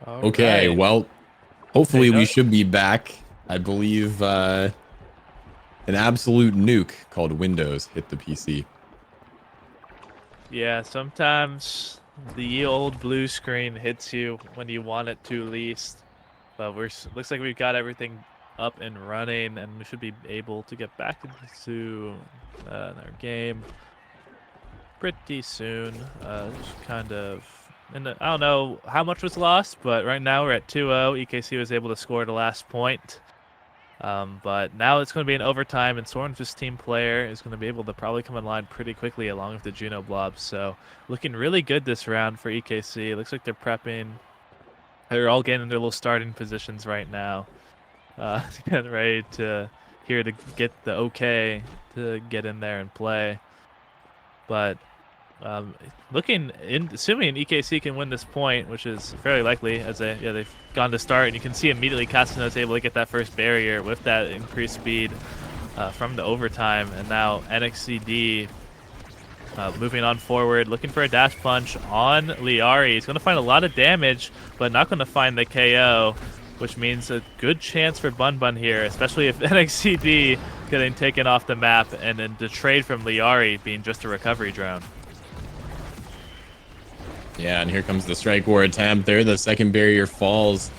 All Okay, right. well, Hey, hopefully we no, should be back. I believe an absolute nuke called Windows hit the PC. yeah, sometimes the old blue screen hits you when you want it to least. But looks like we've got everything up and running, and we should be able to get back into our game pretty soon. Just kind of, and I don't know how much was lost, but right now we're at 2-0. EKC was able to score the last point. But now it's going to be an overtime, and Soren's just team player is going to be able to probably come in line pretty quickly along with the Juno Blobs. So looking really good this round for EKC. Looks like they're prepping. They're all getting their little starting positions right now. Getting ready to here to get the okay to get in there and play. But um, assuming EKC can win this point, which is fairly likely, as they've gone to start, and you can see immediately Castano's able to get that first barrier with that increased speed from the overtime, and now NXCD moving on forward, looking for a dash punch on Liari. He's going to find a lot of damage, but not going to find the KO, which means a good chance for Bun Bun here, especially if NXCD getting taken off the map and then the trade from Liari being just a recovery drone. Yeah, and here comes the strike war attempt there. The second barrier falls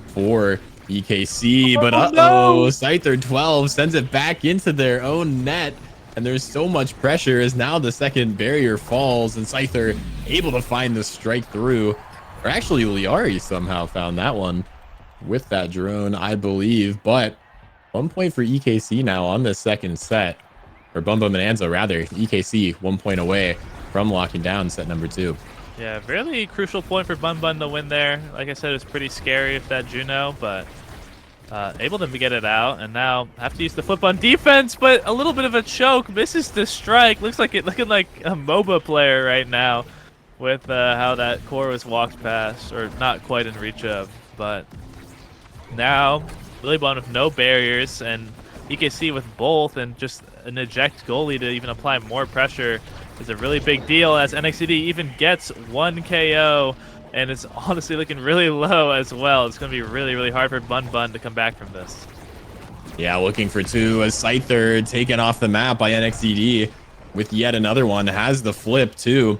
for EKC, but Oh uh-oh, no! Scyther 12 sends it back into their own net, and there's so much pressure as now the second barrier falls, and Scyther able to find the strike through. Or actually, Liari somehow found that one with that drone, I believe, but 1 point for EKC now on this second set, or Bum Bum and Anzo rather. EKC 1 point away from locking down set number 2. Yeah, really crucial point for Bun Bun to win there. Like I said, it's pretty scary if that Juno, but able to get it out, and now have to use the flip on defense, but a little bit of a choke. Misses the strike. Looks like looking like a MOBA player right now with how that core was walked past, or not quite in reach of. But now, Billy Bond with no barriers, and EKC with both, and just an eject goalie to even apply more pressure is a really big deal, as NXCD even gets 1 KO, and it's honestly looking really low as well. It's going to be really, really hard for Bun Bun to come back from this. Yeah, looking for 2 as Scyther taken off the map by NXDD with yet another one. Has the flip too.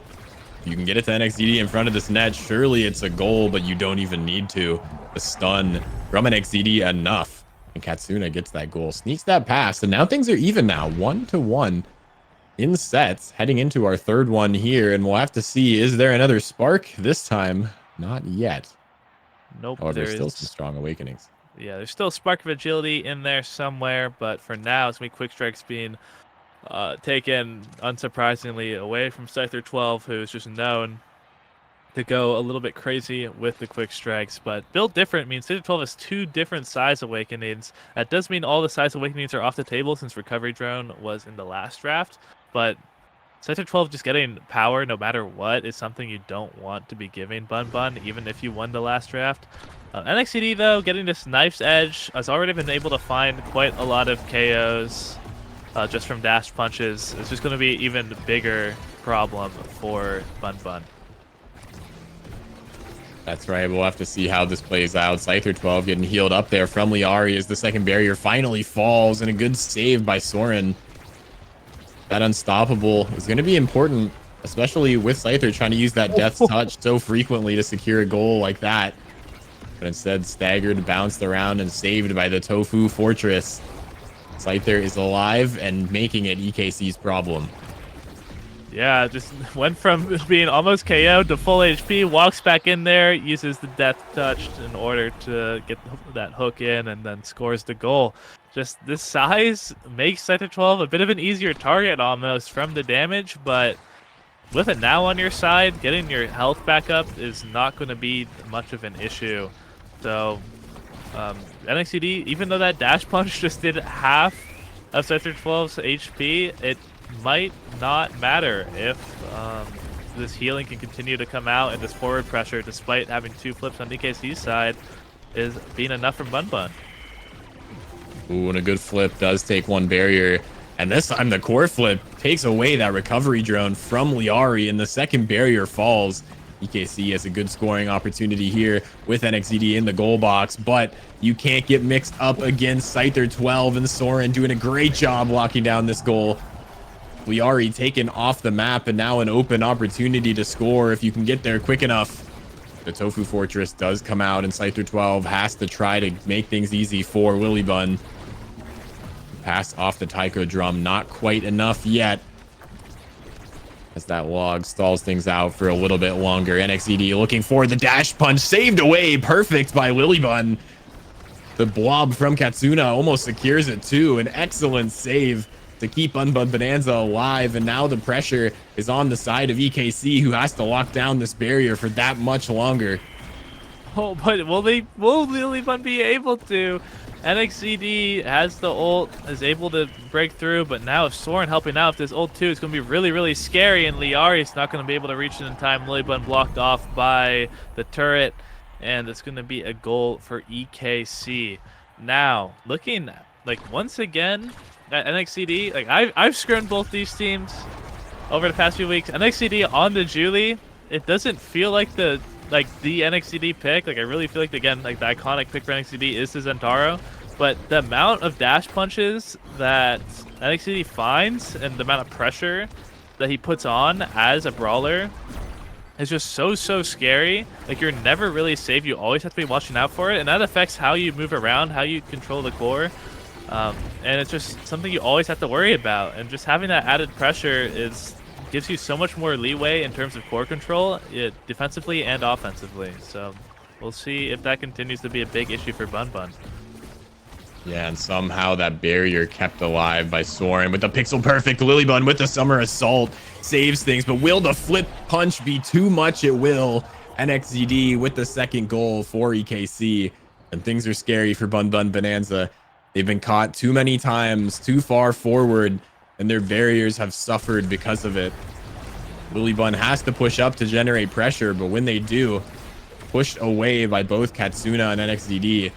You can get it to NXDD in front of this net. Surely it's a goal, but you don't even need to. The stun from NXDD enough. And Katsuna gets that goal, sneaks that pass, and now things are even now, 1-1 in sets, heading into our third one here, and we'll have to see, is there another spark this time? Not yet. Nope, However, there still some is. strong awakenings. Yeah, there's still a spark of agility in there somewhere, but for now, it's going to be quick strikes being taken, unsurprisingly, away from Scyther 12, who's just known to go a little bit crazy with the quick strikes. But built different means Scyther 12 has 2 different size awakenings. That does mean all the size awakenings are off the table since Recovery Drone was in the last draft, but Scyther 12 just getting power no matter what is something you don't want to be giving Bun Bun, even if you won the last draft. NXCD, though, getting this Knife's Edge, has already been able to find quite a lot of KOs just from dash punches. It's just going to be even bigger problem for Bun Bun. That's right. We'll have to see how this plays out. Scyther 12 getting healed up there from Liari as the second barrier finally falls, and a good save by Soren. That unstoppable is going to be important, especially with Scyther trying to use that Death's Touch so frequently to secure a goal like that. But instead, staggered, bounced around, and saved by the Tofu Fortress. Scyther is alive and making it EKC's problem. Yeah, just went from being almost KO'd to full HP, walks back in there, uses the Death Touch in order to get that hook in, and then scores the goal. Just this size makes Scyther 12 a bit of an easier target almost from the damage, but with it now on your side, getting your health back up is not going to be much of an issue. So, NXCD, even though that dash punch just did half of Scyther 12's HP, it might not matter if this healing can continue to come out, and this forward pressure, despite having 2 flips on DKC's side, is being enough for Bun Bun. Ooh, and a good flip does take 1 barrier. And this time the core flip takes away that recovery drone from Liari, and the second barrier falls. EKC has a good scoring opportunity here with NXED in the goal box, but you can't get mixed up against Scyther 12 and Soren doing a great job locking down this goal. Liari taken off the map and now an open opportunity to score if you can get there quick enough. The Tofu Fortress does come out and Scyther 12 has to try to make things easy for Willybun. Pass off the taiko drum, not quite enough yet. As that log stalls things out for a little bit longer. NXED looking for the dash punch, saved away, perfect by Willybun. The blob from Katsuna almost secures it too. An excellent save to keep Bunbun Bonanza alive, and now the pressure is on the side of EKC, who has to lock down this barrier for that much longer. Oh, but will Willybun be able to? NXCD has the ult, is able to break through, but now if Soren helping out with this ult too, it's going to be really, really scary, and Liari's not going to be able to reach it in time. Willybun blocked off by the turret, and it's going to be a goal for EKC. Now, looking like once again at NXCD, like I've scrimmed both these teams over the past few weeks. NXCD on the Julie, it doesn't feel like the NXCD pick. Like I really feel like again, like the iconic pick for NXCD is the Zentaro, but the amount of dash punches that NXCD finds and the amount of pressure that he puts on as a brawler is just so scary. Like you're never really safe. You always have to be watching out for it, and that affects how you move around, how you control the core. And it's just something you always have to worry about. And just having that added pressure gives you so much more leeway in terms of core control, defensively and offensively. So we'll see if that continues to be a big issue for Bunbun. Yeah, and somehow that barrier kept alive by Soren with the pixel perfect. Willybun with the summer assault saves things, but will the flip punch be too much? It will. NXZD with the second goal for EKC, and things are scary for Bunbun Bonanza. They've been caught too many times, too far forward, and their barriers have suffered because of it. Willybun has to push up to generate pressure, but when they do, pushed away by both Katsuna and NXZD.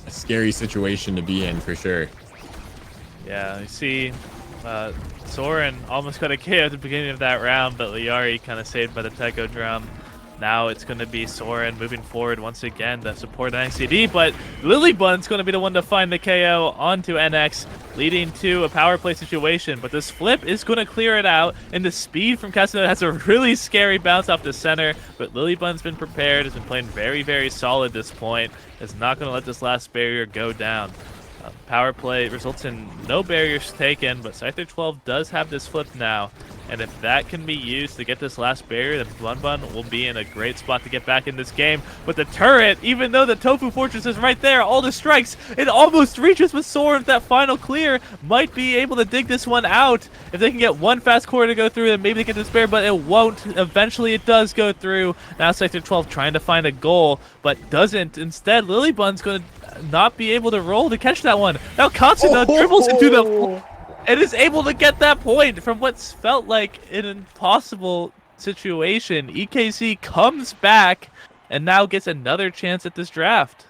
A scary situation to be in for sure. Yeah, you see Soren almost got a KO at the beginning of that round, but Liari kind of saved by the taiko drum. Now it's going to be Soren moving forward once again to support NXCD, but Willybun's going to be the one to find the KO onto NX, leading to a power play situation. But this flip is going to clear it out, and the speed from Katsuna has a really scary bounce off the center, but Willybun's been prepared, has been playing very solid this point, is not going to let this last barrier go down. Power play results in no barriers taken, but Scyther 12 does have this flip now, and if that can be used to get this last barrier, then Bunbun will be in a great spot to get back in this game. But the turret, even though the Tofu Fortress is right there, all the strikes, it almost reaches with Soren with that final clear, might be able to dig this one out. If they can get one fast core to go through, then maybe they get this barrier, but it won't. Eventually it does go through. Now Scyther 12 trying to find a goal, but doesn't. Instead, Willybun's going to not be able to roll to catch that one. Now Katsuna dribbles into the and is able to get that point from what's felt like an impossible situation. EKC comes back and now gets another chance at this draft.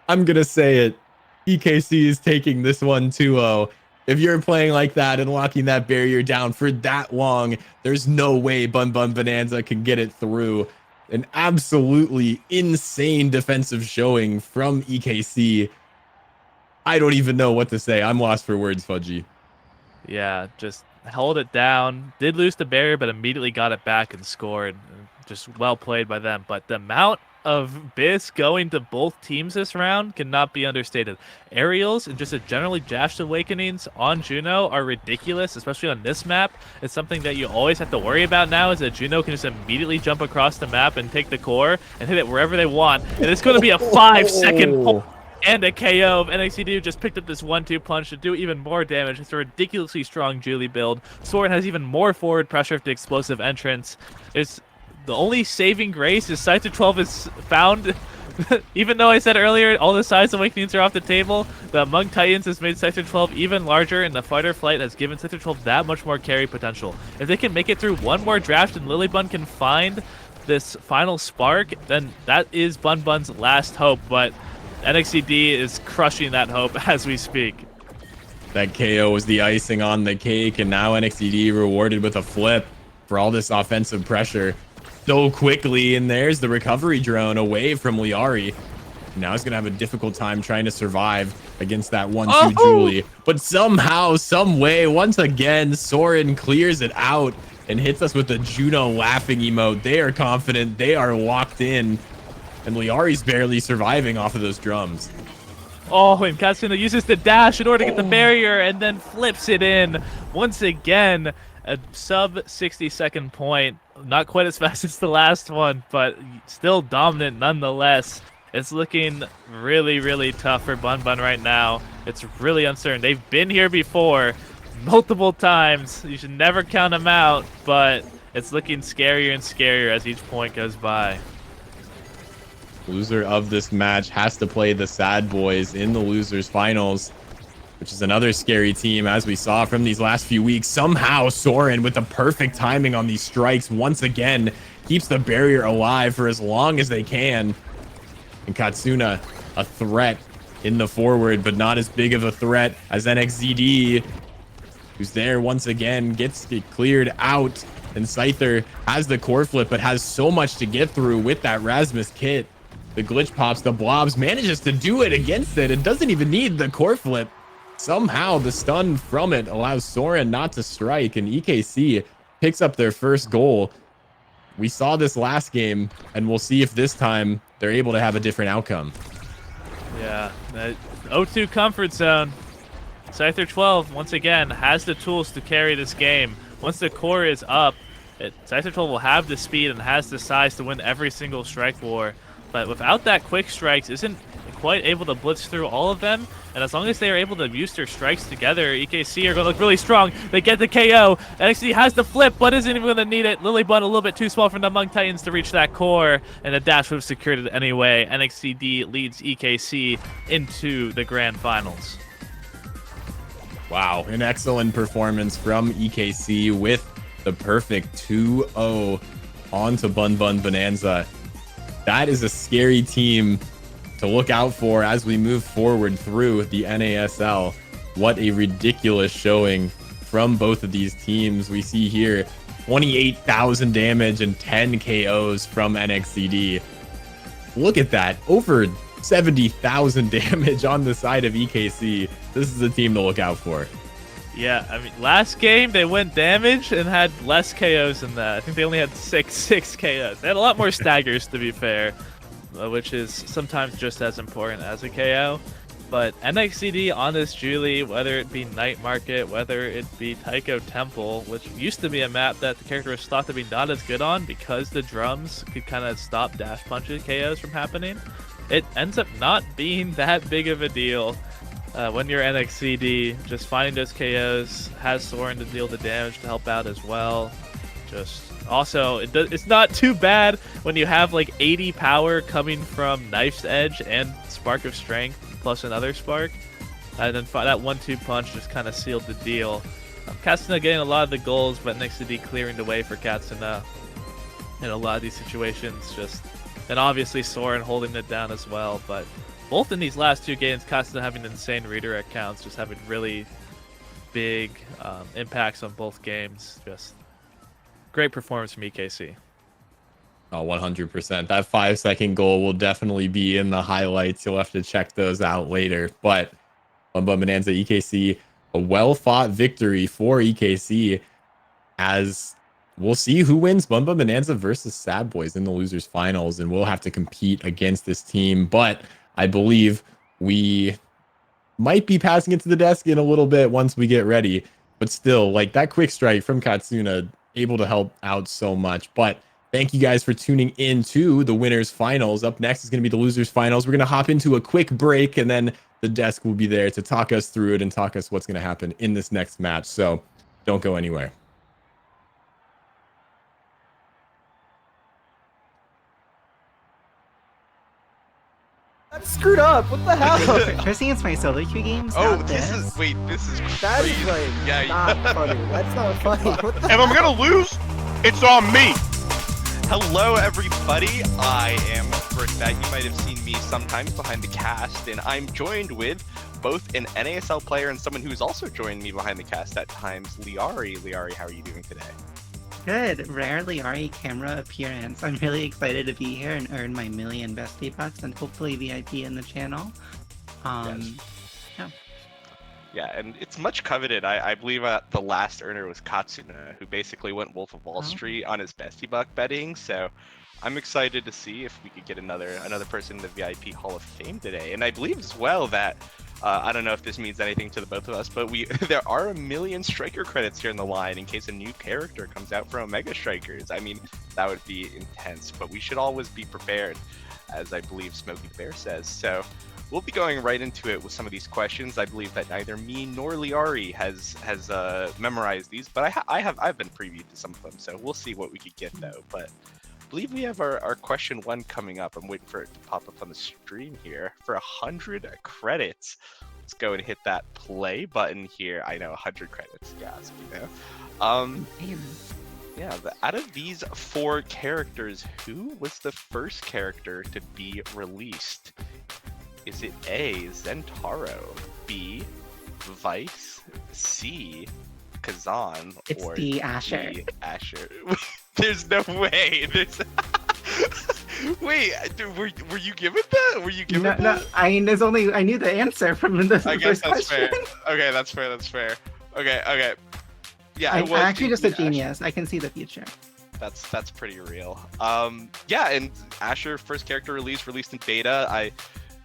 I'm gonna say it. EKC is taking this one 2-0. If you're playing like that and locking that barrier down for that long, there's no way Bunbun Bonanza can get it through. An absolutely insane defensive showing from EKC. I don't even know what to say. I'm lost for words, Fudgy. Yeah, just held it down. Did lose the barrier, but immediately got it back and scored. Just well played by them. But the amount of BIS going to both teams this round cannot be understated. Aerials and just a generally Jashed Awakenings on Juno are ridiculous, especially on this map. It's something that you always have to worry about now, is that Juno can just immediately jump across the map and take the core and hit it wherever they want. And it's going to be a 5-second pull and a KO of NXCD, who just picked up this 1-2 punch to do even more damage. It's a ridiculously strong Julie build. Soren has even more forward pressure with the explosive entrance. It's the only saving grace is Scyther 12 is found. Even though I said earlier all the size awakenings are off the table, the Among Titans has made Scyther 12 even larger, and the fight or flight has given Scyther 12 that much more carry potential. If they can make it through one more draft and Willybun can find this final spark, then that is Bunbun's last hope. But NXCD is crushing that hope as we speak. That KO was the icing on the cake, and now NXCD rewarded with a flip for all this offensive pressure. so quickly, and there's the recovery drone away from Liari. Now he's gonna have a difficult time trying to survive against that 1-2 Julie. But somehow, some way, once again, Soren clears it out and hits us with the Juno laughing emote. They are confident, they are locked in, and Liari's barely surviving off of those drums. Oh, and Katsuna uses the dash in order to get the barrier and then flips it in. Once again, a sub 60-second point. Not quite as fast as the last one, but still dominant nonetheless. It's looking really, really tough for Bun Bun right now. It's really uncertain. They've been here before multiple times. You should never count them out, but it's looking scarier and scarier as each point goes by. Loser of this match has to play the Sad Boys in the losers finals, which is another scary team, as we saw from these last few weeks. Somehow Soren, with the perfect timing on these strikes, once again keeps the barrier alive for as long as they can. And Katsuna, a threat in the forward, but not as big of a threat as NXZD, who's there once again, gets it cleared out. And Scyther has the core flip, but has so much to get through with that Rasmus kit. The glitch pops, the blobs, manages to do it against it. It doesn't even need the core flip. Somehow the stun from it allows Soren not to strike, and EKC picks up their first goal. We saw this last game, and we'll see if this time they're able to have a different outcome. Yeah, that 0-2 comfort zone. Scyther 12, once again, has the tools to carry this game. Once the core is up, Scyther 12 will have the speed and has the size to win every single strike war. But without that quick strikes, isn't quite able to blitz through all of them. And as long as they are able to use their strikes together, EKC are going to look really strong. They get the KO. NXT has the flip, but isn't even going to need it. Lilybun a little bit too small for the Monk Titans to reach that core, and the dash would have secured it anyway. NXTD leads EKC into the grand finals. Wow, an excellent performance from EKC with the perfect 2-0 onto Bun Bun Bonanza. That is a scary team to look out for as we move forward through the NASL. What a ridiculous showing from both of these teams. We see here 28,000 damage and 10 KOs from NXCD. Look at that, over 70,000 damage on the side of EKC. This is a team to look out for. Yeah, I mean, last game they went damage and had less KOs than that. I think they only had six KOs. They had a lot more staggers, to be fair, which is sometimes just as important as a KO. But NXCD on this Julie, whether it be Night Market, whether it be Taiko Temple, which used to be a map that the character was thought to be not as good on because the drums could kind of stop dash punches KOs from happening, it ends up not being that big of a deal. When you're NXCD, just finding those KOs, has Soren to deal the damage to help out as well. Just also, it's not too bad when you have like 80 power coming from Knife's Edge and Spark of Strength plus another Spark. And then that 1-2 punch just kind of sealed the deal. Katsuna getting a lot of the goals, but NXCD clearing the way for Katsuna in a lot of these situations. And obviously Soren holding it down as well, but both in these last two games, Katsuna having insane redirect counts, just having really big impacts on both games. Just great performance from EKC. Oh, 100%. That 5-second goal will definitely be in the highlights. You'll have to check those out later. But Bun Bun Bonanza, EKC, a well-fought victory for EKC, as we'll see who wins Bun Bun Bonanza versus Sad Boys in the losers finals, and we'll have to compete against this team. But I believe we might be passing it to the desk in a little bit once we get ready. But still, like, that quick strike from Katsuna, able to help out so much. But thank you guys for tuning in to the winners finals. Up next is going to be the losers finals. We're going to hop into a quick break, and then the desk will be there to talk us through it and talk us what's going to happen in this next match. So don't go anywhere. That's screwed up. What the hell? Especially against my solo queue games. Oh, not this is crazy. That is like not funny. That's not funny. What the If I'm gonna lose, it's on me. Hello, everybody. I am Brickbat. You might have seen me sometimes behind the cast, and I'm joined with both an NASL player and someone who's also joined me behind the cast at times, Liari. Liari, how are you doing today? Good. Rarely Ari camera appearance. I'm really excited to be here and earn my million bestie bucks and hopefully VIP in the channel. Yes. Yeah. Yeah, and it's much coveted. I believe the last earner was Katsuna, who basically went Wolf of Wall Oh. Street on his bestie buck betting. So I'm excited to see if we could get another person in the VIP Hall of Fame today. And I believe as well that I don't know if this means anything to the both of us, but there are 1 million striker credits here in the line in case a new character comes out from Omega Strikers. I mean, that would be intense, but we should always be prepared, as I believe Smokey the Bear says. So we'll be going right into it with some of these questions. I believe that neither me nor Liari has memorized these, but I've been previewed to some of them, so we'll see what we could get though. But I believe we have our question 1 coming up. I'm waiting for it to pop up on the stream here for 100 credits. Let's go and hit that play button here. I know 100 credits, gasp, you know. Yeah, out of these 4 characters, who was the first character to be released? Is it A, Zentaro, B, Vice, C, Kazan, It's or D, Asher. D, Asher? There's no way. Wait, dude, were you given that? Were you given that? No, I mean, I knew the answer from the I guess first that's question. fair. Okay, that's fair. Okay. Yeah, I'm it was actually just a Asher. genius. I can see the future. That's pretty real. Yeah, and Asher, first character released in beta.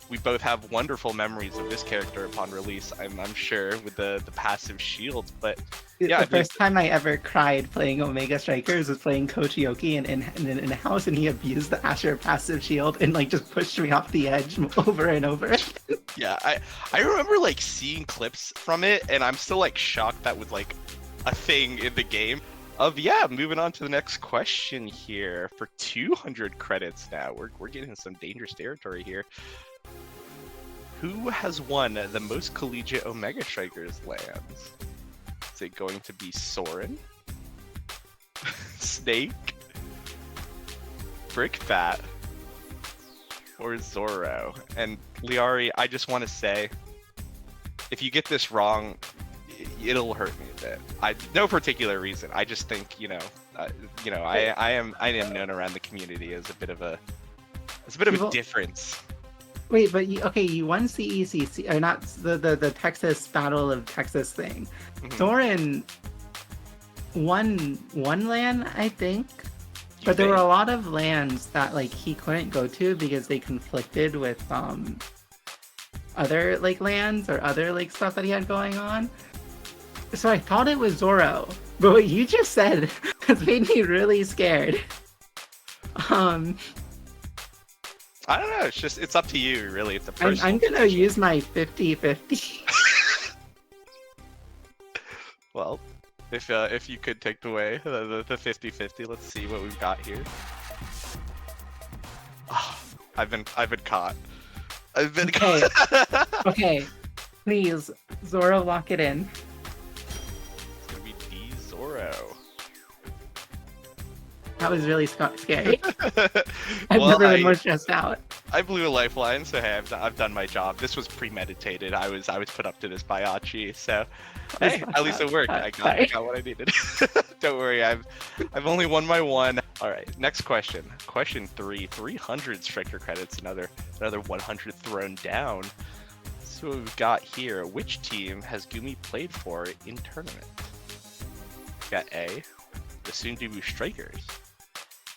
We both have wonderful memories of this character upon release, I'm sure, with the passive shield. But yeah, The first time I ever cried playing Omega Strikers was playing Coach Yoki in a house, and he abused the Asher passive shield and like just pushed me off the edge over and over. yeah, I remember like seeing clips from it, and I'm still like shocked that was like a thing in the game. Moving on to the next question here for 200 credits now. We're getting into some dangerous territory here. Who has won the most collegiate Omega Strikers lands? Is it going to be Soren, Snake, Brickbat, or Zoro? And Liari, I just want to say, if you get this wrong, it'll hurt me a bit. No particular reason. I just think I am known around the community as a bit of a difference. Wait, but you won CECC, or not the Texas Battle of Texas thing. Mhm. Thorin won one land, I think. But there were a lot of lands that like he couldn't go to because they conflicted with other like lands or other like stuff that he had going on. So I thought it was Zoro, but what you just said has made me really scared. I don't know. It's up to you, really. It's a personal I'm gonna decision. use my 50-50. Well, if you could take away the 50-50, let's see what we've got here. Oh, I've been caught. I've been Okay. caught. Okay, please, Zoro, lock it in. It's gonna be D Zoro. That was really scary. I've Well, never been more stressed out. I blew a lifeline, so hey, I've done my job. This was premeditated. I was put up to this by Achi, so hey, at least it worked. I got what I needed. Don't worry, I've only won my one. All right, next question. Question 3. 300 striker credits. Another 100 thrown down. So what we've got here. Which team has Gumi played for in tournament? We got A, the soon-to-be Strikers.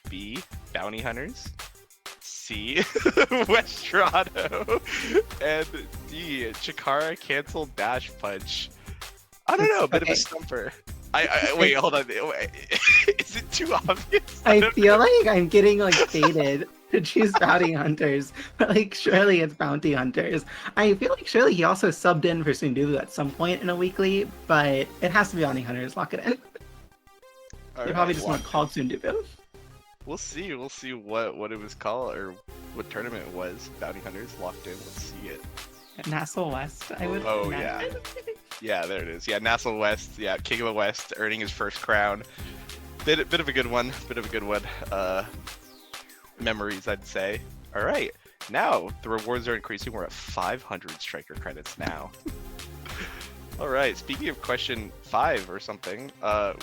B, Bounty Hunters. C, Westrado. And D, Chikara Cancel Dash Punch. I don't know, a bit of a stumper. Wait, hold on. Is it too obvious? I feel like I'm getting like baited to choose Bounty Hunters, but like surely it's Bounty Hunters. I feel like surely he also subbed in for Sundubu at some point in a weekly, but it has to be Bounty Hunters. Lock it in. They probably just want called Sundubu. We'll see what it was called or what tournament it was. Bounty Hunters locked in. Let's see it. NASL West, I would. Oh yeah. Yeah, there it is. Yeah, NASL West. Yeah, King of the West, earning his first crown. Bit of a good one. Memories, I'd say. All right, now the rewards are increasing. We're at 500 striker credits now. All right. Speaking of question 5 or something,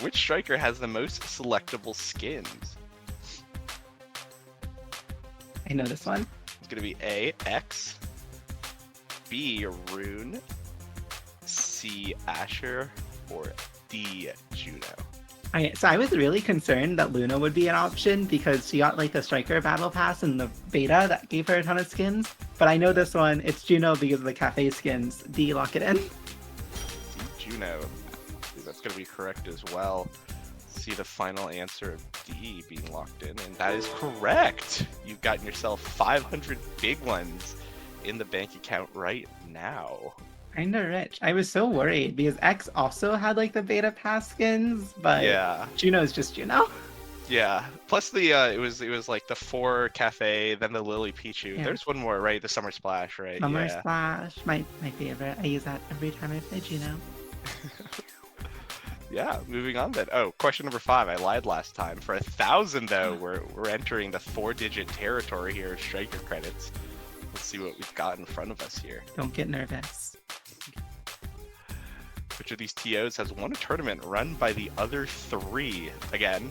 which striker has the most selectable skins? I know this one. It's gonna be A, X, B, Rune, C, Asher, or D, Juno. So I was really concerned that Luna would be an option because she got like the striker battle pass in the beta that gave her a ton of skins. But I know this one, it's Juno because of the cafe skins. D, lock it in. D, Juno. That's gonna be correct as well. See the final answer of D being locked in, and that is correct. You've gotten yourself 500 big ones in the bank account right now. Kinda rich. I was so worried because X also had like the beta pass skins, but Yeah. Juno's just Juno. Yeah. Plus the it was like the 4 cafe, then the Lily Pichu. Yeah. There's one more, right? The Summer Splash, right? Summer Yeah. Splash, my favorite. I use that every time I play Juno. Yeah, moving on then. Oh, question number 5. I lied last time. For 1,000 though, we're entering the 4-digit territory here of striker credits. Let's see what we've got in front of us here. Don't get nervous. Which of these TOs has won a tournament run by the other 3? Again,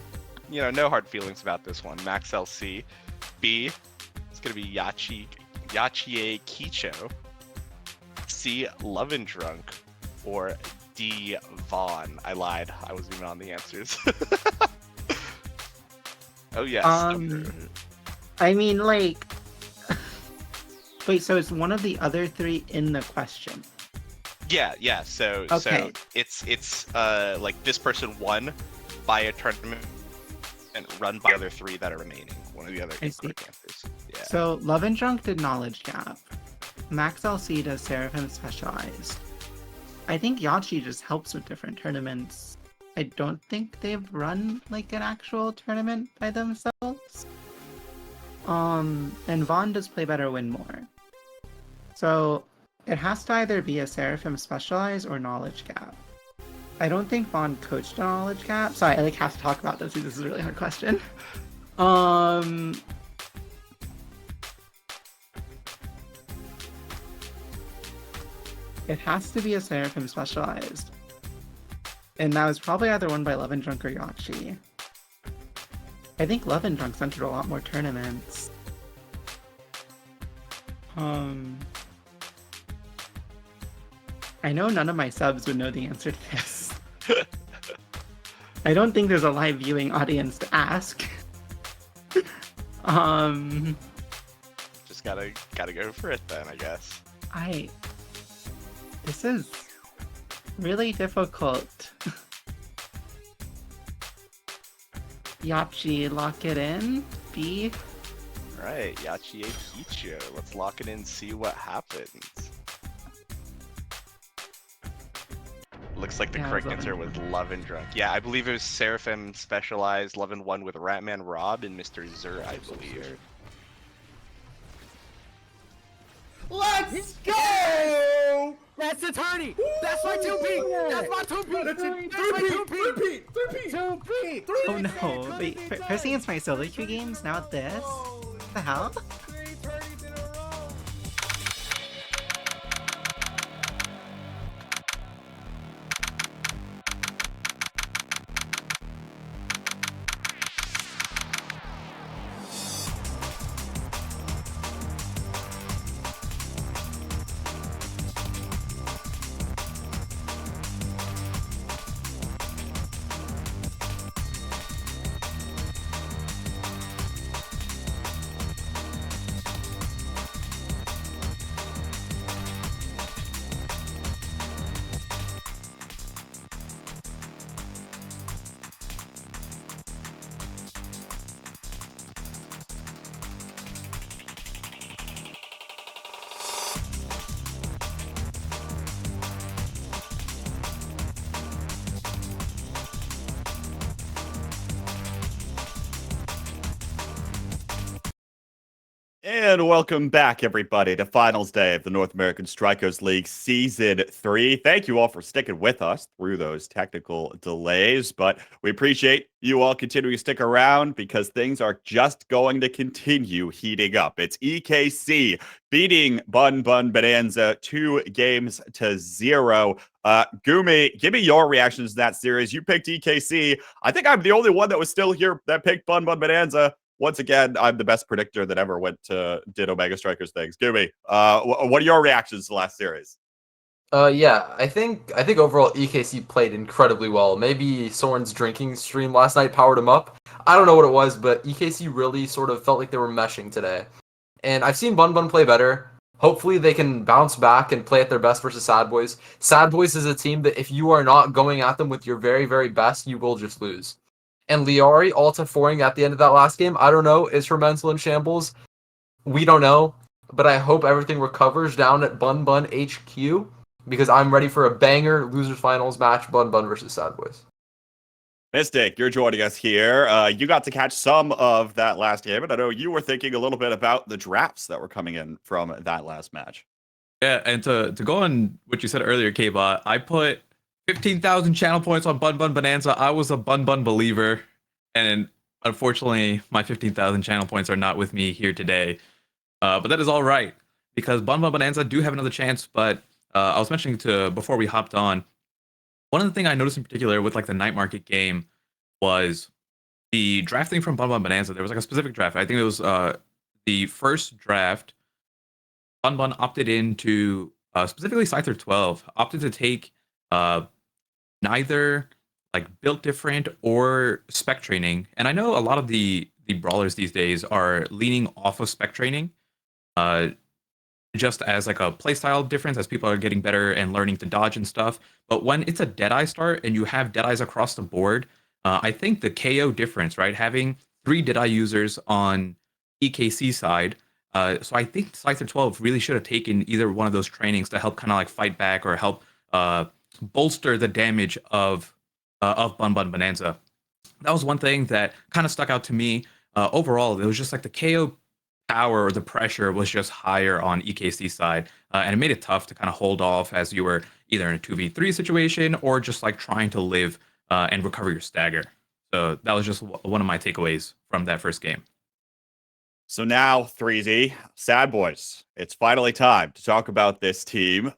you know, no hard feelings about this one. Max LC. B, it's gonna be Yachie Kicho. C, Love and Drunk. Or D, Vaughn. I lied. I wasn't even on the answers. Oh yes. I mean, like, wait. So it's one of the other 3 in the question. Yeah. So Okay. it's like this person won by a tournament and run by the other 3 that are remaining. One of the other I see. incorrect answers. Yeah. So Love and Drunk did Knowledge Gap. Max LC does Seraphim Specialized. I think Yachi just helps with different tournaments. I don't think they've run like an actual tournament by themselves. And Vaughn does Play Better, Win More. So it has to either be a Seraphim Specialized or Knowledge Gap. I don't think Vaughn coached a Knowledge Gap. Sorry, I like have to talk about this because this is a really hard question. It has to be a Seraphim Specialized. And that was probably either won by Love and Drunk or Yachi. I think Love and Drunk's entered a lot more tournaments. I know none of my subs would know the answer to this. I don't think there's a live viewing audience to ask. Just gotta go for it then, I guess. This is really difficult. Yachi, lock it in. B. Alright, Yachie Kicho. Let's lock it in, see what happens. Looks like the Yeah, correct Love answer and was Love and Drunk. Yeah, I believe it was Seraphim Specialized, Love and One with Ratman Rob and Mr. Zur, I believe. Let's go! That's the tourney! That's my 2P! That's my 2P! That's my 2P! Oh no, wait, first against my solo queue games, now it's this? What the hell? And welcome back, everybody, to Finals Day of the North American Strikers League Season 3. Thank you all for sticking with us through those technical delays, but we appreciate you all continuing to stick around because things are just going to continue heating up. It's EKC beating Bun Bun Bonanza 2-0. Gumi, give me your reactions to that series. You picked EKC. I think I'm the only one that was still here that picked Bun Bun Bonanza. Once again, I'm the best predictor that ever did Omega Strikers things. Gumi, what are your reactions to the last series? Yeah, I think overall EKC played incredibly well. Maybe Soren's drinking stream last night powered him up. I don't know what it was, but EKC really sort of felt like they were meshing today. And I've seen Bun Bun play better. Hopefully they can bounce back and play at their best versus Sad Boys. Sad Boys is a team that if you are not going at them with your very, very best, you will just lose. And Liari Alta 4ing at the end of that last game, I don't know, is her mental in shambles? We don't know, but I hope everything recovers down at Bun Bun HQ because I'm ready for a banger losers finals match, Bun Bun versus Sad Boys. Mystic, you're joining us here. You got to catch some of that last game, and I know you were thinking a little bit about the drafts that were coming in from that last match. Yeah, and to go on what you said earlier, K-Bot, I put 15,000 channel points on Bun Bun Bonanza. I was a Bun Bun believer, and unfortunately, my 15,000 channel points are not with me here today. But that is all right, because Bun Bun Bonanza do have another chance, but I was mentioning before we hopped on, one of the things I noticed in particular with like the night market game was the drafting from Bun Bun Bonanza. There was like a specific draft. I think it was the first draft. Bun Bun opted into specifically Scyther 12 opted to take neither like built different or spec training. And I know a lot of the brawlers these days are leaning off of spec training, just as like a playstyle difference as people are getting better and learning to dodge and stuff. But when it's a Deadeye start and you have Deadeyes across the board, I think the KO difference, right? Having 3 Deadeye users on EKC side. So I think Scyther 12 really should have taken either one of those trainings to help kind of like fight back or help bolster the damage of Bun Bun Bonanza. That was one thing that kind of stuck out to me. Overall, it was just like the KO power or the pressure was just higher on EKC side, and it made it tough to kind of hold off as you were either in a 2v3 situation or just like trying to live and recover your stagger. So that was just one of my takeaways from that first game. So now, 3Z, Sad Boys, it's finally time to talk about this team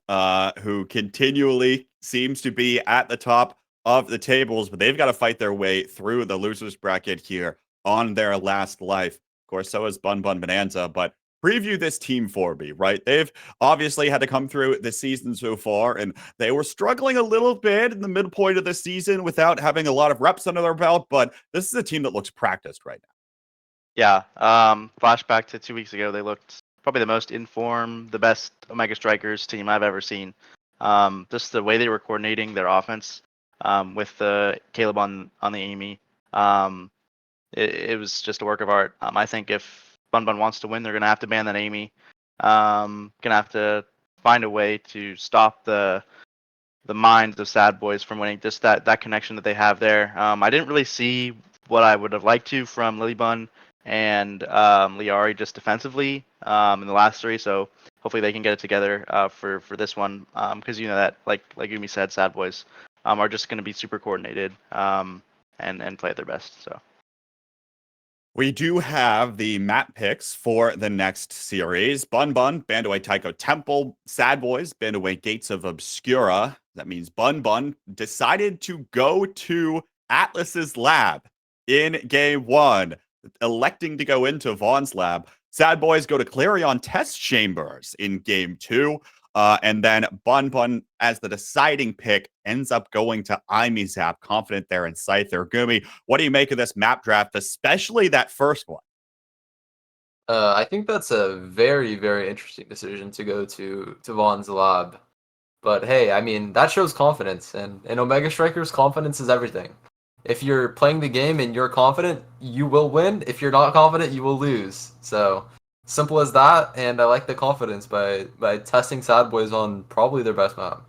who continually seems to be at the top of the tables, but they've got to fight their way through the losers bracket here on their last life. Of course, so is Bun Bun Bonanza, but preview this team for me, right? They've obviously had to come through the season so far, and they were struggling a little bit in the midpoint of the season without having a lot of reps under their belt, but this is a team that looks practiced right now. Yeah, flashback to 2 weeks ago, they looked probably the most informed, the best Omega Strikers team I've ever seen. Just the way they were coordinating their offense with the Caleb on the Amy, it was just a work of art. I think if Bun Bun wants to win, they're gonna have to ban that Amy. Gonna have to find a way to stop the minds of Sad Boys from winning. Just that connection that they have there. I didn't really see what I would have liked to from Lily Bun and Liari just defensively in the last 3. So hopefully they can get it together for this one because you know that like Yumi said, Sad Boys are just going to be super coordinated and play at their best. So we do have the map picks for the next series. Bun Bun banned away Taiko Temple. Sad Boys banned away Gates of Obscura. That means Bun Bun decided to go to Atlas's lab in game 1, electing to go into Vaughn's lab. Sad Boys go to Clarion test chambers in game 2. And then Bun Bun, as the deciding pick, ends up going to Imizap, confident there in Scyther. Gumi, what do you make of this map draft, especially that first one? I think that's a very, very interesting decision to go to Vaughn's lab. But hey, I mean, that shows confidence. And in Omega Strikers, confidence is everything. If you're playing the game and you're confident, you will win. If you're not confident, you will lose. So simple as that, and I like the confidence by testing Sad Boys on probably their best map.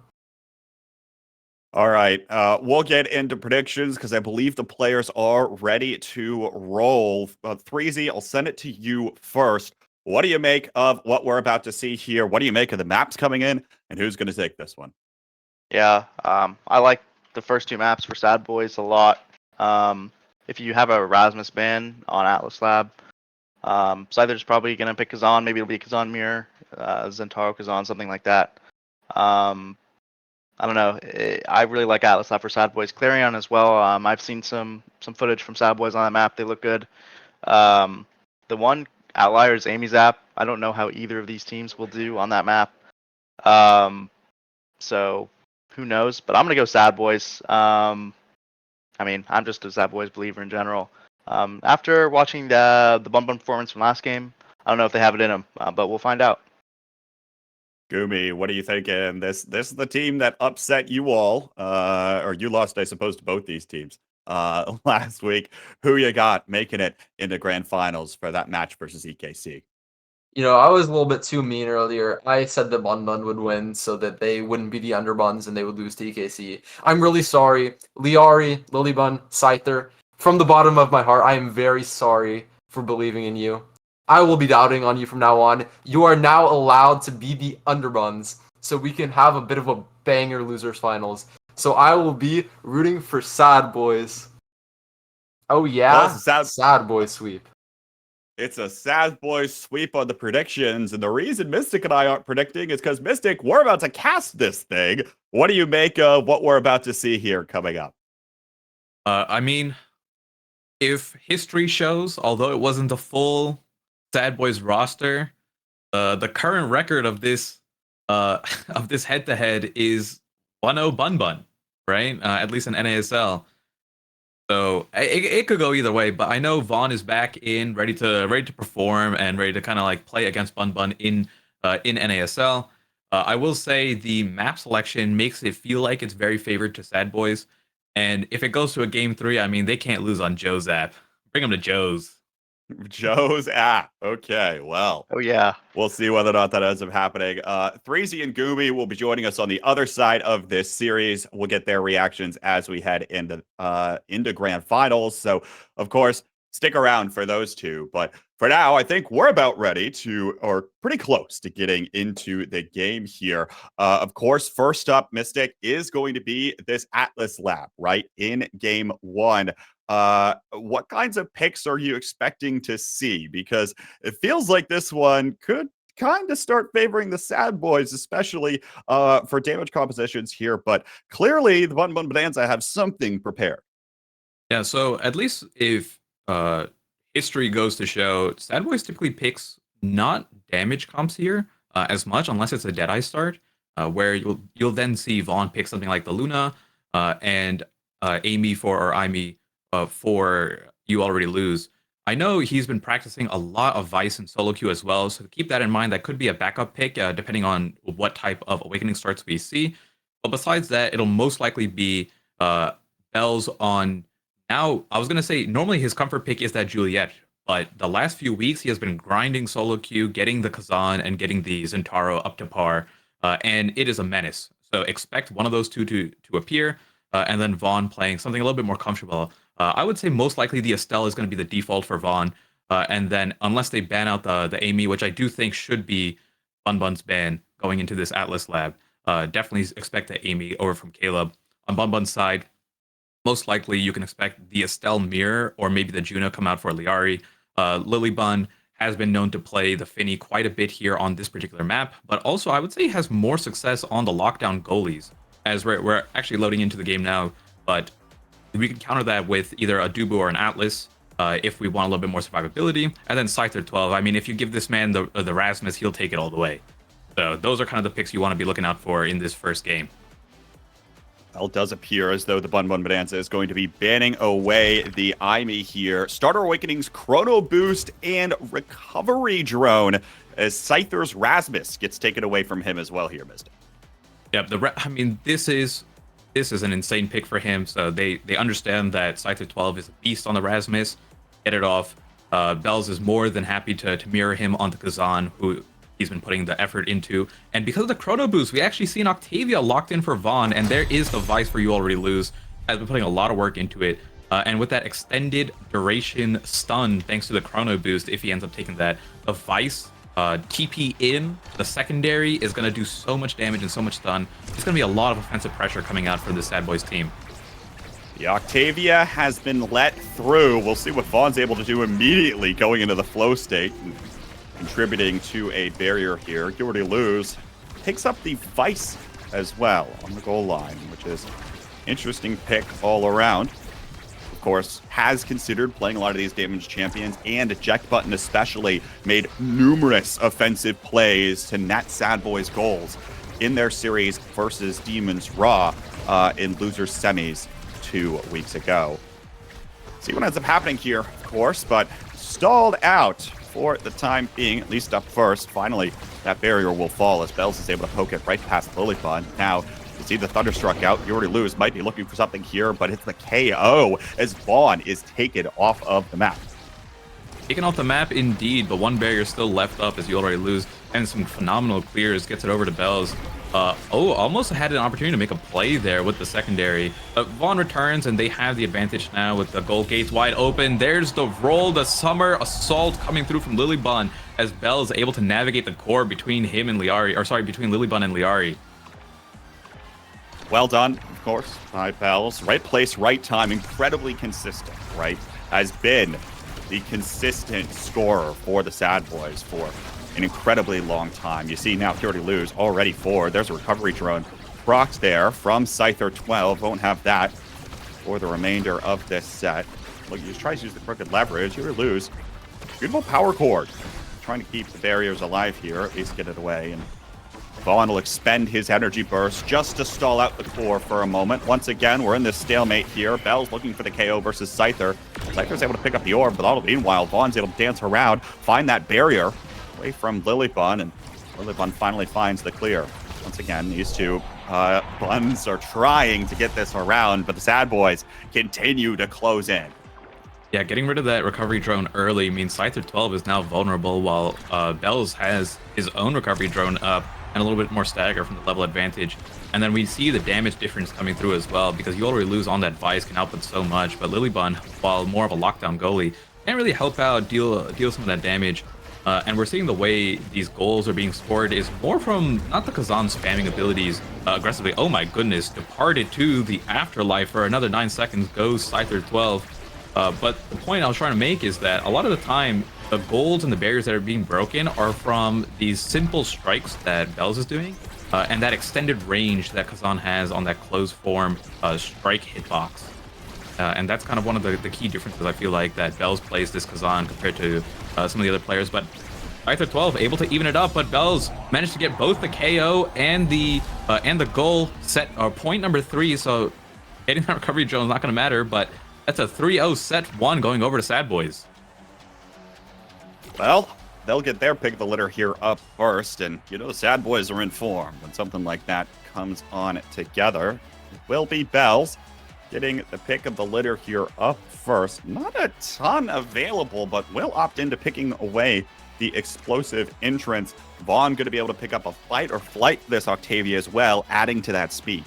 All right, we'll get into predictions because I believe the players are ready to roll. 3Z, I'll send it to you first. What do you make of what we're about to see here? What do you make of the maps coming in, and who's going to take this one? Yeah, I like the first 2 maps for Sad Boys a lot. If you have a Rasmus ban on Atlas Lab, Scyther's probably gonna pick Kazan. Maybe it'll be Kazan Mirror, Zentaro Kazan, something like that. I don't know. I really like Atlas Lab for Sad Boys. Clarion as well. I've seen some footage from Sad Boys on that map. They look good. The one outlier is Amy Zap. I don't know how either of these teams will do on that map. So who knows? But I'm gonna go Sad Boys. I mean, I'm just a Sad Boys believer in general. After watching the Bun Bun performance from last game, I don't know if they have it in them, but we'll find out. Gumi, what are you thinking? This is the team that upset you all, or you lost, I suppose, to both these teams last week. Who you got making it into grand finals for that match versus EKC? You know, I was a little bit too mean earlier. I said that Bun Bun would win so that they wouldn't be the underbuns and they would lose to EKC. I'm really sorry. Liari, Lilybun, Scyther, from the bottom of my heart, I am very sorry for believing in you. I will be doubting on you from now on. You are now allowed to be the underbuns so we can have a bit of a banger losers finals. So I will be rooting for Sad Boys. Oh yeah, Well, it's Sad Boys sweep. It's a Sad Boys sweep on the predictions, and the reason Mystic and I aren't predicting is because Mystic, we're about to cast this thing. What do you make of what we're about to see here coming up? I mean, if history shows, although it wasn't the full Sad Boys roster, the current record of this head-to-head is 1-0 Bun Bun, right? At least in NASL. So it could go either way, but I know Vaughn is back in, ready to perform and ready to kind of like play against Bun Bun in NASL. I will say the map selection makes it feel like it's very favored to Sad Boys, and if it goes to a game 3, I mean they can't lose on Joe's app. Bring them to Joe's. Joe's app. Okay, well. Oh yeah. We'll see whether or not that ends up happening. Threezy and Gumi will be joining us on the other side of this series. We'll get their reactions as we head into grand finals. So, of course, stick around for those two. But for now, I think we're about ready to, or pretty close to getting into the game here. Of course, first up, Mystic, is going to be this Atlas Lab, right, in game 1. What kinds of picks are you expecting to see? Because it feels like this one could kind of start favoring the Sad Boys, especially for damage compositions here. But clearly, the Bun Bun Bonanza have something prepared. Yeah, so at least if history goes to show, Sad Boys typically picks not damage comps here as much, unless it's a Deadeye start, where you'll then see Vaughn pick something like the Luna and Amy or Amy for You Already Lose. I know he's been practicing a lot of Vice and solo queue as well, so keep that in mind. That could be a backup pick, depending on what type of Awakening starts we see. But besides that, it'll most likely be Bells on... Now, I was going to say, normally his comfort pick is that Juliet, but the last few weeks he has been grinding solo queue, getting the Kazan and getting the Zentaro up to par, and it is a menace. So expect one of those two to appear, and then Vaughn playing something a little bit more comfortable. I would say most likely the Estelle is going to be the default for Vaughn, and then unless they ban out the Amy, which I do think should be Bun Bun's ban going into this Atlas Lab, definitely expect the Amy over from Caleb. On Bun Bun's side, most likely you can expect the Estelle Mirror or maybe the Juno come out for Liari. Lilybun has been known to play the Finny quite a bit here on this particular map, but also I would say has more success on the lockdown goalies, as we're actually loading into the game now, but we can counter that with either a Dubu or an Atlas if we want a little bit more survivability. And then Scyther 12. I mean, if you give this man the Rasmus, he'll take it all the way. So those are kind of the picks you want to be looking out for in this first game. Well, it does appear as though the Bun Bun Bonanza is going to be banning away the IME here. Starter Awakening's Chrono Boost and Recovery Drone as Scyther's Rasmus gets taken away from him as well here, Mystic. Yep, I mean, this is an insane pick for him. So they understand that Scyther 12 is a beast on the Rasmus. Get it off. Bells is more than happy to mirror him on the Kazan, who he's been putting the effort into. And because of the Chrono Boost, we actually seen Octavia locked in for Vaughn, and there is the Vice for You Already Lose. Has been putting a lot of work into it. And with that extended duration stun, thanks to the Chrono Boost, if he ends up taking that, the Vice TP in the secondary is going to do so much damage and so much stun. It's going to be a lot of offensive pressure coming out for the Sad Boys team. The Octavia has been let through. We'll see what Vaughn's able to do immediately going into the flow state and contributing to a barrier here. You already lose. Picks up the Vice as well on the goal line, which is interesting pick all around. Of course, has considered playing a lot of these damage champions, and Eject Button especially made numerous offensive plays to net Sad Boys goals in their series versus Demons Raw in losers semis 2 weeks ago. See what ends up happening here, of course, but stalled out for the time being, at least up first. Finally, that barrier will fall as Bells is able to poke it right past Lilliput. Now, you see the Thunderstruck out. You already lose. Might be looking for something here, but it's the KO as Vaughn is taken off of the map. Taken off the map indeed, but one barrier still left up as you already lose, and some phenomenal clears. Gets it over to Bells. Almost had an opportunity to make a play there with the secondary. Vaughn returns, and they have the advantage now with the goal gates wide open. There's the roll, the Summer Assault coming through from Lillibun as Bell is able to navigate the core between him and Liari, or sorry, between Lillibun and Liari. Well done, of course, by Bells. Right place, right time, incredibly consistent, right? Has been the consistent scorer for the Sad Boys for an incredibly long time. You see now Purity lose already 4. There's a recovery drone. Procs there from Scyther 12. Won't have that for the remainder of this set. Look, he just tries to use the crooked leverage. You lose. Beautiful power chord. Trying to keep the barriers alive here, at least get it away. And Vaughn will expend his energy burst just to stall out the core for a moment. Once again, we're in this stalemate here. Bell's looking for the KO versus Scyther. Scyther's able to pick up the orb, but all the meanwhile, Vaughn's able to dance around, find that barrier away from Lillibun, and Lillibun finally finds the clear. Once again, these two Buns are trying to get this around, but the Sad Boys continue to close in. Yeah, getting rid of that recovery drone early means Scyther 12 is now vulnerable, while Bells has his own recovery drone up and a little bit more stagger from the level advantage. And then we see the damage difference coming through as well, because you already lose on that Vice can output so much, but Lillibun, while more of a lockdown goalie, can't really help out, deal some of that damage. And we're seeing the way these goals are being scored is more from not the Kazan spamming abilities aggressively. Oh my goodness, departed to the afterlife for another 9 seconds goes Scyther 12. But the point I was trying to make is that a lot of the time, the goals and the barriers that are being broken are from these simple strikes that Bells is doing, and that extended range that Kazan has on that closed form strike hitbox. And that's kind of one of the key differences, I feel like, that Bells plays this Kazan compared to some of the other players. But Scyther 12 able to even it up, but Bells managed to get both the KO and the goal set, point number 3. So getting that recovery drone is not going to matter, but that's a 3-0 set 1 going over to Sad Boys. Well, they'll get their pick of the litter here up first, and you know the Sad Boys are in form when something like that comes on together. It will be Bells getting the pick of the litter here up first. Not a ton available, but will opt into picking away the explosive entrance. Vaughn going to be able to pick up a fight or flight this Octavia as well, adding to that speed.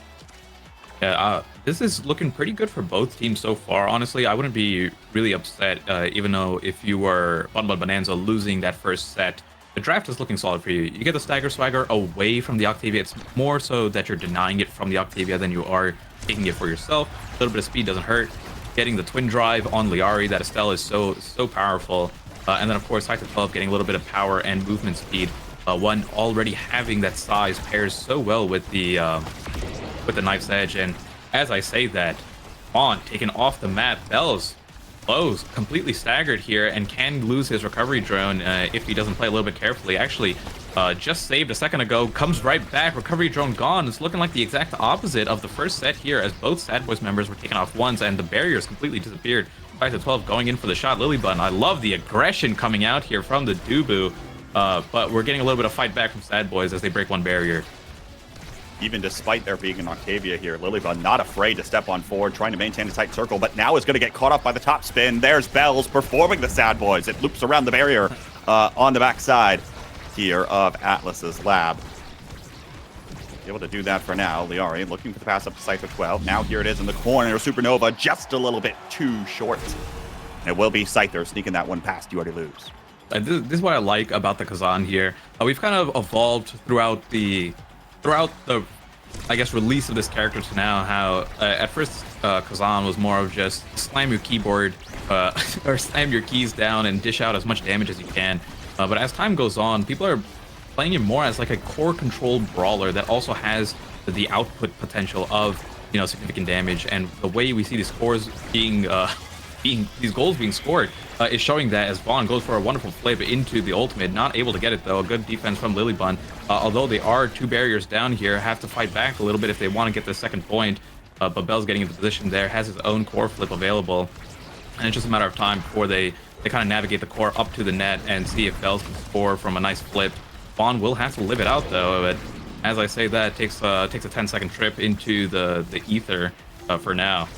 Yeah, this is looking pretty good for both teams so far. Honestly, I wouldn't be really upset, even though if you were Bun Bonanza losing that first set. The draft is looking solid for you. You get the Stagger Swagger away from the Octavia. It's more so that you're denying it from the Octavia than you are taking it for yourself. A little bit of speed doesn't hurt. Getting the Twin Drive on Liari, that Estelle is so powerful. And then, of course, Scyther 12 getting a little bit of power and movement speed. One already having that size pairs so well with the Knife's Edge. And as I say that, Vaughn taken off the map. Bells close, completely staggered here, and can lose his recovery drone if he doesn't play a little bit carefully. Actually, just saved a second ago, comes right back, recovery drone gone. It's looking like the exact opposite of the first set here, as both Sad Boys members were taken off once, and the barriers completely disappeared. Scyther 12 going in for the shot. Lillibun, I love the aggression coming out here from the Dubu, but we're getting a little bit of fight back from Sad Boys as they break one barrier. Even despite there being an Octavia here, Lillibun not afraid to step on forward, trying to maintain a tight circle, but now is going to get caught up by the top spin. There's Bells performing the Sad Boys. It loops around the barrier on the backside here of Atlas's lab. Able to do that for now. Liari looking for the pass up to Scyther 12. Now here it is in the corner. Supernova just a little bit too short. And it will be Scyther sneaking that one past. You already lose. This is what I like about the Kazan here. We've kind of evolved throughout the I guess release of this character to now. How at first Kazan was more of just slam your keyboard or slam your keys down and dish out as much damage as you can. But as time goes on, people are playing it more as like a core controlled brawler that also has the output potential of, you know, significant damage. And the way we see these scores being these goals being scored is showing that, as Vaughn goes for a wonderful flip into the ultimate, not able to get it though. A good defense from Lilybun. Although they are 2 barriers down here, have to fight back a little bit if they want to get the second point. But Bell's getting into position there, has his own core flip available, and it's just a matter of time before they kind of navigate the core up to the net and see if Bells can score from a nice flip. Vaughn will have to live it out though, but as I say that, takes a 10-second trip into the ether for now.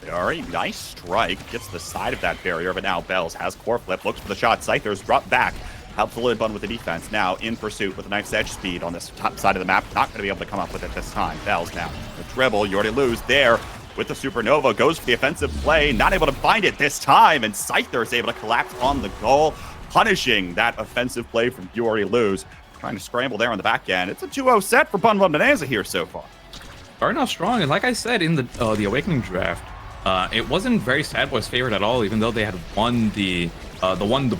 Alright, nice strike. Gets the side of that barrier, but now Bells has core flip, looks for the shot. Scyther's dropped back. Helps the Lilybun with the defense. Now in pursuit with a knife's edge speed on this top side of the map. Not going to be able to come up with it this time. Bells now. The dribble, you already lose there with the Supernova. Goes for the offensive play. Not able to find it this time. And Scyther is able to collapse on the goal, punishing that offensive play from You Already Lose. Trying to scramble there on the back end. It's a 2-0 set for Bun Bun Bonanza here so far. Starting off strong, and like I said in the Awakening draft, it wasn't very Sad Boys' favorite at all, even though they had won the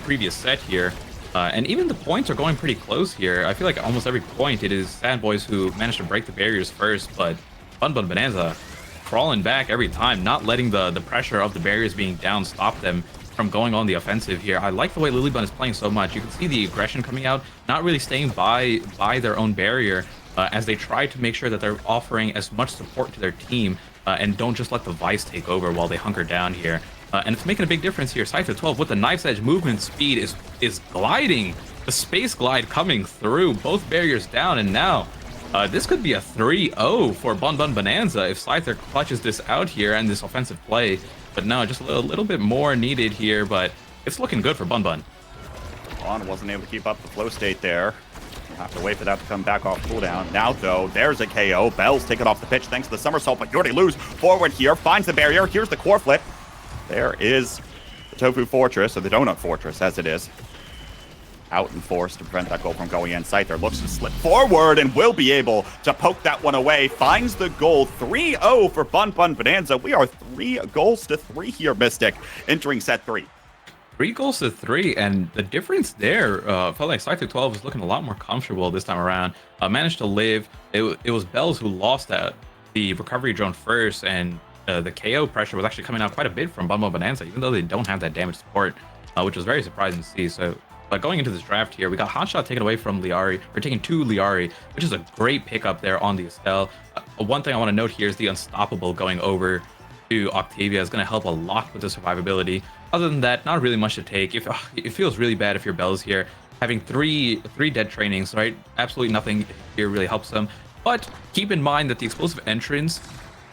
previous set here. And even the points are going pretty close here. I feel like almost every point it is Sad Boys who managed to break the barriers first, but Bun Bun Bonanza crawling back every time, not letting the pressure of the barriers being down stop them from going on the offensive here. I like the way Lilybun is playing so much. You can see the aggression coming out, not really staying by their own barrier, as they try to make sure that they're offering as much support to their team and don't just let the Vice take over while they hunker down here. And it's making a big difference here. Scyther 12 with the knife's edge movement speed is gliding. The space glide coming through, both barriers down, and now this could be a 3-0 for Bun Bun Bonanza if Scyther clutches this out here and this offensive play. But no, just a little bit more needed here, but it's looking good for Bun Bun. Vaughn wasn't able to keep up the flow state there. We'll have to wait for that to come back off cooldown. Now, though, there's a KO. Bell's taken off the pitch thanks to the somersault, but you already lose. Forward here, finds the barrier. Here's the core flip. There is the Tofu Fortress, or the Donut Fortress, as it is. Out and forced to prevent that goal from going in. Scyther looks to slip forward and will be able to poke that one away. Finds the goal. 3-0 for Bun Bun Bonanza. We are 3-3 here, Mystic, entering set 3. 3-3, and the difference there felt like Scyther 12 was looking a lot more comfortable this time around. Managed to live. It was Bells who lost the recovery drone first, and the KO pressure was actually coming out quite a bit from Bun Bun Bonanza, even though they don't have that damage support, which was very surprising to see. So, but going into this draft here, we got Hotshot taken away from Liari, or taken to Liari, which is a great pickup there on the Estelle. One thing I want to note here is the Unstoppable going over to Octavia is going to help a lot with the survivability. Other than that, not really much to take. It feels really bad if your Bells here. Having three dead trainings, right? Absolutely nothing here really helps them. But keep in mind that the explosive entrance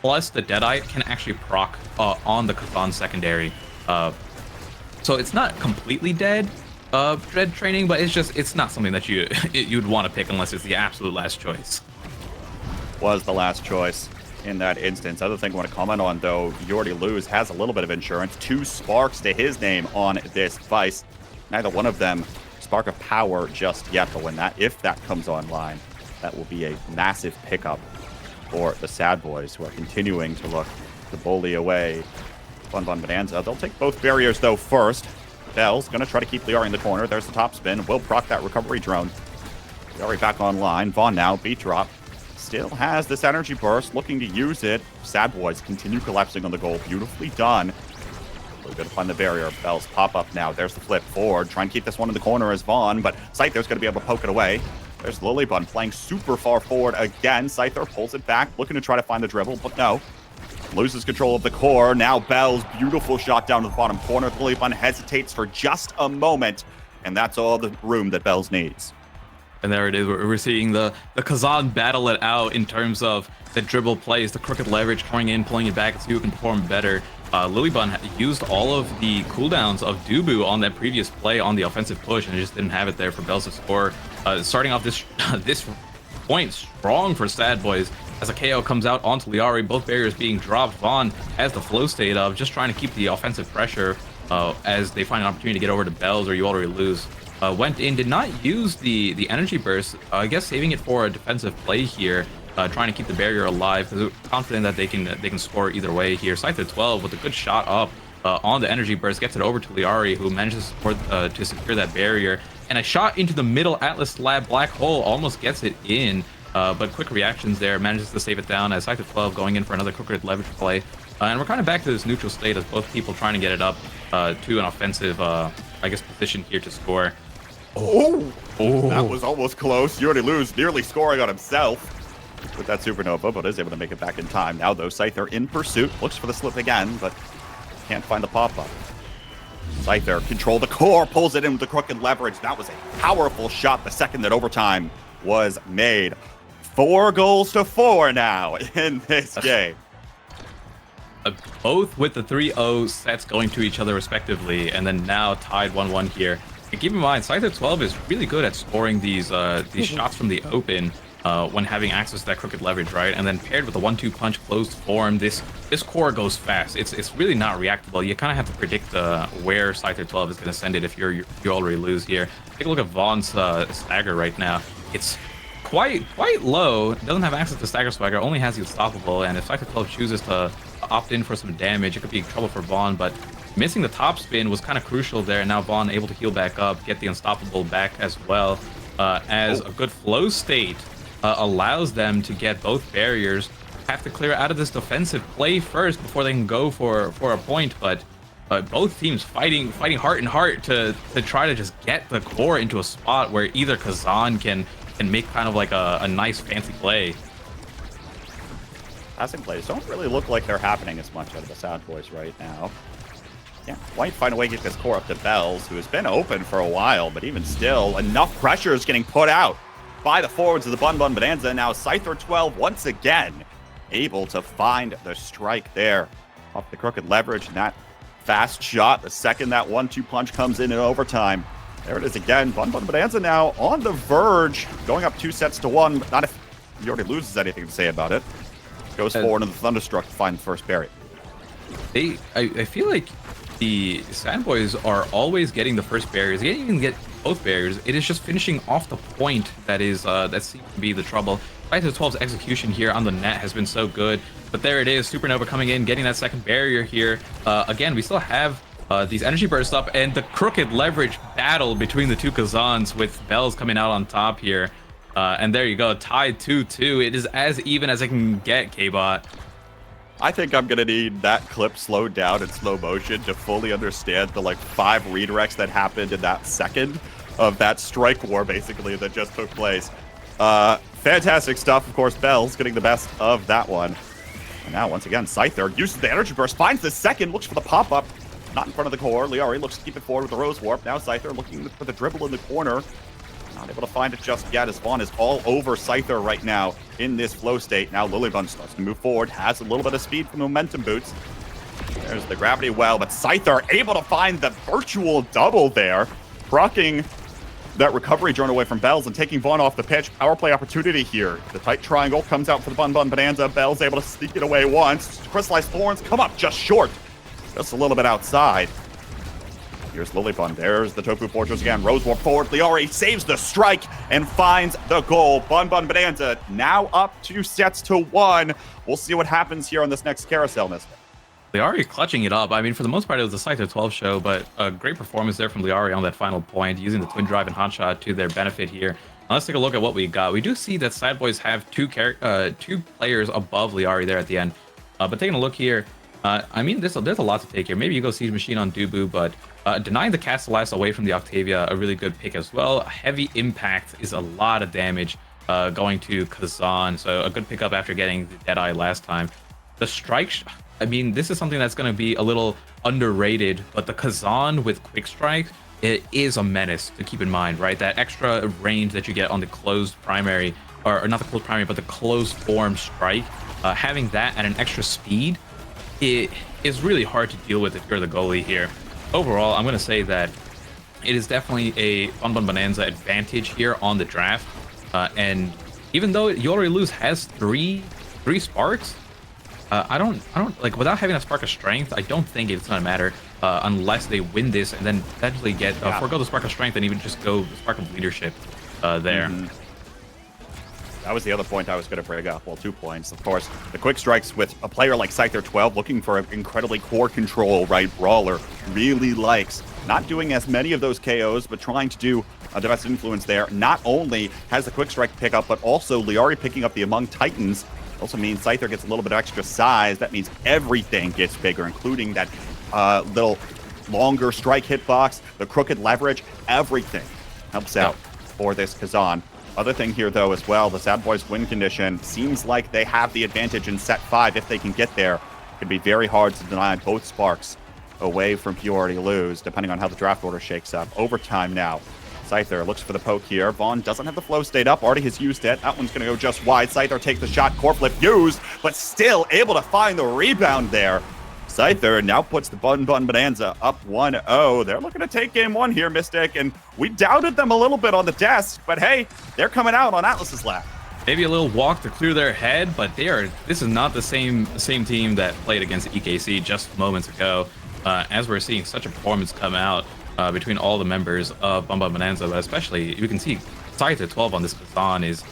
plus the Deadeye can actually proc on the Kazan secondary. So it's not completely dead dread training, but it's not something that you'd want to pick unless it's the absolute last choice. Was the last choice in that instance. Other thing I want to comment on, though, You Already Lose has a little bit of insurance. 2 sparks to his name on this Vice. Neither one of them spark of power just yet, but if that comes online, that will be a massive pickup for the Sad Boys, who are continuing to look to bully away Bun Bun Bonanza. They'll take both barriers, though, first. Bell's going to try to keep Liari in the corner. There's the top spin. Will proc that recovery drone. Liari back online. Vaughn now, beat drop. Still has this energy burst, looking to use it. Sad Boys continue collapsing on the goal. Beautifully done. Really good to find the barrier. Bell's pop up now. There's the flip forward. Try and keep this one in the corner as Vaughn, but Scyther's going to be able to poke it away. There's Lilybun playing super far forward again. Scyther pulls it back, looking to try to find the dribble, but no. Loses control of the core. Now Bell's beautiful shot down to the bottom corner. Lilybun hesitates for just a moment, and that's all the room that Bell's needs. And there it is. We're seeing the Kazan battle it out in terms of the dribble plays, the crooked leverage, coming in, pulling it back, and see who can perform better. Lilybun used all of the cooldowns of Dubu on that previous play on the offensive push, and just didn't have it there for Bells to score. Starting off this point strong for Sad Boys as a KO comes out onto Liari, both barriers being dropped. Vaughn has the flow state of just trying to keep the offensive pressure as they find an opportunity to get over to Bells or you already lose. Went in, did not use the energy burst, I guess saving it for a defensive play here, trying to keep the barrier alive because confident that they can score either way here. Scyther 12 with a good shot up on the energy burst gets it over to Liari, who manages to secure that barrier, and a shot into the middle Atlas slab black hole almost gets it in, but quick reactions there, manages to save it down as Scyther 12 going in for another crooked leverage play. And we're kind of back to this neutral state as both people trying to get it up to an offensive, I guess, position here to score. Oh, that was almost close. You already lose, nearly scoring on himself with that supernova, but is able to make it back in time. Now, though, Scyther in pursuit, looks for the slip again, but can't find the pop-up. Scyther control the core, pulls it in with the crooked leverage. That was a powerful shot the second that overtime was made. 4 goals to 4 now in this game. Both with the 3-0 sets going to each other respectively, and then now tied 1-1 here. And keep in mind, Scyther 12 is really good at scoring these shots from the open when having access to that crooked leverage, right? And then paired with a 1-2 punch closed form, this core goes fast. It's really not reactable. You kind of have to predict where Scyther 12 is going to send it if you already lose here. Take a look at Vaughn's stagger right now. It's quite low. Doesn't have access to stagger swagger. Only has the unstoppable. And if Scyther 12 chooses to opt in for some damage, it could be trouble for Vaughn. But missing the top spin was kind of crucial there. And now Vaughn able to heal back up, get the unstoppable back as well, as a good flow state allows them to get both barriers. Have to clear out of this defensive play first before they can go for a point, but both teams fighting heart and heart to try to just get the core into a spot where either Kazan can make kind of like a nice fancy play. Passing plays don't really look like they're happening as much out of the Sad Boys right now. Yeah, might find a way to get this core up to Bells, who has been open for a while, but even still, enough pressure is getting put out by the forwards of the Bun Bun Bonanza. Now Scyther 12 once again able to find the strike there off the crooked leverage, and that fast shot the second that 1-2 punch comes in overtime. There it is again. Bun Bun Bonanza now on the verge, going up 2 sets to 1, but not if he already loses anything to say about it. Goes forward in the Thunderstruck to find the first barrier. I feel like the Sad Boys are always getting the first barriers. They can't even get both barriers. It is just finishing off the point that seems to be the trouble. Scyther 12's execution here on the net has been so good, but there it is. Supernova coming in, getting that second barrier here. Again, we still have these energy bursts up, and the crooked leverage battle between the two Kazans with Bells coming out on top here. And there you go, tied 2-2. It is as even as it can get, K-Bot. I think I'm gonna need that clip slowed down in slow motion to fully understand the 5 redirects that happened in that second of that strike war, basically, that just took place. Fantastic stuff. Of course, Bells getting the best of that one. And now, once again, Scyther uses the energy burst, finds the second, looks for the pop-up. Not in front of the core. Liari looks to keep it forward with the Rose Warp. Now Scyther looking for the dribble in the corner. Not able to find it just yet, as Vaughn is all over Scyther right now in this flow state. Now Lilybun starts to move forward, has a little bit of speed from the momentum boots. There's the gravity well, but Scyther able to find the virtual double there, proccing that recovery drone away from Bells and taking Vaughn off the pitch. Power play opportunity here. The tight triangle comes out for the Bun Bun Bonanza. Bells able to sneak it away once. Crystallized Thorns come up just short, just a little bit outside. Here's Lilybun. There's the Tofu Fortress again. Rose Warp forward. Liari saves the strike and finds the goal. Bun Bun Bonanza now up 2 sets to 1. We'll see what happens here on this next carousel, Mister. Liari clutching it up. I mean, for the most part, it was a Scyther 12 show, but a great performance there from Liari on that final point, using the Twin Drive and Hot Shot to their benefit here. Now let's take a look at what we got. We do see that Sad Boys have two players above Liari there at the end. But taking a look here, I mean, there's a lot to take here. Maybe you go Siege Machine on Dubu, but denying the Castellas away from the Octavia, a really good pick as well. Heavy Impact is a lot of damage going to Kazan, so a good pickup after getting the Deadeye last time. The Strike, I mean, this is something that's going to be a little underrated, but the Kazan with Quick Strike, it is a menace to keep in mind, right? That extra range that you get on the closed primary, or not the closed primary, but the closed form strike, having that at an extra speed, it is really hard to deal with if you're the goalie here. Overall, I'm going to say that it is definitely a Bun Bun Bonanza advantage here on the draft. And even though You Already Lose has three sparks, I don't like, without having a spark of strength, I don't think it's going to matter. unless they win this and then potentially get forego the Spark of Strength and even just go the Spark of Leadership there. That was the other point I was going to bring up. Well, 2 points. Of course, the quick strikes with a player like Scyther 12 looking for an incredibly core control, right? Brawler really likes not doing as many of those KOs, but trying to do a defensive influence there. Not only has the quick strike pickup, but also Liari picking up the Among Titans. Also means Scyther gets a little bit of extra size. That means everything gets bigger, including that little longer strike hitbox, the crooked leverage, everything helps out for this Kazan. Other thing here, though, as well, the Sad Boys win condition seems like they have the advantage in set 5 if they can get there. It can be very hard to deny both sparks away from You Already Lose, depending on how the draft order shakes up. Overtime now. Scyther looks for the poke here. Vaughn doesn't have the flow state up. Already has used it. That one's going to go just wide. Scyther takes the shot. Core flip used, but still able to find the rebound there. Scyther now puts the Bun Bonanza up 1-0. They're looking to take game 1 here, Mystic, and we doubted them a little bit on the desk, but hey, they're coming out on Atlas's lap. Maybe a little walk to clear their head, but this is not the same team that played against EKC just moments ago. As we're seeing such a performance come out between all the members of Bun Bonanza, but especially you can see Scyther 12 on this Kazan is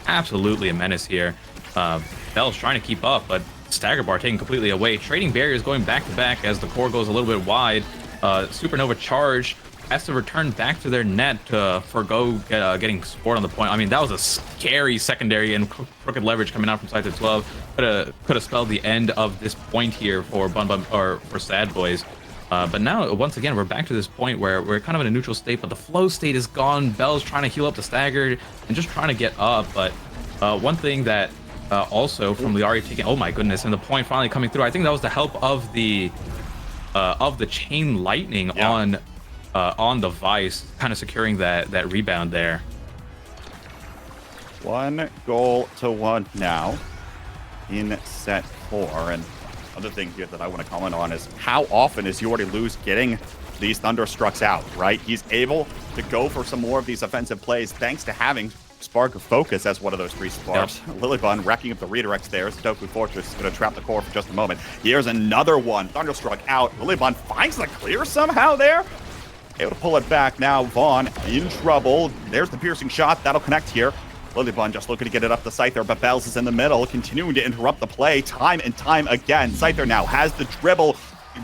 absolutely a menace here. Bell's trying to keep up, but Stagger Bar taken completely away. Trading barriers going back to back as the core goes a little bit wide. Supernova Charge has to return back to their net to forgo getting scored on the point. I mean, that was a scary secondary and crooked leverage coming out from Scyther 12. Could have spelled the end of this point here for for Sad Boys. But now, once again, we're back to this point where we're kind of in a neutral state, but the flow state is gone. Bell's trying to heal up the Stagger and just trying to get up. But one thing that also from Liari taking, oh my goodness, and the point finally coming through. I think that was the help of the chain lightning on the Vice, kind of securing that rebound there. 1 goal to 1 now in set 4. And other thing here that I want to comment on is how often is You Already Lose getting these Thunderstrucks out, right? He's able to go for some more of these offensive plays thanks to having Spark of Focus as one of those 3 sparks. Lilybun racking up the redirects there. Tofu Fortress is going to trap the core for just a moment. Here's another one. Thunderstruck out. Lilybun finds the clear somehow there. Able to pull it back now. Vaughn in trouble. There's the piercing shot. That'll connect here. Lilybun just looking to get it up to Scyther, but Bells is in the middle, continuing to interrupt the play time and time again. Scyther now has the dribble,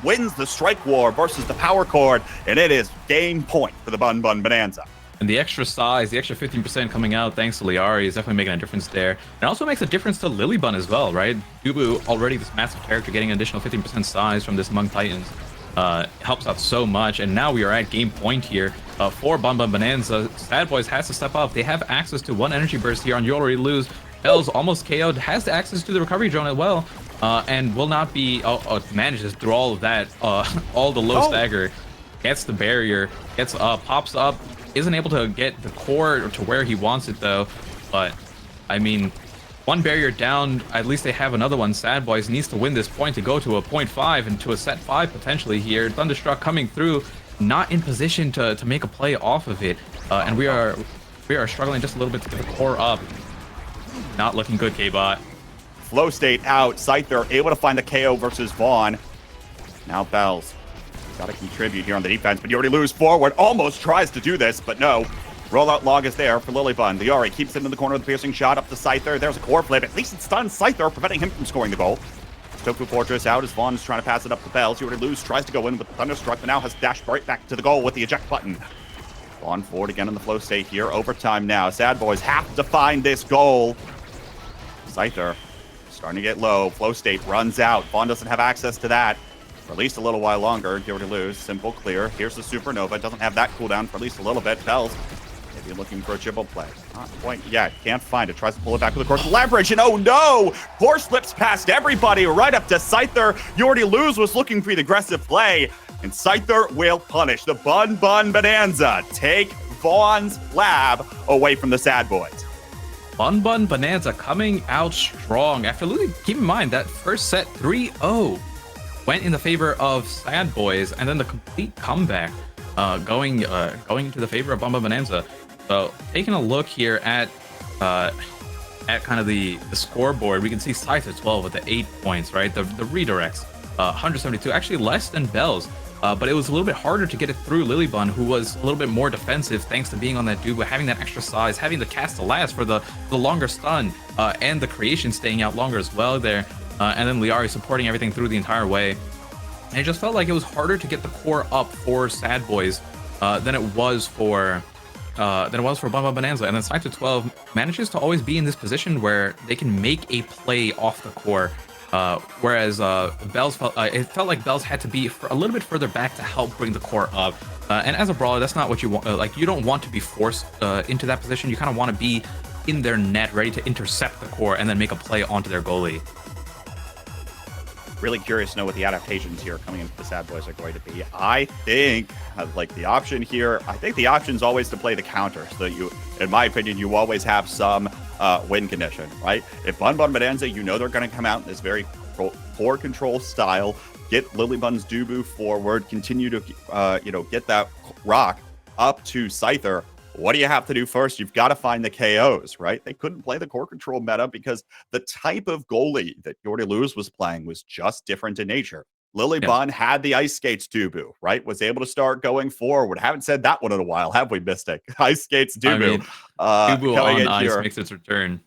wins the strike war versus the power chord, and it is game point for the Bun Bonanza. And the extra size, the extra 15% coming out thanks to Liari is definitely making a difference there. And also makes a difference to Lilybun as well, right? Dubu, already this massive character, getting an additional 15% size from this Among Titans. Helps out so much. And now we are at game point here for Bun Bonanza. Sad Boys has to step up. They have access to 1 energy burst here on You Already Lose. Bell's almost KO'd, has the access to the recovery drone as well. And will not be, manages through all of that, all the low stagger. Gets the barrier, gets pops up. Isn't able to get the core to where he wants it though, but I mean, 1 barrier down, at least they have another one. Sad Boys needs to win this point to go to a 0.5 and to a set 5 potentially here. Thunderstruck coming through, not in position to make a play off of it, and we are struggling just a little bit to get the core up. Not looking good, K-Bot. Flow state out. Scyther able to find the KO versus Vaughn. Now Bells. Got to contribute here on the defense, but You Already Lose forward. Almost tries to do this, but no. Rollout log is there for Lilybun. Liari keeps it in the corner with the piercing shot up to Scyther. There's a core flip. At least it stuns Scyther, preventing him from scoring the goal. Tofu Fortress out as Vaughn is trying to pass it up to Bells. You Already Lose tries to go in with the Thunderstruck, but now has dashed right back to the goal with the eject button. Vaughn forward again in the flow state here. Overtime now. Sad Boys have to find this goal. Scyther starting to get low. Flow state runs out. Vaughn doesn't have access to that for at least a little while longer. You Already Lose. Simple, clear. Here's the Supernova. Doesn't have that cooldown for at least a little bit. Bells maybe looking for a dribble play. Not quite yet. Can't find it. Tries to pull it back with a course leverage. And oh no! Core slips past everybody right up to Scyther. You Already Lose was looking for the aggressive play. And Scyther will punish. The Bun Bonanza take Vaughn's lab away from the Sad Boys. Bun Bonanza coming out strong after losing. Keep in mind that first set 3-0 went in the favor of Sad Boys, and then the complete comeback going into the favor of Bun Bonanza. So taking a look here at kind of the scoreboard, we can see Scyther 12 with the 8 points, right? The redirects 172, actually less than Bells. but it was a little bit harder to get it through Lilybun, who was a little bit more defensive thanks to being on that Dubu, having that extra size, having the cast to last for the longer stun, and the creation staying out longer as well there, and then Liari supporting everything through the entire way. And it just felt like it was harder to get the core up for Sad Boys than it was for Bumba Bonanza. And then Scyther 12 manages to always be in this position where they can make a play off the core. Whereas Bells it felt like Bells had to be a little bit further back to help bring the core up. And as a brawler, that's not what you want. Like, you don't want to be forced into that position. You kind of want to be in their net, ready to intercept the core and then make a play onto their goalie. Really curious to know what the adaptations here coming into the Sad Boys are going to be. I think, like, the option here, I think the option is always to play the counter. So that you, in my opinion, you always have some win condition, right? If Bun Bonanza, you know they're going to come out in this very core control style, get Lilybun's Dubu forward, continue to, get that rock up to Scyther. What do you have to do first? You've got to find the KOs, right? They couldn't play the core control meta because the type of goalie that Jordy Luz was playing was just different in nature. Lilybun had the Ice Skates Dubu, right? Was able to start going forward. Haven't said that one in a while, have we, Mystic? Ice Skates Dubu. I mean, Dubu coming on in ice here. makes its return.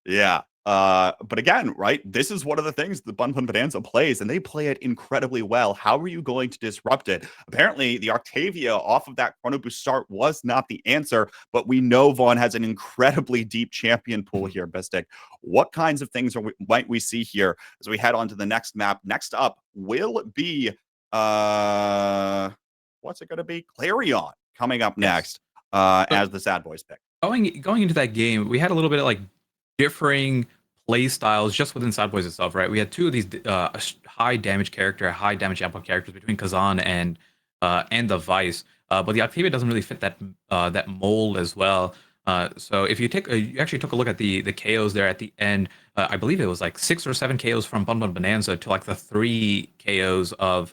Yeah. But again, right, this is one of the things the Bun Bonanza plays, and they play it incredibly well. How are you going to disrupt it? Apparently, the Octavia off of that Chrono Boost start was not the answer, but we know Vaughn has an incredibly deep champion pool here, Mystic. What kinds of things might we see here as we head on to the next map? Next up will be, what's it going to be? Clarion coming up next as the Sad Boys pick. Going into that game, we had a little bit of like differing play styles just within Sad Boys itself, right? We had two of these high damage ample characters between Kazan and the Vice, but the Octavia doesn't really fit that mold as well. So if you actually took a look at the KOs there at the end, I believe it was like 6 or 7 KOs from Bun Bonanza to like the 3 KOs of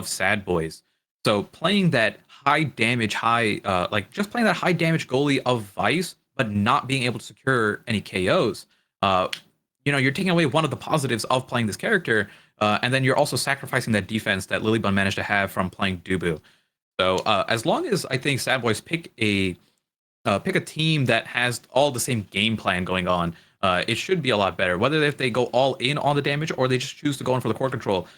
Sad Boys. So playing that high damage goalie of Vice, but not being able to secure any KOs. You're taking away one of the positives of playing this character, and then you're also sacrificing that defense that Lilybun managed to have from playing Dubu. So as long as I think Sad Boys pick a team that has all the same game plan going on, it should be a lot better. Whether if they go all in on the damage or they just choose to go in for the core control.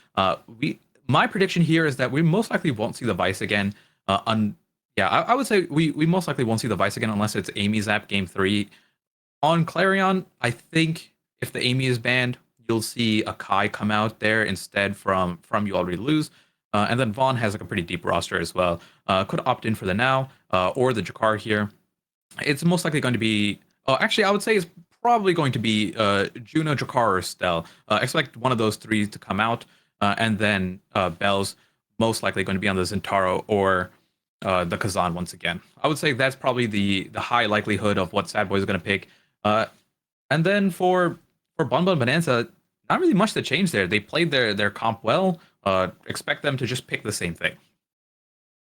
My prediction here is that we most likely won't see the Vice again. I would say we most likely won't see the Vice again unless it's Amy Zap Game 3. On Clarion, I think if the Amy is banned, you'll see a Kai come out there instead from You Already Lose. And then Vaughn has like a pretty deep roster as well. Could opt in for the Now or the Jakar here. It's most likely going to be... actually, I would say it's probably going to be Juno, Jakar, or Stel. Expect one of those 3 to come out. And then Bells most likely going to be on the Zentaro or the Kazan once again. I would say that's probably the high likelihood of what Sad Boys is going to pick. And then for Bun Bonanza, not really much to change there. They played their comp well. Expect them to just pick the same thing.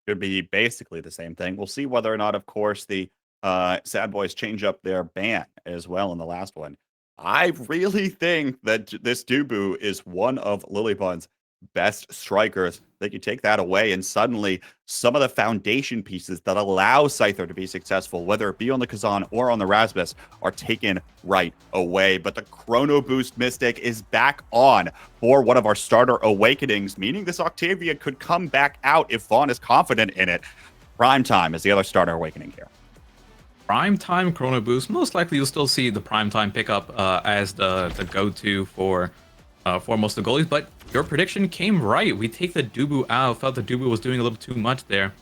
Could be basically the same thing. We'll see whether or not, of course, the Sad Boys change up their ban as well in the last one. I really think that this Dubu is one of Lilybun's best strikers. That you take that away, and suddenly some of the foundation pieces that allow Scyther to be successful, whether it be on the Kazan or on the Rasmus, are taken right away. But the Chrono Boost Mystic is back on for one of our starter awakenings, meaning this Octavia could come back out if Vaughn is confident in it. Prime Time is the other starter awakening here. Prime Time Chrono Boost. Most likely you'll still see the Prime Time pickup as the go-to for most of the goalies, but your prediction came right. We take the Dubu out. Felt the Dubu was doing a little too much there.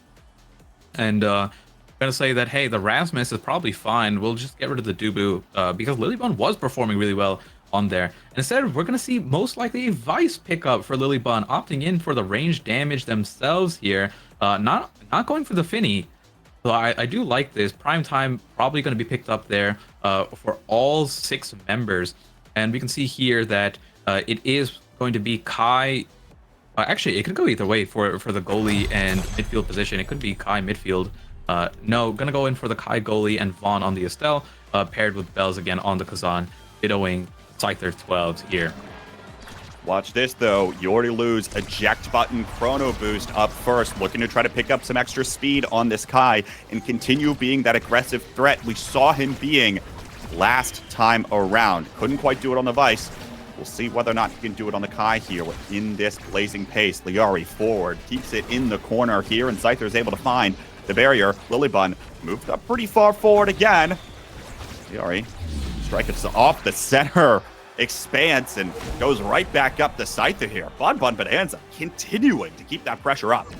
And I'm going to say that, hey, the Rasmus is probably fine. We'll just get rid of the Dubu because Lilybun was performing really well on there. And instead, we're going to see most likely a Vice pickup for Lilybun, opting in for the range damage themselves here. Not going for the Finny. So I do like this. Prime Time probably going to be picked up there for all 6 members. And we can see here that it is going to be Kai. Actually, it could go either way for the goalie and midfield position. It could be Kai midfield. No, gonna go in for the Kai goalie and Vaughn on the Estelle, paired with Bells again on the Kazan, dittoing Scyther 12s here. Watch this, though. You already lose eject button chrono boost up first, looking to try to pick up some extra speed on this Kai and continue being that aggressive threat we saw him being last time around. Couldn't quite do it on the Vice. We'll see whether or not he can do it on the Kai here in this blazing pace. Liari forward, keeps it in the corner here, and Scyther is able to find the barrier. Lilybun moved up pretty far forward again. Liari strike it off the center expanse and goes right back up the Scyther here. Bon Bonanza continuing to keep that pressure up.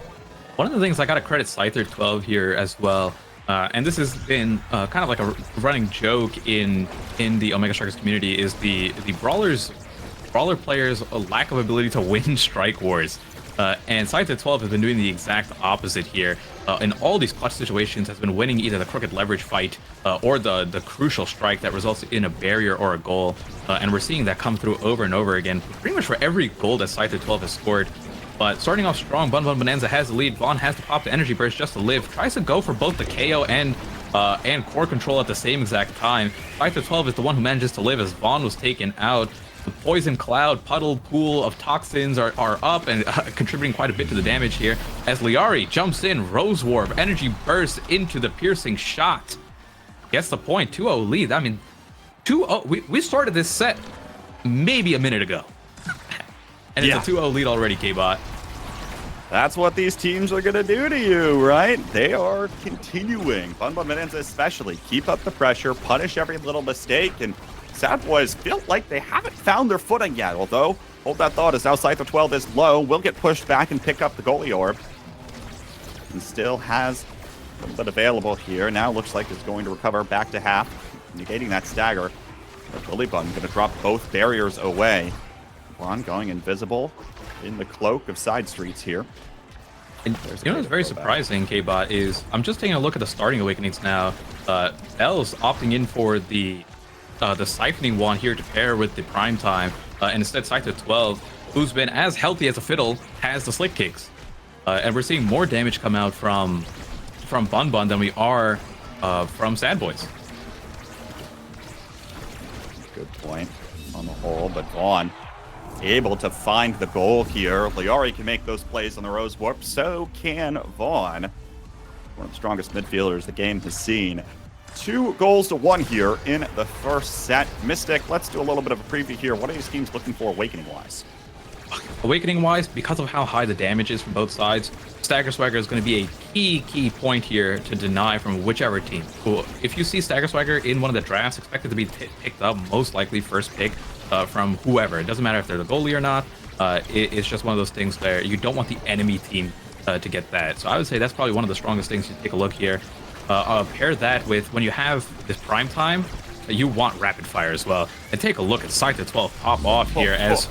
One of the things I gotta credit Scyther 12 here as well, and this has been kind of like a running joke in the Omega Strikers community, is the brawler players' lack of ability to win strike wars. And Scyther 12 has been doing the exact opposite here. In all these clutch situations, has been winning either the crooked leverage fight or the crucial strike that results in a barrier or a goal. And we're seeing that come through over and over again, pretty much for every goal that Scyther 12 has scored. But starting off strong, Bun Bonanza has the lead. Vaughn has to pop the energy burst just to live. Tries to go for both the KO and core control at the same exact time. Scyther 12 is the one who manages to live as Vaughn was taken out. The poison cloud puddle pool of toxins are up and contributing quite a bit to the damage here as Liari jumps in, Rose Warp, energy burst into the piercing shot. Gets the point, 2-0 lead. I mean, 2-0, we started this set maybe a minute ago. And it's a 2-0 lead already, K-Bot. That's what these teams are going to do to you, right? They are continuing. Bun Bonanza especially. Keep up the pressure, punish every little mistake, and Sad Boys feel like they haven't found their footing yet, although, hold that thought, as now Scyther 12 is low, will get pushed back and pick up the goalie orb. And still has a little bit available here. Now looks like it's going to recover back to half, negating that stagger. But Lilybun going to drop both barriers away. Vaughn going invisible in the cloak of side streets here. And you know what's very surprising, K-Bot, is I'm just taking a look at the starting awakenings now. Bell's opting in for the siphoning wand here to pair with the prime time, and instead Scyther 12, who's been as healthy as a fiddle, has the slick kicks. And we're seeing more damage come out from Bun Bun than we are from Sad Boys. Good point on the whole, but Vaughn able to find the goal here. Liari can make those plays on the Rose Warp, so can Vaughn. One of the strongest midfielders the game has seen. 2-1 here in the first set. Mystic, let's do a little bit of a preview here. What are these teams looking for Awakening-wise? Awakening-wise, because of how high the damage is from both sides, Stagger Swagger is going to be a key point here to deny from whichever team. Cool. If you see Stagger Swagger in one of the drafts, expect it to be picked up, most likely first pick from whoever. It doesn't matter if they're the goalie or not. It's just one of those things where you don't want the enemy team to get that. So I would say that's probably one of the strongest things to take a look here. Pair that with when you have this prime time, you want rapid fire as well. And take a look at Scyther 12 pop off here as...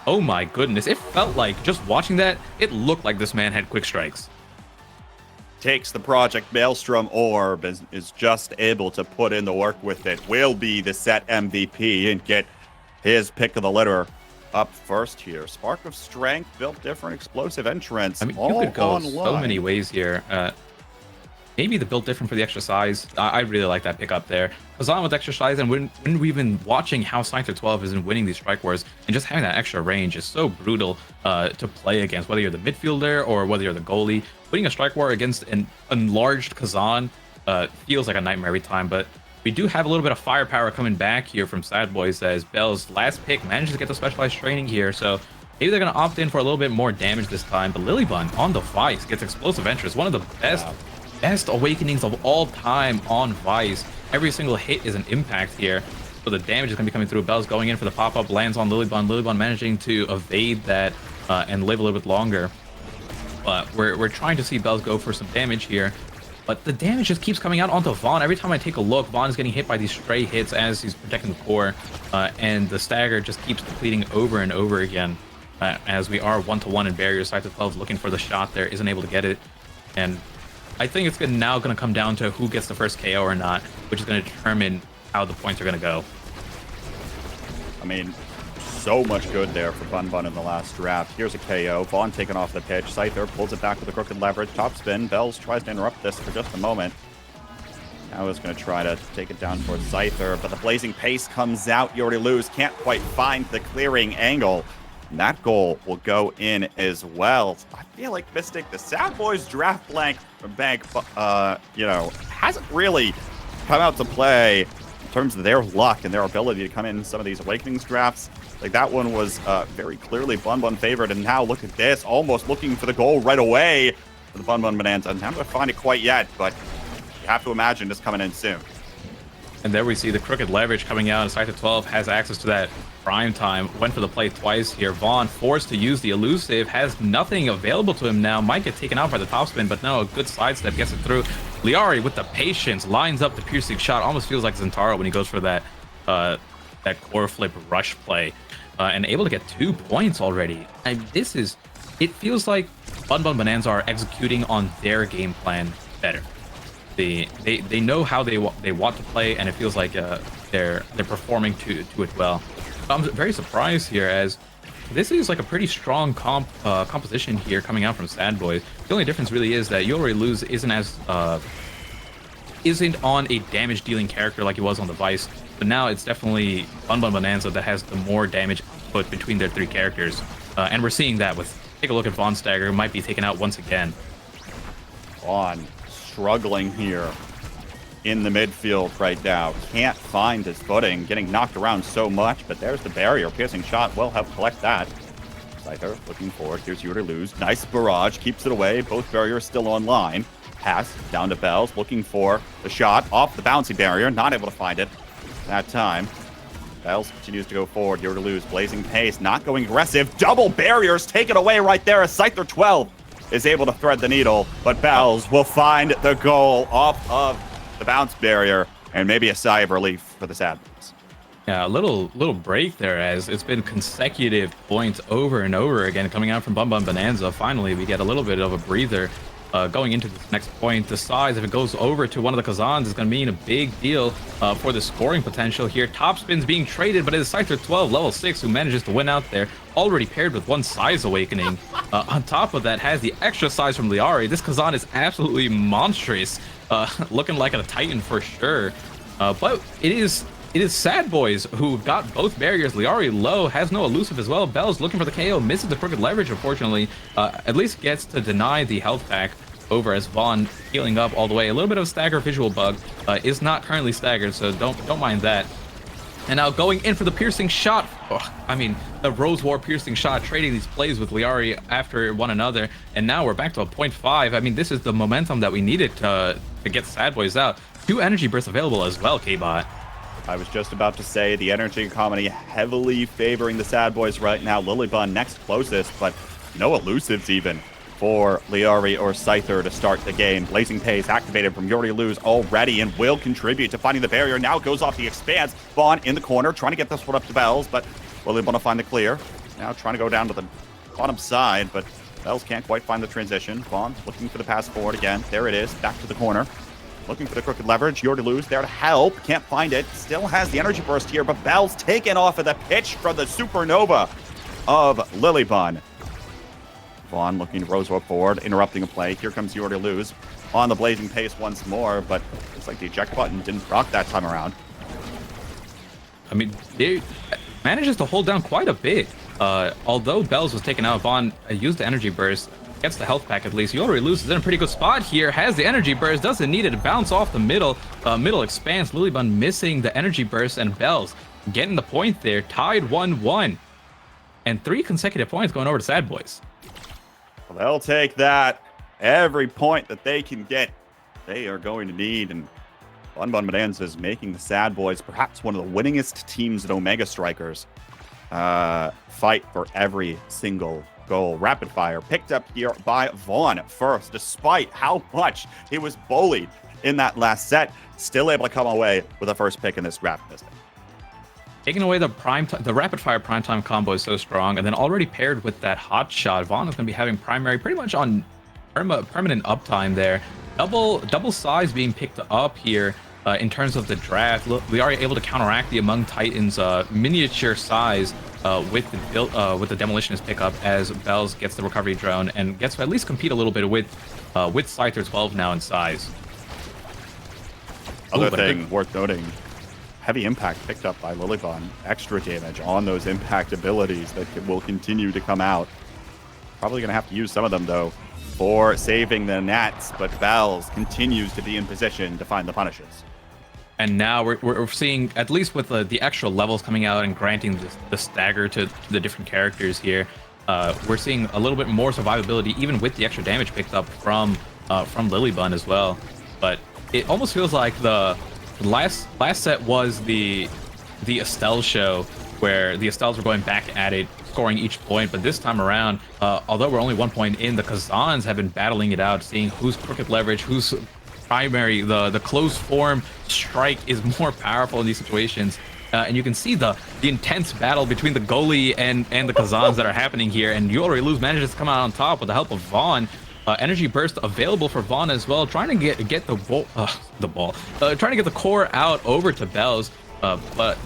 Oh my goodness, it felt like, just watching that, it looked like this man had quick strikes. Takes the Project Maelstrom Orb, is just able to put in the work with it. Will be the set MVP and get his pick of the litter up first here. Spark of Strength, built different explosive entrance. I mean, all you could go online. so many ways here. Maybe the build different for the extra size. I really like that pick up there. Kazan with extra size, and when we've been watching how Scyther 12 is in winning these strike wars, and just having that extra range is so brutal to play against, whether you're the midfielder or whether you're the goalie. Putting a strike war against an enlarged Kazan feels like a nightmare every time, but we do have a little bit of firepower coming back here from Sad Boys as Bell's last pick manages to get the specialized training here, so maybe they're going to opt in for a little bit more damage this time. But Lilybun on the Vice gets explosive entrance, one of the best awakenings of all time on Vice. Every single hit is an impact here, so the damage is going to be coming through. Bell's going in for the pop-up, lands on Lilybun. Lilybun managing to evade that and live a little bit longer. But we're trying to see Bells go for some damage here. But the damage just keeps coming out onto Vaughn. Every time I take a look, Vaughn is getting hit by these stray hits as he's protecting the core. And the stagger just keeps depleting over and over again. As we are 1-to-1 in barriers, Scyther 12 is looking for the shot there, isn't able to get it. And I think it's now going to come down to who gets the first KO or not, which is going to determine how the points are going to go. I mean, so much good there for Bun Bun in the last draft. Here's a KO. Vaughn taken off the pitch. Scyther pulls it back with a crooked leverage. Top spin. Bells tries to interrupt this for just a moment. Now is going to try to take it down for Scyther, but the Blazing Pace comes out. You already lose. Can't quite find the clearing angle. And that goal will go in as well. I feel like Mystic, the Sad Boys draft bank, hasn't really come out to play in terms of their luck and their ability to come in some of these Awakenings drafts. Like, that one was very clearly Bun favored, and now look at this, almost looking for the goal right away for the Bun Bonanza. Not going to find it quite yet, but you have to imagine it's coming in soon. And there we see the Crooked Leverage coming out, and Scyther 12 has access to that prime time. Went for the play twice here. Vaughn forced to use the elusive, has nothing available to him now. Might get taken out by the topspin, but no, a good sidestep gets it through. Liari with the patience lines up the piercing shot. Almost feels like Zentaro when he goes for that core flip rush play, and able to get 2 points already. And it feels like Bun Bonanza are executing on their game plan better. They know how they want to play, and it feels like they're performing to it well. I'm very surprised here, as this is like a pretty strong composition here coming out from Sad Boys. The only difference really is that You Already Lose isn't on a damage dealing character like he was on the Vice, but now it's definitely Bun Bonanza that has the more damage output between their 3 characters, and we're seeing that with, take a look at Von Stagger, who might be taken out once again. Vaughn struggling here in the midfield right now. Can't find his footing, getting knocked around so much, but there's the barrier. Piercing shot will help collect that. Scyther looking forward. Here's You Already Lose. Nice barrage, keeps it away. Both barriers still online. Pass down to Bells, looking for the shot off the bouncy barrier. Not able to find it that time. Bells continues to go forward. You Already Lose. Blazing Pace, not going aggressive. Double barriers taken away right there as Scyther 12 is able to thread the needle, but Bells will find the goal off of the bounce barrier, and maybe a sigh of relief for the Sad Boys. Yeah, a little break there, as it's been consecutive points over and over again coming out from Bun Bonanza. Finally, we get a little bit of a breather going into this next point. The size, if it goes over to one of the Kazans, is going to mean a big deal for the scoring potential here. Topspin's being traded, but it is Scyther 12, level 6, who manages to win out there. Already paired with 1 size awakening. On top of that, has the extra size from Liari. This Kazan is absolutely monstrous, looking like a Titan for sure. But it is Sad Boys who got both barriers. Liari low, has no elusive as well. Bells looking for the KO, misses the Crooked Leverage, unfortunately. At least gets to deny the health pack over, as Vaughn healing up all the way. A little bit of a stagger visual bug. Is not currently staggered, so don't mind that. And now going in for the piercing shot. Oh, I mean, the Rose War piercing shot, trading these plays with Liari after one another. And now we're back to a 0.5. I mean, this is the momentum that we needed to get Sad Boys out. 2 energy bursts available as well, K-Bot. I was just about to say the energy economy heavily favoring the Sad Boys right now. Lilybun next closest, but no elusives even for Liari or Scyther to start the game. Blazing Pace activated from You Already Lose already and will contribute to finding the barrier. Now goes off the expanse. Vaughn in the corner, trying to get this one up to Bells, but Lilybun to find the clear. Now trying to go down to the bottom side, but Bells can't quite find the transition. Vaughn looking for the pass forward again. There it is, back to the corner. Looking for the Crooked Leverage. You Already Lose there to help. Can't find it. Still has the energy burst here, but Bells taken off of the pitch from the supernova of Lilybun. Vaughn looking to Rose War forward, interrupting a play. Here comes You Already Lose on the Blazing Pace once more, but looks like the eject button didn't rock that time around. I mean, they manages to hold down quite a bit. Although Bells was taken out, Vaughn used the energy burst, gets the health pack at least. You Already Lose is in a pretty good spot here, has the energy burst, doesn't need it to bounce off the middle expanse. Lilybun missing the energy burst, and Bells getting the point there, tied 1-1. And 3 consecutive points going over to Sad Boys. Well, they'll take that. Every point that they can get, they are going to need. And Bun Bonanza is making the Sad Boys perhaps one of the winningest teams in Omega Strikers. Fight for every single goal. Rapid fire picked up here by Vaughn first, despite how much he was bullied in that last set. Still able to come away with a first pick in this draft. Taking away the rapid fire primetime combo is so strong, and then already paired with that hot shot, Vaughn is going to be having primary pretty much on permanent uptime there. Double size being picked up here in terms of the draft. We are able to counteract the Among Titans miniature size with the Demolitionist pickup, as Bells gets the recovery drone and gets to at least compete a little bit with Scyther 12 now in size. Other but a thing big- worth noting, heavy impact picked up by Lilybun. Extra damage on those impact abilities that will continue to come out. Probably going to have to use some of them, though, for saving the Nats, but Bells continues to be in position to find the punishes. And now we're seeing, at least with the extra levels coming out and granting the stagger to the different characters here, we're seeing a little bit more survivability, even with the extra damage picked up from Lilybun as well. But it almost feels like the last set was the Estelle show, where the Estelles were going back at it, scoring each point. But this time around, although we're only 1 point in, the Kazans have been battling it out, seeing who's crooked leverage, who's primary, the close form strike is more powerful in these situations. And you can see the intense battle between the goalie and the Kazans that are happening here. And You Already Lose manages to come out on top with the help of Vaughn. Energy burst available for Vaughn as well, trying to get the ball, trying to get the core out over to Bells. But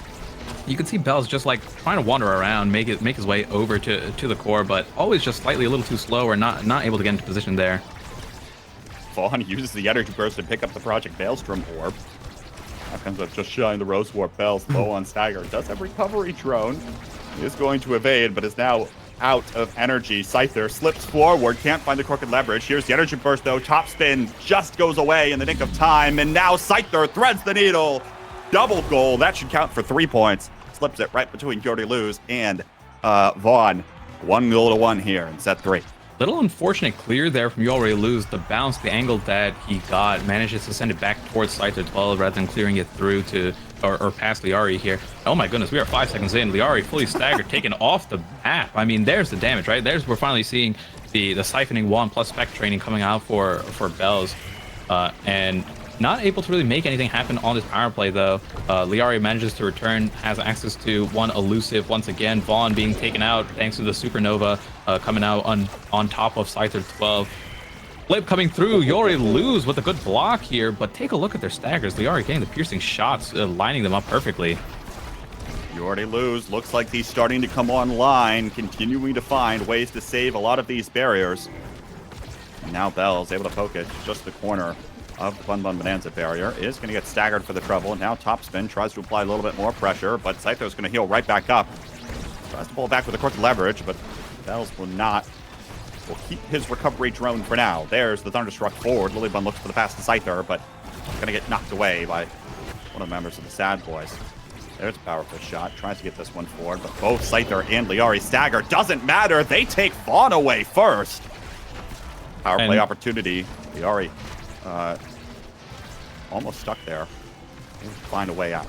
you can see Bells just like trying to wander around, make his way over to the core, but always just slightly a little too slow, or not able to get into position there. Vaughn uses the energy burst to pick up the Project Maelstrom orb. Now comes up just shy in the Rose Warp. Bells low on stagger. Does have recovery drone. He is going to evade, but is now out of energy. Scyther slips forward, can't find the crooked leverage. Here's the energy burst though. Top spin just goes away in the nick of time, and now Scyther threads the needle. Double goal. That should count for 3 points. Slips it right between You Already Lose and Vaughn. 1-1 here in set 3. Little unfortunate clear there from You Already Lose. The bounce, the angle that he got, manages to send it back towards Scyther 12 rather than clearing it through to or past Liari here. Oh my goodness, we are 5 seconds in. Liari fully staggered, taken off the map. I mean, there's the damage, right? We're finally seeing the siphoning 1 plus spec training coming out for Bells. And not able to really make anything happen on this power play, though. Liari manages to return, has access to 1 elusive once again. Vaughn being taken out thanks to the supernova coming out on top of Scyther 12. Flip coming through. You Already Lose with a good block here, but take a look at their staggers. Liari getting the piercing shots, lining them up perfectly. You Already Lose. Looks like he's starting to come online, continuing to find ways to save a lot of these barriers. And now Bell's able to poke it just the corner of the Bun Bun Bonanza barrier. Is going to get staggered for the trouble. And now Topspin tries to apply a little bit more pressure, but Scyther's going to heal right back up. Tries to pull back with a crooked leverage, but Bells will not. Will keep his recovery drone for now. There's the Thunderstruck forward. Lilybun looks for the pass to Scyther, but going to get knocked away by one of the members of the Sad Boys. There's a powerful shot. Tries to get this one forward, but both Scyther and Liari stagger. Doesn't matter. They take Vaughn away first. Power play opportunity. Liari almost stuck there. Find a way out.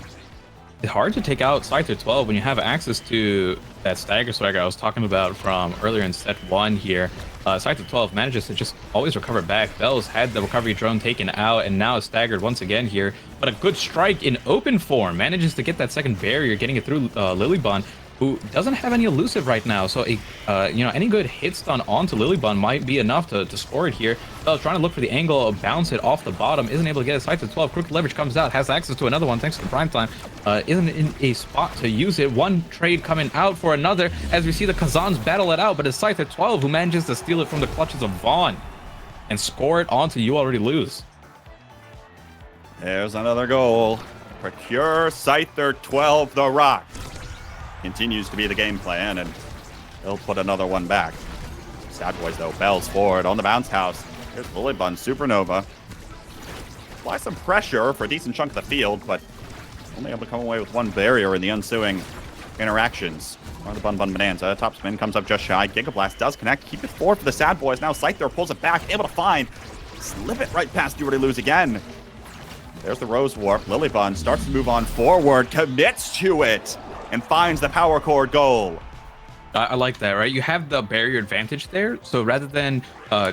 It's hard to take out Scyther 12 when you have access to that stagger swagger I was talking about from earlier in set 1 here. Scyther 12 manages to just always recover back. Bells had the recovery drone taken out and now is staggered once again here. But a good strike in open form. Manages to get that second barrier, getting it through Lilybun, who doesn't have any elusive right now. So any good hit stun onto Lilybun might be enough to score it here. Bells trying to look for the angle, bounce it off the bottom, isn't able to get a Scyther 12. Crooked leverage comes out, has access to another one thanks to the prime time. Isn't in a spot to use it. One trade coming out for another as we see the Kazans battle it out, but it's Scyther 12 who manages to steal it from the clutches of Vaughn and score it onto You Already Lose. There's another goal. Procure Scyther 12 the Rock. Continues to be the game plan, and he'll put another one back. Sad Boys, though. Bells forward on the bounce house. Here's Lilybun, Supernova. Apply some pressure for a decent chunk of the field, but only able to come away with 1 barrier in the ensuing interactions. On the Bun Bun Bonanza. Top spin comes up just shy. Gigablast does connect. Keep it forward for the Sad Boys. Now Scyther pulls it back, able to find. Slip it right past You Already Lose again. There's the Rose Warp. Lilybun starts to move on forward, commits to it, and finds the power core goal. I like that, right? You have the barrier advantage there. So rather than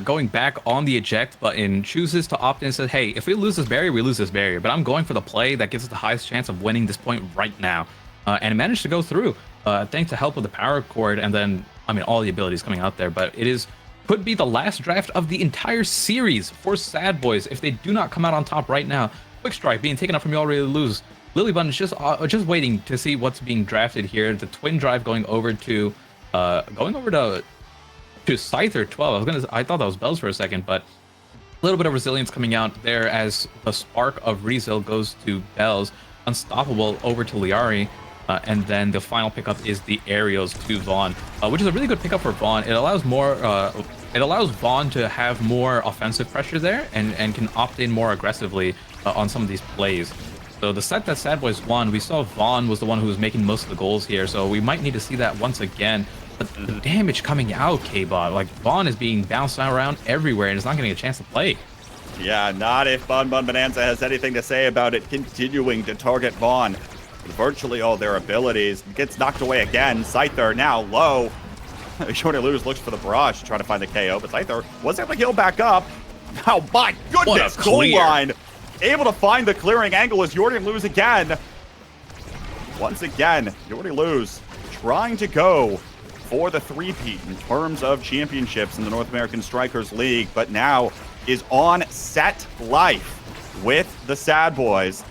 going back on the eject button, chooses to opt in and says, hey, if we lose this barrier, we lose this barrier. But I'm going for the play that gives us the highest chance of winning this point right now. And it managed to go through thanks to help with the power cord and then, all the abilities coming out there. But could be the last draft of the entire series for Sad Boys if they do not come out on top right now. Quick Strike being taken up from You Already Lose. Lilybun is just waiting to see what's being drafted here. The Twin Drive going over to Scyther 12. I thought that was Bells for a second, but little bit of resilience coming out there as the spark of Rezil goes to Bells. Unstoppable over to Liari. And then the final pickup is the Aerials to Vaughn, which is a really good pickup for Vaughn. It allows more, it allows Vaughn to have more offensive pressure there and can opt in more aggressively on some of these plays. So the set that Sad Boys won, we saw Vaughn was the one who was making most of the goals here. So we might need to see that once again. But the damage coming out, K-Bot, like Vaughn is being bounced around everywhere and is not getting a chance to play. Yeah, not if Bun Bun Bonanza has anything to say about it continuing to target Vaughn. Virtually all their abilities. Gets knocked away again. Scyther now low. Shorty Lose looks for the barrage, trying to find the KO, but Scyther was able to heal back up. Oh my goodness, goal line. Able to find the clearing angle as Jordan Lose again. Once again, Jordan Lose trying to go for the three-peat in terms of championships in the North American Strikers League, but now is on set life with the Sad Boys.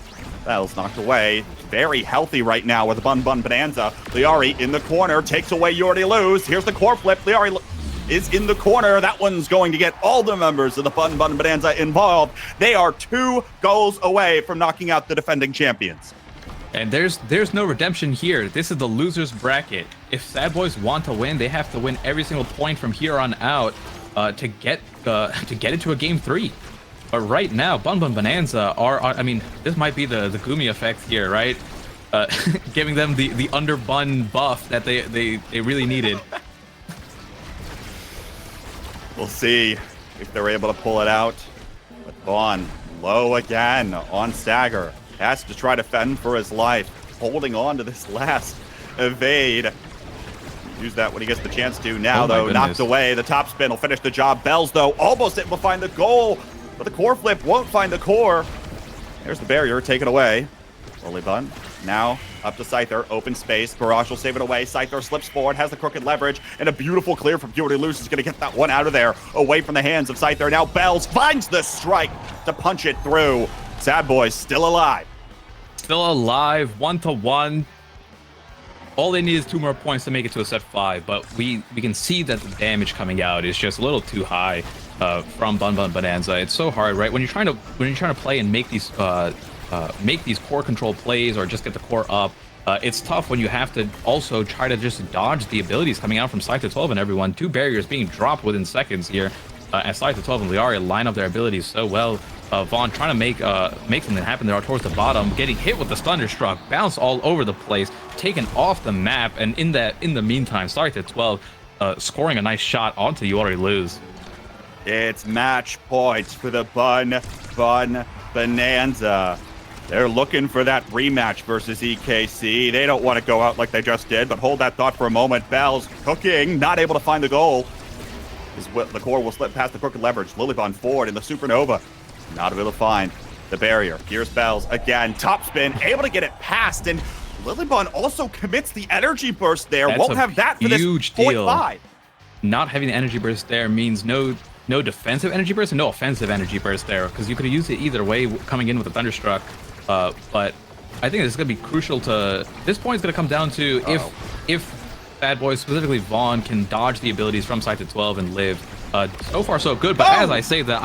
Bells knocked away. Very healthy right now with Bun Bun Bonanza. Liari in the corner, takes away Jordy Lose. Here's the core flip. Liari is in the corner. That one's going to get all the members of the Bun Bun Bonanza involved. They are 2 goals away from knocking out the defending champions. And there's no redemption here. This is the loser's bracket. If Sad Boys want to win, they have to win every single point from here on out to get into a game 3. But right now, Bun Bun Bonanza are, I mean, this might be the Gumi effect here, right? Giving them the under bun buff that they really needed. We'll see if they're able to pull it out. But Vaughn low again on Stagger. Has to try to fend for his life. Holding on to this last evade. Use that when he gets the chance to. Now, though, knocked away. The top spin will finish the job. Bells, though, almost able to find the goal. But the core flip won't find the core. There's the barrier taken away. Lilybun now up to Scyther. Open space. Barrage will save it away. Scyther slips forward, has the crooked leverage, and a beautiful clear from Purity Loose is going to get that one out of there, away from the hands of Scyther. Now Bells finds the strike to punch it through. Sad Boys still alive. Still alive, 1-1. All they need is 2 more points to make it to a set 5, but we can see that the damage coming out is just a little too high from Bun Bun Bonanza. It's so hard, right? When you're trying to play and make these core control plays or just get the core up, it's tough when you have to also try to just dodge the abilities coming out from Scyther 12 and everyone. 2 barriers being dropped within seconds here as Scyther 12 and Liari line up their abilities so well. Vaughn trying to make something happen there towards the bottom, getting hit with the Thunderstruck, bounce all over the place, taken off the map, and in the meantime, Scyther 12 scoring a nice shot onto You Already Lose. It's match points for the Bun Bun Bonanza. They're looking for that rematch versus EKC. They don't want to go out like they just did, but hold that thought for a moment. Bells cooking, not able to find the goal. The core will slip past the crooked leverage. Lilybun forward in the Supernova. Not able to find the barrier. Here's Bells again. Top spin, able to get it past, and Lilybun also commits the energy burst there. That's Won't have that for this huge deal. 0.5. Not having the energy burst there means no defensive energy burst and no offensive energy burst there, because you could have used it either way coming in with a Thunderstruck. But I think this is going to be crucial to... This point is going to come down to if Bad Boys, specifically Vaughn, can dodge the abilities from Scyther 12 and live. So far, so good. But as I say that,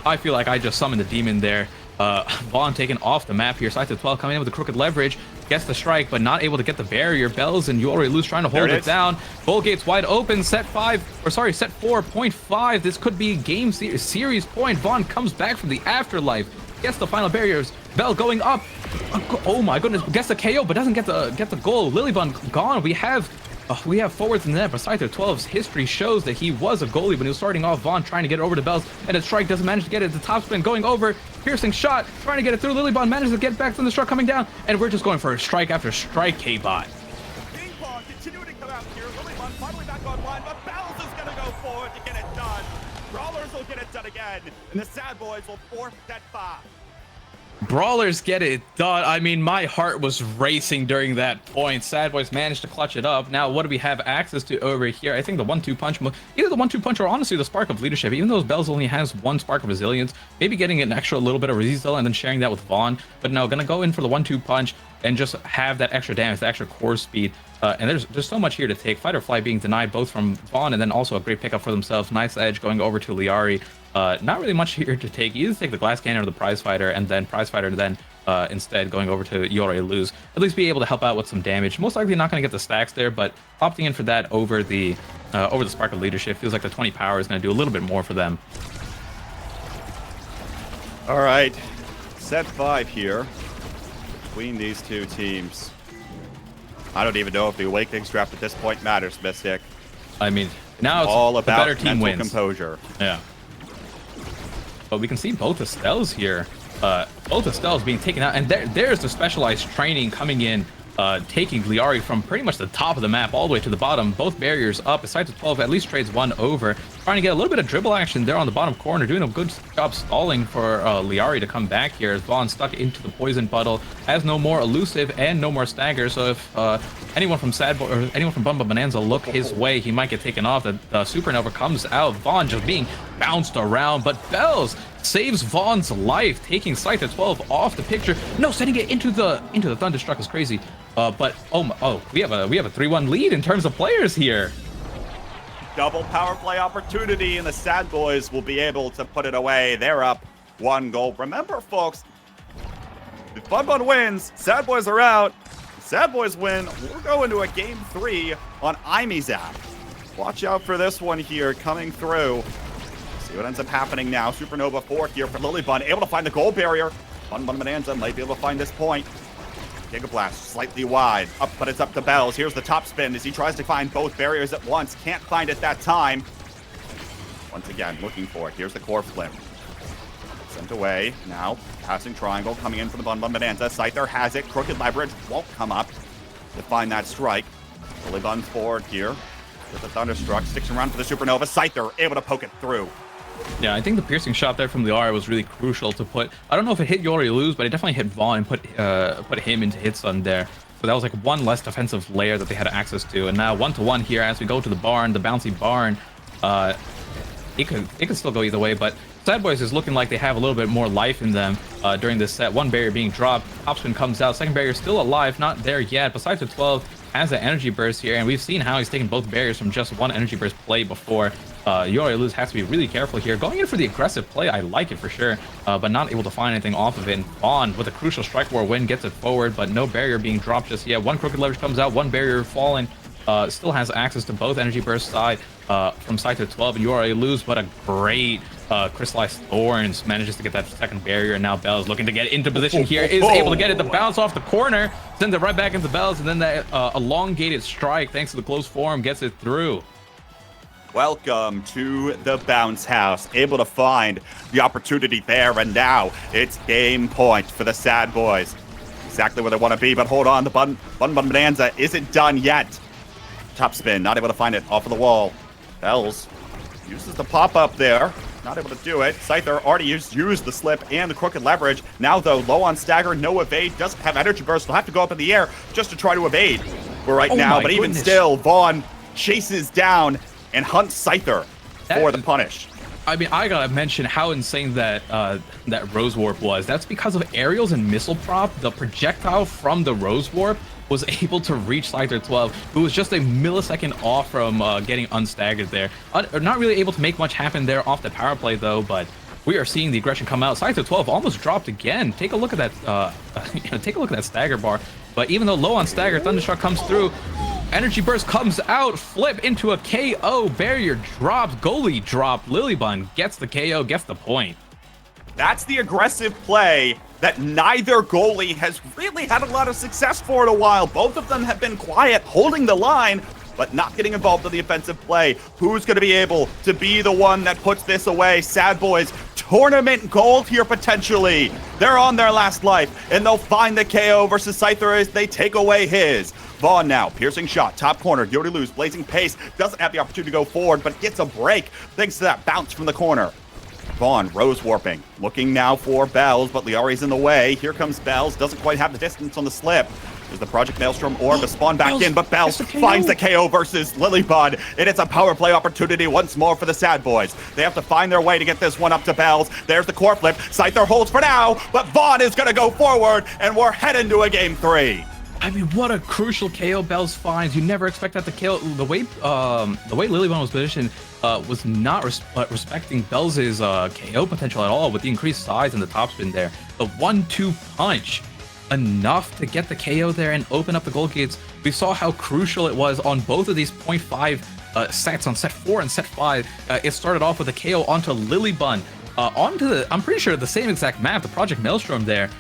I feel like I just summoned the demon there. Vaughn taken off the map here. Scyther 12 coming in with the crooked leverage. Gets the strike, but not able to get the barrier. Bells and You Already Lose trying to hold it down. Bull gates wide open. Set 4.5. This could be game series point. Vaughn comes back from the afterlife. Gets the final barriers. Bell going up. Oh my goodness. Gets the KO, but doesn't get the goal. Lilybun gone. We have forwards in the net, but Scyther 12's history shows that he was a goalie when he was starting off. Vaughn trying to get it over to Bells, and the strike doesn't manage to get it. The top spin going over, piercing shot, trying to get it through. Lilybun manages to get back from the struck coming down, and we're just going for a strike after strike, K-Bot. Ping pong continuing to come out here. Lilybun finally back online, but Bells is going to go forward to get it done. Brawlers will get it done again, and the Sad Boys will force that 5. Brawlers get it done. I mean, my heart was racing during that point. Sad Boys managed to clutch it up. Now, what do we have access to over here? I think the 1-2 punch, either the 1-2 punch or honestly the spark of leadership. Even though Bells only has 1 spark of resilience, maybe getting an extra little bit of resistance and then sharing that with Vaughn. But no, gonna go in for the 1-2 punch and just have that extra damage, the extra core speed. And there's so much here to take. Fight or Fly being denied both from Vaughn and then also a great pickup for themselves. Nice edge going over to Liari. Not really much here to take. You either take the glass cannon or the prize fighter, and then prize fighter then instead going over to You Already Lose. At least be able to help out with some damage. Most likely not going to get the stacks there, but opting in for that over the Spark of Leadership feels like the 20 power is going to do a little bit more for them. All right, set 5 here between these two teams. I don't even know if the Awakenings draft at this point matters, Mystic. I mean, now it's all about the better team mental wins. composure. Yeah. But we can see both Estelles here. Both Estelles being taken out, and there's the specialized training coming in, taking Liari from pretty much the top of the map all the way to the bottom. Both barriers up. Aside to 12, at least trades one over. Trying to get a little bit of dribble action there on the bottom corner, doing a good job stalling for Liari to come back here. As Vaughn stuck into the poison puddle, has no more elusive and no more stagger. So if anyone from Sad Boy or anyone from Bumba Bonanza look his way, he might get taken off. The supernova comes out. Vaughn just being bounced around, but Bells saves Vaughn's life, taking Scyther 12 off the picture. No, sending it into the Thunderstruck is crazy. But we have a 3-1 lead in terms of players here. Double power play opportunity, and the Sad Boys will be able to put it away. They're up 1 goal. Remember, folks, if Bun Bun wins, Sad Boys are out. If Sad Boys win, we're going to a game 3 on IMEZAP. Watch out for this one here coming through. See what ends up happening now. Supernova 4 here for Lilybun, able to find the goal barrier. Bun Bun Bonanza might be able to find this point. Giga Blast slightly wide, up, but it's up to Bells. Here's the top spin as he tries to find both barriers at once. Can't find it that time. Once again, looking for it. Here's the core flip. Sent away. Now, passing triangle coming in from the Bun Bun Bonanza. Scyther has it. Crooked Leverage won't come up to find that strike. Lily Bun forward here with the Thunderstruck. Sticks around for the Supernova. Scyther able to poke it through. Yeah, I think the piercing shot there from Liara was really crucial to put. I don't know if it hit You Already Lose, but it definitely hit Vaughn and put him into hit stun there. So that was like one less defensive layer that they had access to. And now 1-to-1 here as we go to the barn, the bouncy barn. It could still go either way, but Sad Boys is looking like they have a little bit more life in them during this set. One barrier being dropped, Opspin comes out, second barrier still alive, not there yet. Besides the 12 has an energy burst here, and we've seen how he's taken both barriers from just one energy burst play before. You Already Lose has to be really careful here. Going in for the aggressive play, I like it for sure, but not able to find anything off of it. And Vaughn with a crucial Strike War win gets it forward, but no barrier being dropped just yet. One Crooked Leverage comes out, one barrier falling. Still has access to both energy burst side from side to 12, and You Already Lose, but a great Crystallized Thorns manages to get that second barrier, and now Bell's looking to get into position here, is able to get it to bounce off the corner, sends it right back into Bell's, and then that elongated strike, thanks to the close form, gets it through. Welcome to the bounce house. Able to find the opportunity there, and now it's game point for the Sad Boys. Exactly where they want to be, but hold on, the Bun Bun Bonanza isn't done yet. Top spin, not able to find it off of the wall. Bells uses the pop-up there, not able to do it. Scyther already used the slip and the Crooked Leverage. Now, though, low on stagger, no evade, doesn't have energy burst. Will have to go up in the air just to try to evade for right now. But even still, Vaughn chases down and hunts Scyther for the punish. I mean, I gotta mention how insane that that Rose Warp was. That's because of aerials and missile prop. The projectile from the Rose Warp was able to reach Scyther 12, who was just a millisecond off from getting unstaggered there. Not really able to make much happen there off the power play though, but we are seeing the aggression come out. Scyther 12 almost dropped again. Take a look at that. Take a look at that stagger bar. But even though low on stagger, Thunderstruck comes through. Energy Burst comes out, flip into a KO, barrier drops, goalie drop, Lilybun gets the KO, gets the point. That's the aggressive play that neither goalie has really had a lot of success for in a while. Both of them have been quiet, holding the line, but not getting involved in the offensive play. Who's going to be able to be the one that puts this away? Sad Boys, tournament gold here potentially. They're on their last life, and they'll find the KO versus Scyther as they take away his. Vaughn now, piercing shot, top corner, You Already Lose, blazing pace, doesn't have the opportunity to go forward, but gets a break thanks to that bounce from the corner. Vaughn, Rose Warping, looking now for Bells, but Liari's in the way. Here comes Bells, doesn't quite have the distance on the slip. There's the Project Maelstrom orb to spawn back in, but Bells finds the KO versus Lilybun, and it's a power play opportunity once more for the Sad Boys. They have to find their way to get this one up to Bells. There's the core flip. Scyther holds for now, but Vaughn is going to go forward, and we're heading to a game 3. I mean, what a crucial KO Bells finds. You never expect that to kill. The way Lilybun was positioned was not respecting Bells' KO potential at all with the increased size and the topspin there. The 1-2 punch, enough to get the KO there and open up the goal gates. We saw how crucial it was on both of these 0.5 sets, on set 4 and set 5. It started off with a KO onto Lilybun, onto the, I'm pretty sure the same exact map, the Project Maelstrom there.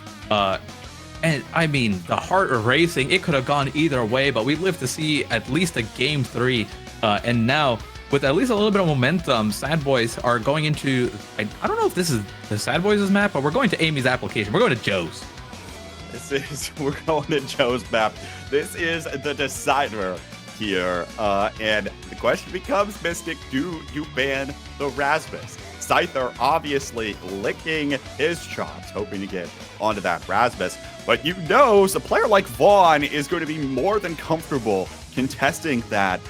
And I mean, the heart racing, it could have gone either way, but we live to see at least a game 3. And now, with at least a little bit of momentum, Sad Boys are going into, I don't know if this is the Sad Boys' map, but we're going to Amy's application. We're going to Joe's. We're going to Joe's map. This is the decider here. And the question becomes, Mystic, do you ban the Rasmus? Scyther obviously licking his chops, hoping to get onto that Rasmus. But you know, a player like Vaughn is going to be more than comfortable contesting that.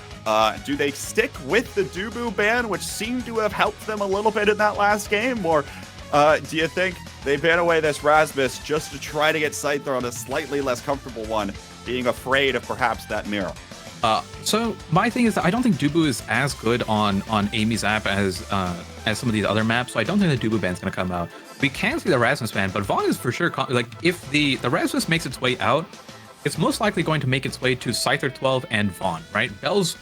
Do they stick with the Dubu ban, which seemed to have helped them a little bit in that last game? Or do you think they ban away this Rasmus just to try to get Scyther on a slightly less comfortable one, being afraid of perhaps that mirror? So my thing is that I don't think Dubu is as good on Amy's app as some of these other maps, so I don't think the Dubu ban's going to come out. We can see the Rasmus ban, but Vaughn is for sure, like, if the Rasmus makes its way out, it's most likely going to make its way to Scyther 12 and Vaughn, right? Bells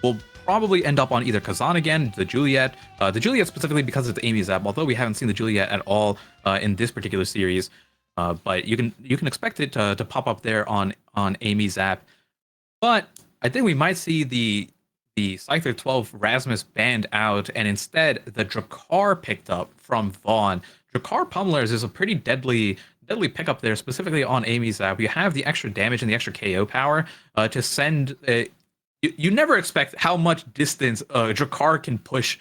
will probably end up on either Kazan again, the Juliet specifically because it's Amy's app, although we haven't seen the Juliet at all in this particular series, but you can expect it to pop up there on Amy's app. But I think we might see the Scyther 12 Rasmus banned out, and instead the Drakkar picked up from Vaughn. Drakkar Pummelers is a pretty deadly pickup there, specifically on Amy's app. You have the extra damage and the extra KO power to send. You never expect how much distance Drakkar can push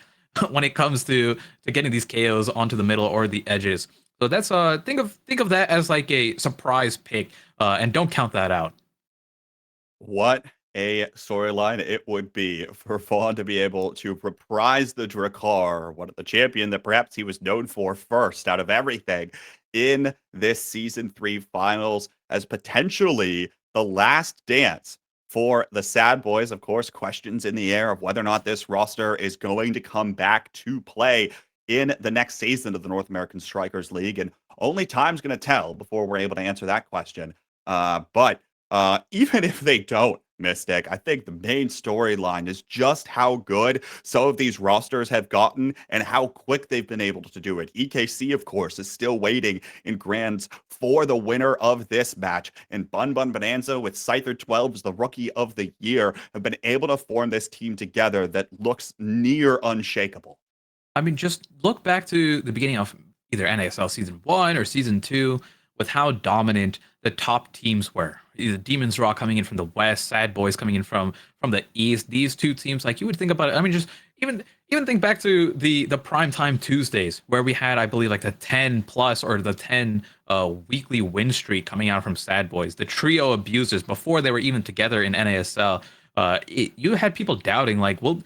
when it comes to getting these KOs onto the middle or the edges. So that's think of that as like a surprise pick, and don't count that out. What a storyline it would be for Vaughn to be able to reprise the Drakkar, the champion that perhaps he was known for first out of everything in this Season 3 finals, as potentially the last dance for the Sad Boys. Of course, questions in the air of whether or not this roster is going to come back to play in the next season of the North American Strikers League, and only time's going to tell before we're able to answer that question. But even if they don't, Mystic, I think the main storyline is just how good some of these rosters have gotten and how quick they've been able to do it. EKC, of course, is still waiting in grands for the winner of this match. And Bun Bun Bonanza with Scyther 12 as the Rookie of the Year have been able to form this team together that looks near unshakable. I mean, just look back to the beginning of either NASL Season 1 or Season 2 with how dominant the top teams were. Either Demon's Raw coming in from the west, Sad Boys coming in from the east. These two teams, like, you would think about it. I mean, just even think back to the Primetime Tuesdays where we had, I believe, like the 10 plus or the 10 weekly win streak coming out from Sad Boys. The trio abusers before they were even together in NASL. You had people doubting, like, will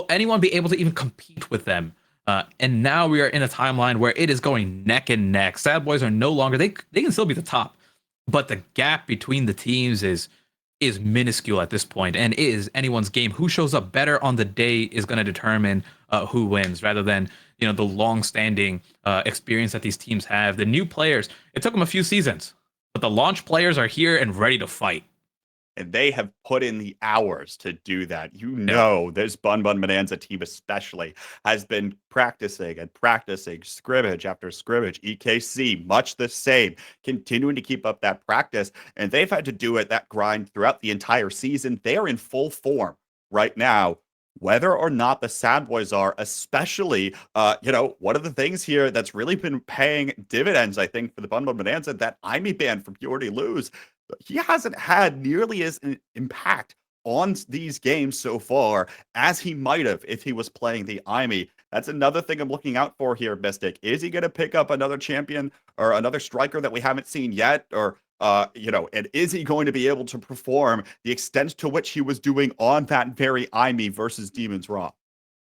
anyone be able to even compete with them? And now we are in a timeline where it is going neck and neck. Sad Boys are no longer, they can still be the top, but the gap between the teams is minuscule at this point, and it is anyone's game. Who shows up better on the day is going to determine who wins, rather than the long-standing experience that these teams have. The new players, it took them a few seasons, but the launch players are here and ready to fight. And they have put in the hours to do that. This Bun Bun Bonanza team especially has been practicing scrimmage after scrimmage. EKC, much the same, continuing to keep up that practice. And they've had to do that grind throughout the entire season. They are in full form right now. Whether or not the Sad Boys are, especially, one of the things here that's really been paying dividends, I think, for the Bun Bun Bonanza, that IME ban from Purity Lose, he hasn't had nearly as an impact on these games so far as he might have if he was playing the IME. That's another thing I'm looking out for here, Mystic. Is he going to pick up another champion or another striker that we haven't seen yet? Or, and is he going to be able to perform the extent to which he was doing on that very IME versus Demon's Raw?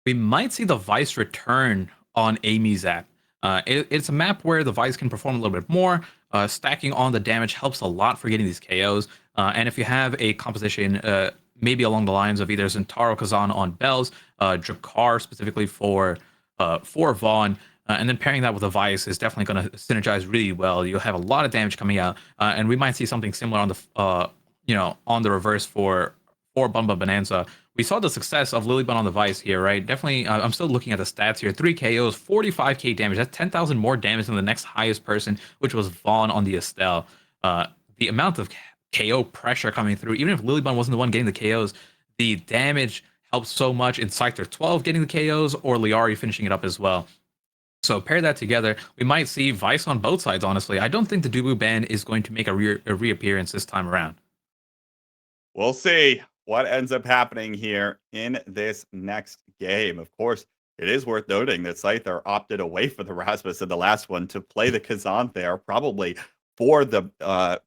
We might see the Vice return on Amy's app. It's a map where the Vice can perform a little bit more. Stacking on the damage helps a lot for getting these KOs. And if you have a composition, maybe along the lines of either Zentaro Kazan on Bells, Drakkar specifically for Vaughn, and then pairing that with a Vice is definitely going to synergize really well. You'll have a lot of damage coming out, and we might see something similar on the on the reverse for Bumba Bonanza. We saw the success of Lilybun on the Vice here, right? Definitely, I'm still looking at the stats here. 3 KOs, 45k damage. That's 10,000 more damage than the next highest person, which was Vaughn on the Estelle. The amount of KO pressure coming through, even if Lilybun wasn't the one getting the KOs, the damage helps so much in Scyther 12 getting the KOs or Liari finishing it up as well. So pair that together, we might see Vice on both sides, honestly. I don't think the Dubu ban is going to make a reappearance this time around. We'll see what ends up happening here in this next game. Of course, it is worth noting that Scyther opted away for the Rasmus in the last one to play the Kazan there, probably for the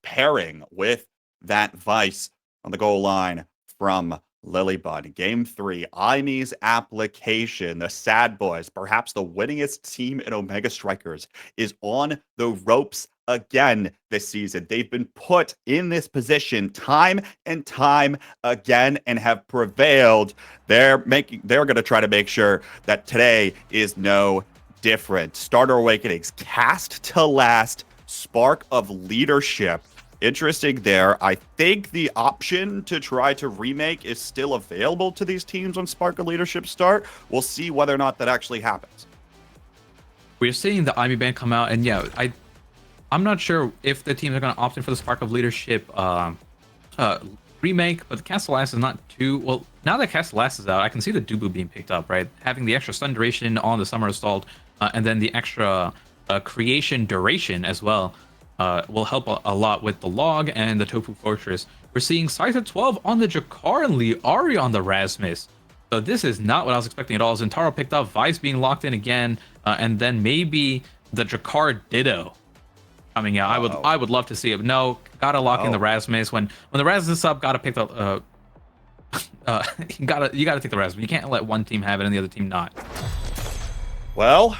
pairing with that Vice on the goal line from Lilybun. Game 3, Aimee's application. The Sad Boys, perhaps the winningest team in Omega Strikers, is on the ropes again this season. They've been put in this position time and time again and have prevailed. They're going to try to make sure that today is no different. Starter Awakenings, cast to last, Spark of Leadership. Interesting there. I think the option to try to remake is still available to these teams when Spark of Leadership start. We'll see whether or not that actually happens. We're seeing the Aimee ban come out, and yeah, I'm not sure if the teams are going to opt in for the Spark of Leadership remake, but the Castellas is not too well. Now that Castellas is out, I can see the Dubu being picked up, right? Having the extra stun duration on the Summer Assault, and then the extra creation duration as well will help a lot with the Log and the Tofu Fortress. We're seeing Scyther 12 on the Drakkar and Liari on the Rasmus. So this is not what I was expecting at all. Zentaro picked up, Vice being locked in again, and then maybe the Drakkar Ditto coming out. I would love to see it. No, gotta lock in the Rasmus. When the Rasmus is up, gotta pick the you gotta take the Rasmus. You can't let one team have it and the other team not. Well,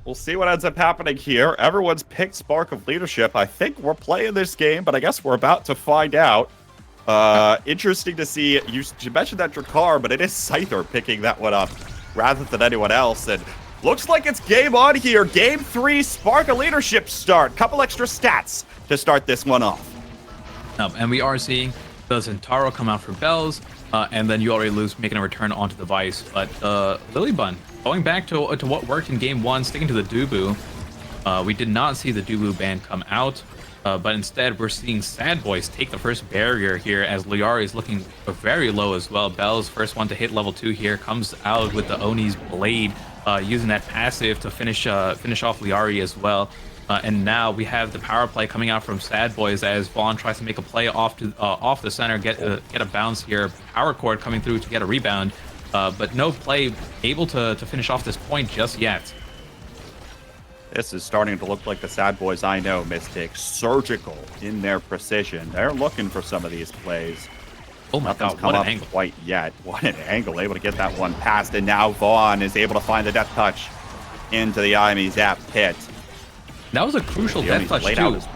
we'll see what ends up happening here. Everyone's picked Spark of Leadership. I think we're playing this game, but I guess we're about to find out. Interesting to see. You mentioned that Drakkar, but it is Scyther picking that one up rather than anyone else. And looks like it's game on here. Game 3, Spark of Leadership start. Couple extra stats to start this one off. And we are seeing the Zentaro come out for Bells, and then you already lose making a return onto the Vice. But Lilybun, going back to what worked in game 1, sticking to the Dubu. We did not see the Dubu ban come out, but instead we're seeing Sad Boys take the first barrier here as Liari is looking very low as well. Bells, first one to hit level 2 here, comes out with the Oni's Blade, using that passive to finish off Liari as well. And now we have the power play coming out from Sad Boys as Vaughn tries to make a play off the center, get a bounce here. Power Chord coming through to get a rebound, but no play able to finish off this point just yet. This is starting to look like the Sad Boys I know, Mystic. Surgical in their precision. They're looking for some of these plays. Oh my Nothing's god, come what an up angle. quite yet. What an angle. Able to get that one past, and now Vaughn is able to find the Death Touch into the Aimee Zap pit. That was a crucial The Death Oni's Touch laid too. out his-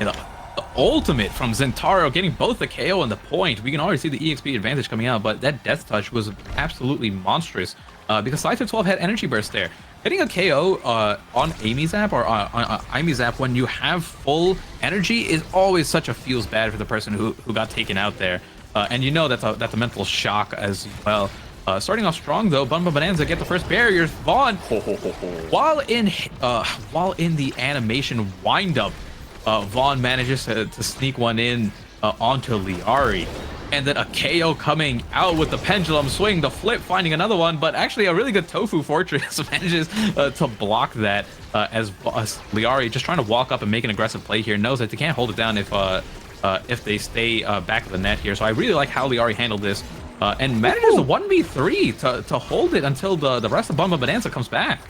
And the ultimate from Zentaro, getting both the KO and the point. We can already see the EXP advantage coming out, but that Death Touch was absolutely monstrous because Scyther 12 had Energy Burst there. Getting a KO on Aimee Zap or on Aimee Zap when you have full energy is always such a feels bad for the person who got taken out there. And you know that's a mental shock as well. Starting off strong though, Bumba Bonanza get the first barriers. Vaughn, while in the animation windup, Vaughn manages to sneak one in onto Liari. And then a KO coming out with the pendulum swing, the flip, finding another one, but actually a really good Tofu Fortress manages to block that as Liari just trying to walk up and make an aggressive play here. Knows that they can't hold it down if they stay back of the net here. So I really like how Liari handled this and manages a 1v3 to hold it until the rest of Bumba Bonanza comes back.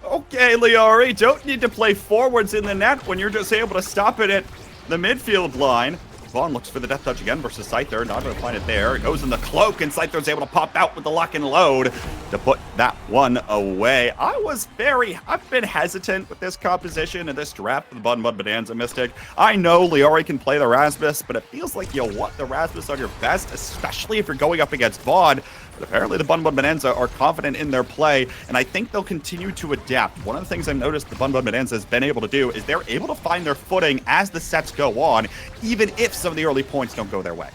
Okay, Liari, don't need to play forwards in the net when you're just able to stop it at the midfield line. Vaughn looks for the Death Touch again versus Scyther. Not going to find it there. It goes in the cloak, and Scyther's able to pop out with the lock and load to put that one away. I've been hesitant with this composition and this draft of the Bun Bun Bonanza Mystic. I know Liori can play the Rasmus, but it feels like you want the Rasmus on your best, especially if you're going up against Vaughn. But apparently the Bun Bun Bonanza are confident in their play, and I think they'll continue to adapt. One of the things I've noticed the Bun Bun Bonanza has been able to do is they're able to find their footing as the sets go on, even if some of the early points don't go their way.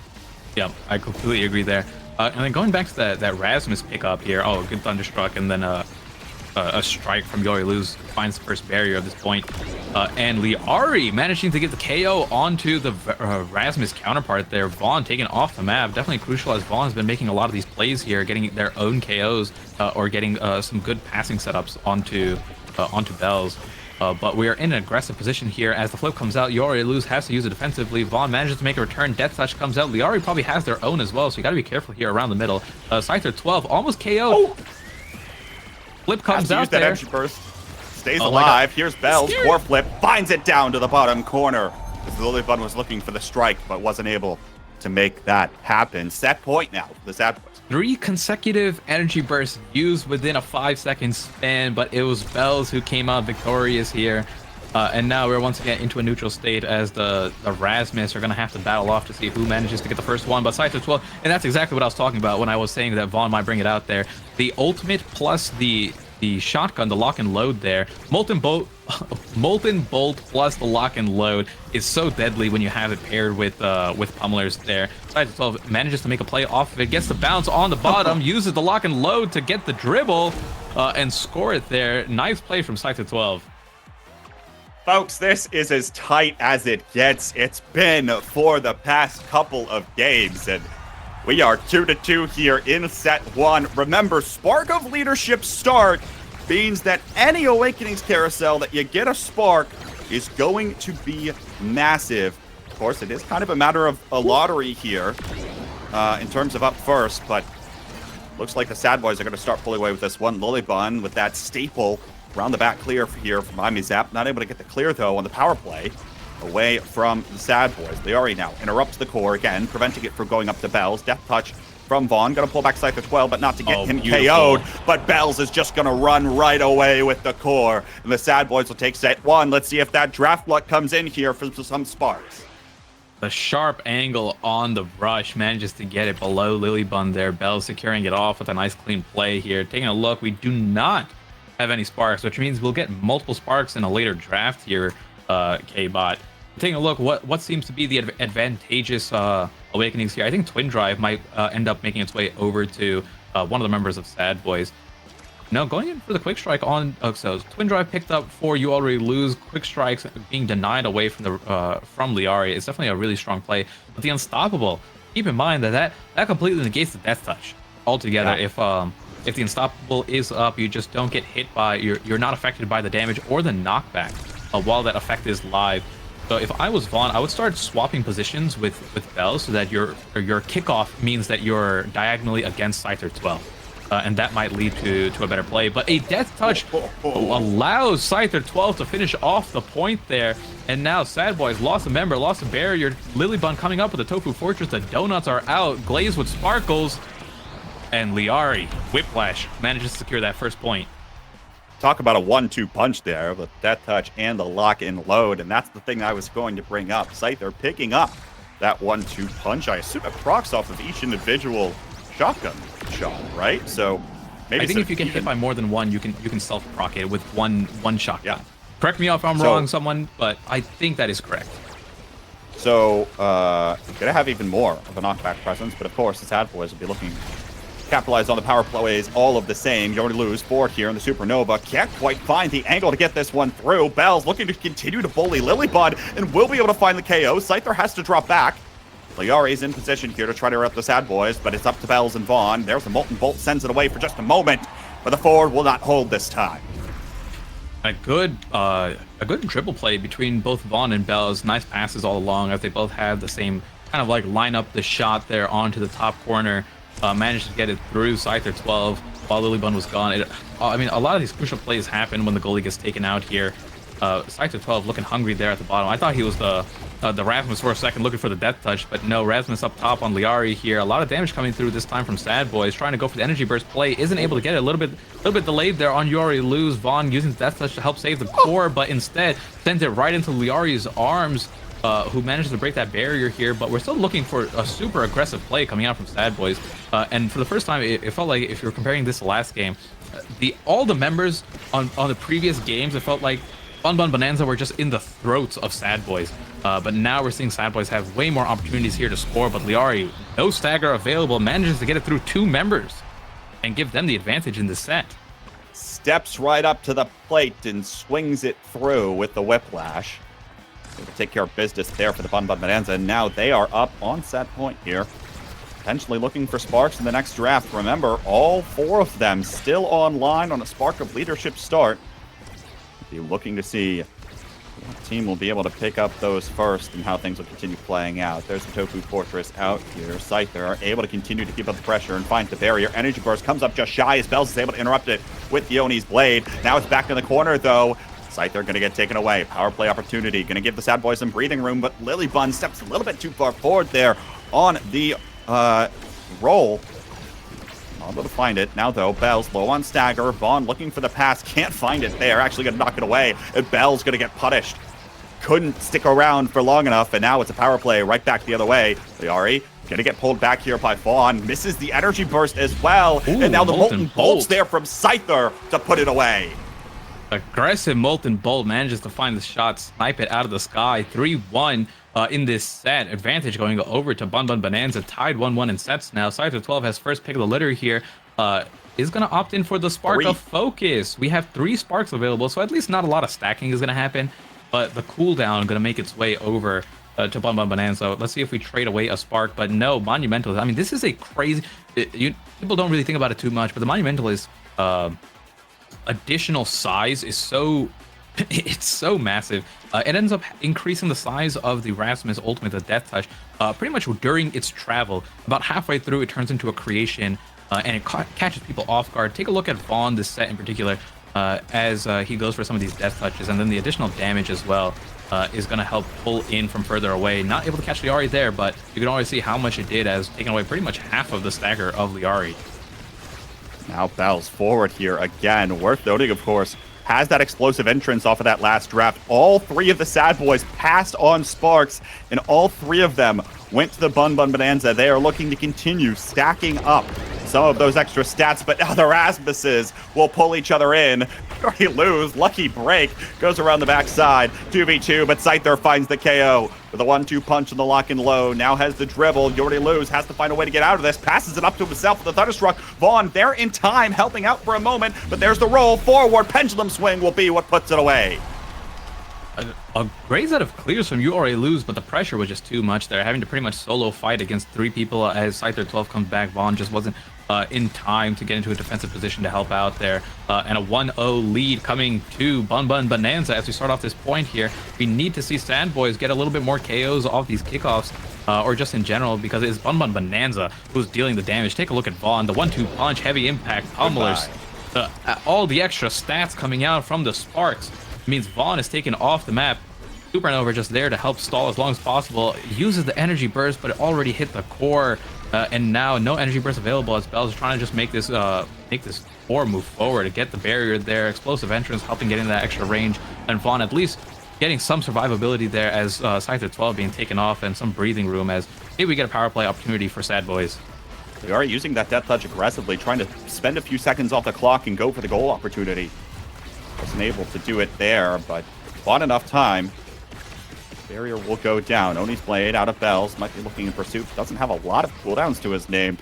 Yeah, I completely agree there. And then going back to that Rasmus pickup here. Oh, good Thunderstruck, and then a strike from Yori Luz finds the first barrier at this point. And Liari managing to get the KO onto the Rasmus counterpart there. Vaughn taken off the map. Definitely crucial, as Vaughn has been making a lot of these plays here, getting their own KOs or getting some good passing setups onto Bells. But we are in an aggressive position here as the flip comes out. Yori Luz has to use it defensively. Vaughn manages to make a return. Death Touch comes out. Liari probably has their own as well, so you got to be careful here around the middle. Scyther 12 almost KO. Flip comes out that there. energy burst. Stays alive. Here's Bells. Core flip finds it down to the bottom corner. As the Lily Bun was looking for the strike, but wasn't able to make that happen. Set point now for the Sad Boys. 3 consecutive energy bursts used within a 5-second span, but it was Bells who came out victorious here. And now we're once again into a neutral state as the Rasmus are going to have to battle off to see who manages to get the first one. But Scyther 12, and that's exactly what I was talking about when I was saying that Vaughn might bring it out there. The ultimate plus the shotgun, the lock and load there. Molten Bolt plus the lock and load is so deadly when you have it paired with pummelers there. Scyther 12 manages to make a play off of it, gets the bounce on the bottom, uses the lock and load to get the dribble and score it there. Nice play from Scyther 12. Folks, this is as tight as it gets. It's been for the past couple of games, and we are 2-2 here in set 1. Remember, Spark of Leadership start means that any Awakenings carousel that you get a spark is going to be massive. Of course, it is kind of a matter of a lottery here in terms of up first, but looks like the Sad Boys are going to start pulling away with this one. Lilybun with that staple around the back clear here from Miami Zap. Not able to get the clear, though, on the power play away from the Sad Boys. Liari now interrupts the core again, preventing it from going up to Bells. Death Touch from Vaughn. Going to pull back Scyther 12, but not to get him KO'd. But Bells is just going to run right away with the core. And the Sad Boys will take set 1. Let's see if that draft luck comes in here for some sparks. The sharp angle on the rush manages to get it below Lilybun there. Bells securing it off with a nice clean play here. Taking a look, we do not have any sparks, which means we'll get multiple sparks in a later draft here, K-Bot. Taking a look, what seems to be the advantageous Awakenings here. I think Twin Drive might end up making its way over to one of the members of Sad Boys. No, going in for the Quick Strike on so Twin Drive picked up 4. You already lose. Quick Strikes being denied away from the from Liari. It's definitely a really strong play. But the Unstoppable, keep in mind that completely negates the Death Touch altogether. Yeah. If the Unstoppable is up, you just don't get hit by, you're not affected by the damage or the knockback while that effect is live. So if I was Vaughn, I would start swapping positions with Bells so that your kickoff means that you're diagonally against Scyther 12. And that might lead to a better play. But a Death Touch allows Scyther 12 to finish off the point there. And now Sad Boys lost a member, lost a barrier. Lilybun coming up with the Tofu Fortress. The donuts are out, glazed with sparkles. And Liari, Whiplash, manages to secure that first point. Talk about a 1-2 punch there with Death Touch and the lock and load. And that's the thing I was going to bring up. Scyther picking up that 1-2 punch. I assume it procs off of each individual shotgun shot, right? So maybe I think if you get hit by more than one, you can self-proc it with one shotgun. Yeah. Correct me if I'm wrong, someone, but I think that is correct. So gonna have even more of a knockback presence, but of course the Sad Boys will be looking capitalize on the power plays all of the same. You already lose 4 here in the Supernova. Can't quite find the angle to get this one through. Bells looking to continue to bully Lilybud and will be able to find the KO. Scyther has to drop back. Liari's in position here to try to interrupt the Sad Boys, but it's up to Bells and Vaughn. There's the Molten Bolt, sends it away for just a moment, but the forward will not hold this time. A good dribble play between both Vaughn and Bells. Nice passes all along as they both had the same kind of like line up the shot there onto the top corner. Managed to get it through Scyther 12 while Lilybun was gone. I mean, a lot of these crucial plays happen when the goalie gets taken out here. Scyther 12 looking hungry there at the bottom. I thought he was the the Rasmus for a second looking for the death touch, but no, Rasmus up top on Liari here. A lot of damage coming through this time from Sad Boys, trying to go for the energy burst play, isn't able to get it. A little bit delayed there on Yori Luz. Vaughn using the death touch to help save the core, but instead sent it right into Liari's arms, who manages to break that barrier here. But we're still looking for a super aggressive play coming out from Sad Boys. And for the first time, it felt like, if you're comparing this to last game, all the members on the previous games, it felt like Bun Bun Bonanza were just in the throats of Sad Boys. But now we're seeing Sad Boys have way more opportunities here to score, but Liari, no stagger available, manages to get it through 2 members and give them the advantage in this set. Steps right up to the plate and swings it through with the whiplash. Able to take care of business there for the Bun Bun Bonanza, and now they are up on set point here. Potentially looking for sparks in the next draft. Remember, all 4 of them still online on a Spark of Leadership start. Be looking to see what team will be able to pick up those first and how things will continue playing out. There's the Tofu Fortress out here. Scyther are able to continue to keep up the pressure and find the barrier. Energy Burst comes up just shy as Bells is able to interrupt it with Yoni's Blade. Now it's back in the corner, though. Scyther going to get taken away. Power play opportunity. Going to give the Sad Boys some breathing room, but Lily Bun steps a little bit too far forward there on the roll. Able to find it. Now, though, Bells low on stagger. Vaughn looking for the pass. Can't find it there. Actually going to knock it away. And Bell's going to get punished. Couldn't stick around for long enough, and now it's a power play right back the other way. Liari going to get pulled back here by Vaughn. Misses the energy burst as well. Ooh, and now the Molten Bolt. Bolt's there from Scyther to put it away. Aggressive Molten Bolt manages to find the shot, snipe it out of the sky. 3-1 in this set. Advantage going over to Bun Bun Bonanza. Tied 1-1 in sets now. Scyther 12 has first pick of the litter here. Is going to opt in for the Spark of Focus. We have 3 sparks available, so at least not a lot of stacking is going to happen. But the cooldown going to make its way over to Bun Bun Bonanza. Let's see if we trade away a spark. But no, Monumental. I mean, this is a crazy... people don't really think about it too much, but the Monumental is... additional size is so it's so massive. It ends up increasing the size of the Rasmus Ultimate, the Death Touch, pretty much during its travel. About halfway through, it turns into a creation, and it catches people off guard. Take a look at Vaughn, this set in particular, as he goes for some of these Death Touches, and then the additional damage as well is going to help pull in from further away. Not able to catch Liari there, but you can already see how much it did, as taking away pretty much half of the stagger of Liari. Now Bells forward here again. Worth noting, of course, has that explosive entrance off of that last draft. All 3 of the Sad Boys passed on sparks, and all 3 of them went to the Bun Bun Bonanza. They are looking to continue stacking up some of those extra stats, but now the Rasmuses will pull each other in. Already lose. Lucky break. Goes around the backside. 2v2, but Scyther finds the KO with a 1-2 punch on the lock and low. Now has the dribble. You already lose. Has to find a way to get out of this. Passes it up to himself with the Thunderstruck. Vaughn there in time, helping out for a moment, but there's the roll forward. Pendulum swing will be what puts it away. A great set of clears from You Already Lose, but the pressure was just too much there. Having to pretty much solo fight against 3 people as Scyther 12 comes back. Vaughn just wasn't in time to get into a defensive position to help out there. And a 1-0 lead coming to Bun Bun Bonanza as we start off this point here. We need to see Sand Boys get a little bit more KOs off these kickoffs, or just in general, because it's Bun Bun Bonanza who's dealing the damage. Take a look at Vaughn, the 1-2 punch, heavy impact, pummelers. All the extra stats coming out from the sparks means Vaughn is taken off the map. Supernova just there to help stall as long as possible. Uses the energy burst, but it already hit the core, and now no energy burst available as Bell's trying to just make this core move forward to get the barrier there. Explosive entrance helping getting that extra range, and Vaughn at least getting some survivability there as Scyther 12 being taken off and some breathing room as maybe we get a power play opportunity for Sad Boys. They are using that Death Touch aggressively, trying to spend a few seconds off the clock and go for the goal opportunity. Wasn't able to do it there, but bought enough time. Barrier will go down. Oni's Blade out of Bells. Might be looking in pursuit. Doesn't have a lot of cooldowns to his name.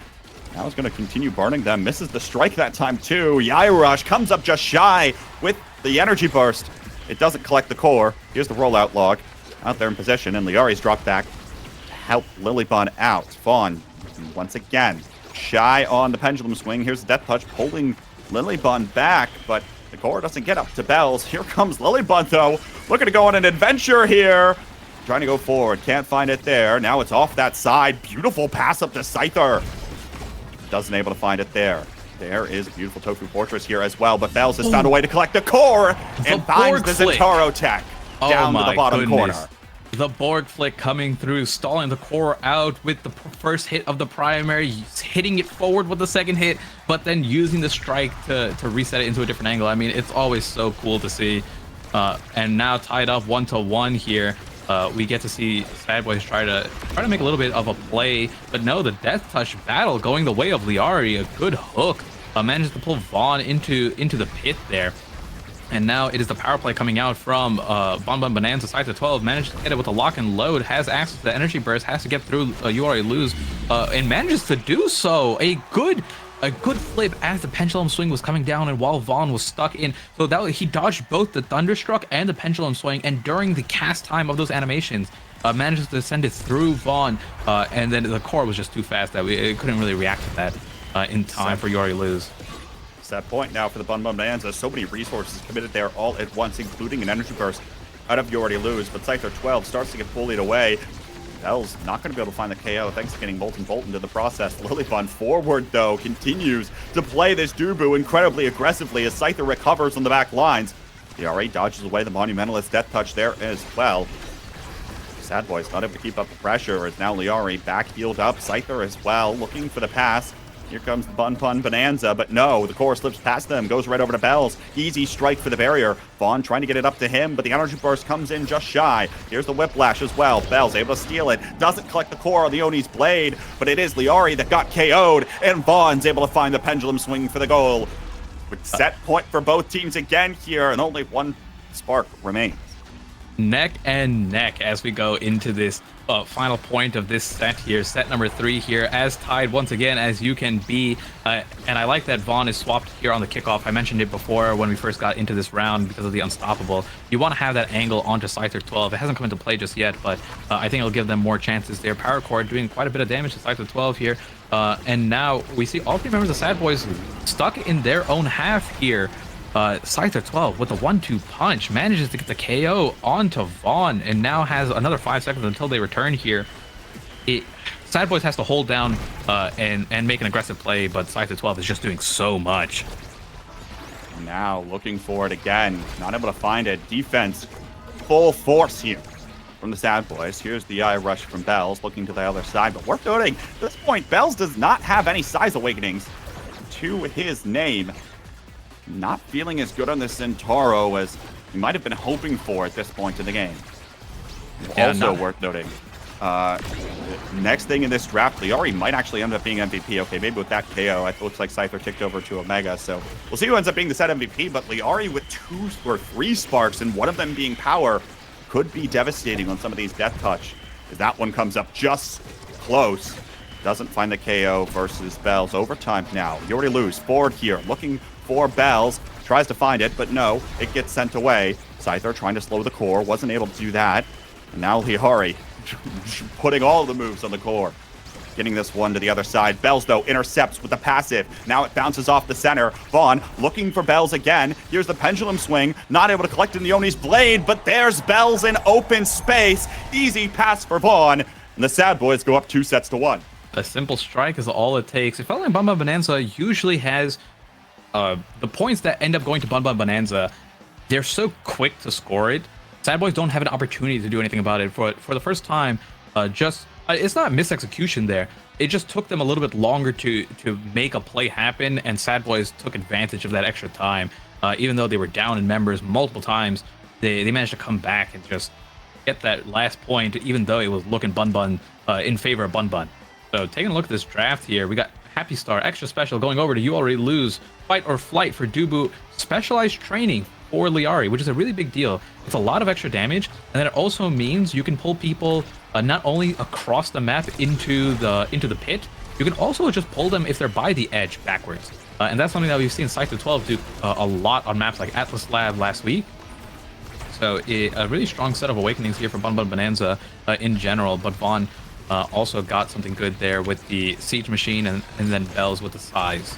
Now he's going to continue burning them. Misses the strike that time too. Yairush comes up just shy with the energy burst. It doesn't collect the core. Here's the rollout log. Out there in position, and Liari's dropped back. Help Lilybun out. Vaughn, once again, shy on the pendulum swing. Here's the Death Touch pulling Lilybun back, but the core doesn't get up to Bells. Here comes Lilybun, though. Looking to go on an adventure here. Trying to go forward. Can't find it there. Now it's off that side. Beautiful pass up to Scyther. Doesn't able to find it there. There is a beautiful Tofu Fortress here as well, but Bells has found a way to collect the core and finds the Zentaro tech down to the bottom corner. the Borg flick coming through, stalling the core out with the first hit of the primary, hitting it forward with the second hit, but then using the strike to reset it into a different angle. I mean, it's always so cool to see. And now tied up 1-1 here. We get to see Sad Boys try to make a little bit of a play, but no, the Death Touch battle going the way of Liari. A good hook manages to pull Vaughn into the pit there. And now it is the power play coming out from Bon Bon Bonanza. Scyther 12 managed to get it with a lock and load, has access to the energy burst, has to get through You Already Lose, and manages to do so. A good flip as the pendulum swing was coming down and while Vaughn was stuck in. So that he dodged both the Thunderstruck and the pendulum swing, and during the cast time of those animations, manages to send it through Vaughn, and then the core was just too fast that it couldn't really react to that in time for You Already Lose. That point now for the Bun Bun Bonanza. So many resources committed there all at once, including an energy burst out of You Already Lose. But Scyther 12 starts to get bullied away. Bell's not going to be able to find the KO thanks to getting Molten Bolt into the process. Lilybun forward, though, continues to play this Dubu incredibly aggressively as Scyther recovers on the back lines. The RA dodges away the Monumentalist Death Touch there as well. Sad Boys not able to keep up the pressure as now Liari back healed up. Scyther as well, looking for the pass. Here comes the Bun Bun Bonanza, but no, the core slips past them, goes right over to Bells. Easy strike for the barrier. Vaughn trying to get it up to him, but the energy burst comes in just shy. Here's the whiplash as well. Bells able to steal it. Doesn't collect the core on the Oni's blade, but it is Liari that got KO'd, and Vaughn's able to find the pendulum swing for the goal. With set point for both teams again here, and only one spark remains. Neck and neck as we go into this final point of this set here, set number 3 here, as tied once again as you can be. And I like that Vaughn is swapped here on the kickoff. I mentioned it before when we first got into this round because of the Unstoppable. You want to have that angle onto Scyther 12. It hasn't come into play just yet, but I think it'll give them more chances there. Power Core doing quite a bit of damage to Scyther 12 here. And now we see all 3 members of Sad Boys stuck in their own half here. Scyther 12 with the 1-2 punch manages to get the KO onto Vaughn and now has another 5 seconds until they return here. Sad Boys has to hold down and make an aggressive play, but Scyther 12 is just doing so much. Now looking for it again, not able to find it. Defense full force here from the Sad Boys. Here's the eye rush from Bells looking to the other side, but worth noting at this point Bells does not have any size awakenings to his name. Not feeling as good on the Centauro as he might have been hoping for at this point in the game. Also worth noting, next thing in this draft, Liari might actually end up being MVP. Okay, maybe with that KO, it looks like Scyther ticked over to Omega, so we'll see who ends up being the set MVP, but Liari with 2 or 3 sparks and one of them being power could be devastating on some of these Death Touch, as that one comes up just close. Doesn't find the KO versus Bells. Overtime now. You Already Lose. Forward here, looking for Bells. Tries to find it, but no, it gets sent away. Scyther trying to slow the core. Wasn't able to do that. And now Liari putting all the moves on the core. Getting this one to the other side. Bells, though, intercepts with the passive. Now it bounces off the center. Vaughn looking for Bells again. Here's the pendulum swing. Not able to collect in the Oni's blade, but there's Bells in open space. Easy pass for Vaughn. And the Sad Boys go up 2-1. A simple strike is all it takes. It felt like Bun Bun Bonanza usually has the points that end up going to Bun Bun Bonanza. They're so quick to score it. Sad Boys don't have an opportunity to do anything about it. For the first time, it's not misexecution there. It just took them a little bit longer to make a play happen, and Sad Boys took advantage of that extra time. Even though they were down in members multiple times, they managed to come back and just get that last point, even though it was looking Bun Bun in favor of Bun Bun. So taking a look at this draft here, we got Happy Star, Extra Special going over to You Already Lose, Fight or Flight for Dubu, Specialized Training for Liari, which is a really big deal. It's a lot of extra damage, and then it also means you can pull people not only across the map into the pit, you can also just pull them if they're by the edge backwards. And that's something that we've seen Scyther 12 do a lot on maps like Atlas Lab last week. So a really strong set of awakenings here for Bun Bun Bonanza in general, but Vaughn also got something good there with the Siege Machine and then Bells with the size.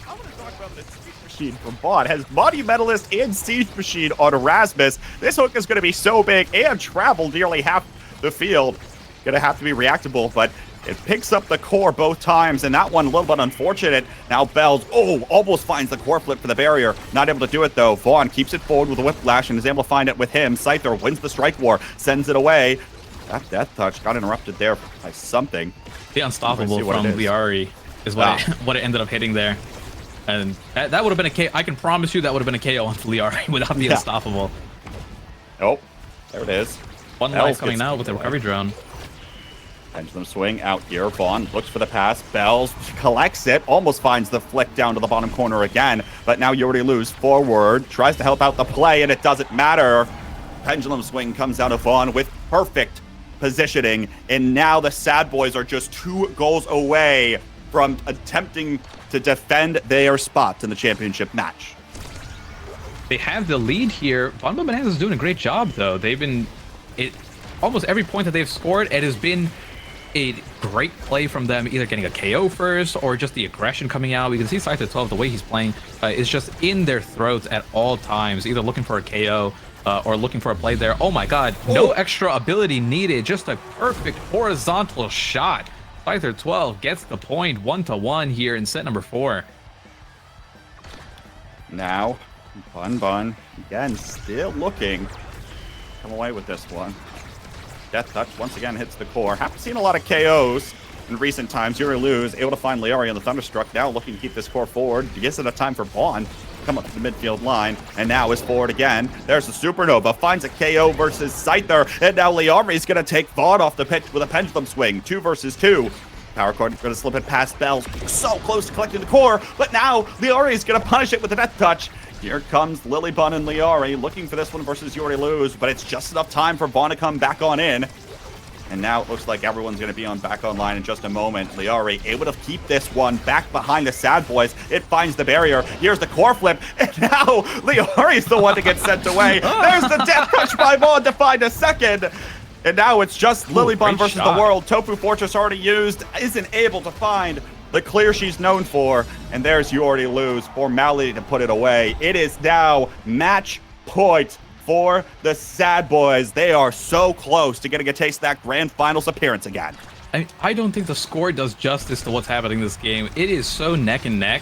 I want to talk about the Siege Machine from Vaughn. Has Monumentalist and Siege Machine on Erasmus. This hook is going to be so big and travel nearly half the field. Going to have to be reactable, but It picks up the core both times, and that one a little bit unfortunate. Now Bells, almost finds the core flip for the barrier. Not able to do it, though. Vaughn keeps it forward with a whiplash and is able to find it with him. Scyther wins the strike war, sends it away. That death touch got interrupted there by something. The unstoppable from Liari is what, what it ended up hitting there. And that would have been a KO. I can promise you that would have been a KO on Liari without the unstoppable. Oh, there it is. One life coming now with the recovery drone. Pendulum swing out here. Vaughn looks for the pass. Bells collects it. Almost finds the flick down to the bottom corner again. But now you already lose forward. Tries to help out the play, and it doesn't matter. Pendulum swing comes out of Vaughn with perfect positioning. And now the Sad Boys are just 2 goals away from attempting to defend their spot in the championship match. They have the lead here. Von Bonanza is doing a great job, though. They've been... almost every point that they've scored, it has been a great play from them, either getting a KO first or just the aggression coming out. We can see Scyther 12, the way he's playing, is just in their throats at all times, either looking for a KO or looking for a play there. Oh my god, no extra ability needed, just a perfect horizontal shot. Scyther 12 gets the point, 1-1 here in set number 4. Now, Bun again, still looking. Come away with this one. Death touch once again hits the core. Haven't seen a lot of KOs in recent times. Yuri Luz able to find Liari on the Thunderstruck. Now looking to keep this core forward. Gives it a time for Vaughn to come up to the midfield line. And now is forward again. There's the Supernova. Finds a KO versus Scyther. And now Liari's going to take Vaughn off the pitch with a pendulum swing. 2 versus 2. Power Chord going to slip it past Bells. So close to collecting the core. But now Liari's going to punish it with a Death touch. Here comes Lilybun and Liari looking for this one versus Yuri Luz, but it's just enough time for Vaughn to come back on in. And now it looks like everyone's going to be on back online in just a moment. Liari able to keep this one back behind the Sad Boys. It finds the barrier. Here's the core flip. And now Liari's the one to get sent away. There's the death touch by Vaughn to find a second. And now it's just Lilybun versus the world. Tofu Fortress already used. Isn't able to find the clear she's known for, and there's You Already Lose. Formality to put it away. It is now match point for the Sad Boys. They are so close to getting a taste of that grand finals appearance again. I don't think the score does justice to what's happening in this game. It is so neck and neck.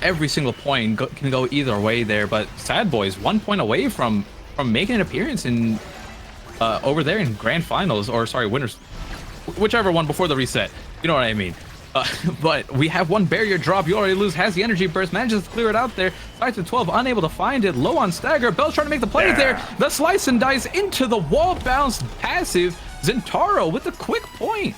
Every single point can go either way there, but Sad Boys 1 point away from making an appearance in over there in grand finals, or sorry, winners, whichever one before the reset. You know what I mean. But we have one barrier drop. You Already Lose has the energy burst, manages to clear it out there. Scyther 12 unable to find it, low on stagger. Bell's trying to make the play there. The slice and dice into the wall bounce passive. Zentaro with a quick point.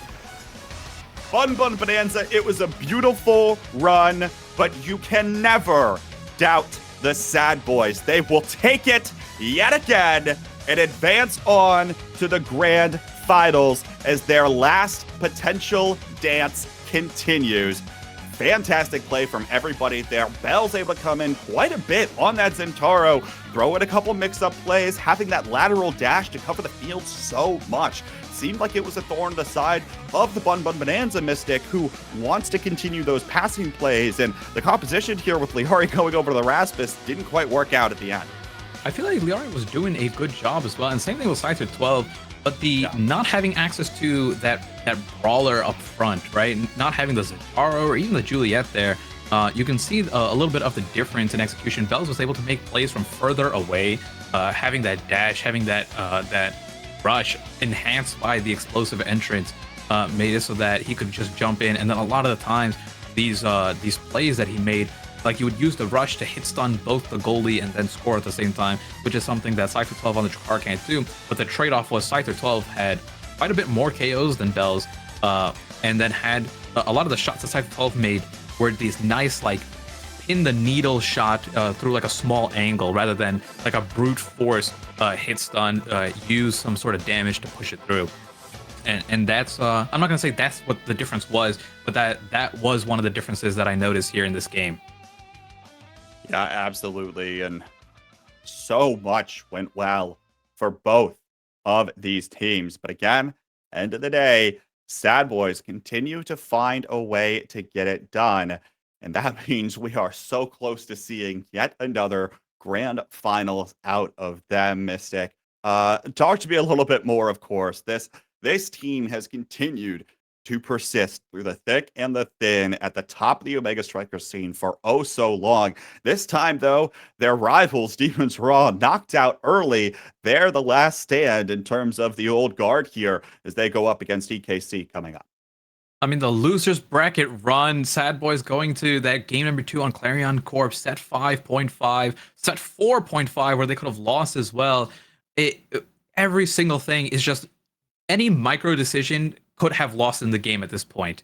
Bun Bonanza, it was a beautiful run, but you can never doubt the Sad Boys. They will take it yet again and advance on to the grand finals as their last potential dance continues. Fantastic play from everybody there. Bell's able to come in quite a bit on that Zentaro, throw in a couple mix-up plays, having that lateral dash to cover the field so much. Seemed like it was a thorn in the side of the Bun Bonanza Mystic, who wants to continue those passing plays, and the composition here with Liari going over to the Raspis didn't quite work out at the end. I feel like Liari was doing a good job as well, and same thing with Scyther 12. But the not having access to that brawler up front, right? Not having the Zentaro or even the Juliet there, you can see a little bit of the difference in execution. Bells was able to make plays from further away, having that dash, having that rush enhanced by the explosive entrance, made it so that he could just jump in. And then a lot of the times, these plays that he made, like you would use the rush to hit stun both the goalie and then score at the same time, which is something that Scyther 12 on the Drakkar can't do. But the trade-off was Scyther 12 had quite a bit more KOs than Bells, and then had a lot of the shots that Scyther 12 made were these nice, like, pin the needle shot through like a small angle rather than like a brute force hit stun, use some sort of damage to push it through. And that's I'm not gonna say that's what the difference was, but that was one of the differences that I noticed here in this game. Yeah, absolutely. And so much went well for both of these teams. But again, end of the day, Sad Boys continue to find a way to get it done. And that means we are so close to seeing yet another grand finals out of them, Mystic. Talk to me a little bit more, of course. This team has continued to persist through the thick and the thin at the top of the Omega Striker scene for oh so long. This time, though, their rivals, Demons Raw, knocked out early. They're the last stand in terms of the old guard here as they go up against EKC coming up. I mean, the losers bracket run, Sad Boys going to that game number 2 on Clarion Corp, set 5.5, set 4.5, where they could have lost as well. Every single thing is just any micro decision could have lost in the game at this point.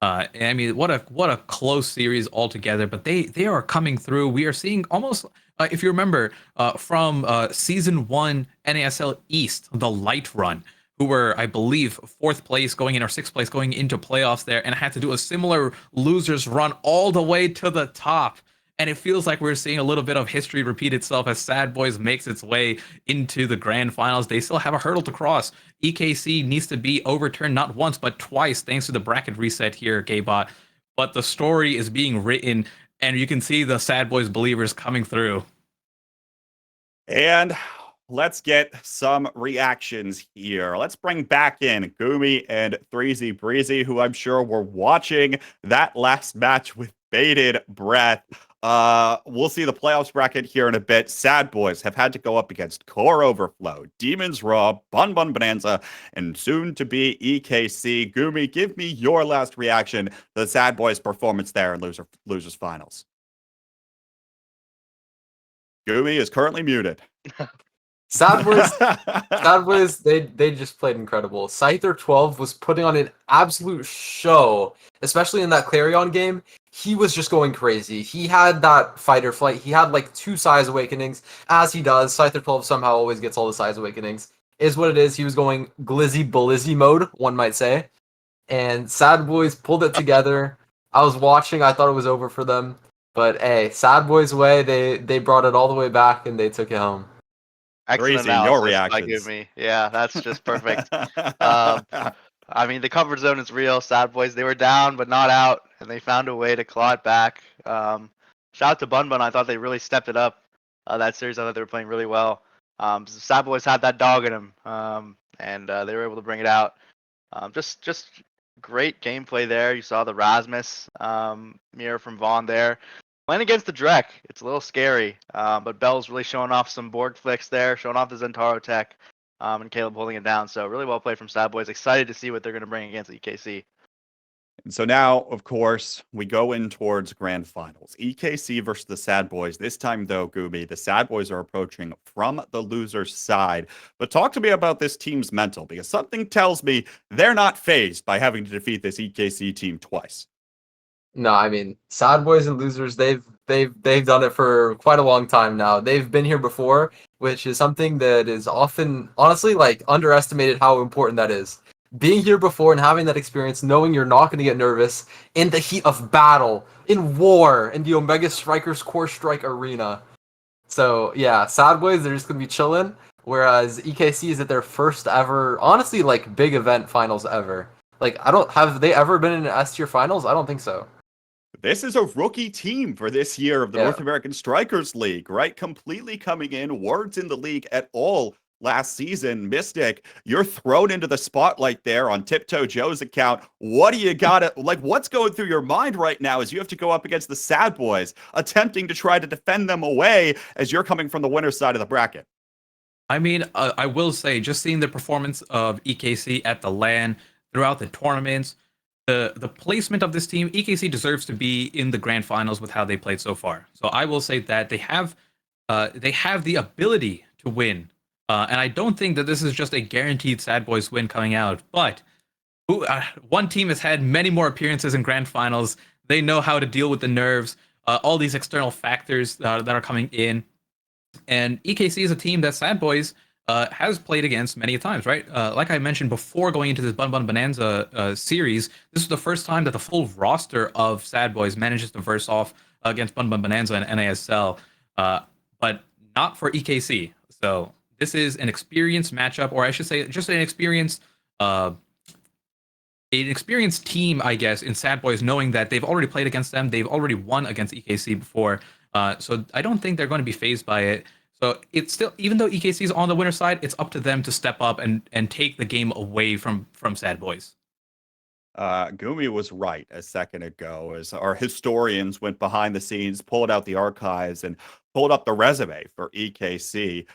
I mean, what a close series altogether. But they are coming through. We are seeing almost, if you remember, from season 1 NASL East, the light run, who were, I believe, 4th place going in or 6th place going into playoffs there, and had to do a similar losers run all the way to the top. And it feels like we're seeing a little bit of history repeat itself as Sad Boys makes its way into the grand finals. They still have a hurdle to cross. EKC needs to be overturned not once, but twice, thanks to the bracket reset here, Gaybot. But the story is being written, and you can see the Sad Boys believers coming through. And let's get some reactions here. Let's bring back in Gumi and Threezy Breezy, who I'm sure were watching that last match with bated breath. We'll see the playoffs bracket here in a bit. Sad Boys have had to go up against Core Overflow, Demons Raw, Bun Bun Bonanza, and soon to be EKC. Gumi, give me your last reaction to the Sad Boys performance there in Losers Finals. Gumi is currently muted. Sad Boys, they just played incredible. Scyther 12 was putting on an absolute show, especially in that Clarion game. He was just going crazy. He had that fight or flight. He had like 2 Size Awakenings, as he does. Scyther 12 somehow always gets all the Size Awakenings. Is what it is. He was going glizzy blizzy mode, one might say. And Sad Boys pulled it together. I was watching. I thought it was over for them. But hey, Sad Boys way, they brought it all the way back and they took it home. Excellent Crazy, your analysis by reactions. Gumi. Yeah, that's just perfect. I mean, the comfort zone is real. Sad Boys, they were down but not out, and they found a way to claw it back. Shout out to Bun Bun. I thought they really stepped it up that series. I thought they were playing really well. Sad Boys had that dog in them, and they were able to bring it out. Just great gameplay there. You saw the Rasmus mirror from Vaughn there. Playing against the Drek, it's a little scary, but Bell's really showing off some Borg flicks there, showing off the Zentaro tech, and Caleb holding it down. So really well played from Sad Boys. Excited to see what they're going to bring against EKC. And so now, of course, we go in towards grand finals. EKC versus the Sad Boys. This time, though, Gooby, the Sad Boys are approaching from the loser's side. But talk to me about this team's mental, because something tells me they're not fazed by having to defeat this EKC team twice. No, I mean, Sad Boys and Losers, they've done it for quite a long time now. They've been here before, which is something that is often, honestly, like, underestimated how important that is. Being here before and having that experience, knowing you're not going to get nervous in the heat of battle, in war, in the Omega Strikers Core Strike arena. So, yeah, Sad Boys, they're just going to be chilling, whereas EKC is at their first ever, honestly, like, big event finals ever. Like, have they ever been in an S tier finals? I don't think so. This is a rookie team for this year of the North American Strikers League, right? Completely coming in, words in the league at all last season. Mystic, you're thrown into the spotlight there on Tiptoe Joe's account. What do you got? What's going through your mind right now as you have to go up against the Sad Boys, attempting to try to defend them away as you're coming from the winner's side of the bracket? I mean, I will say, just seeing the performance of EKC at the LAN throughout the tournaments, the placement of this team, EKC deserves to be in the grand finals with how they played so far. So I will say that they have the ability to win, and I don't think that this is just a guaranteed Sad Boys win coming out. But one team has had many more appearances in grand finals. They know how to deal with the nerves, all these external factors that are coming in, and EKC is a team that Sad Boys has played against many times, right? Like I mentioned before going into this Bun Bun Bonanza series, this is the first time that the full roster of Sad Boys manages to verse off against Bun Bun Bonanza and NASL, but not for EKC. So this is an experienced matchup, or I should say just an experienced team, I guess, in Sad Boys, knowing that they've already played against them, they've already won against EKC before, so I don't think they're going to be fazed by it. So it's still, even though EKC is on the winner side, it's up to them to step up and take the game away from Sad Boys. Gumi was right a second ago as our historians went behind the scenes, pulled out the archives, and pulled up the resume for EKC.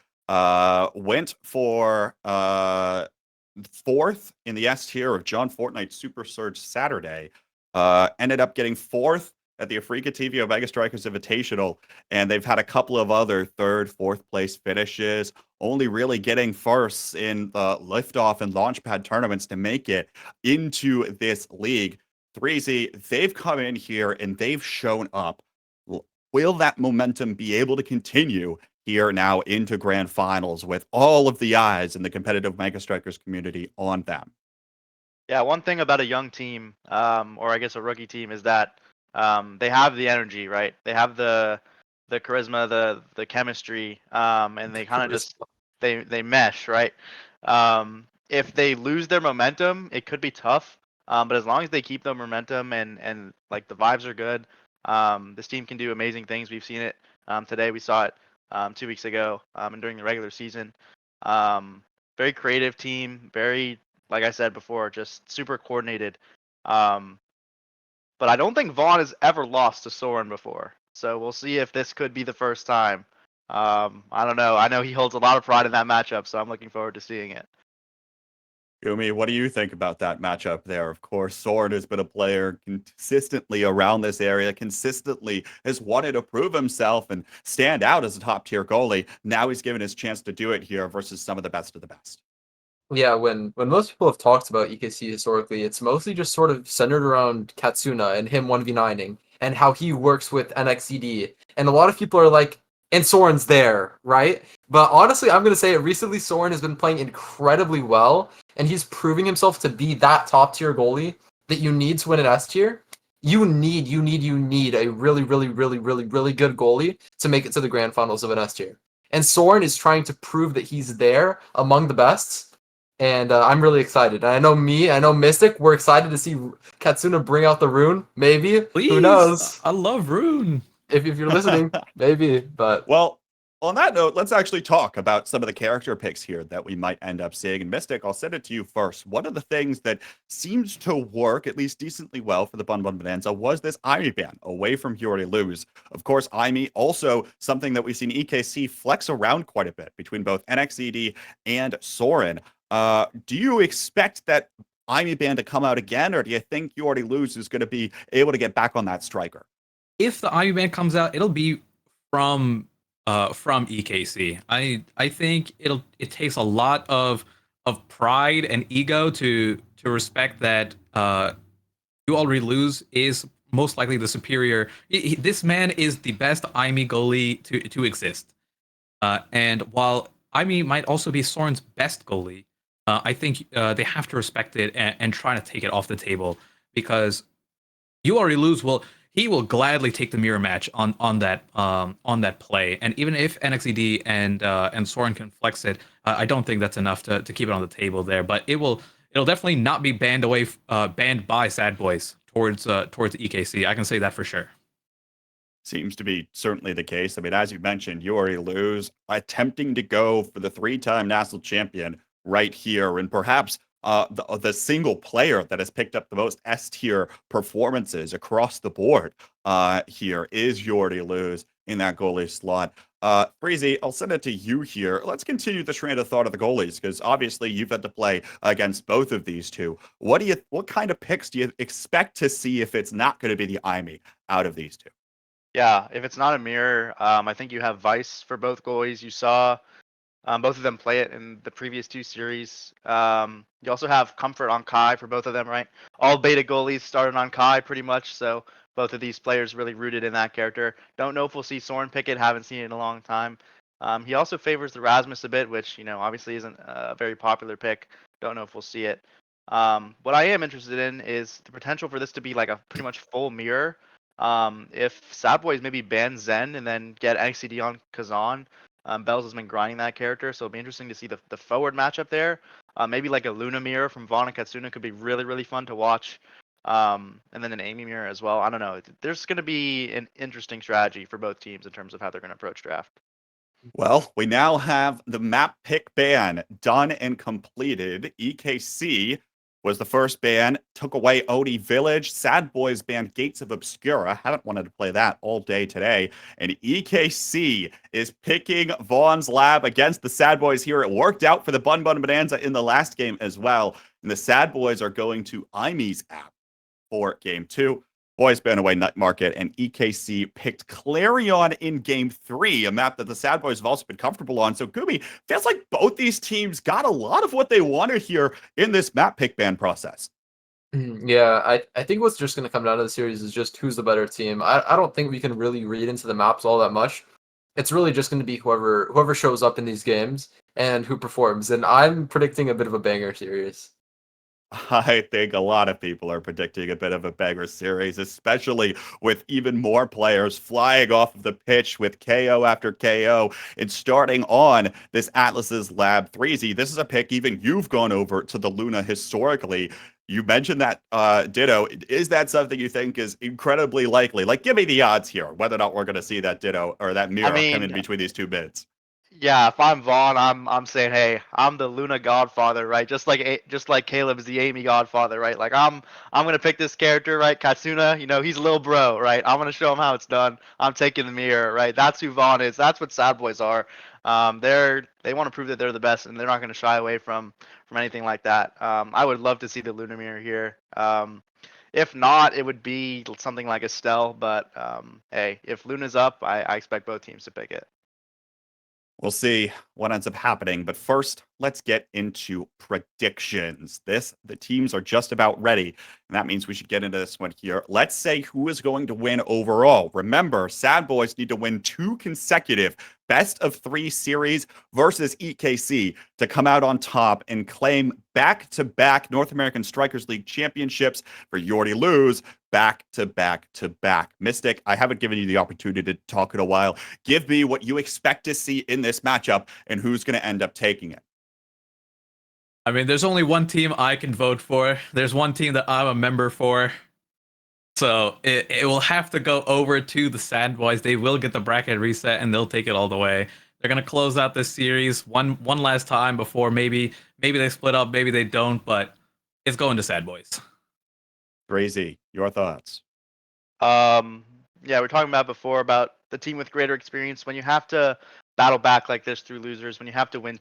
Went for fourth in the S tier of John Fortnite Super Surge Saturday. Ended up getting fourth at the Afrika TV Omega Strikers Invitational, and they've had a couple of other third, fourth place finishes, only really getting firsts in the liftoff and launchpad tournaments to make it into this league. 3Z, they've come in here and they've shown up. Will that momentum be able to continue here now into grand finals with all of the eyes in the competitive Mega Strikers community on them? Yeah, one thing about a young team, or I guess a rookie team, is that they have the energy, right? They have the charisma, the chemistry, and they kind of just they mesh, right? If they lose their momentum, it could be tough. But as long as they keep the momentum and like the vibes are good, this team can do amazing things. We've seen it today. We saw it 2 weeks ago and during the regular season. Very creative team, very, like I said before, just super coordinated. But I don't think Vaughn has ever lost to Soren before. So we'll see if this could be the first time. I don't know. I know he holds a lot of pride in that matchup, so I'm looking forward to seeing it. Gumi, what do you think about that matchup there? Of course, Soren has been a player consistently around this area, consistently has wanted to prove himself and stand out as a top tier goalie. Now he's given his chance to do it here versus some of the best of the best. Yeah, when most people have talked about EKC historically, it's mostly just sort of centered around Katsuna and him 1v9ing and how he works with NXCD. And a lot of people are like, and Soren's there, right? But honestly, I'm going to say it recently, Soren has been playing incredibly well, and he's proving himself to be that top tier goalie that you need to win an S tier. You need a really, really, really, really, really good goalie to make it to the grand finals of an S tier. And Soren is trying to prove that he's there among the best. And I'm really excited. I know Mystic, we're excited to see Katsuna bring out the rune. Maybe. Please. Who knows? I love Rune. If you're listening, maybe. But well, on that note, let's actually talk about some of the character picks here that we might end up seeing. And Mystic, I'll send it to you first. One of the things that seems to work at least decently well for the Bun Bun Bonanza was this Aimi ban away from You Already Lose. Of course, Aimi also something that we've seen EKC flex around quite a bit between both NXED and Soren. Do you expect that Aimi ban to come out again, or do you think You Already Lose is going to be able to get back on that striker? If the Aimi ban comes out, it'll be from EKC. I think it takes a lot of pride and ego to respect that You Already Lose is most likely the superior. This man is the best Aimi goalie to exist. And while Aimi might also be Soren's best goalie, I think they have to respect it and try to take it off the table, because You Already Lose he will gladly take the mirror match on that play. And even if NXED and Soren can flex it, I don't think that's enough to keep it on the table there. But it'll definitely not be banned by Sad Boys towards EKC. I can say that for sure. Seems to be certainly the case. I mean, as you mentioned, You Already Lose attempting to go for the 3-time NASL champion right here, and perhaps the single player that has picked up the most S tier performances across the board here is You Already Lose in that goalie slot. Freezy, I'll send it to you here. Let's continue the train of thought of the goalies, because obviously you've had to play against both of these two. What kind of picks do you expect to see if it's not going to be the Aimi out of these two? Yeah, if it's not a mirror, I think you have Vice for both goalies. You saw both of them play it in the previous 2 series. You also have Comfort on Kai for both of them, right? All beta goalies started on Kai pretty much, so both of these players really rooted in that character. Don't know if we'll see Soren pick it, haven't seen it in a long time. He also favors the Rasmus a bit, which, obviously isn't a very popular pick. Don't know if we'll see it. What I am interested in is the potential for this to be like a pretty much full mirror. If Sad Boys maybe ban Zen and then get NXCD on Kazan, Bells has been grinding that character, so it'll be interesting to see the forward matchup there. Maybe like a Luna mirror from Vaughn and Katsuna could be really, really fun to watch. And then an Amy mirror as well. I don't know. There's going to be an interesting strategy for both teams in terms of how they're going to approach draft. Well, we now have the map pick ban done and completed. EKC was the first ban, took away Odie Village. Sad Boys banned Gates of Obscura. Haven't wanted to play that all day today. And EKC is picking Vaughn's Lab against the Sad Boys here. It worked out for the Bun Bun Bonanza in the last game as well. And the Sad Boys are going to IME's app for game 2. Boys ban away Nut Market, and EKC picked Clarion in game 3, a map that the Sad Boys have also been comfortable on. So, Gooby, feels like both these teams got a lot of what they wanted here in this map pick ban process. Yeah, I think what's just going to come down to the series is just who's the better team. I don't think we can really read into the maps all that much. It's really just going to be whoever shows up in these games and who performs. And I'm predicting a bit of a banger series. I think a lot of people are predicting a bit of a banger series, especially with even more players flying off of the pitch with KO after KO and starting on this Atlas's Lab 3Z. This is a pick even you've gone over to the Luna historically. You mentioned that Ditto. Is that something you think is incredibly likely? Like, give me the odds here, whether or not we're going to see that Ditto or that mirror come in between these two bids. Yeah, if I'm Vaughn, I'm saying, hey, I'm the Luna Godfather, right? Just like Caleb's the Amy Godfather, right? Like I'm gonna pick this character, right? Katsuna, he's a little bro, right? I'm gonna show him how it's done. I'm taking the mirror, right? That's who Vaughn is. That's what Sad Boys are. They want to prove that they're the best, and they're not gonna shy away from anything like that. I would love to see the Luna mirror here. If not, it would be something like Estelle. But hey, if Luna's up, I expect both teams to pick it. We'll see what ends up happening. But first, let's get into predictions. The teams are just about ready, and that means we should get into this one here. Let's say who is going to win overall. Remember, Sad Boys need to win 2 consecutive best of 3 series versus EKC to come out on top and claim back-to-back North American Strikers League championships. For Yordi lose back-to-back-to-back. Mystic, I haven't given you the opportunity to talk in a while. Give me what you expect to see in this matchup and who's going to end up taking it. I mean, there's only one team I can vote for. There's one team that I'm a member for. So it will have to go over to the Sad Boys. They will get the bracket reset and they'll take it all the way. They're gonna close out this series one last time before maybe they split up, maybe they don't, but it's going to Sad Boys. Crazy. Your thoughts? Yeah, we were talking about before about the team with greater experience. When you have to battle back like this through losers, when you have to win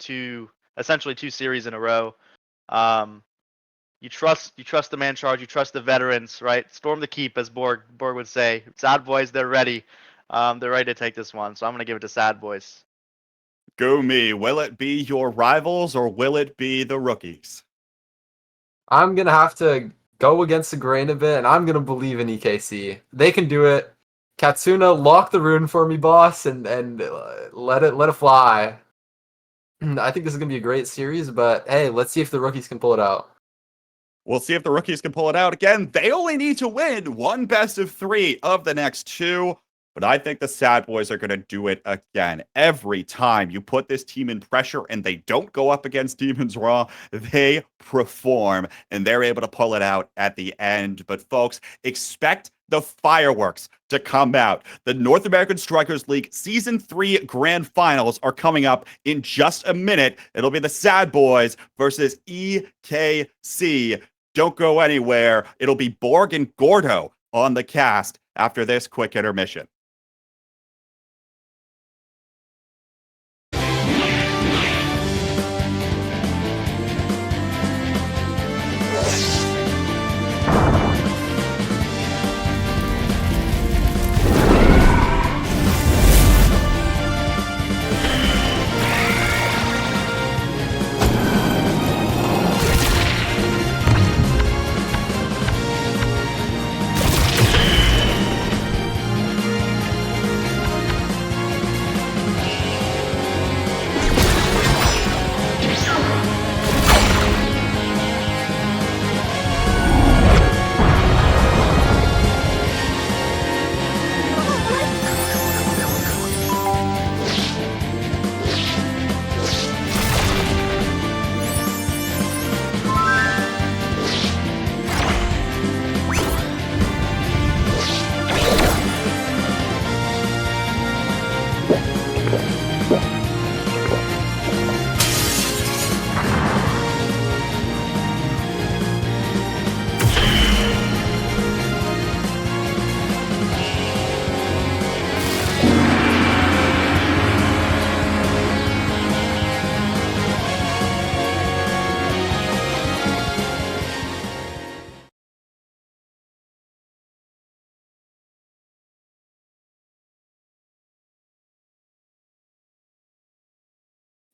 essentially two series in a row, you trust the man charge, you trust the veterans, right? Storm the keep, as Borg would say. Sad Boys, they're ready. They're ready to take this one, so I'm gonna give it to Sad Boys. Go me. Will it be your rivals or will it be the rookies? I'm gonna have to go against the grain a bit, and I'm gonna believe in EKC. They can do it. Katsuna, lock the rune for me, boss, and let it fly. I think this is gonna be a great series, but hey, let's see if the rookies can pull it out. We'll see if the rookies can pull it out. Again, they only need to win 1 best of 3 of the next 2. But I think the Sad Boys are going to do it again. Every time you put this team in pressure and they don't go up against Demons Raw, they perform and they're able to pull it out at the end. But folks, expect the fireworks to come out. The North American Strikers League Season 3 Grand Finals are coming up in just a minute. It'll be the Sad Boys versus EKC. Don't go anywhere. It'll be Borg and Gordo on the cast after this quick intermission.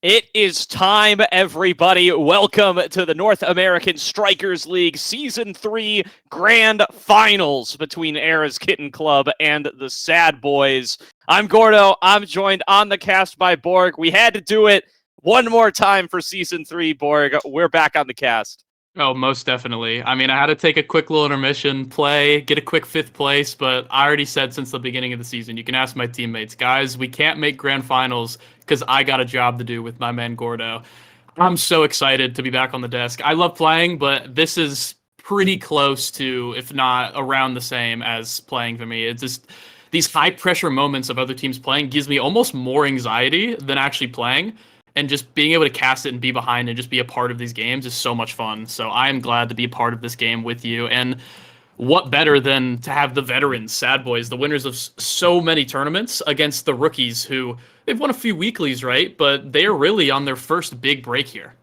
It is time, everybody. Welcome to the North American Strikers League Season 3 Grand Finals between Era's Kitten Club and the Sad Boys. I'm Gordo. I'm joined on the cast by Borg. We had to do it one more time for Season 3, Borg. We're back on the cast. Oh, most definitely. I mean, I had to take a quick little intermission, get a quick 5th place, but I already said since the beginning of the season, you can ask my teammates, guys, we can't make grand finals because I got a job to do with my man Gordo. I'm so excited to be back on the desk. I love playing, but this is pretty close to, if not around the same as playing for me. It's just these high pressure moments of other teams playing gives me almost more anxiety than actually playing. And just being able to cast it and be behind and just be a part of these games is so much fun. So I am glad to be a part of this game with you. And what better than to have the veterans, Sad Boys, the winners of so many tournaments against the rookies who they've won a few weeklies, right? But they're really on their first big break here.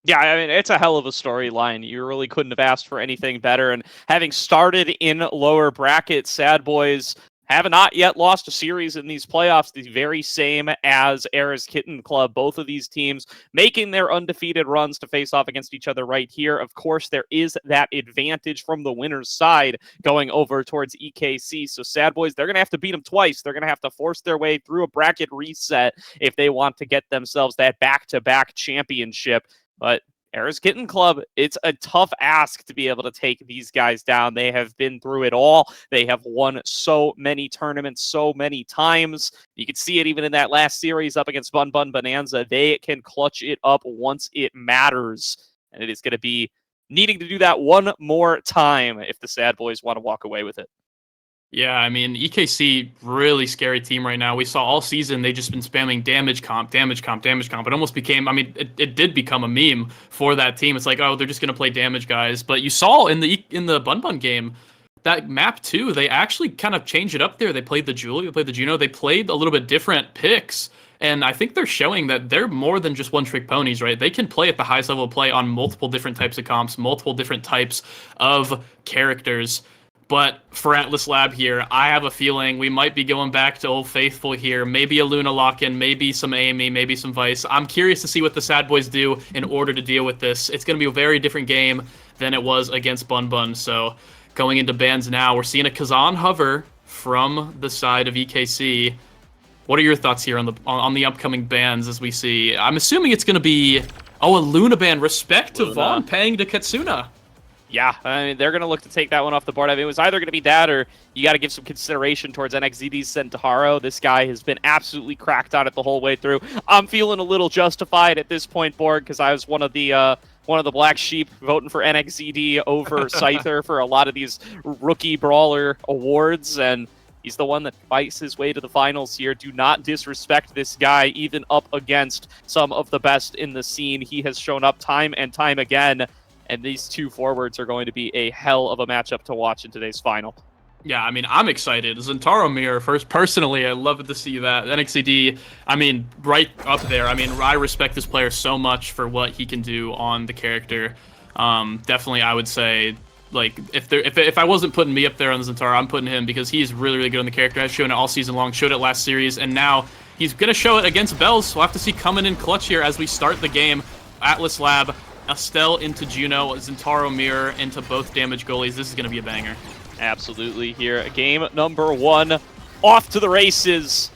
Yeah, I mean, it's a hell of a storyline. You really couldn't have asked for anything better. And having started in lower bracket, Sad Boys have not yet lost a series in these playoffs, the very same as Era's Kitten Club. Both of these teams making their undefeated runs to face off against each other right here. Of course, there is that advantage from the winner's side going over towards EKC. So Sad Boys, they're going to have to beat them twice. They're going to have to force their way through a bracket reset if they want to get themselves that back-to-back championship. But Era's Kitten Club, it's a tough ask to be able to take these guys down. They have been through it all. They have won so many tournaments so many times. You could see it even in that last series up against Bun Bun Bonanza. They can clutch it up once it matters. And it is going to be needing to do that one more time if the Sad Boys want to walk away with it. Yeah, I mean, EKC, really scary team right now. We saw all season they just been spamming damage comp. It almost became, I mean, it did become a meme for that team. It's like, oh, they're just going to play damage guys. But you saw in the Bun Bun game, that map too, they actually kind of changed it up there. They played the Julie, they played the Juno, they played a little bit different picks. And I think they're showing that they're more than just one-trick ponies, right? They can play at the highest level of play on multiple different types of comps, multiple different types of characters. But for Atlas Lab here, I have a feeling we might be going back to Old Faithful here. Maybe a Luna lock-in, maybe some Amy, maybe some Vice. I'm curious to see what the Sad Boys do in order to deal with this. It's going to be a very different game than it was against Bun Bun. So going into bans now, we're seeing a Kazan hover from the side of EKC. What are your thoughts here on the upcoming bans as we see? I'm assuming it's going to be, a Luna ban. Respect to Vaughn paying to Katsuna. Yeah, I mean, they're going to look to take that one off the board. I mean, it was either going to be that or you got to give some consideration towards NXZD's Centauro. This guy has been absolutely cracked on it the whole way through. I'm feeling a little justified at this point, Borg, because I was one of the black sheep voting for NXZD over Scyther for a lot of these rookie brawler awards, and he's the one that fights his way to the finals here. Do not disrespect this guy, even up against some of the best in the scene. He has shown up time and time again. And these two forwards are going to be a hell of a matchup to watch in today's final. Yeah, I mean, I'm excited. Zentaro Mirror, personally, I love to see that. NXCD, I mean, right up there. I mean, I respect this player so much for what he can do on the character. Definitely, I would say, like, if I wasn't putting me up there on the Zentaro, I'm putting him because he's really, really good on the character. I've shown it all season long, showed it last series, and now he's going to show it against Bells. We'll have to see coming in clutch here as we start the game. Atlas Lab, Estelle into Juno, Zentaro Mirror into both damage goalies. This is going to be a banger. Absolutely here. Game number 1, off to the races.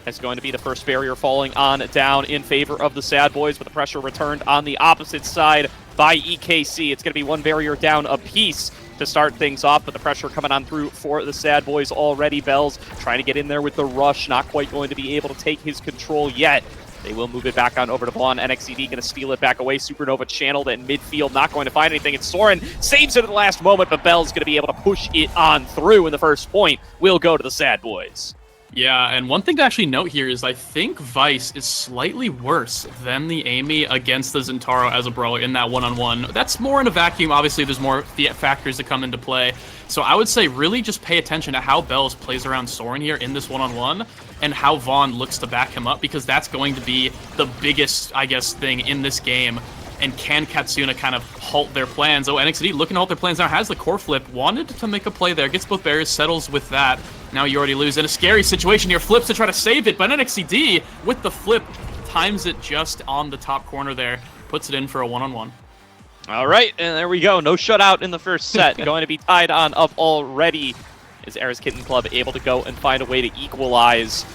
It's going to be the first barrier falling on down in favor of the Sad Boys, with the pressure returned on the opposite side by EKC. It's going to be one barrier down apiece to start things off, but the pressure coming on through for the Sad Boys already. Bells trying to get in there with the rush, not quite going to be able to take his control yet. They will move it back on over to Vaughn. NXCD going to steal it back away. Supernova channeled in midfield, not going to find anything. And Soren saves it at the last moment, but Bell's going to be able to push it on through, and the first point will go to the Sad Boys. Yeah, and one thing to actually note here is I think Vice is slightly worse than the Amy against the Zentaro as a brawler in that one-on-one. That's more in a vacuum. Obviously, there's more factors that come into play. So I would say really just pay attention to how Bells plays around Soren here in this one-on-one and how Vaughn looks to back him up, because that's going to be the biggest, I guess, thing in this game. And can Katsuna kind of halt their plans? Oh, NXT looking to halt their plans now, has the core flip, wanted to make a play there, gets both barriers, settles with that. Now you already lose in a scary situation here, flips to try to save it, but NXCD with the flip times it just on the top corner there, puts it in for a one-on-one. All right, and there we go. No shutout in the first set. Going to be tied on up already. Is Ares Kitten Club able to go and find a way to equalize?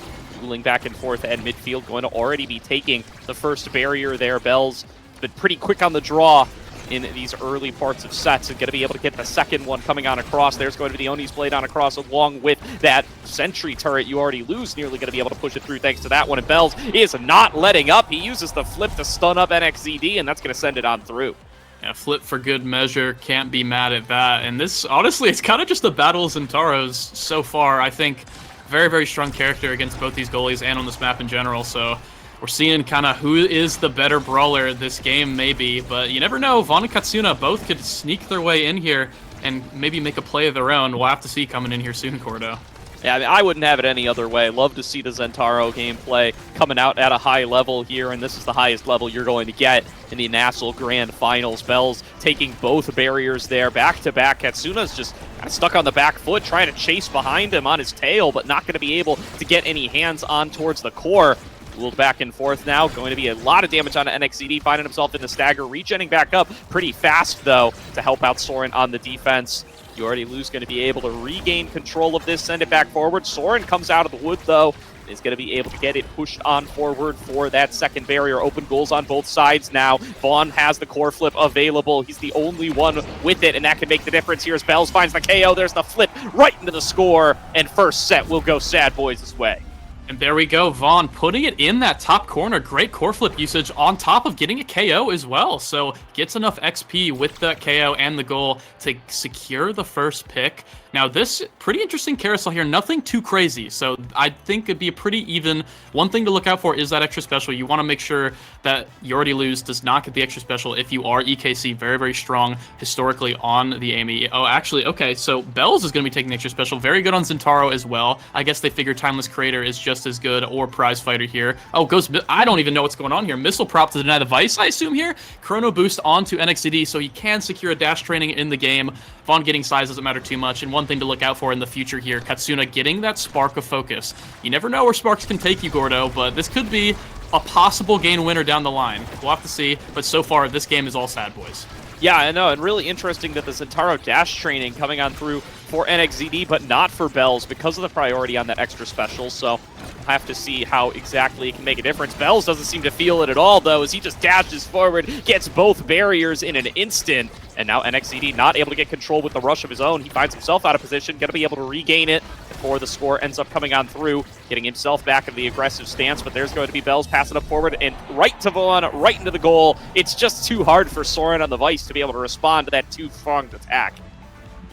Dueling back and forth at midfield, going to already be taking the first barrier there. Bells been pretty quick on the draw in these early parts of sets and going to be able to get the second one coming on across. There's going to be the Oni's blade on across along with that sentry turret. You already lose, nearly going to be able to push it through thanks to that one. And Bells is not letting up. He uses the flip to stun up NXZD, and that's going to send it on through. Yeah, flip for good measure, can't be mad at that. And this, honestly, it's kind of just the battle of Zentaros so far. I think very, very strong character against both these goalies and on this map in general. So we're seeing kind of who is the better brawler this game, maybe. But you never know. Vaughn and Katsuna both could sneak their way in here and maybe make a play of their own. We'll have to see coming in here soon, Gordo. Yeah, I mean, I wouldn't have it any other way. Love to see the Zentaro gameplay coming out at a high level here, and this is the highest level you're going to get in the NASL Grand Finals. Bells taking both barriers there back-to-back. Katsuna's just kind of stuck on the back foot, trying to chase behind him on his tail, but not going to be able to get any hands on towards the core. Dueled back and forth now. Going to be a lot of damage on NXCD, finding himself in the stagger, regenning back up pretty fast, though, to help out Soren on the defense. You already lose, going to be able to regain control of this, send it back forward. Soren comes out of the wood, though, is going to be able to get it pushed on forward for that second barrier. Open goals on both sides now. Vaughn has the core flip available. He's the only one with it, and that can make the difference here as Bells finds the KO. There's the flip right into the score, and first set will go Sad Boys' way. And there we go, Vaughn putting it in that top corner. Great core flip usage on top of getting a KO as well. So gets enough XP with the KO and the goal to secure the first pick. Now this pretty interesting carousel here, nothing too crazy. So I think it'd be a pretty even. One thing to look out for is that extra special. You want to make sure that You Already Lose does not get the extra special if you are EKC. Very, very strong historically on the Amy. Oh, actually, okay, so Bells is going to be taking the extra special. Very good on Zentaro as well. I guess they figure Timeless Creator is just as good, or Prize Fighter here. Oh, goes, I don't even know what's going on here. Missile prop to deny the Vice, I assume here. Chrono boost onto NXCD, so he can secure a dash training in the game. Vaughn getting size doesn't matter too much, and one thing to look out for in the future here, Katsuna getting that spark of focus. You never know where sparks can take you, Gordo, but this could be a possible game winner down the line. We'll have to see, but so far this game is all Sad Boys. Yeah, I know, and really interesting that the Zentaro dash training coming on through for NXZD, but not for Bells because of the priority on that extra special, so we'll have to see how exactly it can make a difference. Bells doesn't seem to feel it at all, though, as he just dashes forward, gets both barriers in an instant, and now NXZD not able to get control with the rush of his own. He finds himself out of position, going to be able to regain it before the score ends up coming on through, getting himself back into the aggressive stance, but there's going to be Bells passing up forward and right to Vaughn, right into the goal. It's just too hard for Soren on the Vice to be able to respond to that two-pronged attack.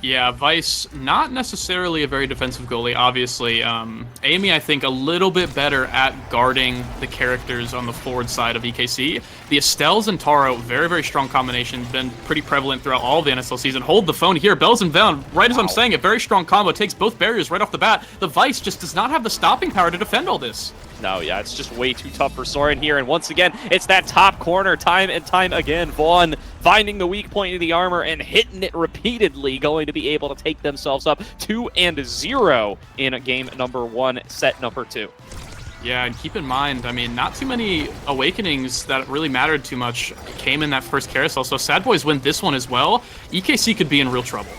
Yeah, Vice, not necessarily a very defensive goalie, obviously. Amy, I think, a little bit better at guarding the characters on the forward side of EKC. The Estelles and Taro, very, very strong combination, been pretty prevalent throughout all of the NSL season. Hold the phone here, Bells and Vaughn, right as I'm saying it, very strong combo, takes both barriers right off the bat. The Vice just does not have the stopping power to defend all this. No, yeah, it's just way too tough for Soren here, and once again, it's that top corner time and time again. Vaughn finding the weak point in the armor and hitting it repeatedly, going to be able to take themselves up 2-0 in game number 1, set number 2. Yeah, and keep in mind, I mean, not too many awakenings that really mattered too much came in that first carousel, so Sad Boys win this one as well. EKC could be in real trouble.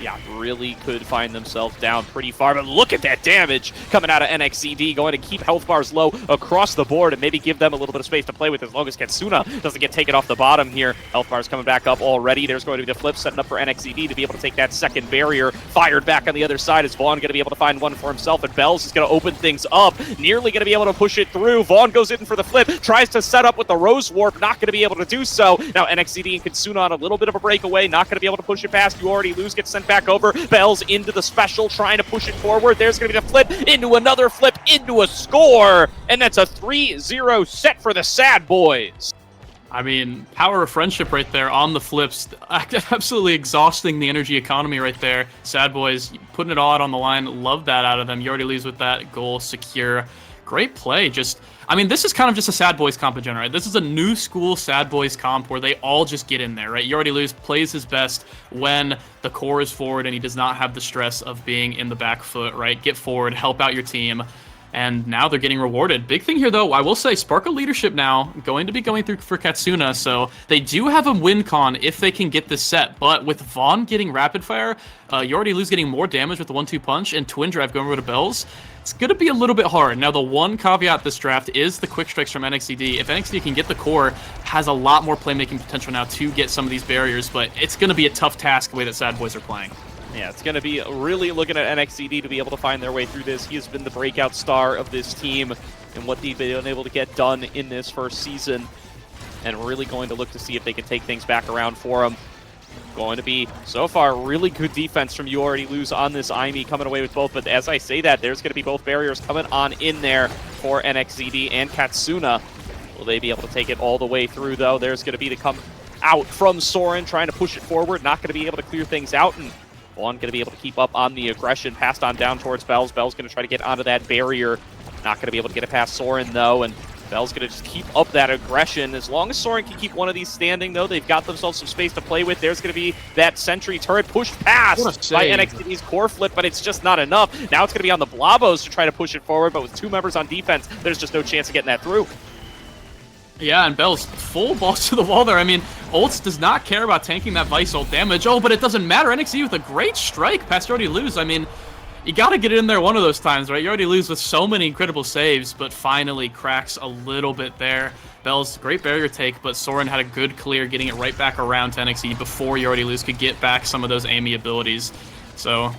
Yeah, really could find themselves down pretty far, but look at that damage coming out of NXCD, going to keep health bars low across the board and maybe give them a little bit of space to play with as long as Katsuna doesn't get taken off the bottom here. Health bars coming back up already. There's going to be the flip setting up for NXCD to be able to take that second barrier. Fired back on the other side is Vaughn going to be able to find one for himself, and Bells is going to open things up, nearly going to be able to push it through. Vaughn goes in for the flip, tries to set up with the Rose Warp, not going to be able to do so. Now NXCD and Katsuna on a little bit of a breakaway, not going to be able to push it past. You Already Lose, gets sent back over. Bells into the special, trying to push it forward. There's going to be the flip into another flip into a score, and that's a 3-0 set for the Sad Boys. I mean, power of friendship right there on the flips. Absolutely exhausting the energy economy right there. Sad Boys putting it all out on the line. Love that out of them. You Already Lose with that goal secure. Great play. Just, I mean, this is kind of just a Sad Boys comp in general, right? This is a new school Sad Boys comp where they all just get in there, right? You Already Lose plays his best when the core is forward and he does not have the stress of being in the back foot, right? Get forward, help out your team. and now they're getting rewarded. Big thing here, though, I will say Sparkle leadership now going to be going through for Katsuna, so they do have a win con if they can get this set, but with Vaughn getting rapid fire, you already lose getting more damage with the 1-2 punch, and Twin Drive going over to Bells. It's going to be a little bit hard. Now, the one caveat this draft is the quick strikes from NXDD. If NXDD can get the core, has a lot more playmaking potential now to get some of these barriers, but it's going to be a tough task the way that Sad Boys are playing. Yeah, it's going to be really looking at NXDD to be able to find their way through this. He has been the breakout star of this team and what they've been able to get done in this first season, and really going to look to see if they can take things back around for him. Going to be, so far, really good defense from You Already Lose on this IME, coming away with both. But as I say that, there's going to be both barriers coming on in there for NXDD and Katsuna. Will they be able to take it all the way through, though? There's going to be the come out from Soren, trying to push it forward. Not going to be able to clear things out, and Vaughn going to be able to keep up on the aggression. Passed on down towards Bells. Bells going to try to get onto that barrier. Not going to be able to get it past Soren, though, and Bell's going to just keep up that aggression. As long as Soren can keep one of these standing, though, they've got themselves some space to play with. There's going to be that sentry turret pushed past by NXTD's core flip, but it's just not enough. Now it's going to be on the Blobos to try to push it forward, but with 2 members on defense, there's just no chance of getting that through. Yeah, and Bell's full balls to the wall there. I mean, Ults does not care about tanking that Vice ult damage. Oh, but it doesn't matter. NXT with a great strike past You Already Lose. I mean, you got to get it in there one of those times, right? You already lose with so many incredible saves, but finally cracks a little bit there. Bell's great barrier take, but Soren had a good clear, getting it right back around to NXT before You Already Lose could get back some of those Amy abilities. So,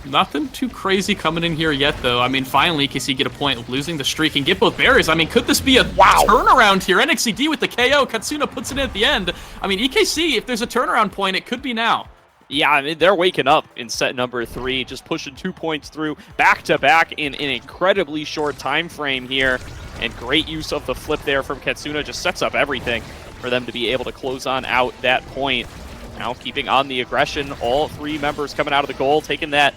nothing too crazy coming in here yet, though. I mean, finally, EKC get a point, losing the streak and get both barriers. I mean, could this be a turnaround here? NXT with the KO, Katsuna puts it in at the end. I mean, EKC, if there's a turnaround point, it could be now. Yeah, I mean, they're waking up in set number 3, just pushing 2 points through back-to-back in an incredibly short time frame here. And great use of the flip there from Katsuna just sets up everything for them to be able to close on out that point. Now keeping on the aggression, all 3 members coming out of the goal, taking that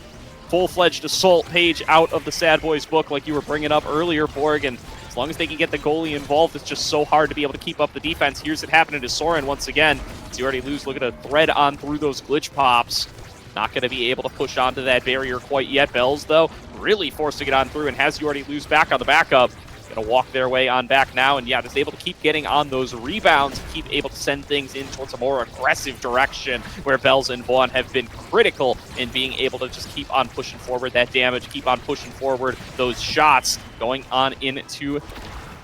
full-fledged assault page out of the Sad Boys book like you were bringing up earlier, Borg, and as long as they can get the goalie involved, it's just so hard to be able to keep up the defense. Here's it happening to Soren once again. As You Already Lose, looking to thread on through those glitch pops. Not going to be able to push onto that barrier quite yet. Bells, though, really forced to get on through and has You Already Lose back on the backup. Going to walk their way on back now, and yeah, just able to keep getting on those rebounds, keep able to send things in towards a more aggressive direction, where Bells and Vaughn have been critical in being able to just keep on pushing forward that damage, keep on pushing forward those shots, going on into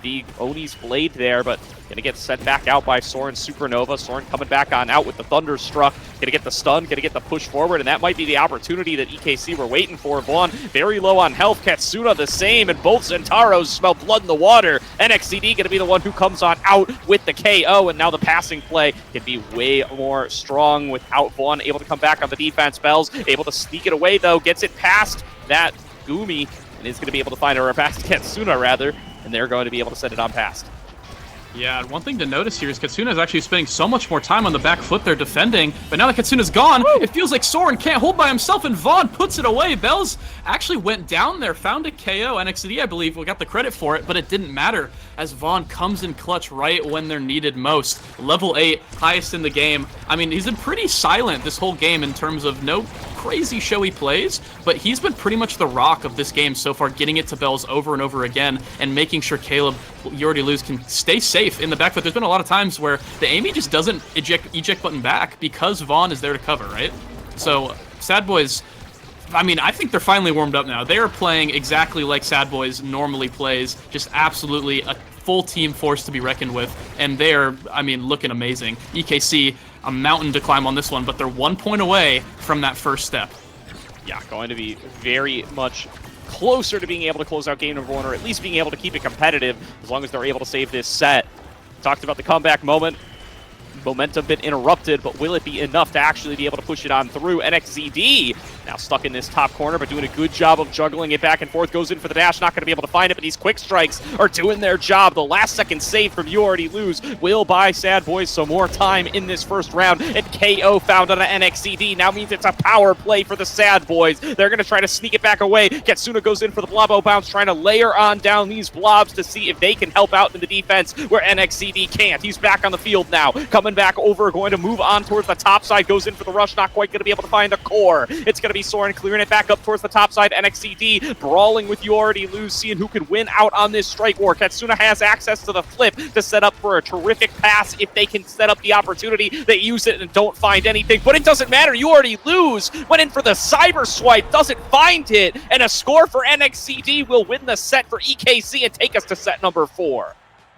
the Oni's Blade there, but gonna get sent back out by Soren Supernova. Soren coming back on out with the Thunderstruck. Gonna get the stun, gonna get the push forward, and that might be the opportunity that EKC were waiting for. Vaughn very low on health. Katsuna the same, and both Zentaros smell blood in the water. NXCD gonna be the one who comes on out with the KO, and now the passing play can be way more strong without Vaughn able to come back on the defense. Bells able to sneak it away, though. Gets it past that Gumi, and is gonna be able to find her past Katsuna, rather, and they're going to be able to send it on past. Yeah, one thing to notice here is Katsuna is actually spending so much more time on the back foot there defending, but now that Katsuna's gone, it feels like Soren can't hold by himself, and Vaughn puts it away. Bells actually went down there, found a KO. NXT, I believe, got the credit for it, but it didn't matter as Vaughn comes in clutch right when they're needed most. Level 8, highest in the game. I mean, he's been pretty silent this whole game in terms of no crazy showy plays, but he's been pretty much the rock of this game so far, getting it to Bells over and over again and making sure Caleb, You Already Lose, can stay safe in the back foot. There's been a lot of times where the Amy just doesn't eject button back because Vaughn is there to cover, right? So Sad Boys, I mean, I think they're finally warmed up now. They are playing exactly like Sad Boys normally plays, just absolutely a full team force to be reckoned with, and they're, I mean, looking amazing. EKC, a mountain to climb on this one, but they're 1 point away from that first step. Yeah, going to be very much closer to being able to close out game number 1, or at least being able to keep it competitive as long as they're able to save this set. Talked about the comeback moment. Momentum been interrupted, but will it be enough to actually be able to push it on through? NXZD now stuck in this top corner, but doing a good job of juggling it back and forth. Goes in for the dash, not going to be able to find it, but these quick strikes are doing their job. The last second save from You Already Lose will buy Sad Boys some more time in this first round, and KO found on an NXZD now means it's a power play for the Sad Boys. They're going to try to sneak it back away. Katsuna goes in for the Blobo bounce, trying to layer on down these blobs to see if they can help out in the defense where NXZD can't. He's back on the field now, coming coming back over, going to move on towards the top side, goes in for the rush, not quite going to be able to find the core. It's going to be Soren clearing it back up towards the top side. NXCD brawling with You Already Lose, seeing who could win out on this strike war. Katsuna has access to the flip to set up for a terrific pass. If they can set up the opportunity, they use it and don't find anything. But it doesn't matter. You Already Lose went in for the cyber swipe, doesn't find it, and a score for NXCD will win the set for EKC and take us to set number 4.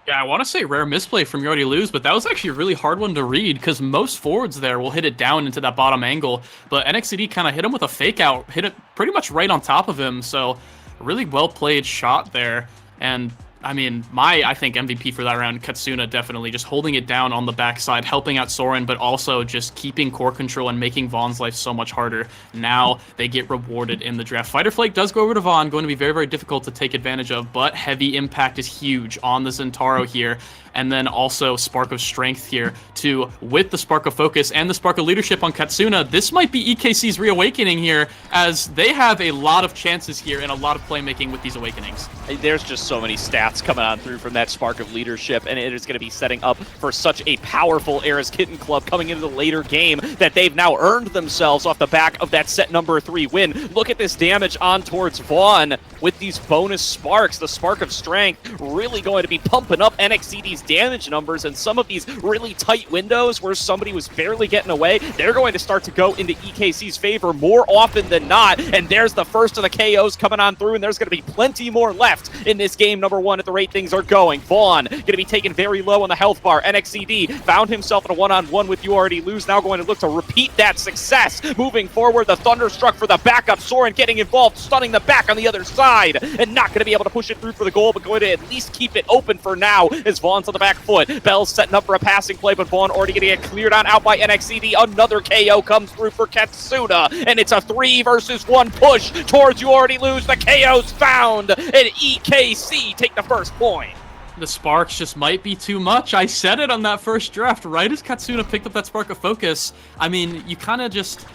Yeah, I want to say rare misplay from You Already Lose, but that was actually a really hard one to read because most forwards there will hit it down into that bottom angle, but NXCD kind of hit him with a fake out, hit it pretty much right on top of him, so a really well played shot there. And I mean, I think MVP for that round, Katsuna, definitely just holding it down on the backside, helping out Soren, but also just keeping core control and making Vaughn's life so much harder. Now they get rewarded in the draft. Fighter Flake does go over to Vaughn, going to be very, very difficult to take advantage of, but heavy impact is huge on the Zentaro here. And then also Spark of Strength here, too, with the Spark of Focus and the Spark of Leadership on Katsuna. This might be EKC's reawakening here, as they have a lot of chances here and a lot of playmaking with these awakenings. There's just so many stats coming on through from that Spark of Leadership, and it is going to be setting up for such a powerful Era's Kitten Club coming into the later game that they've now earned themselves off the back of that set number 3 win. Look at this damage on towards Vaughn with these bonus sparks. The Spark of Strength really going to be pumping up NXCD's damage numbers, and some of these really tight windows where somebody was barely getting away, they're going to start to go into EKC's favor more often than not. And there's the first of the KOs coming on through, and there's going to be plenty more left in this game number 1 at the rate things are going. Vaughn going to be taken very low on the health bar. NXCD found himself in a one-on-one with You Already Lose, now going to look to repeat that success. Moving forward, the Thunderstruck for the backup. Soren getting involved, stunning the back on the other side, and not going to be able to push it through for the goal, but going to at least keep it open for now as Vaughn's on the back foot. Bell's setting up for a passing play, but Vaughn already getting it cleared on out by NXCD. Another KO comes through for Katsuna, and it's a 3 versus 1 push towards You Already Lose. The KO's found, and EKC take the first point. The sparks just might be too much. I said it on that first draft, right as Katsuna picked up that Spark of Focus. I mean, you kind of just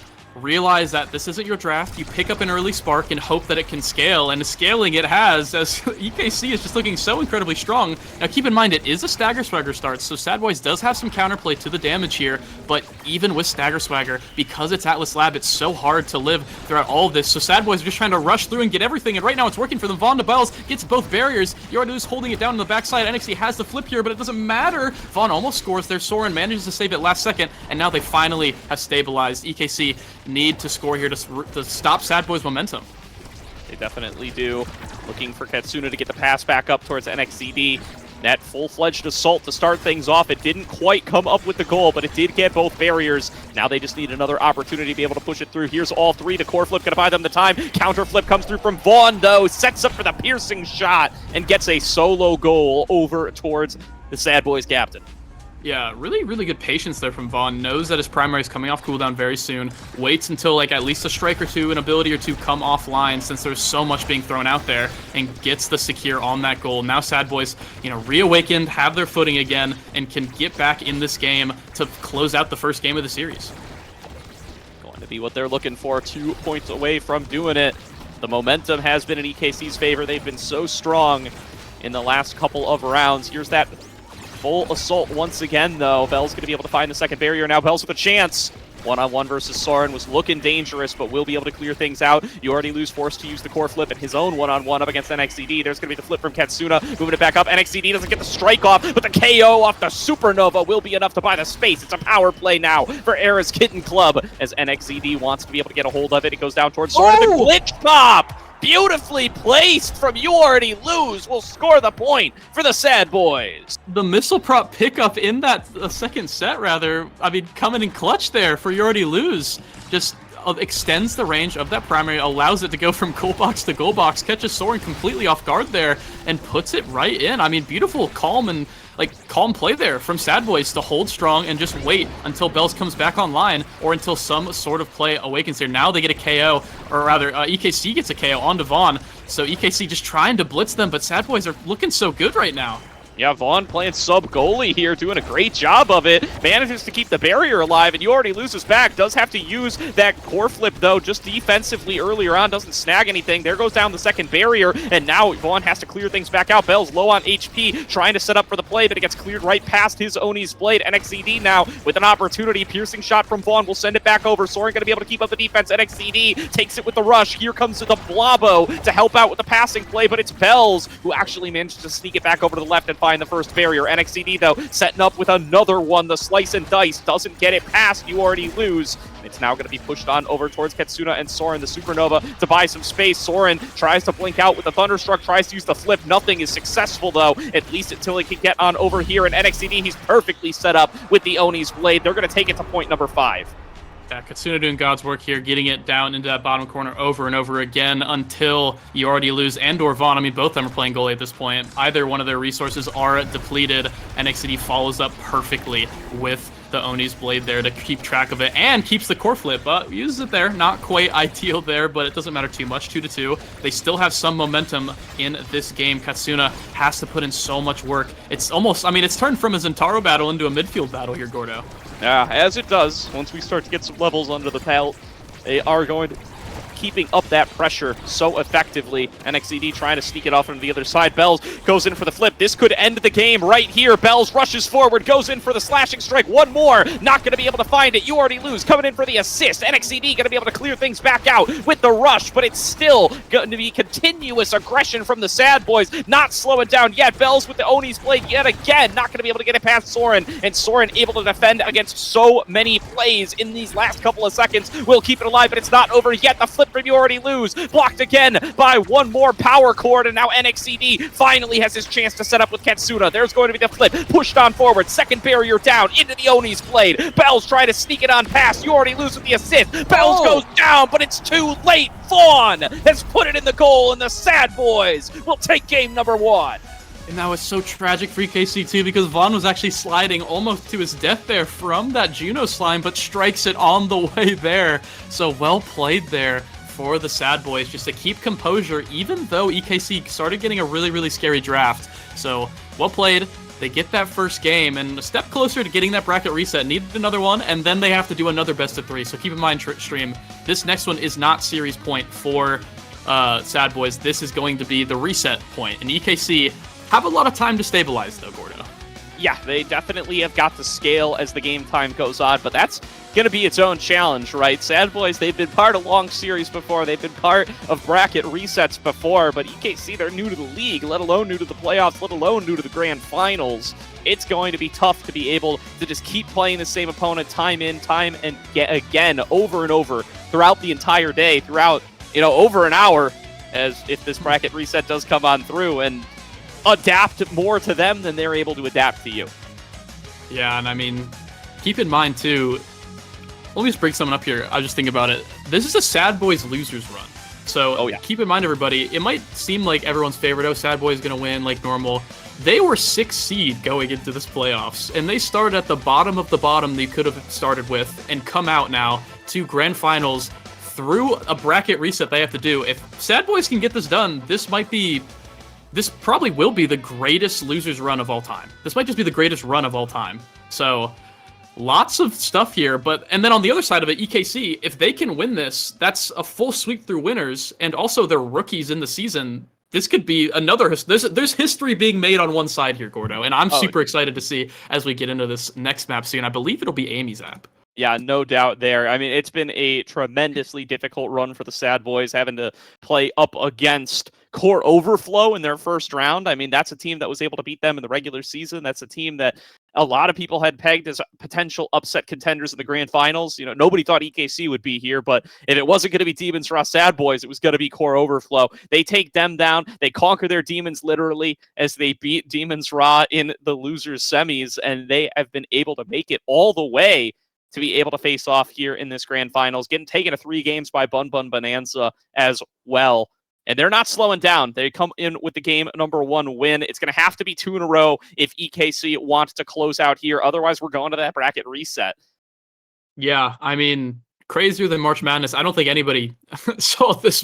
realize that this isn't your draft. You pick up an early spark and hope that it can scale, and scaling it has, as EKC is just looking so incredibly strong. Now keep in mind, it is a Stagger Swagger start, so Sad Boys does have some counterplay to the damage here, but even with Stagger Swagger, because it's Atlas Lab, it's so hard to live throughout all of this, so Sad Boys are just trying to rush through and get everything, and right now it's working for them. Vaughn to Bells gets both barriers. You already lose holding it down on the backside. NXT has the flip here, but it doesn't matter. Vaughn almost scores there. Soren manages to save it last second, and now they finally have stabilized. EKC need to score here to stop Sad Boys' momentum. They definitely do. Looking for Katsuna to get the pass back up towards NXCD. That full-fledged assault to start things off. It didn't quite come up with the goal, but it did get both barriers. Now they just need another opportunity to be able to push it through. Here's all 3. The core flip gonna buy them the time. Counter flip comes through from Vaughn, though. Sets up for the piercing shot and gets a solo goal over towards the Sad Boys captain. Yeah, really, really good patience there from Vaughn. Knows that his primary is coming off cooldown very soon. Waits until like at least a strike or two, an ability or two come offline since there's so much being thrown out there, and gets the secure on that goal. Now Sad Boys, reawakened, have their footing again, and can get back in this game to close out the first game of the series. Going to be what they're looking for. 2 points away from doing it. The momentum has been in EKC's favor. They've been so strong in the last couple of rounds. Here's that full assault once again, though. Bell's going to be able to find the second barrier now. Bell's with a chance. One-on-one versus Soren was looking dangerous, but will be able to clear things out. You Already Lose forced to use the core flip and his own one-on-one up against NXCD. There's going to be the flip from Katsuna, moving it back up. NXCD doesn't get the strike off, but the KO off the Supernova will be enough to buy the space. It's a power play now for Era's Kitten Club as NXCD wants to be able to get a hold of it. It goes down towards Soren. The glitch pop! Beautifully placed from You Already Lose will score the point for the Sad Boys. The missile prop pickup in that second set, rather, I mean, coming in clutch there for You Already Lose. Just extends the range of that primary, allows it to go from goal box to goal box, catches Soren completely off guard there, and puts it right in. I mean, beautiful, calm play there from Sad Boys to hold strong and just wait until Bells comes back online, or until some sort of play awakens here. Now they get a KO, or rather, EKC gets a KO on Vaughn. So EKC just trying to blitz them, but Sad Boys are looking so good right now. Yeah, Vaughn playing sub-goalie here, doing a great job of it. Manages to keep the barrier alive, and You Already Loses back. Does have to use that core flip, though, just defensively earlier on. Doesn't snag anything. There goes down the second barrier, and now Vaughn has to clear things back out. Bell's low on HP, trying to set up for the play, but it gets cleared right past his Oni's blade. NXCD now with an opportunity. Piercing shot from Vaughn will send it back over. Soren going to be able to keep up the defense. NXCD takes it with the rush. Here comes the Blabo to help out with the passing play, but it's Bells who actually managed to sneak it back over to the left and find the first barrier. NXCD, though, setting up with another one. The slice and dice doesn't get it past You Already Lose. It's now going to be pushed on over towards Katsuna and Soren, the Supernova, to buy some space. Soren tries to blink out with the Thunderstruck, tries to use the flip. Nothing is successful, though, at least until he can get on over here. And NXCD, he's perfectly set up with the Oni's blade. They're going to take it to point number 5. Yeah, Katsuna doing God's work here, getting it down into that bottom corner over and over again until You Already Lose and or Vaughn. I mean, both of them are playing goalie at this point. Either one of their resources are depleted. NXCD follows up perfectly with the Oni's blade there to keep track of it and keeps the core flip. Uses it there. Not quite ideal there, but it doesn't matter too much. 2-2. They still have some momentum in this game. Katsuna has to put in so much work. It's almost, I mean, it's turned from a Zentaro battle into a midfield battle here, Gordo. Yeah, as it does. Once we start to get some levels under the belt, they are going to keeping up that pressure so effectively. NXCD trying to sneak it off on the other side. Bells goes in for the flip. This could end the game right here. Bells rushes forward, goes in for the slashing strike. One more. Not going to be able to find it. You Already Lose coming in for the assist. NXCD going to be able to clear things back out with the rush, but it's still going to be continuous aggression from the Sad Boys. Not slowing down yet. Bells with the Oni's blade yet again. Not going to be able to get it past Soren, and Soren able to defend against so many plays in these last couple of seconds. Will keep it alive, but it's not over yet. The flip from You Already Lose blocked again by one more power chord, and now NXCD finally has his chance to set up with Katsuna. There's going to be the flip, pushed on forward, second barrier down into the Oni's blade. Bells trying to sneak it on past. You Already Lose with the assist. Bells goes down, but it's too late. Vaughn has put it in the goal, and the Sad Boys will take game number 1. And that was so tragic for EKC too, because Vaughn was actually sliding almost to his death there from that Juno slime, but strikes it on the way there. So well played there for the Sad Boys, just to keep composure, even though EKC started getting a really, really scary draft. So well played. They get that first game and a step closer to getting that bracket reset. Needed another one, and then they have to do another best of 3. So keep in mind, stream, this next one is not series point for Sad Boys. This is going to be the reset point. And EKC have a lot of time to stabilize, though, Gordo. Yeah, they definitely have got the scale as the game time goes on, but that's going to be its own challenge, right? Sad Boys, they've been part of long series before. They've been part of bracket resets before, but EKC, they're new to the league, let alone new to the playoffs, let alone new to the grand finals. It's going to be tough to be able to just keep playing the same opponent time in, time and again, over and over throughout the entire day, throughout, over an hour, as if this bracket reset does come on through, and adapt more to them than they're able to adapt to you. Yeah, and I mean, keep in mind too, let me just bring someone up here. I was just thinking about it. This is a Sad Boys losers run. So keep in mind, everybody, it might seem like everyone's favorite, oh, Sad Boys going to win like normal. They were 6th seed going into this playoffs, and they started at the bottom of the bottom they could have started with and come out now to grand finals through a bracket reset they have to do. If Sad Boys can get this done, this probably will be the greatest losers run of all time. This might just be the greatest run of all time. So lots of stuff here, and then on the other side of it, EKC, if they can win this, that's a full sweep through winners, and also they're rookies in the season. This could be another, there's history being made on one side here, Gordo, and I'm super excited to see as we get into this next map soon. I believe it'll be Amy's app. Yeah, no doubt there. I mean, it's been a tremendously difficult run for the Sad Boys, having to play up against Core Overflow in their first round. I mean, that's a team that was able to beat them in the regular season. That's a team that a lot of people had pegged as potential upset contenders in the grand finals. Nobody thought EKC would be here, but if it wasn't going to be Demons Raw Sad Boys, it was going to be Core Overflow. They take them down. They conquer their demons literally as they beat Demons Raw in the losers semis, and they have been able to make it all the way to be able to face off here in this grand finals, getting taken to 3 games by Bun Bun Bonanza as well. And they're not slowing down. They come in with the game number 1 win. It's going to have to be 2 in a row if EKC wants to close out here. Otherwise, we're going to that bracket reset. Yeah, I mean, crazier than March Madness. I don't think anybody saw this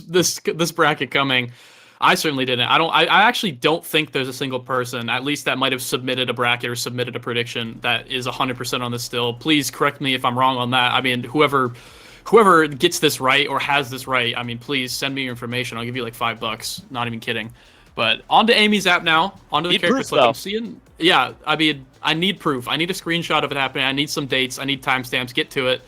bracket coming. I certainly didn't. I actually don't think there's a single person, at least that might have submitted a bracket or submitted a prediction that is 100% on this still. Please correct me if I'm wrong on that. I mean, whoever gets this right or has this right, I mean, please send me your information. I'll give you like $5. Not even kidding. But on to Amy's app now. On to the character select. I'm seeing. Yeah, I mean, I need proof. I need a screenshot of it happening. I need some dates. I need timestamps. Get to it.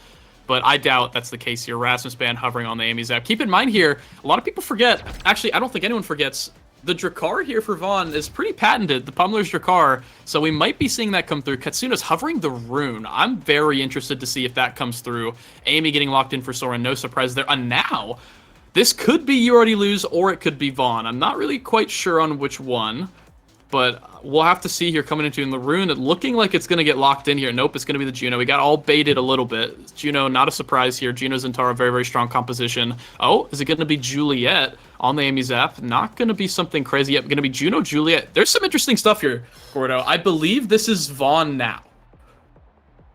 But I doubt that's the case here. Rasmus Band hovering on the Amy's app. Keep in mind here, a lot of people forget. Actually, I don't think anyone forgets. The Drakkar here for Vaughn is pretty patented. The Pummeler's Drakkar. So we might be seeing that come through. Katsuna's hovering the rune. I'm very interested to see if that comes through. Amy getting locked in for Soren. No surprise there. And now, this could be You Already Lose or it could be Vaughn. I'm not really quite sure on which one. But we'll have to see here coming into in the rune. Looking like it's going to get locked in here. Nope, it's going to be the Juno. We got all baited a little bit. Juno, not a surprise here. Juno Zentara, very, very strong composition. Oh, is it going to be Juliet on the Amy's app? Not going to be something crazy yet. Going to be Juno, Juliet. There's some interesting stuff here, Gordo. I believe this is Vaughn now.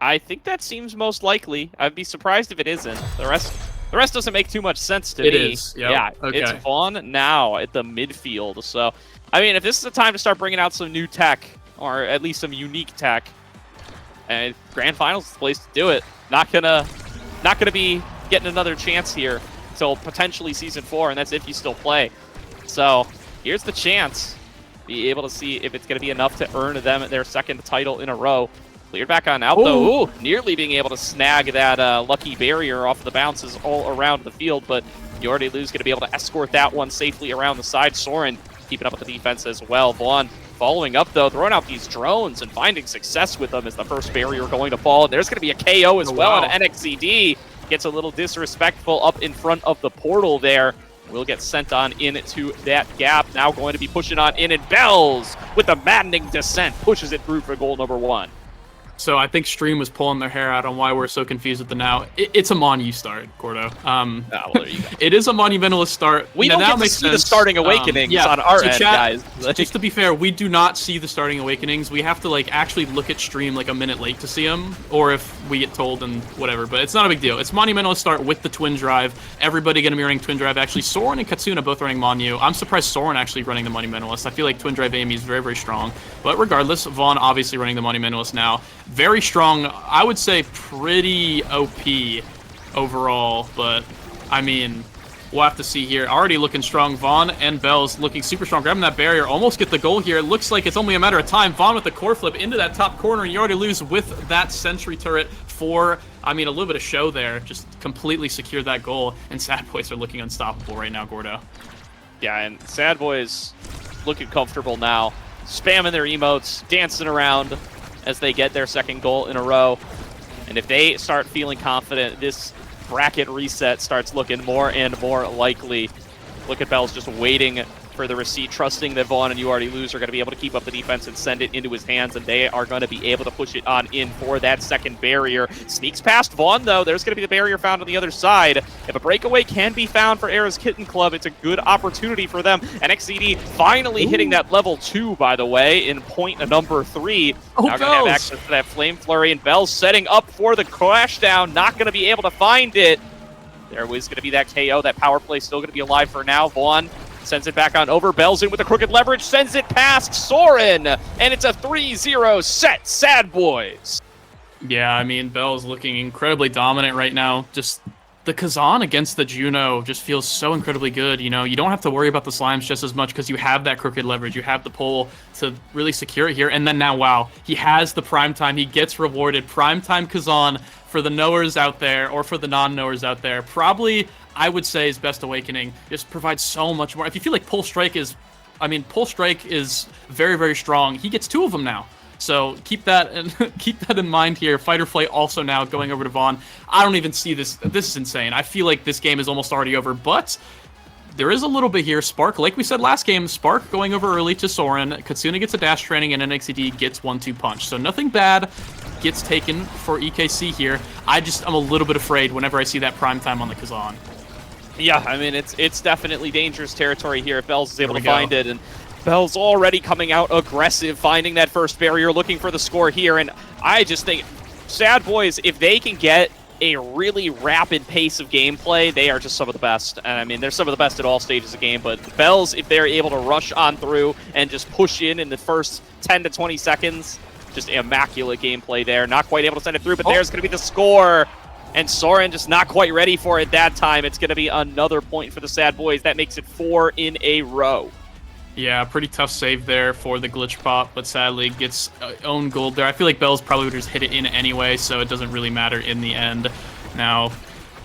I think that seems most likely. I'd be surprised if it isn't. The rest doesn't make too much sense to me. It is. Yep. Yeah, okay. It's Vaughn now at the midfield. So, I mean, if this is the time to start bringing out some new tech, or at least some unique tech, and Grand Finals is the place to do it. Not gonna be getting another chance here until potentially Season 4, and that's if you still play. So, here's the chance. Be able to see if it's gonna be enough to earn them their second title in a row. Cleared back on out, though. Ooh, nearly being able to snag that lucky barrier off the bounces all around the field, but You Already Lose going to be able to escort that one safely around the side. Soren keeping up with the defense as well. Vaughn following up, though, throwing out these drones and finding success with them as the first barrier going to fall. And there's going to be a KO as well, and NXCD gets a little disrespectful up in front of the portal there. Will get sent on into that gap. Now going to be pushing on in, and Bells with a maddening descent pushes it through for goal number 1. So I think Stream was pulling their hair out on why we're so confused with the now. It's a Monu start, Gordo. Well, there you go. It is a monumentalist start. We don't get to see the starting awakenings on our end, guys. Just to be fair, we do not see the starting awakenings. We have to like actually look at Stream like a minute late to see them, or if we get told and whatever. But it's not a big deal. It's monumentalist start with the twin drive. Everybody going to be running twin drive. Actually, Soren and Katsuna both running Monu. I'm surprised Soren actually running the monumentalist. I feel like twin drive Amy is very, very strong. But regardless, Vaughn obviously running the monumentalist now. Very strong, I would say pretty OP overall, but I mean, we'll have to see here. Already looking strong. Vaughn and Bells looking super strong. Grabbing that barrier, almost get the goal here. It looks like it's only a matter of time. Vaughn with the core flip into that top corner, and You Already Lose with that sentry turret for, I mean, a little bit of show there. Just completely secured that goal, and Sad Boys are looking unstoppable right now, Gordo. Yeah, and Sad Boys looking comfortable now. Spamming their emotes, dancing around as they get their second goal in a row. And if they start feeling confident, this bracket reset starts looking more and more likely. Look at Bells just waiting for the receipt, trusting that Vaughn and You Already Lose are going to be able to keep up the defense and send it into his hands, and they are going to be able to push it on in for that second barrier. Sneaks past Vaughn, though. There's going to be the barrier found on the other side. If a breakaway can be found for Era's Kitten Club, it's a good opportunity for them. NXCD finally hitting that level 2, by the way, in point number 3. Oh, now going to have access to that Flame Flurry, and Bells setting up for the crash down. Not going to be able to find it. There was going to be that KO. That power play still going to be alive for now. Vaughn sends it back on over. Bells in with the crooked leverage. Sends it past Soren. And it's a 3-0 set. Sad Boys. Yeah, I mean, Bells looking incredibly dominant right now. Just the Kazan against the Juno just feels so incredibly good. You know, you don't have to worry about the slimes just as much because you have that crooked leverage. You have the pole to really secure it here. And then now, wow, he has the primetime. He gets rewarded. Primetime Kazan for the knowers out there, or for the non-knowers out there. Probably, I would say, his best awakening. Just provides so much more. If you feel like Pulse Strike is, I mean, Pulse Strike is very, very strong. He gets 2 of them now. So keep that in mind here. Fight or Flight also now going over to Vaughn. I don't even see this. This is insane. I feel like this game is almost already over, but there is a little bit here. Spark, like we said last game, Spark going over early to Soren. Katsuna gets a dash training, and NXCD gets 1-2 punch. So nothing bad gets taken for EKC here. I'm a little bit afraid whenever I see that prime time on the Kazan. Yeah, I mean, it's definitely dangerous territory here if Bells is able to find it. And Bells already coming out aggressive, finding that first barrier, looking for the score here. And I just think Sad Boys, if they can get a really rapid pace of gameplay, they are just some of the best. And I mean, they're some of the best at all stages of the game, but the Bells, if they're able to rush on through and just push in the first 10 to 20 seconds, just immaculate gameplay there. Not quite able to send it through, but there's going to be the score. And Soren just not quite ready for it that time. It's going to be another point for the Sad Boys. That makes it 4 in a row. Yeah, pretty tough save there for the glitch pop, but sadly gets own gold there. I feel like Bells probably would just hit it in anyway, so it doesn't really matter in the end. Now,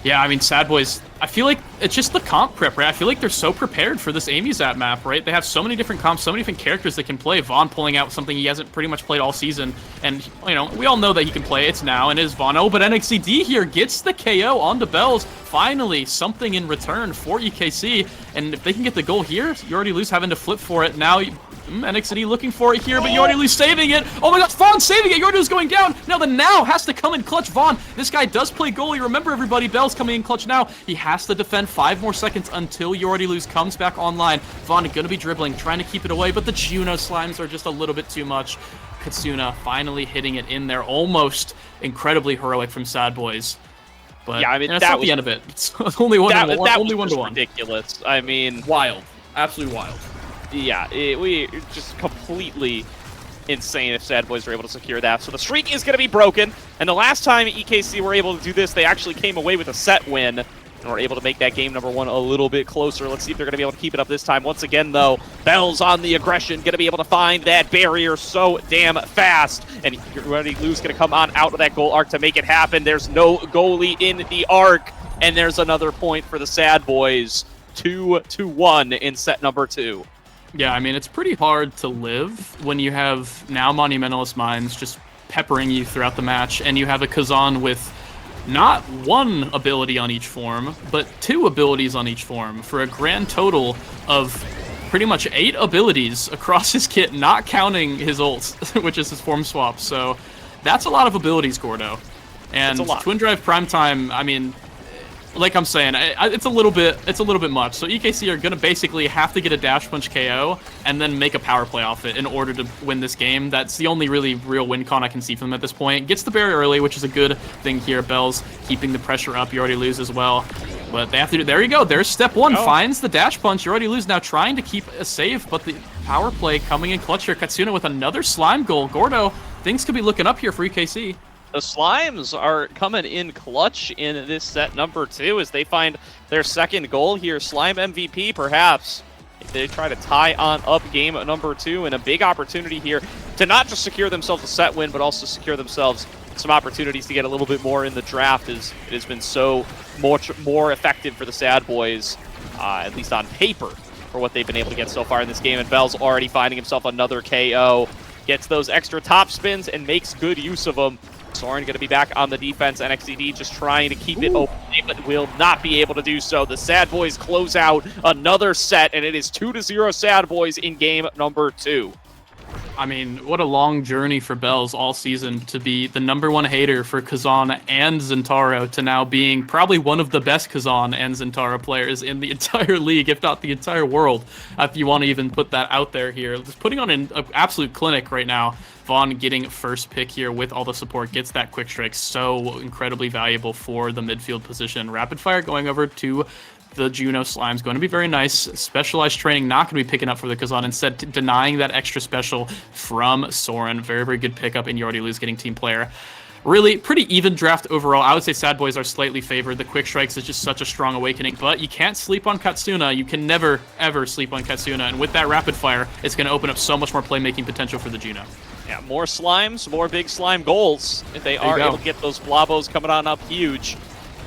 yeah, I mean, Sad Boys, I feel like it's just the comp prep, right? I feel like they're so prepared for this Amyzap map, right? They have so many different comps, so many different characters they can play. Vaughn pulling out something he hasn't pretty much played all season. And, you know, we all know that he can play. It's now, and it is Vaughn. Oh, but NXCD here gets the KO onto Bells. Finally, something in return for EKC. And if they can get the goal here, you already lose having to flip for it. Now, NXCD looking for it here, but Yordilu saving it. Oh my gosh, Vaughn saving it. Yordilu's going down. Now the Now has to come in clutch. Vaughn, this guy does play goalie. Remember, everybody, Bell's coming in clutch now. He has to defend 5 more seconds until Yordilu comes back online. Vaughn going to be dribbling, trying to keep it away, but the Juno slimes are just a little bit too much. Katsuna finally hitting it in there. Almost incredibly heroic from Sad Boys. But yeah, I mean, that's that not was the end of it. It's only one to one. Only one to one. Ridiculous. I mean, wild. Absolutely wild. Yeah, we just completely insane if Sad Boys were able to secure that. So the streak is going to be broken, and the last time EKC were able to do this, they actually came away with a set win, and were able to make that game number 1 a little bit closer. Let's see if they're going to be able to keep it up this time. Once again, though, Bells on the aggression, going to be able to find that barrier so damn fast, and Yordilu's going to come on out of that goal arc to make it happen. There's no goalie in the arc, and there's another point for the Sad Boys. 2-1 in set number 2. Yeah, I mean, it's pretty hard to live when you have now Monumentalist Minds just peppering you throughout the match, and you have a Kazan with not 1 ability on each form, but 2 abilities on each form, for a grand total of pretty much 8 abilities across his kit, not counting his ults, which is his form swap. So that's a lot of abilities, Gordo. And Twin Drive Primetime, I mean, like I'm saying, it's a little bit much. So EKC are gonna basically have to get a dash punch KO and then make a power play off it in order to win this game. That's the only really real win con I can see from them at this point. Gets the barrier early, which is a good thing here. Bells keeping the pressure up. You already lose as well, but they have to do. There you go. There's step 1. Finds the dash punch. You already lose. Now trying to keep a save, but the power play coming in clutch here. Katsuna with another slime goal. Gordo, things could be looking up here for EKC. The Slimes are coming in clutch in this set number 2 as they find their second goal here. Slime MVP, perhaps, if they try to tie on up game number 2, and a big opportunity here to not just secure themselves a set win, but also secure themselves some opportunities to get a little bit more in the draft, as it has been so much more effective for the Sad Boys, at least on paper, for what they've been able to get so far in this game. And Bell's already finding himself another KO, gets those extra top spins and makes good use of them. Soren going to be back on the defense. NXCD just trying to keep it open, but will not be able to do so. The Sad Boys close out another set, and it is 2-0 Sad Boys in game number 2. I mean, what a long journey for Bells all season to be the #1 hater for Kazan and Zentaro to now being probably one of the best Kazan and Zentaro players in the entire league, if not the entire world, if you want to even put that out there here. Just putting on an absolute clinic right now. Vaughn getting first pick here with all the support, gets that quick strike, so incredibly valuable for the midfield position. Rapid fire going over to the Juno Slimes, going to be very nice. Specialized training not going to be picking up for the Kazan, instead denying that extra special from Soren. Very, very good pickup in Yordilu's getting team player. Really pretty even draft overall. I would say Sad Boys are slightly favored. The quick strikes is just such a strong awakening, but you can't sleep on Katsuna. You can never, ever sleep on Katsuna, and with that rapid fire, it's going to open up so much more playmaking potential for the Juno. Yeah, more slimes, more big slime goals. If they are able to get those blobos coming on up huge,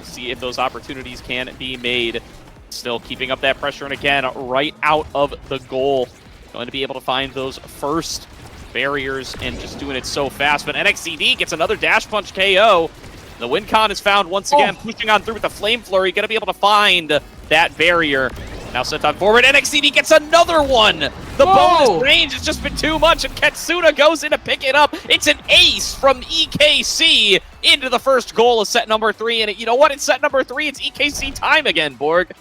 see if those opportunities can be made. Still keeping up that pressure, and again, right out of the goal. Going to be able to find those first barriers and just doing it so fast. But NXCD gets another dash punch KO. The win con is found once again, pushing on through with the Flame Flurry. Going to be able to find that barrier. Now sent on forward. NXCD gets another one. The bonus range has just been too much, and Katsuna goes in to pick it up. It's an ace from EKC into the first goal of set number 3. And you know what? In set number 3, it's EKC time again, Borg.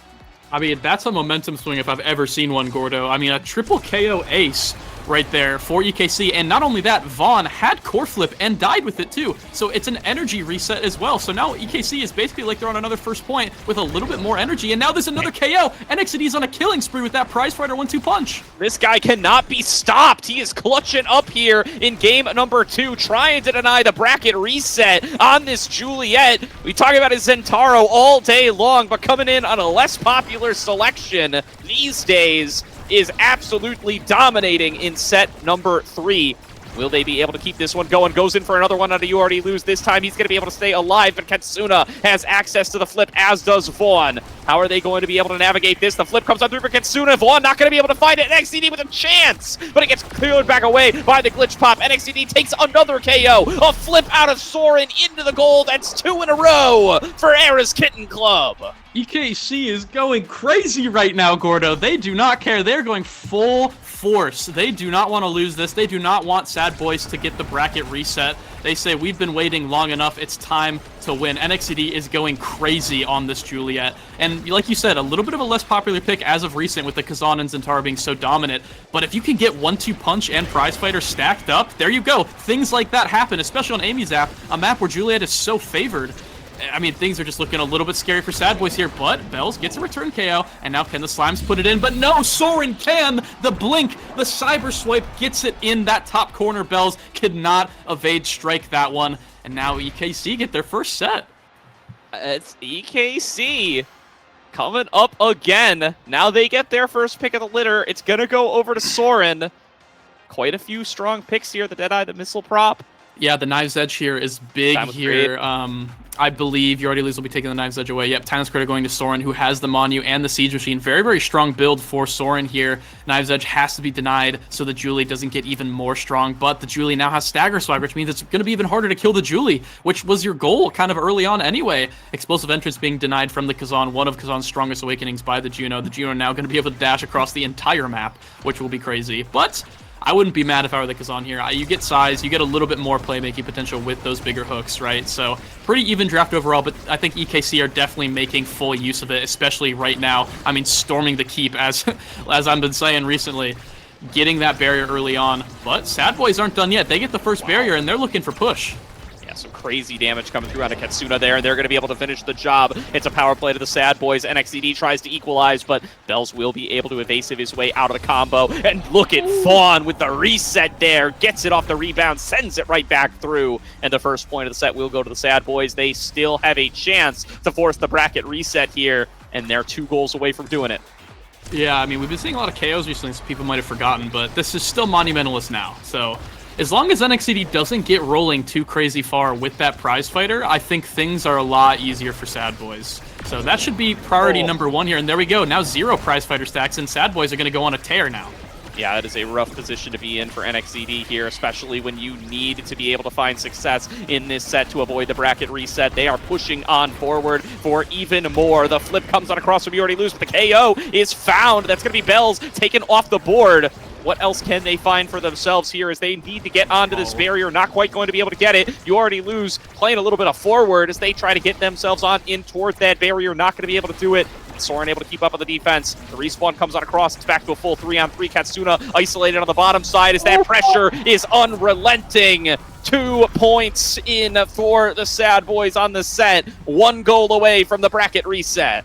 I mean, that's a momentum swing if I've ever seen one, Gordo. I mean, a triple KO ace right there for EKC. And not only that, Vaughn had core flip and died with it too. So it's an energy reset as well. So now EKC is basically like they're on another first point with a little bit more energy. And now there's another KO. NXT's on a killing spree with that prize fighter 1-2 punch. This guy cannot be stopped. He is clutching up here in game number 2, trying to deny the bracket reset on this Juliet. We talk about his Zentaro all day long, but coming in on a less popular selection these days is absolutely dominating in set number 3. Will they be able to keep this one going? Goes in for another one on a You Already Lose. This time he's going to be able to stay alive, but Katsuna has access to the flip, as does Vaughn. How are they going to be able to navigate this? The flip comes on through for Katsuna. Vaughn not going to be able to find it. NXTD with a chance, but it gets cleared back away by the glitch pop. NXTD takes another KO. A flip out of Soren into the goal. That's 2 in a row for Era's Kitten Club. EKC is going crazy right now, Gordo. They do not care. They're going full force. They do not want to lose this. They do not want Sad Boys to get the bracket reset. They say, we've been waiting long enough. It's time to win. NXTD is going crazy on this Juliet. And like you said, a little bit of a less popular pick as of recent with the Kazan and Zentaro being so dominant. But if you can get 1-2 punch and prize fighter stacked up, there you go. Things like that happen, especially on Amy's app, a map where Juliet is so favored. I mean, things are just looking a little bit scary for Sad Boys here, but Bells gets a return KO, and now can the Slimes put it in? But no, Soren can! The blink, the cyber swipe gets it in that top corner. Bells could not evade strike that one, and now EKC get their first set. It's EKC coming up again. Now they get their first pick of the litter. It's going to go over to Soren. Quite a few strong picks here. The Deadeye, the missile prop. Yeah, the Knives Edge here is big here. I believe You Already Lose will be taking the Knives Edge away. Yep, Timeless Critter going to Soren, who has the Monu and the Siege Machine. Very, very strong build for Soren here. Knives Edge has to be denied so the Julie doesn't get even more strong, but the Julie now has Stagger Swipe, which means it's going to be even harder to kill the Julie, which was your goal kind of early on anyway. Explosive Entrance being denied from the Kazan, one of Kazan's strongest awakenings by the Juno. The Juno now going to be able to dash across the entire map, which will be crazy, but I wouldn't be mad if I were the Kazan here. You get size, you get a little bit more playmaking potential with those bigger hooks, right? So pretty even draft overall, but I think EKC are definitely making full use of it, especially right now. I mean, storming the keep, as I've been saying recently, getting that barrier early on. But Sad Boys aren't done yet. They get the first barrier, and they're looking for push. Yeah, some crazy damage coming through out of Katsuna there, and they're going to be able to finish the job. It's a power play to the Sad Boys. NXTD tries to equalize, but Bells will be able to evasive his way out of the combo. And look at Vaughn with the reset there. Gets it off the rebound, sends it right back through. And the first point of the set will go to the Sad Boys. They still have a chance to force the bracket reset here, and they're 2 goals away from doing it. Yeah, I mean, we've been seeing a lot of KOs recently, so people might have forgotten, but this is still Monumentalist now. So as long as NXTD doesn't get rolling too crazy far with that prize fighter, I think things are a lot easier for Sad Boys. So that should be priority number 1 here, and there we go. Now 0 prize fighter stacks, and Sad Boys are going to go on a tear now. Yeah, it is a rough position to be in for NXTD here, especially when you need to be able to find success in this set to avoid the bracket reset. They are pushing on forward for even more. The flip comes on across from You Already Lose, but the KO is found. That's going to be Bells taken off the board. What else can they find for themselves here as they need to get onto this barrier? Not quite going to be able to get it. You Already Lose playing a little bit of forward as they try to get themselves on in towards that barrier. Not going to be able to do it. Soren able to keep up on the defense. The respawn comes on across. It's back to a full 3-on-3. Katsuna isolated on the bottom side as that pressure is unrelenting. 2 points in for the Sad Boys on the set. 1 goal away from the bracket reset.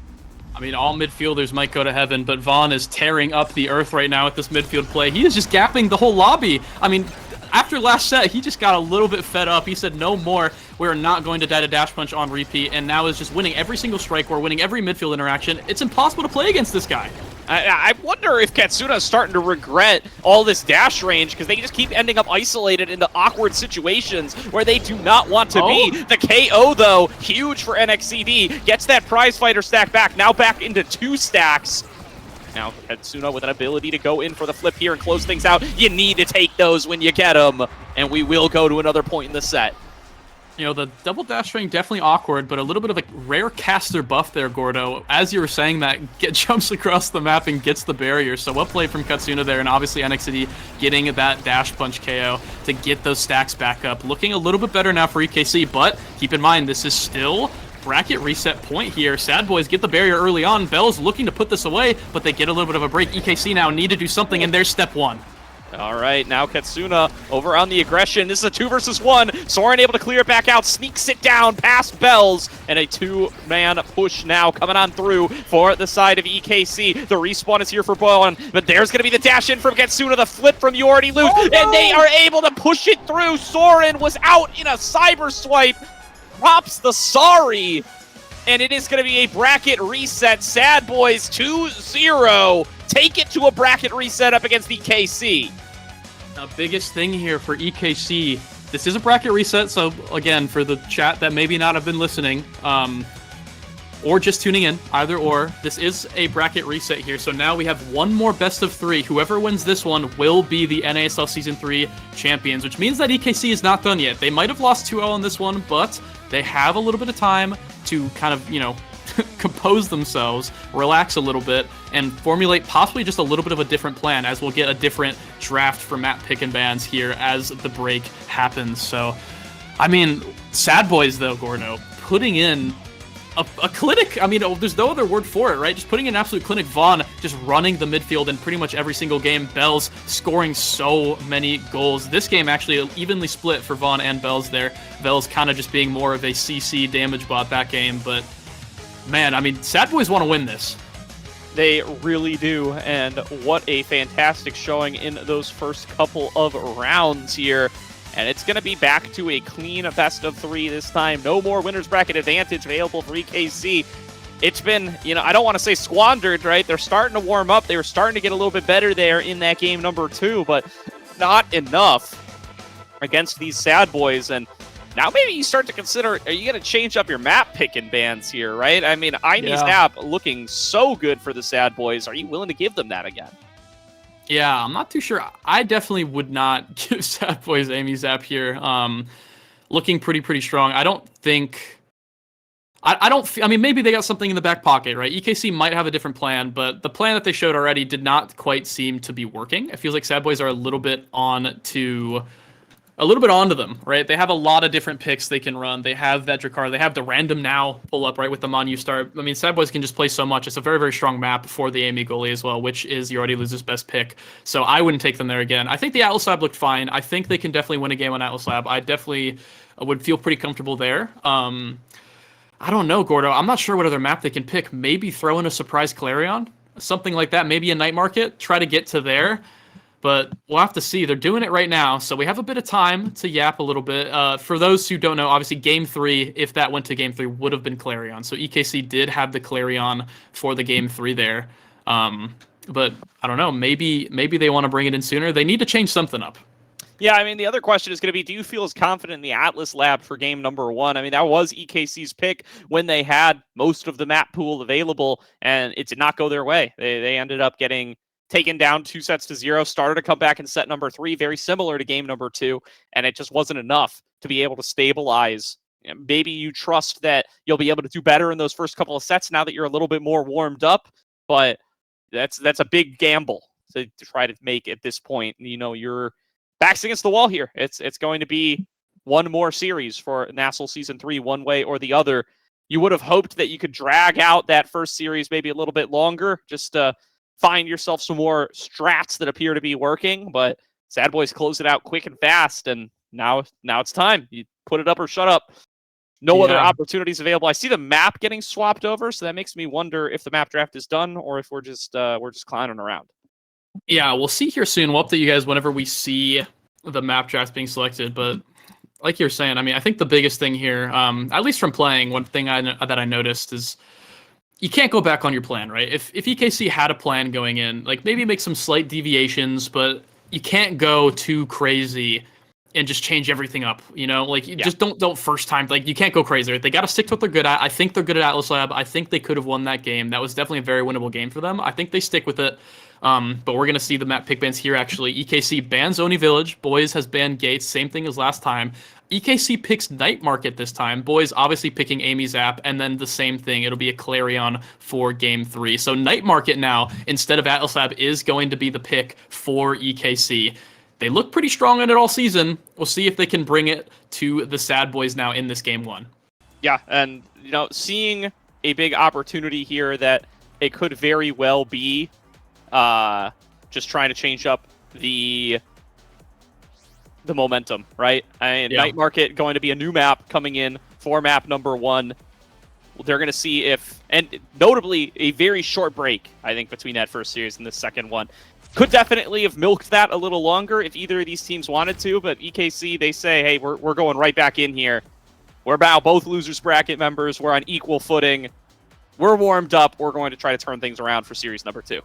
I mean, all midfielders might go to heaven, but Vaughn is tearing up the earth right now with this midfield play. He is just gapping the whole lobby. I mean, after last set, he just got a little bit fed up. He said, no more. We're not going to die to dash punch on repeat, and now is just winning every single strike war, winning every midfield interaction. It's impossible to play against this guy. I wonder if Katsuna is starting to regret all this dash range because they just keep ending up isolated into awkward situations where they do not want to be. The KO, though, huge for NXCD. Gets that prize fighter stack back, now back into 2 stacks. Now Katsuna with an ability to go in for the flip here and close things out. You need to take those when you get them, and we will go to another point in the set. You know, the double dash ring definitely awkward, but a little bit of a rare caster buff there, Gordo. As you were saying that, jumps across the map and gets the barrier. So well played from Katsuna there, and obviously NXT getting that dash punch KO to get those stacks back up. Looking a little bit better now for EKC, but keep in mind, this is still bracket reset point here. Sad Boys get the barrier early on. Bell's looking to put this away, but they get a little bit of a break. EKC now need to do something, and there's step 1. All right, now Katsuna over on the aggression. This is a 2 versus 1. Soren able to clear it back out, sneaks it down past Bells, and a 2-man push now coming on through for the side of EKC. The respawn is here for Bowen, but there's going to be the dash in from Katsuna, the flip from You Already Lose, and they are able to push it through. Soren was out in a cyber swipe, drops the sorry, and it is going to be a bracket reset. Sad Boys 2-0. Take it to a bracket reset up against EKC. The biggest thing here for EKC, this is a bracket reset, so again, for the chat that maybe not have been listening, or just tuning in, either or, this is a bracket reset here, so now we have one more best of 3. Whoever wins this one will be the NASL Season 3 champions, which means that EKC is not done yet. They might have lost 2-0 on this one, but they have a little bit of time to kind of, compose themselves, relax a little bit, and formulate possibly just a little bit of a different plan, as we'll get a different draft for map pick and bans here as the break happens. So, I mean, Sad Boys, though, Gordo, putting in a clinic. I mean, there's no other word for it, right? Just putting in an absolute clinic. Vaughn just running the midfield in pretty much every single game. Bells scoring so many goals. This game actually evenly split for Vaughn and Bells there. Bells kind of just being more of a CC damage bot that game, but man, I mean, Sad Boys want to win this. They really do, and what a fantastic showing in those first couple of rounds here. And it's going to be back to a clean best of 3 this time. No more winner's bracket advantage available for EKC. It's been, I don't want to say squandered, right? They're starting to warm up. They were starting to get a little bit better there in that game number 2, but not enough against these Sad Boys. And now maybe you start to consider, are you going to change up your map picking bans here, right? I mean, Imy's app looking so good for the Sad Boys. Are you willing to give them that again? Yeah, I'm not too sure. I definitely would not give Sad Boys Amy's app here. Looking pretty strong. I don't think... I mean, maybe they got something in the back pocket, right? EKC might have a different plan, but the plan that they showed already did not quite seem to be working. It feels like Sad Boys are a little bit onto them, right? They have a lot of different picks they can run. They have Vedrakar. They have the random now pull up, right, with the Monu start. I mean, Sad Boys can just play so much. It's a very strong map for the Amy goalie as well, which is You Already Lose's best pick. So I wouldn't take them there again. I think the Atlas Lab looked fine. I think they can definitely win a game on Atlas Lab. I definitely would feel pretty comfortable there. I don't know, Gordo. I'm not sure what other map they can pick. Maybe throw in a surprise Clarion, something like that. Maybe a Night Market. Try to get to there. But we'll have to see. They're doing it right now, so we have a bit of time to yap a little bit. For those who don't know, obviously Game 3, if that went to Game 3, would have been Clarion. So EKC did have the Clarion for the Game 3 there. But I don't know. Maybe they want to bring it in sooner. They need to change something up. Yeah, I mean, the other question is going to be, do you feel as confident in the Atlas Lab for game number 1? I mean, that was EKC's pick when they had most of the map pool available, and it did not go their way. They ended up getting taken down 2-0, started to come back in set number 3, very similar to game number 2, and it just wasn't enough to be able to stabilize. Maybe you trust that you'll be able to do better in those first couple of sets now that you're a little bit more warmed up, but that's a big gamble to try to make at this point. Your back's against the wall here. It's going to be one more series for NASL Season 3, one way or the other. You would have hoped that you could drag out that first series maybe a little bit longer, just to find yourself some more strats that appear to be working, but Sad Boys close it out quick and fast, and now it's time. You put it up or shut up. No other opportunities available. I see the map getting swapped over, so that makes me wonder if the map draft is done or if we're just clowning around. Yeah, we'll see here soon. We'll update you guys whenever we see the map draft being selected, but like you're saying, I mean, I think the biggest thing here, at least from playing, one thing that I noticed is you can't go back on your plan, right? If EKC had a plan going in, like maybe make some slight deviations, but you can't go too crazy and just change everything up, just don't first time, like you can't go crazy. They got to stick to what they're good at. I think they're good at Atlas Lab. I think they could have won that game. That was definitely a very winnable game for them. I think they stick with it. But we're going to see the map pick bans here, actually. EKC bans Oni Village. Boys has banned Gates. Same thing as last time. EKC picks Night Market this time. Boys obviously picking Amy's app, and then the same thing. It'll be a Clarion for Game 3. So Night Market now, instead of Atlas Lab, is going to be the pick for EKC. They look pretty strong in it all season. We'll see if they can bring it to the Sad Boys now in this Game 1. Yeah, and, seeing a big opportunity here that it could very well be just trying to change up the momentum, right? Yeah. Night Market going to be a new map coming in for map number 1. They're going to see if, and notably, a very short break, I think, between that first series and the second one. Could definitely have milked that a little longer if either of these teams wanted to, but EKC, they say, hey, we're going right back in here. We're now both losers bracket members. We're on equal footing. We're warmed up. We're going to try to turn things around for series number 2.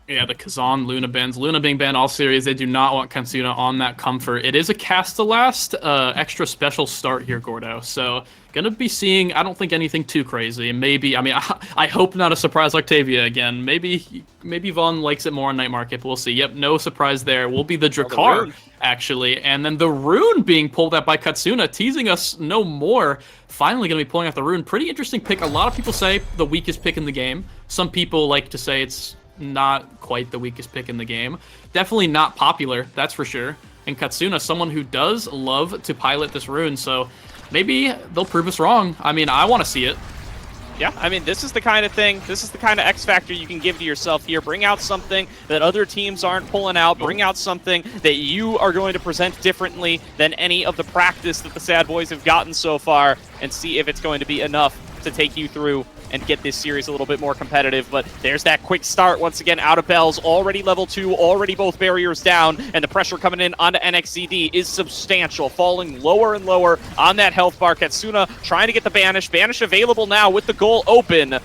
Yeah, the Kazan Luna bans. Luna being banned all series. They do not want Katsuna on that comfort. It is a cast-to-last extra special start here, Gordo. So, gonna be seeing, I don't think anything too crazy. Maybe, I mean, I hope not a surprise Octavia again. Maybe Vaughn likes it more on Night Market, but we'll see. Yep, no surprise there. Will be the Drakkar, actually. And then the Rune being pulled out by Katsuna, teasing us no more. Finally gonna be pulling out the Rune. Pretty interesting pick. A lot of people say the weakest pick in the game. Some people like to say it's not quite the weakest pick in the game. Definitely not popular, that's for sure. And Katsuna, someone who does love to pilot this Rune, so maybe they'll prove us wrong. I mean, I want to see it. Yeah, I mean, this is the kind of thing, this is the kind of X factor you can give to yourself here. Bring out something that other teams aren't pulling out. Bring out something that you are going to present differently than any of the practice that the Sad Boys have gotten so far, and see if it's going to be enough to take you through and get this series a little bit more competitive. But there's that quick start once again out of Bells, already level 2, already both barriers down, and the pressure coming in onto NXCD is substantial, falling lower and lower on that health bar. Katsuna trying to get the Banish. Banish available now with the goal open.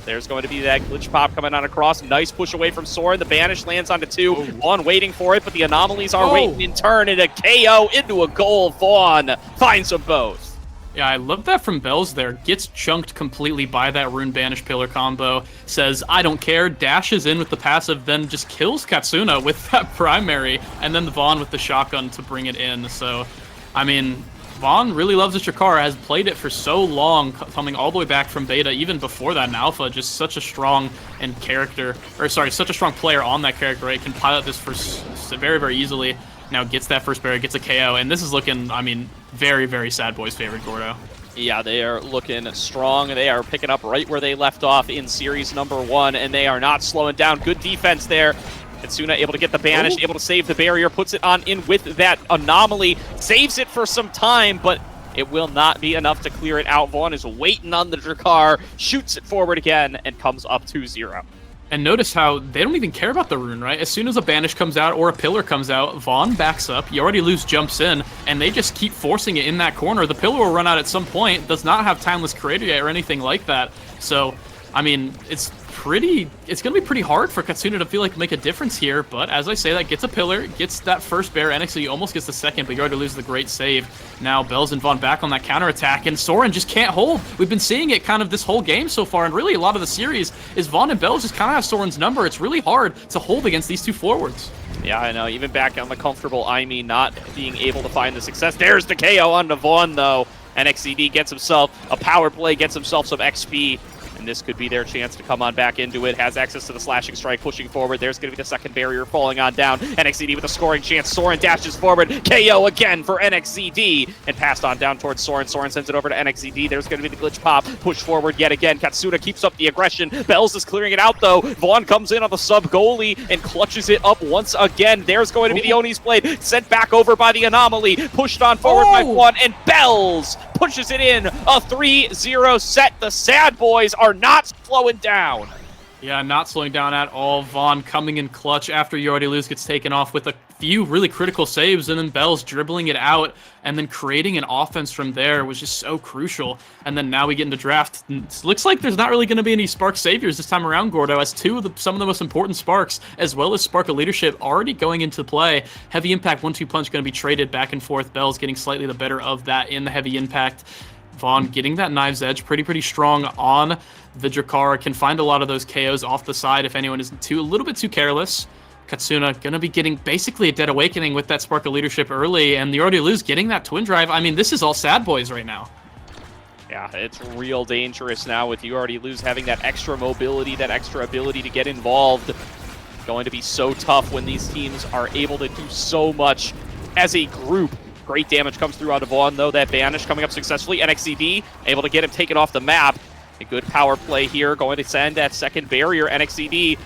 There's going to be that glitch pop coming on across. Nice push away from Soren. The Banish lands onto 2. Vaughn waiting for it, but the Anomalies are waiting in turn, and a KO into a goal. Vaughn finds them both. Yeah, I love that from Bells there. Gets chunked completely by that Rune Banish Pillar combo. Says, I don't care, dashes in with the passive, then just kills Katsuna with that primary, and then the Vaughn with the shotgun to bring it in. So, I mean, Vaughn really loves the Drakkar, has played it for so long, coming all the way back from beta, even before that in alpha. Just such a strong such a strong player on that character, right? Can pilot this for very, very easily. Now gets that first barrier, gets a KO, and this is looking, I mean, very, very Sad Boys favorite, Gordo. Yeah, they are looking strong. They are picking up right where they left off in series number 1, and they are not slowing down. Good defense there. Katsuna able to get the Banish, able to save the barrier, puts it on in with that Anomaly, saves it for some time, but it will not be enough to clear it out. Vaughn is waiting on the Drakkar, shoots it forward again, and comes up 2-0. And notice how they don't even care about the Rune, right? As soon as a Banish comes out or a Pillar comes out, Vaughn backs up, you already lose jumps in, and they just keep forcing it in that corner. The Pillar will run out at some point, does not have Timeless Creator yet or anything like that. So, I mean, it's going to be pretty hard for Katsuna to feel like make a difference here, but as I say, that gets a Pillar, gets that first bear, NXT almost gets the second, but you already lose the great save. Now Bells and Vaughn back on that counterattack, and Soren just can't hold. We've been seeing it kind of this whole game so far, and really a lot of the series is Vaughn and Bells just kind of have Soren's number. It's really hard to hold against these two forwards. Yeah, I know, even back on the comfortable Aimee not being able to find the success. There's the KO on Vaughn, though. NXCD gets himself a power play, gets himself some XP, and this could be their chance to come on back into it. Has access to the slashing strike, pushing forward. There's going to be the second barrier falling on down. NXCD with a scoring chance. Soren dashes forward. KO again for NXCD, and passed on down towards Soren. Soren sends it over to NXCD. There's going to be the glitch pop. Push forward yet again. Katsuna keeps up the aggression. Bells is clearing it out, though. Vaughn comes in on the sub goalie and clutches it up once again. There's going to be the Oni's blade. Sent back over by the Anomaly. Pushed on forward by Vaughn, and Bells pushes it in. A 3-0 set. The Sad Boys are not slowing down. Yeah, not slowing down at all. Vaughn coming in clutch after You Already Lose gets taken off with a few really critical saves, and then Bells dribbling it out and then creating an offense from there was just so crucial. And then now we get into draft. It looks like there's not really going to be any Spark saviors this time around, Gordo, as some of the most important Sparks, as well as Spark of Leadership, already going into play. Heavy Impact 1-2 Punch going to be traded back and forth. Bells getting slightly the better of that in the Heavy Impact. Vaughn getting that Knife's Edge pretty strong on the Drakkar. Can find a lot of those KOs off the side if anyone is a little bit too careless. Katsuna going to be getting basically a Dead Awakening with that Spark of Leadership early, and You Already Lose getting that Twin Drive. I mean, this is all Sad Boys right now. Yeah, it's real dangerous now with You Already Lose having that extra mobility, that extra ability to get involved. Going to be so tough when these teams are able to do so much as a group. Great damage comes through out of Vaughn, though. That Banish coming up successfully. NXCD able to get him taken off the map. A good power play here, going to send that second barrier. NXCD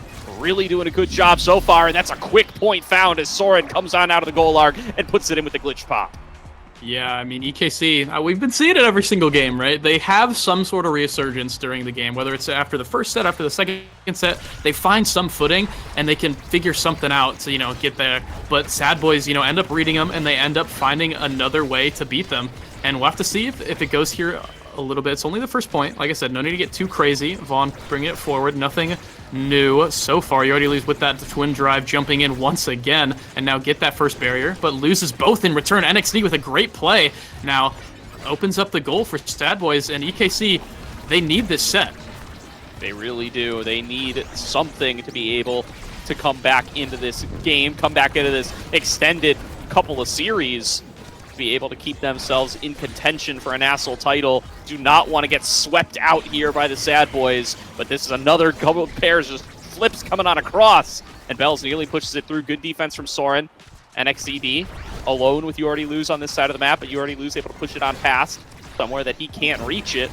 really doing a good job so far, and that's a quick point found as Soren comes on out of the goal arc and puts it in with the glitch pop. Yeah, I mean, EKC, we've been seeing it every single game, right? They have some sort of resurgence during the game, whether it's after the first set, after the second set, they find some footing and they can figure something out to, get there. But Sad Boys, end up reading them and they end up finding another way to beat them. And we'll have to see if it goes here a little bit. It's only the first point. Like I said, no need to get too crazy. Vaughn bringing it forward. Nothing new so far. You already lose with that twin drive, jumping in once again, and now get that first barrier, but loses both in return. NXD with a great play now opens up the goal for Sad Boys, and EKC, they need this set. They really do. They need something to be able to come back into this game, come back into this extended couple of series, be able to keep themselves in contention for a NASL title. Do not want to get swept out here by the Sad Boys, but this is another couple of pairs, just flips coming on across, and Bells nearly pushes it through. Good defense from Soren. NXCD alone with You Already Lose on this side of the map, but You Already Lose able to push it on past somewhere that he can't reach it.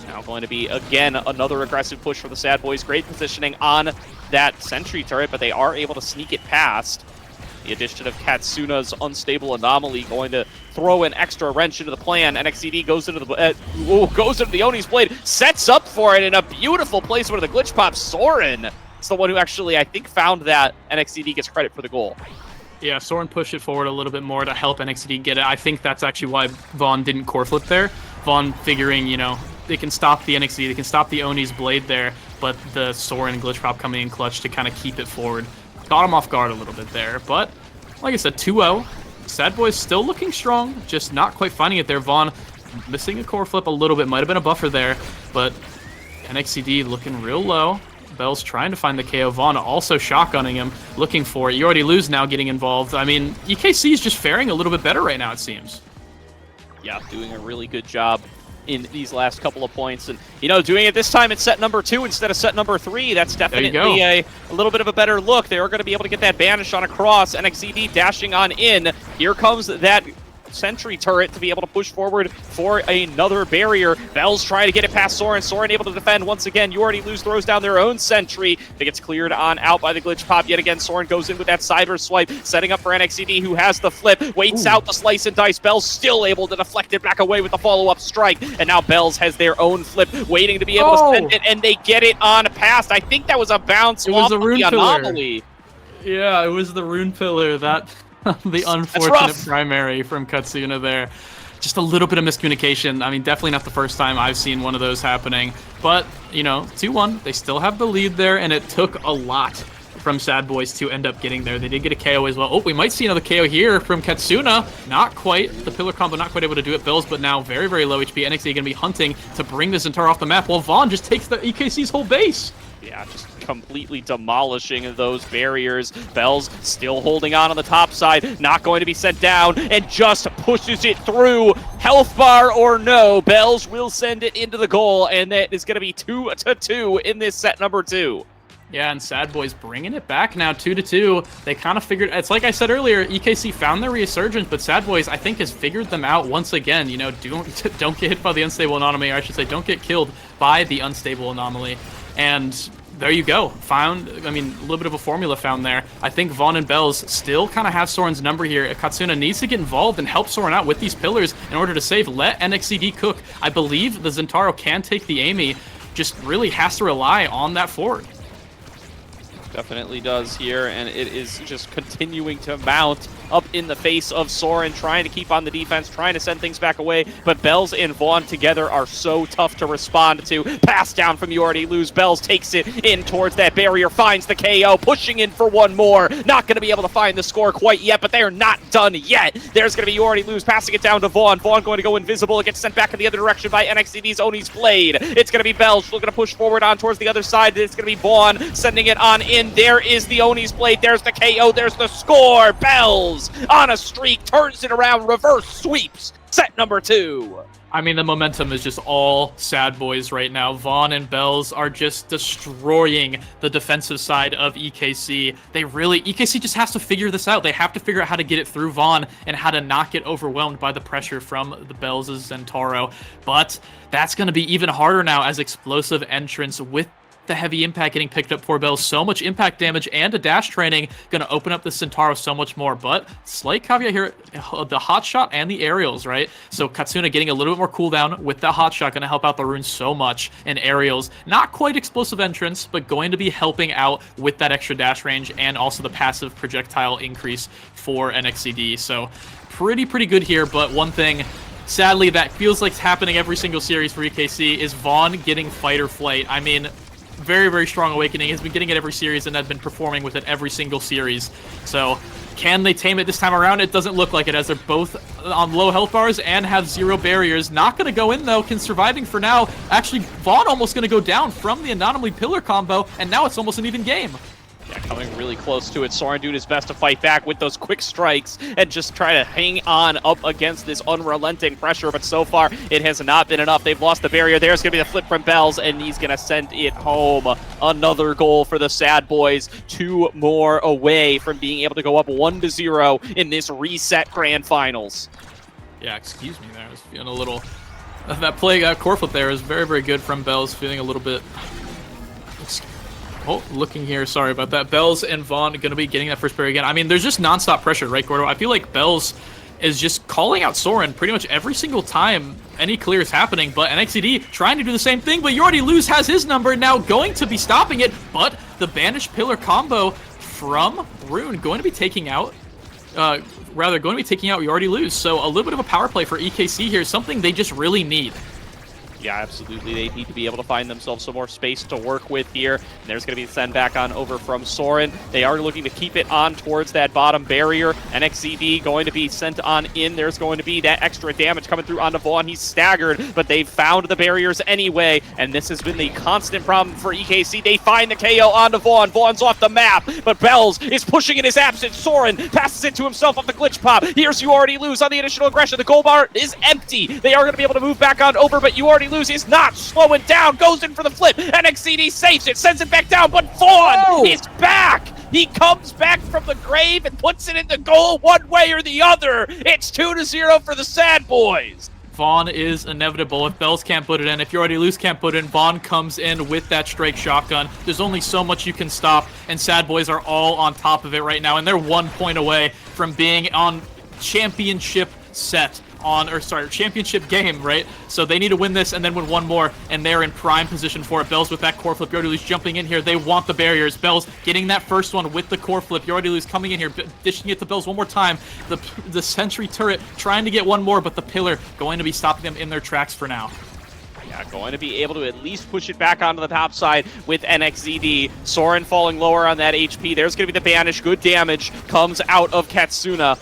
Now going to be, again, another aggressive push for the Sad Boys. Great positioning on that sentry turret, but they are able to sneak it past. The addition of Katsuna's Unstable Anomaly going to throw an extra wrench into the plan. NXCD goes into the Oni's Blade, sets up for it in a beautiful place where the glitch pop. Soren is the one who actually, I think, found that. NXCD gets credit for the goal. Yeah, Soren pushed it forward a little bit more to help NXCD get it. I think that's actually why Vaughn didn't core flip there. Vaughn figuring, they can stop the NXCD, they can stop the Oni's Blade there, but the Soren glitch pop coming in clutch to kind of keep it forward. Caught him off guard a little bit there, but like I said, 2-0. Sad Boys still looking strong, just not quite finding it there. Vaughn missing a core flip a little bit, might have been a buffer there, but NXCD looking real low. Bell's trying to find the KO. Vaughn also shotgunning him, looking for it. You Already Lose now getting involved. I mean, EKC is just faring a little bit better right now, it seems. Yeah, doing a really good job in these last couple of points, and doing it this time at set number 2 instead of set number 3. That's definitely a little bit of a better look. They are going to be able to get that banish on across. NXCD dashing on in. Here comes that sentry turret to be able to push forward for another barrier. Bell's trying to get it past Soren. Soren able to defend once again. You Already Lose throws down their own sentry. It gets cleared on out by the glitch pop. Yet again, Soren goes in with that cyber swipe, setting up for NXCD, who has the flip, waits out the slice and dice. Bell's still able to deflect it back away with the follow-up strike, and now Bells has their own flip, waiting to be able to send it, and they get it on past. I think that was a bounce off of the anomaly. Yeah, it was the rune pillar that the unfortunate primary from Katsuna there. Just a little bit of miscommunication. I mean, definitely not the first time I've seen one of those happening. But, 2-1. They still have the lead there, and it took a lot from Sad Boys to end up getting there. They did get a KO as well. Oh, we might see another KO here from Katsuna. Not quite. The pillar combo not quite able to do it. Bells, but now very, very low HP. NXT going to be hunting to bring this entire off the map, while Vaughn just takes the EKC's whole base. Yeah, just completely demolishing those barriers. Bells still holding on the top side, not going to be sent down, and just pushes it through. Health bar or no, Bells will send it into the goal, and that is going to be 2-2 in this set number 2. Yeah, and Sad Boys bringing it back now, 2-2. They kind of figured, it's like I said earlier, EKC found their resurgence, but Sad Boys, I think, has figured them out once again. Don't get hit by the Unstable Anomaly, or I should say, don't get killed by the Unstable Anomaly. And there you go. A little bit of a formula found there. I think Vaughn and Bells still kind of have Soren's number here. Katsuna needs to get involved and help Soren out with these pillars in order to save. Let NXCD cook. I believe the Zentaro can take the Amy, just really has to rely on that forward. Definitely does here, and it is just continuing to mount up in the face of Soren, trying to keep on the defense, trying to send things back away, but Bells and Vaughn together are so tough to respond to. Pass down from You Already Lose. Bells takes it in towards that barrier, finds the KO, pushing in for one more. Not going to be able to find the score quite yet, but they are not done yet. There's going to be You Already Lose, passing it down to Vaughn. Vaughn going to go invisible. It gets sent back in the other direction by NXCD's Oni's Blade. It's going to be Bells looking to push forward on towards the other side. It's going to be Vaughn sending it on in. There is the Oni's Blade. There's the KO. There's the score. Bells on a streak, turns it around, reverse sweeps. Set number 2. I mean, the momentum is just all Sad Boys right now. Vaughn and Bells are just destroying the defensive side of EKC. EKC just has to figure this out. They have to figure out how to get it through Vaughn and how to not get overwhelmed by the pressure from the Bells' Zentaro. But that's going to be even harder now as explosive entrance with the heavy impact getting picked up for Bells. So much impact damage and a dash training going to open up the Centauro so much more. But slight caveat here, the hot shot and the aerials, right? So Katsuna getting a little bit more cooldown with that hot shot going to help out the runes so much. And aerials, not quite explosive entrance, but going to be helping out with that extra dash range and also the passive projectile increase for NXCD. So pretty good here, but one thing sadly that feels like it's happening every single series for EKC is Vaughn getting fight or flight. I mean, very strong awakening. Has been getting it every series and has been performing with it every single series. So can they tame it this time around? It doesn't look like it, as they're both on low health bars and have 0 barriers. Not going to go in though, surviving for now. Actually, Vaughn almost going to go down from the Anomaly Pillar combo, and now it's almost an even game. Yeah, coming really close to it. Soren doing his best to fight back with those quick strikes and just try to hang on up against this unrelenting pressure, but so far it has not been enough. They've lost the barrier. There's going to be the flip from Bells, and he's going to send it home. Another goal for the Sad Boys. 2 more away from being able to go up 1-0 in this reset grand finals. Yeah, excuse me there. I was feeling a little... That play, core flip there is very good from Bells, feeling a little bit... Oh, looking here, sorry about that. Bells and Vaughn going to be getting that first barrier again. I mean, there's just nonstop pressure, right, Gordo? I feel like Bells is just calling out Soren pretty much every single time any clear is happening, but NXCD trying to do the same thing, but You Already Lose has his number, now going to be stopping it, but the Banished Pillar combo from Rune going to be taking out... going to be taking out You Already Lose, so a little bit of a power play for EKC here, something they just really need. Yeah, absolutely. They need to be able to find themselves some more space to work with here. And there's going to be a send back on over from Soren. They are looking to keep it on towards that bottom barrier. NXCD going to be sent on in. There's going to be that extra damage coming through onto Vaughn. He's staggered, but they've found the barriers anyway. And this has been the constant problem for EKC. They find the KO onto Vaughn. Vaughn's off the map, but Bells is pushing in his absence. Soren passes it to himself off the glitch pop. Here's You Already Lose on the additional aggression. The goal bar is empty. They are going to be able to move back on over, but You Already Lose is not slowing down, goes in for the flip. NXCD saves it, sends it back down, but Vaughn is back. He comes back from the grave and puts it in the goal one way or the other. It's 2-0 for the Sad Boys. Vaughn is inevitable. If Bells can't put it in, if You Already Lose can't put it in, Vaughn comes in with that strike shotgun. There's only so much you can stop, and Sad Boys are all on top of it right now, and they're 1 point away from being on championship set. Championship game, right? So they need to win this and then win one more, and they're in prime position for it. Bells with that core flip. You Already Lose jumping in here. They want the barriers. Bells getting that first one with the core flip. You Already Lose coming in here, dishing it to Bells one more time. The sentry turret trying to get one more, but the pillar going to be stopping them in their tracks for now. Yeah, going to be able to at least push it back onto the top side with NXZD. Soren falling lower on that HP. There's going to be the banish. Good damage comes out of Katsuna.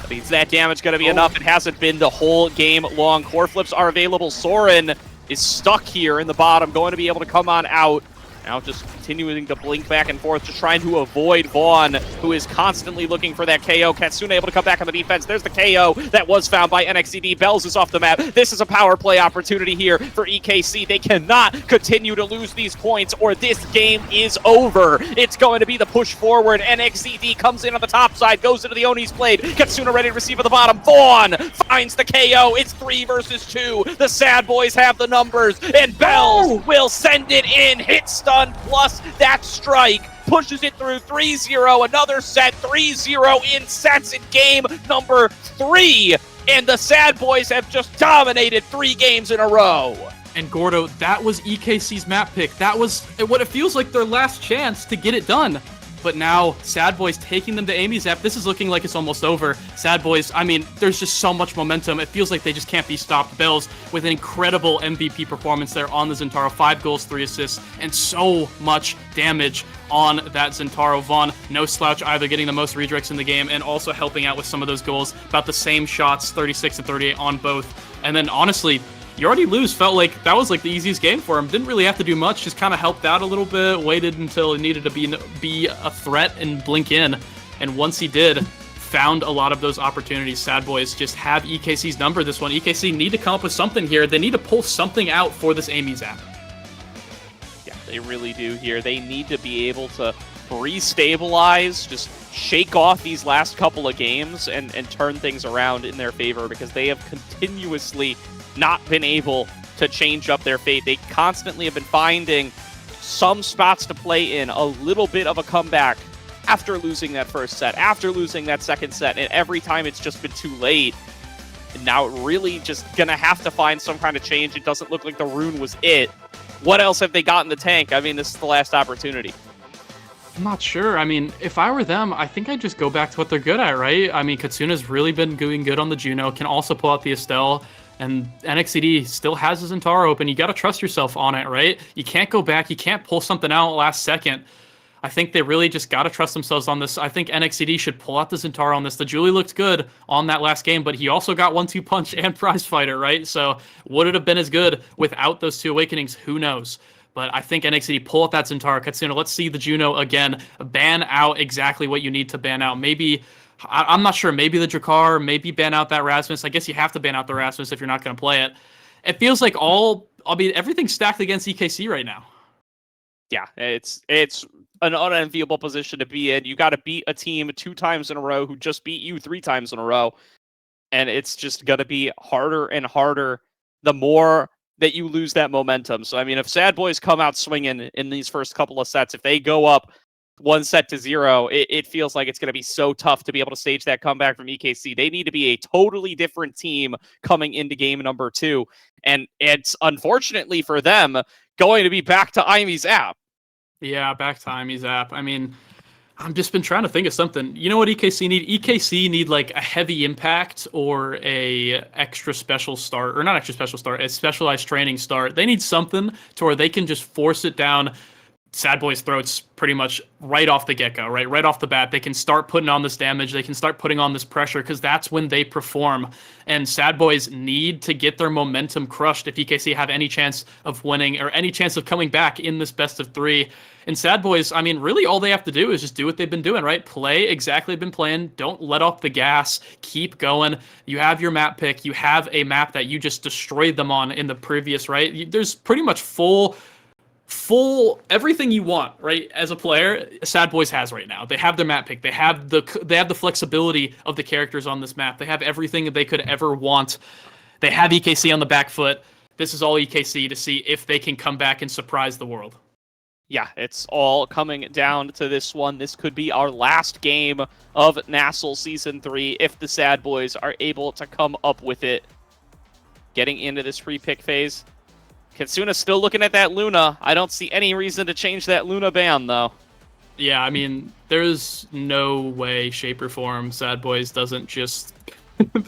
Is that damage going to be enough? It hasn't been the whole game long. Core flips are available. Soren is stuck here in the bottom, going to be able to come on out. Now just continuing to blink back and forth, just trying to avoid Vaughn, who is constantly looking for that KO. Katsuna able to come back on the defense. There's the KO that was found by NXCD. Bells is off the map. This is a power play opportunity here for EKC. They cannot continue to lose these points or this game is over. It's going to be the push forward. NXCD comes in on the top side, goes into the Oni's blade. Katsuna ready to receive at the bottom. Vaughn finds the KO. It's 3 versus 2. The Sad Boys have the numbers, and Bells will send it in. Hit stun plus that strike pushes it through 3-0. Another set, 3-0 in sets in game number 3. And the Sad Boys have just dominated 3 games in a row. And Gordo, that was EKC's map pick. That was what it feels like their last chance to get it done. But now, Sad Boys taking them to Amy's app. This is looking like it's almost over. Sad Boys, I mean, there's just so much momentum. It feels like they just can't be stopped. Bells with an incredible MVP performance there on the Zentaro. 5 goals, 3 assists, and so much damage on that Zentaro. Vaughn, no slouch either, getting the most redirects in the game and also helping out with some of those goals. About the same shots, 36 and 38 on both. And then, honestly, You Already Lose felt like that was like the easiest game for him. Didn't really have to do much, just kind of helped out a little bit, waited until it needed to be a threat and blink in. And once he did, found a lot of those opportunities. Sad Boys just have EKC's number this one. EKC need to come up with something here. They need to pull something out for this Amy's app. Yeah, they really do here. They need to be able to restabilize, just shake off these last couple of games and turn things around in their favor, because they have continuously not been able to change up their fate. They constantly have been finding some spots to play in, a little bit of a comeback after losing that first set, after losing that second set, and every time it's just been too late. And now really just going to have to find some kind of change. It doesn't look like the rune was it. What else have they got in the tank? I mean, this is the last opportunity. I'm not sure. I mean, if I were them, I think I'd just go back to what they're good at, right? I mean, Katsuna's really been doing good on the Juno, can also pull out the Estelle, and NXCD still has his Zentaro open. You got to trust yourself on it, right? You can't go back. You can't pull something out last second. I think they really just got to trust themselves on this. I think NXCD should pull out the Zentaro on this. The Julie looked good on that last game, but he also got 1-2 punch and prize fighter, right? So would it have been as good without those 2 awakenings? Who knows? But I think NXCD pull out that Zentaro. Katsuna, let's see the Juno again. Ban out exactly what you need to ban out. Maybe, I'm not sure, maybe the Drakkar, maybe ban out that Rasmus. I guess you have to ban out the Rasmus if you're not going to play it. It feels like everything's stacked against EKC right now. Yeah, it's an unenviable position to be in. You got to beat a team 2 times in a row who just beat you 3 times in a row. And it's just going to be harder and harder the more that you lose that momentum. So, I mean, if Sad Boys come out swinging in these first couple of sets, if they go up 1-0, it feels like it's going to be so tough to be able to stage that comeback from EKC. They need to be a totally different team coming into game number 2. And it's, unfortunately for them, going to be back to Imi's app. Yeah, back to Imi's app. I mean, I've just been trying to think of something. You know what EKC need? EKC need like a heavy impact or a extra special start, or not extra special start, a specialized training start. They need something to where they can just force it down Sad Boys' throats pretty much right off the get-go, right off the bat. They can start putting on this damage. They can start putting on this pressure because that's when they perform. And Sad Boys need to get their momentum crushed if EKC have any chance of winning or any chance of coming back in this best of 3. And Sad Boys, I mean, really all they have to do is just do what they've been doing, right? Play exactly been playing. Don't let off the gas. Keep going. You have your map pick. You have a map that you just destroyed them on in the previous, right? There's pretty much full everything you want, right? As a player, Sad Boys has right now. They have their map pick. They have the flexibility of the characters on this map. They have everything that they could ever want. They have EKC on the back foot. This is all EKC to see if they can come back and surprise the world. Yeah, it's all coming down to this one. This could be our last game of NASL Season 3 if the Sad Boys are able to come up with it. Getting into this free pick phase. Katsuna's still looking at that Luna. I don't see any reason to change that Luna ban, though. Yeah, I mean, there's no way, shape, or form Sad Boys doesn't just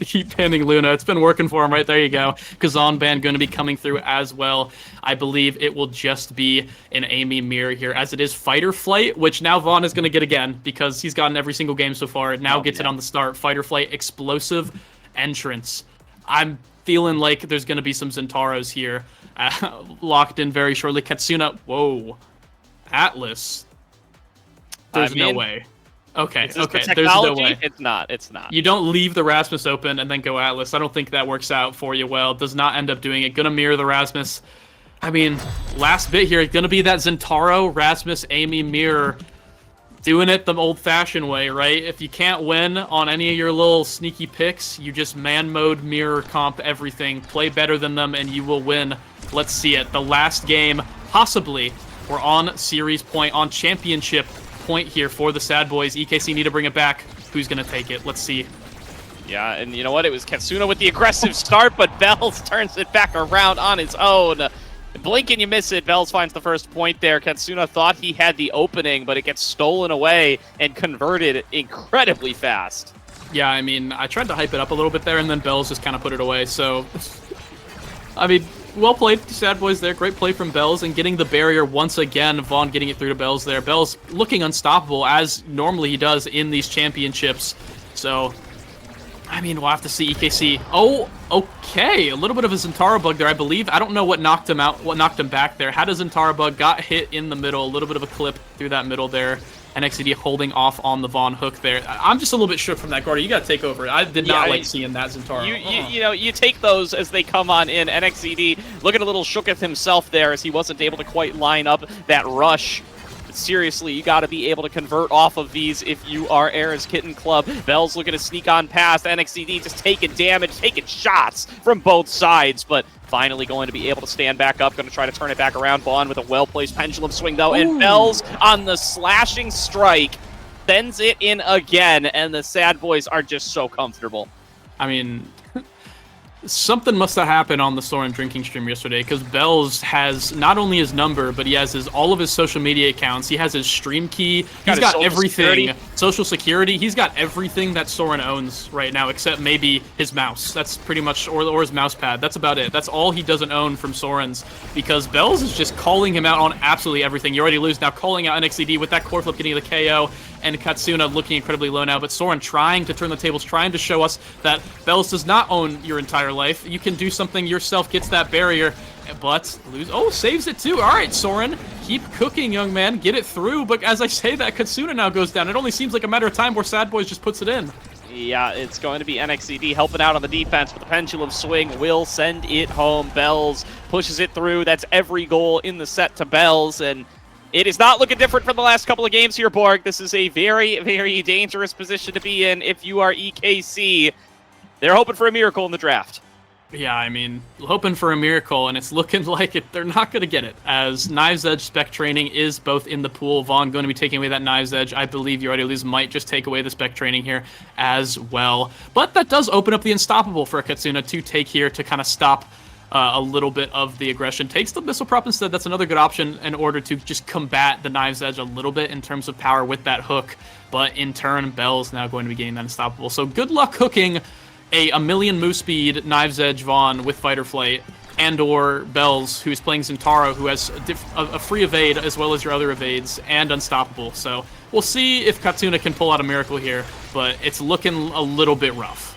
keep banning Luna. It's been working for him, right? There you go. Kazan ban going to be coming through as well. I believe it will just be an Amy mirror here, as it is Fight or Flight, which now Vaughn is going to get again because he's gotten every single game so far. Now gets it on the start. Fight or Flight, explosive entrance. I'm feeling like there's going to be some Zentaros here. Locked in very shortly. Katsuna, whoa. Atlas. There's no way. Okay, there's no way. It's not. You don't leave the Rasmus open and then go Atlas. I don't think that works out for you well. Does not end up doing it. Gonna mirror the Rasmus. I mean, last bit here, gonna be that Zentaro, Rasmus, Amy mirror. Doing it the old-fashioned way, right? If you can't win on any of your little sneaky picks, you just man mode, mirror, comp, everything. Play better than them, and you will win. Let's see it. The last game, possibly, we're on series point, on championship point here for the Sad Boys. EKC need to bring it back. Who's going to take it? Let's see. Yeah, and you know what? It was Katsuna with the aggressive start, but Bells turns it back around on his own. Blink and you miss it. Bells finds the first point there. Katsuna thought he had the opening, but it gets stolen away and converted incredibly fast. Yeah, I mean, I tried to hype it up a little bit there, and then Bells just kind of put it away. So, I mean, well played, Sad Boys there. Great play from Bells and getting the barrier once again. Vaughn getting it through to Bells there. Bells looking unstoppable, as normally he does in these championships. So, I mean, we'll have to see EKC. Oh, okay. A little bit of a Zentaro bug there, I believe. I don't know what knocked him out, what knocked him back there. Had a Zentaro bug, got hit in the middle. A little bit of a clip through that middle there. NXCD holding off on the Vaughn hook there. I'm just a little bit shook from that, Gordy. You got to take over. I did not like seeing that Zentaro. You know, you take those as they come on in. NXCD looking a little shook at himself there as he wasn't able to quite line up that rush. But seriously, you got to be able to convert off of these if you are Era's Kitten Club. Bell's looking to sneak on past. NXCD just taking damage, taking shots from both sides, but finally going to be able to stand back up, going to try to turn it back around. Vaughn with a well-placed pendulum swing, though, and Bells on the slashing strike sends it in again, and the Sad Boys are just so comfortable. I mean, something must have happened on the Soren drinking stream yesterday, because Bells has not only his number, but he has all of his social media accounts. He has his stream key. He's got everything. Social security. He's got everything that Soren owns right now, except maybe his mouse. That's pretty much, or his mouse pad. That's about it. That's all he doesn't own from Soren's, because Bells is just calling him out on absolutely everything. You already lose, now calling out NXCD with that core flip getting the KO, and Katsuna looking incredibly low now, but Soren trying to turn the tables, trying to show us that Bells does not own your entire life. You can do something yourself, gets that barrier, but lose. Oh, saves it too. All right, Soren, keep cooking, young man. Get it through. But as I say that, Katsuna now goes down. It only seems like a matter of time where Sad Boys just puts it in. Yeah, it's going to be NXCD helping out on the defense, but the pendulum swing will send it home. Bells pushes it through. That's every goal in the set to Bells, and it is not looking different from the last couple of games here, Borg. This is a very, very dangerous position to be in if you are EKC. They're hoping for a miracle in the draft. Yeah, I mean, hoping for a miracle, and it's looking like they're not going to get it, as Knives Edge spec training is both in the pool. Vaughn going to be taking away that Knives Edge. I believe you already lose might just take away the spec training here as well. But that does open up the Unstoppable for Katsuna to take here to kind of stop a little bit of the aggression. Takes the missile prop instead. That's another good option in order to just combat the Knives Edge a little bit in terms of power with that hook. But in turn, Bell's now going to be getting that Unstoppable. So good luck hooking a million move speed Knives Edge Vaughn with Fighter Flight, and or Bells, who's playing Zintaro, who has a free evade as well as your other evades, and Unstoppable. So we'll see if Katsuna can pull out a miracle here, but it's looking a little bit rough.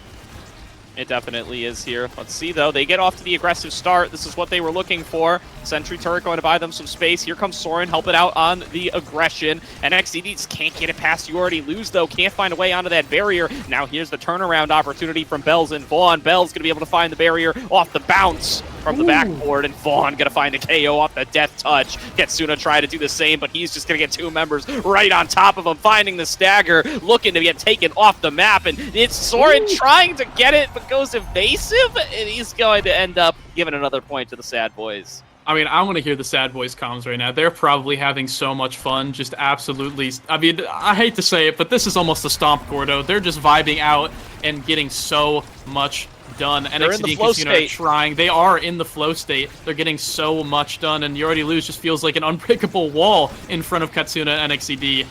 It definitely is here. Let's see, though. They get off to the aggressive start. This is what they were looking for. Sentry turret going to buy them some space. Here comes Soren helping out on the aggression. NXCD just can't get it past. You already lose, though. Can't find a way onto that barrier. Now here's the turnaround opportunity from Bells and Vaughn. Bells going to be able to find the barrier off the bounce from the backboard, and Vaughn going to find a KO off the death touch. Katsuna try to do the same, but he's just going to get two members right on top of him, finding the stagger, looking to get taken off the map, and it's Soren trying to get it, but goes evasive, and he's going to end up giving another point to the Sad Boys. I mean, I want to hear the Sad Boys comms right now. They're probably having so much fun, just absolutely. I mean, I hate to say it, but this is almost a stomp, Gordo. They're just vibing out and getting so much done. NXT and Casino are trying. They are in the flow state. They're getting so much done, and You Already Lose just feels like an unbreakable wall in front of Katsuna NXCD.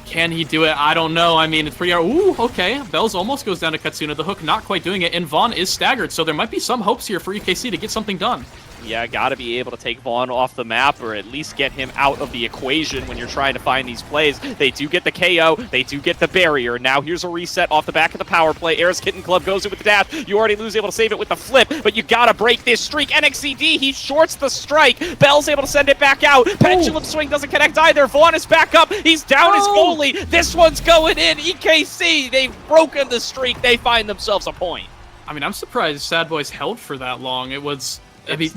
Can he do it? I don't know. I mean, it's pretty... Ooh, okay. Bells almost goes down to Katsuna. The hook not quite doing it, and Vaughn is staggered, so there might be some hopes here for EKC to get something done. Yeah, gotta be able to take Vaughn off the map, or at least get him out of the equation when you're trying to find these plays. They do get the KO, they do get the barrier. Now here's a reset off the back of the power play. Era's Kitten Club goes in with the dash. You already lose, able to save it with the flip, but you gotta break this streak. NXCD, he shorts the strike. Bell's able to send it back out. Pendulum swing doesn't connect either. Vaughn is back up. He's down his goalie. This one's going in. EKC, they've broken the streak. They find themselves a point. I mean, I'm surprised Sad Boys held for that long. It was... I mean,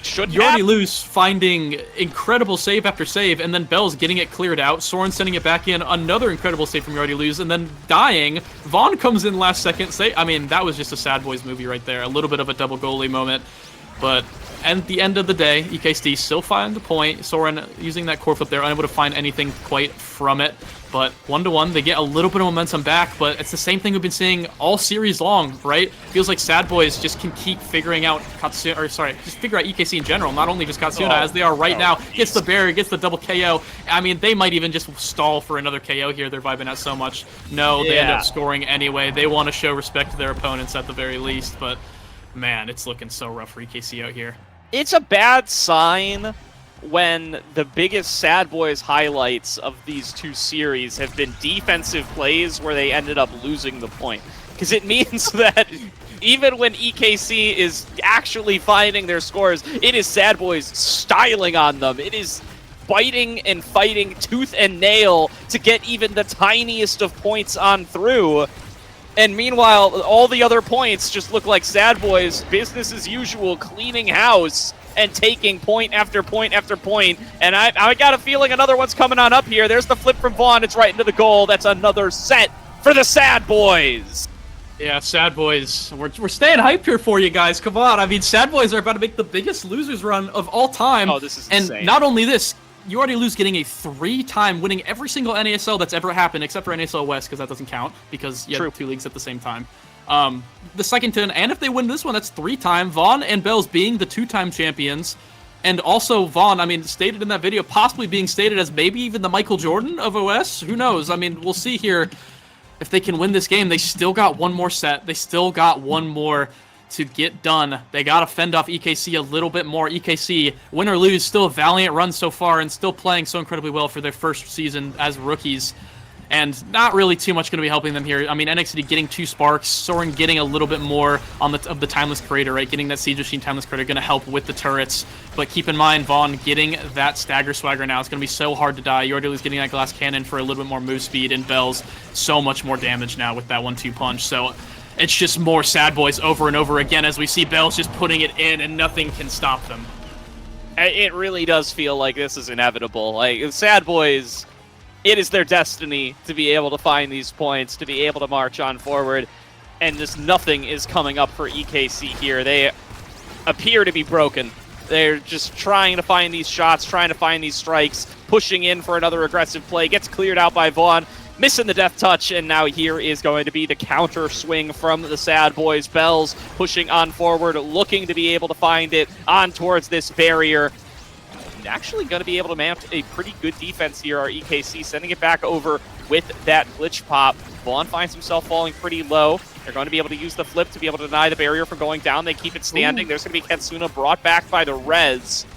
should You Already Lose finding incredible save after save, and then Bells getting it cleared out. Soren sending it back in, another incredible save from You Already Lose, and then dying. Vaughn comes in last second. I mean, that was just a Sad Boys movie right there. A little bit of a double goalie moment. But at the end of the day, EKC still find the point. Soren using that core flip there, unable to find anything quite from it. But 1-1, they get a little bit of momentum back, but it's the same thing we've been seeing all series long, right? Feels like Sad Boys just can keep figuring out Katsuna, or sorry, just figure out EKC in general, not only just Katsuna, as they are right now. Gets the barrier, gets the double KO. I mean, they might even just stall for another KO here. They're vibing out so much. No, they end up scoring anyway. They want to show respect to their opponents at the very least, but man, it's looking so rough for EKC out here. It's a bad sign when the biggest Sad Boys highlights of these two series have been defensive plays where they ended up losing the point. Because it means that even when EKC is actually finding their scores, it is Sad Boys styling on them. It is biting and fighting tooth and nail to get even the tiniest of points on through. And meanwhile, all the other points just look like Sad Boys, business as usual, cleaning house. and taking point after point after point. And I got a feeling another one's coming on up here. There's the flip from Vaughn. It's right into the goal. That's another set for the Sad Boys. Yeah, Sad Boys. We're staying hype here for you guys. Come on. I mean, Sad Boys are about to make the biggest losers run of all time. Oh, this is and insane. Not only this, you already lose getting a 3-time winning every single NASL that's ever happened, except for NASL West, because that doesn't count, because you had 2 leagues at the same time. The second 10, and if they win this one, that's 3-time. Vaughn and Bells being the 2-time champions. And also Vaughn, I mean, stated in that video, possibly being stated as maybe even the Michael Jordan of OS. Who knows? I mean, we'll see here. If they can win this game, they still got one more set. They still got one more to get done. They got to fend off EKC a little bit more. EKC, win or lose, still a valiant run so far and still playing so incredibly well for their first season as rookies. And not really too much going to be helping them here. I mean, NXT getting 2 sparks, Soren getting a little bit more on of the Timeless Creator, right? Getting that Siege Machine Timeless Creator going to help with the turrets. But keep in mind, Vaughn getting that Stagger Swagger now. It's going to be so hard to die. Yordilu's getting that Glass Cannon for a little bit more move speed, and Bells so much more damage now with that 1-2 punch. So it's just more Sad Boys over and over again as we see Bells just putting it in and nothing can stop them. It really does feel like this is inevitable. Like, Sad Boys, it is their destiny to be able to find these points, to be able to march on forward, and just nothing is coming up for EKC here. They appear to be broken. They're just trying to find these shots, trying to find these strikes, pushing in for another aggressive play, gets cleared out by Vaughn, missing the death touch, and now here is going to be the counter swing from the Sad Boys. Bells pushing on forward, looking to be able to find it on towards this barrier. Actually going to be able to mount a pretty good defense here, our EKC, sending it back over with that glitch pop. Vaughn finds himself falling pretty low. They're going to be able to use the flip to be able to deny the barrier from going down. They keep it standing. Ooh. There's going to be Katsuna brought back by the Reds.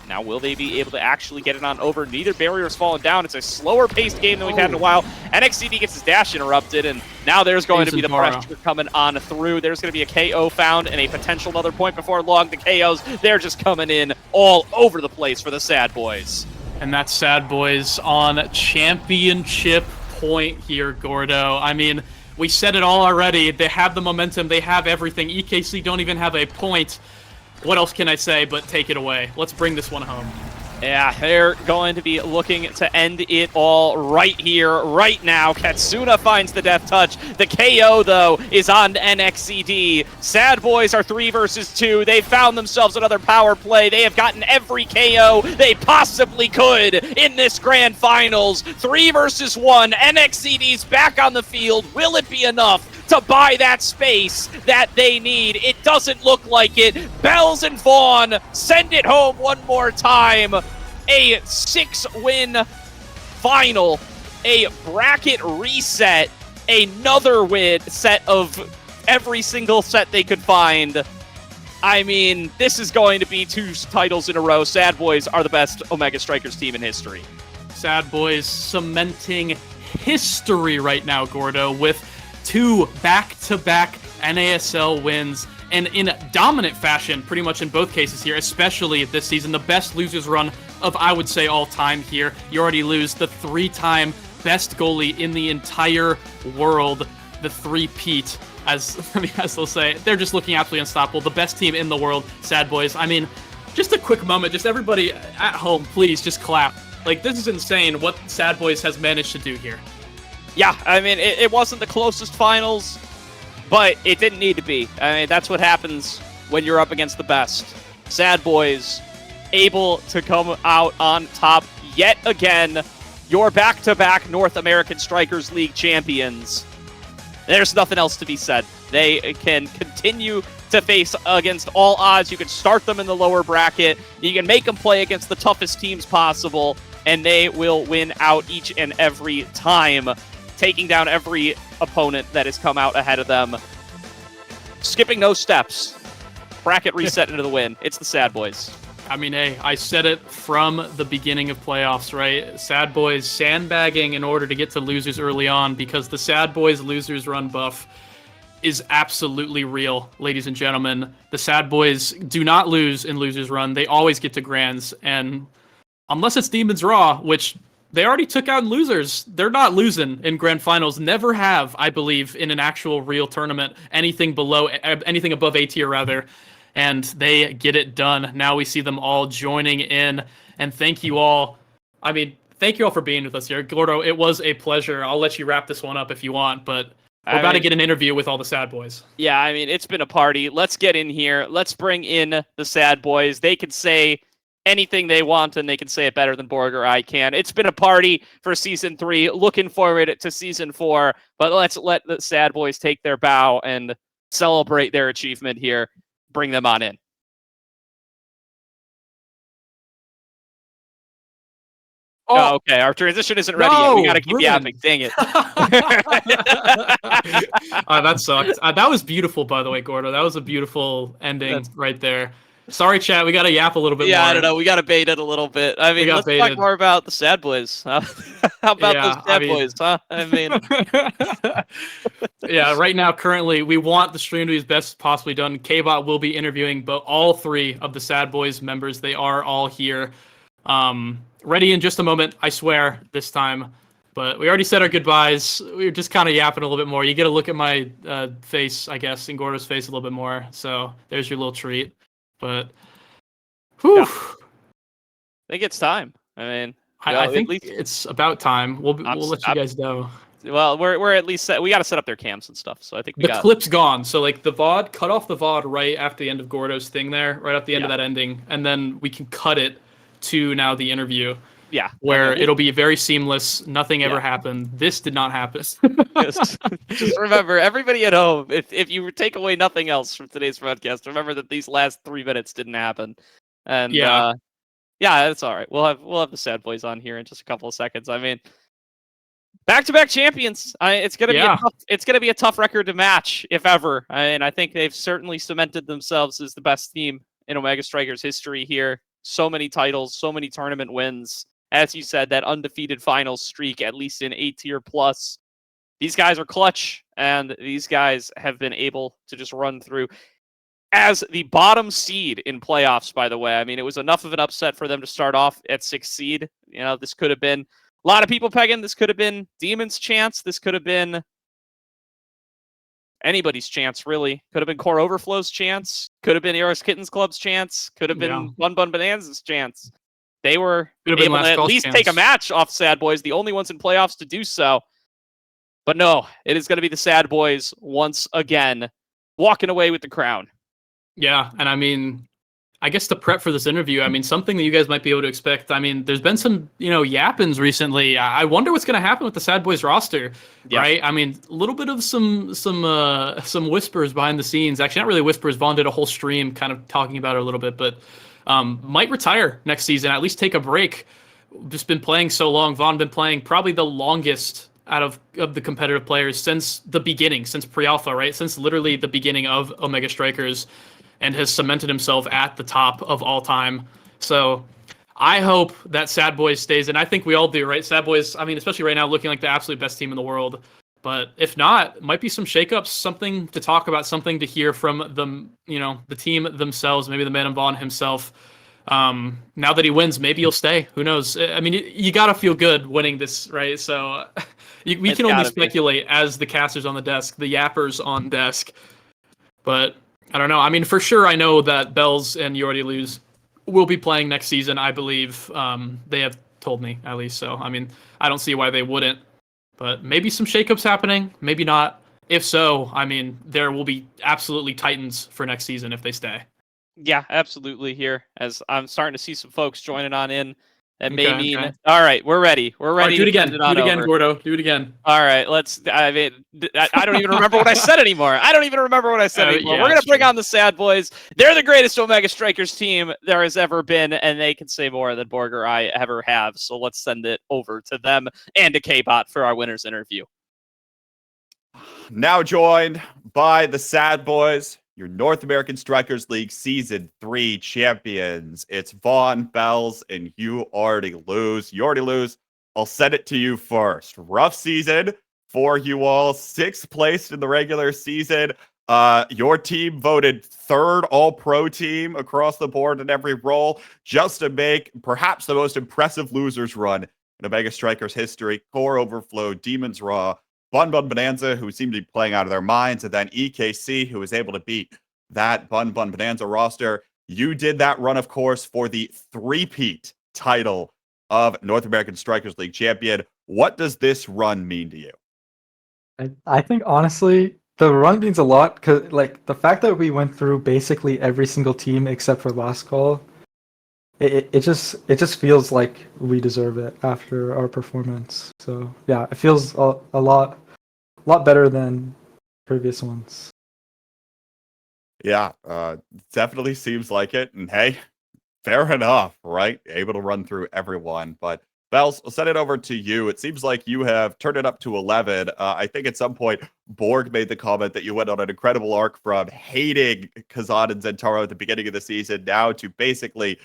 Now, will they be able to actually get it on over? Neither barrier has fallen down. It's a slower-paced game than we've had in a while. NXCD gets his dash interrupted, and now there's going to be the pressure coming on through. There's going to be a KO found and a potential another point before long. The KOs, they're just coming in all over the place for the Sad Boys. And that's Sad Boys on championship point here, Gordo. I mean, we said it all already. They have the momentum. They have everything. EKC don't even have a point. What else can I say but take it away? Let's bring this one home. Yeah, they're going to be looking to end it all right here, right now. Katsuna finds the death touch. The KO, though, is on NXCD. Sad Boys are 3 versus 2. They found themselves another power play. They have gotten every KO they possibly could in this grand finals. 3 versus 1. NXCD's back on the field. Will it be enough to buy that space that they need? It doesn't look like it. Bells and Vaughn send it home one more time. A 6-win final, a bracket reset, another win set of every single set they could find. I mean, this is going to be 2 titles in a row. Sad Boys are the best Omega Strikers team in history. Sad Boys cementing history right now, Gordo, with 2 back-to-back NASL wins, and in dominant fashion, pretty much in both cases here, especially this season, the best losers run of, I would say, all time here. You already lose the 3-time best goalie in the entire world, the 3-peat, as they'll say. They're just looking absolutely unstoppable. The best team in the world, Sad Boys. I mean, just a quick moment, just everybody at home, please just clap. Like, this is insane what Sad Boys has managed to do here. Yeah, I mean, it wasn't the closest finals, but it didn't need to be. I mean, that's what happens when you're up against the best. Sad Boys able to come out on top yet again. Your back-to-back North American Strikers League champions. There's nothing else to be said. They can continue to face against all odds. You can start them in the lower bracket. You can make them play against the toughest teams possible, and they will win out each and every time, taking down every opponent that has come out ahead of them. Skipping no steps. Bracket reset into the win. It's the Sad Boys. I mean, hey, I said it from the beginning of playoffs, right? Sad Boys sandbagging in order to get to losers early on, because the Sad Boys losers run buff is absolutely real, ladies and gentlemen. The Sad Boys do not lose in losers run. They always get to grands, and unless it's Demons Raw, which they already took out in losers, they're not losing in grand finals. Never have, I believe, in an actual real tournament, anything above A tier rather. and they get it done. Now we see them all joining in, and thank you all. I mean, thank you all for being with us here. Gordo, it was a pleasure. I'll let you wrap this one up if you want, but we're about to get an interview with all the Sad Boys. Yeah, I mean, it's been a party. Let's get in here. Let's bring in the Sad Boys. They can say anything they want, and they can say it better than Borg or I can. It's been a party for Season 3. Looking forward to Season 4, but let's let the Sad Boys take their bow and celebrate their achievement here. Bring them on in. Oh, okay. Our transition isn't ready yet. We got to keep yapping. Dang it. That sucked. That was beautiful, by the way, Gordo. That was a beautiful ending right there. Sorry, chat. We got to yap a little bit more. Yeah, I don't know. We got to bait it a little bit. I mean, let's talk more about the Sad Boys. How about those Sad Boys, huh? I mean, yeah, right now, currently, we want the stream to be as best possibly done. K-Bot will be interviewing all 3 of the Sad Boys members. They are all here. Ready in just a moment, I swear, this time. But we already said our goodbyes. We were just kind of yapping a little bit more. You get to look at my face, I guess, and Gordo's face a little bit more. So there's your little treat. But, whew. Yeah. I think it's time. I mean, I think it's about time. We'll let you guys know. Well, we're at least we got to set up their cams and stuff. So I think the clip's gone. So like the VOD, cut off the VOD right after the end of Gordo's thing there, right at the end of that ending, and then we can cut it to now the interview. Yeah, where it'll be very seamless. Nothing ever happened. This did not happen. just remember, everybody at home, if you take away nothing else from today's broadcast, remember that these last 3 minutes didn't happen. And yeah, that's all right. We'll have the Sad Boys on here in just a couple of seconds. I mean, back-to-back champions. It's gonna be a tough record to match, if ever. And I think they've certainly cemented themselves as the best team in Omega Strikers history here. So many titles, so many tournament wins. As you said, that undefeated finals streak, at least in A-tier plus. These guys are clutch, and these guys have been able to just run through. As the bottom seed in playoffs, by the way, I mean, it was enough of an upset for them to start off at 6th seed. You know, this could have been a lot of people pegging. This could have been Demon's chance. This could have been anybody's chance, really. Could have been Core Overflow's chance. Could have been Eros Kittens Club's chance. Could have been Bun Bun Bonanza's chance. They were able to at least take a match off Sad Boys, the only ones in playoffs to do so. But no, it is going to be the Sad Boys once again, walking away with the crown. Yeah, and I mean, I guess to prep for this interview, I mean, something that you guys might be able to expect. I mean, there's been some, yappins recently. I wonder what's going to happen with the Sad Boys roster, right? I mean, a little bit of some whispers behind the scenes. Actually, not really whispers. Vaughn did a whole stream kind of talking about it a little bit, but might retire next season, at least take a break. Just been playing so long. Vaughn been playing probably the longest out of the competitive players since the beginning, since pre-alpha, right? Since literally the beginning of Omega Strikers, and has cemented himself at the top of all time. So I hope that Sad Boys stays, and I think we all do, right? Sad Boys, I mean, especially right now, looking like the absolute best team in the world. But if not, might be some shakeups, something to talk about, something to hear from them, the team themselves, maybe the man Vaughn himself. Now that he wins, maybe he'll stay. Who knows? I mean, you got to feel good winning this, right? So we can only speculate as the casters on the desk, the yappers on desk. But I don't know. I mean, for sure, I know that Bells and You Already Lose will be playing next season, I believe. They have told me, at least. So, I mean, I don't see why they wouldn't. But maybe some shakeups happening, maybe not. If so, I mean, there will be absolutely Titans for next season if they stay. Yeah, absolutely here, as I'm starting to see some folks joining on in. That may mean... Okay. All right, we're ready. We're ready. Right, do it again. Do it again, Gordo. Do it again. All right, I don't even remember what I said anymore. We're going to bring on the Sad Boys. They're the greatest Omega Strikers team there has ever been, and they can say more than Borg or I ever have. So let's send it over to them and to K-Bot for our winner's interview. Now joined by the Sad Boys, your North American Strikers League Season 3 champions. It's Vaughn, Bells, and You Already Lose. You Already Lose. I'll send it to you first. Rough season for you all. 6th place in the regular season. Your team voted 3rd All-Pro team across the board in every role, just to make perhaps the most impressive losers run in Omega Strikers history. Core Overflow, Demons Raw, Bun Bun Bonanza, who seemed to be playing out of their minds, and then EKC, who was able to beat that Bun Bun Bonanza roster. You did that run, of course, for the three-peat title of North American Strikers League champion. What does this run mean to you? I think honestly, the run means a lot because like the fact that we went through basically every single team except for last call, it just feels like we deserve it after our performance. So yeah, it feels a lot better than previous ones. Yeah, definitely seems like it. And hey, fair enough, right? Able to run through everyone. But Bells, I'll send it over to you. It seems like you have turned it up to 11. I think at some point, Borg made the comment that you went on an incredible arc from hating Kazan and Zentaro at the beginning of the season now to basically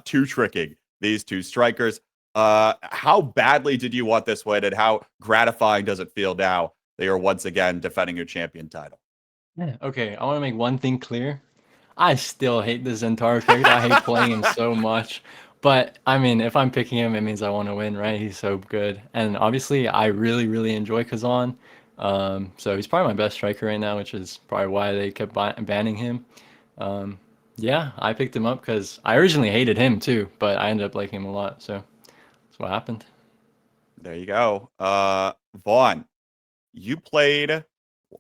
two-tricking these two strikers. How badly did you want this win, and how gratifying does it feel now that you're once again defending your champion title? Yeah, okay, I want to make one thing clear. I still hate the Zentaro character. I hate playing him so much. But I mean, if I'm picking him, it means I want to win, right? He's so good. And obviously, I really, really enjoy Kazan. So he's probably my best striker right now, which is probably why they kept banning him. Yeah, I picked him up because I originally hated him too, but I ended up liking him a lot. So that's what happened. There you go. Vaughn, you played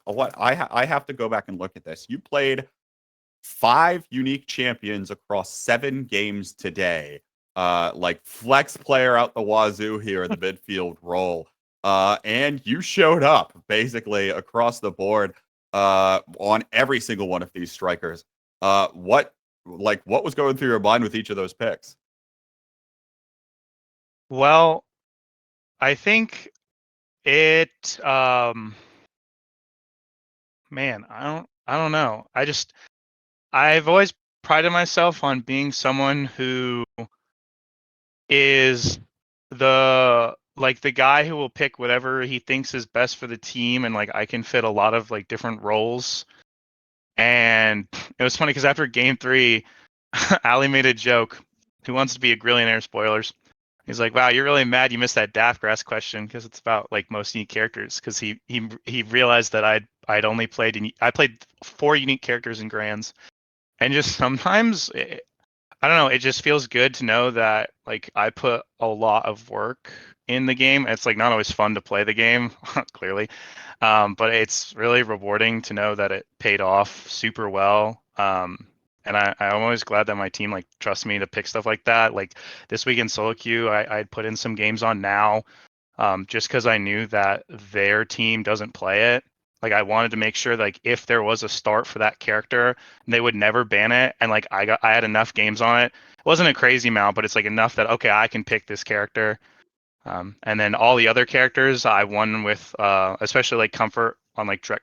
what I have to go back and look at this. You played 5 unique champions across 7 games today. Like flex player out the wazoo here in the midfield role. And you showed up basically across the board on every single one of these strikers. What was going through your mind with each of those picks? Well, I think it man, I don't know. I've always prided myself on being someone who is the guy who will pick whatever he thinks is best for the team, and like I can fit a lot of like different roles. And it was funny because after game 3, Ali made a joke. Who wants to be a grillionaire? Spoilers. He's like, "Wow, you're really mad you missed that Daftgrass question because it's about like most unique characters." Because he realized that I'd only played I played 4 unique characters in Grands, and just sometimes I don't know, it just feels good to know that like I put a lot of work in the game. It's like not always fun to play the game, clearly, but it's really rewarding to know that it paid off super well. And I'm always glad that my team like trusts me to pick stuff like that. Like this week in solo queue, I'd put in some games on now, just because I knew that their team doesn't play it. Like I wanted to make sure like if there was a start for that character, they would never ban it. And like I had enough games on it. It wasn't a crazy amount, but it's like enough that okay, I can pick this character. And then all the other characters I won with, especially like Comfort on like Drek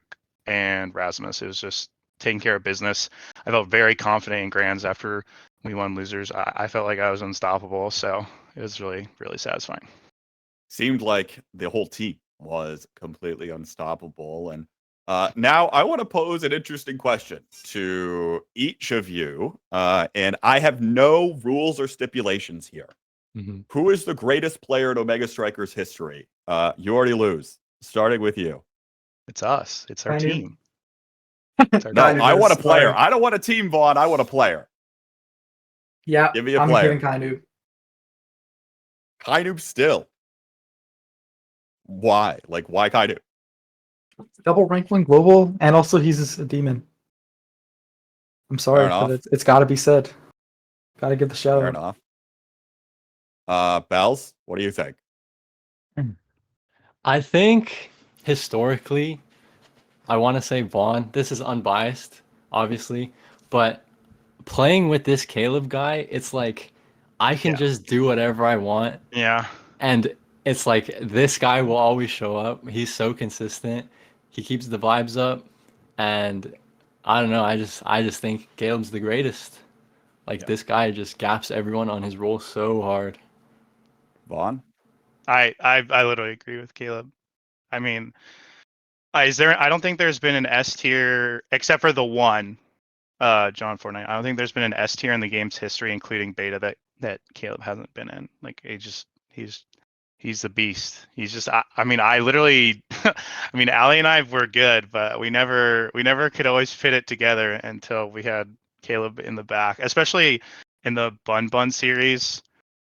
and Rasmus. It was just taking care of business. I felt very confident in Grands after we won losers. I felt like I was unstoppable. So it was really, really satisfying. Seemed like the whole team was completely unstoppable. And now I want to pose an interesting question to each of you. And I have no rules or stipulations here. Mm-hmm. Who is the greatest player in Omega Strikers history? You already lose. Starting with you. It's us. It's our Kind of. team. It's our No, team. I want a player. Sorry. I don't want a team, Vaughn. I want a player. Yeah, Give me a I'm player. giving Kainu. Kainu still. Why? Like, why Kainu? Double rank one global, and also he's a demon. I'm Fair sorry, but enough. it's got to be said. Got to give the shout Fair out. enough. Bells, what do you think? I think historically, I want to say Vaughn. This is unbiased, obviously, but playing with this Caleb guy, it's like I can Yeah. just do whatever I want, Yeah. and it's like this guy will always show up. He's so consistent. He keeps the vibes up, and I don't know. I just think Caleb's the greatest. Like Yeah. this guy just gaps everyone on his role so hard. Vaughn? I literally agree with Caleb. I mean, is there? I don't think there's been an S tier except for the one, John Fortnite. I don't think there's been an S tier in the game's history, including beta, that Caleb hasn't been in. Like he's He's the beast. He's just. I mean, I literally. I mean, Ali and I were good, but we never could always fit it together until we had Caleb in the back, especially in the Bun Bun series.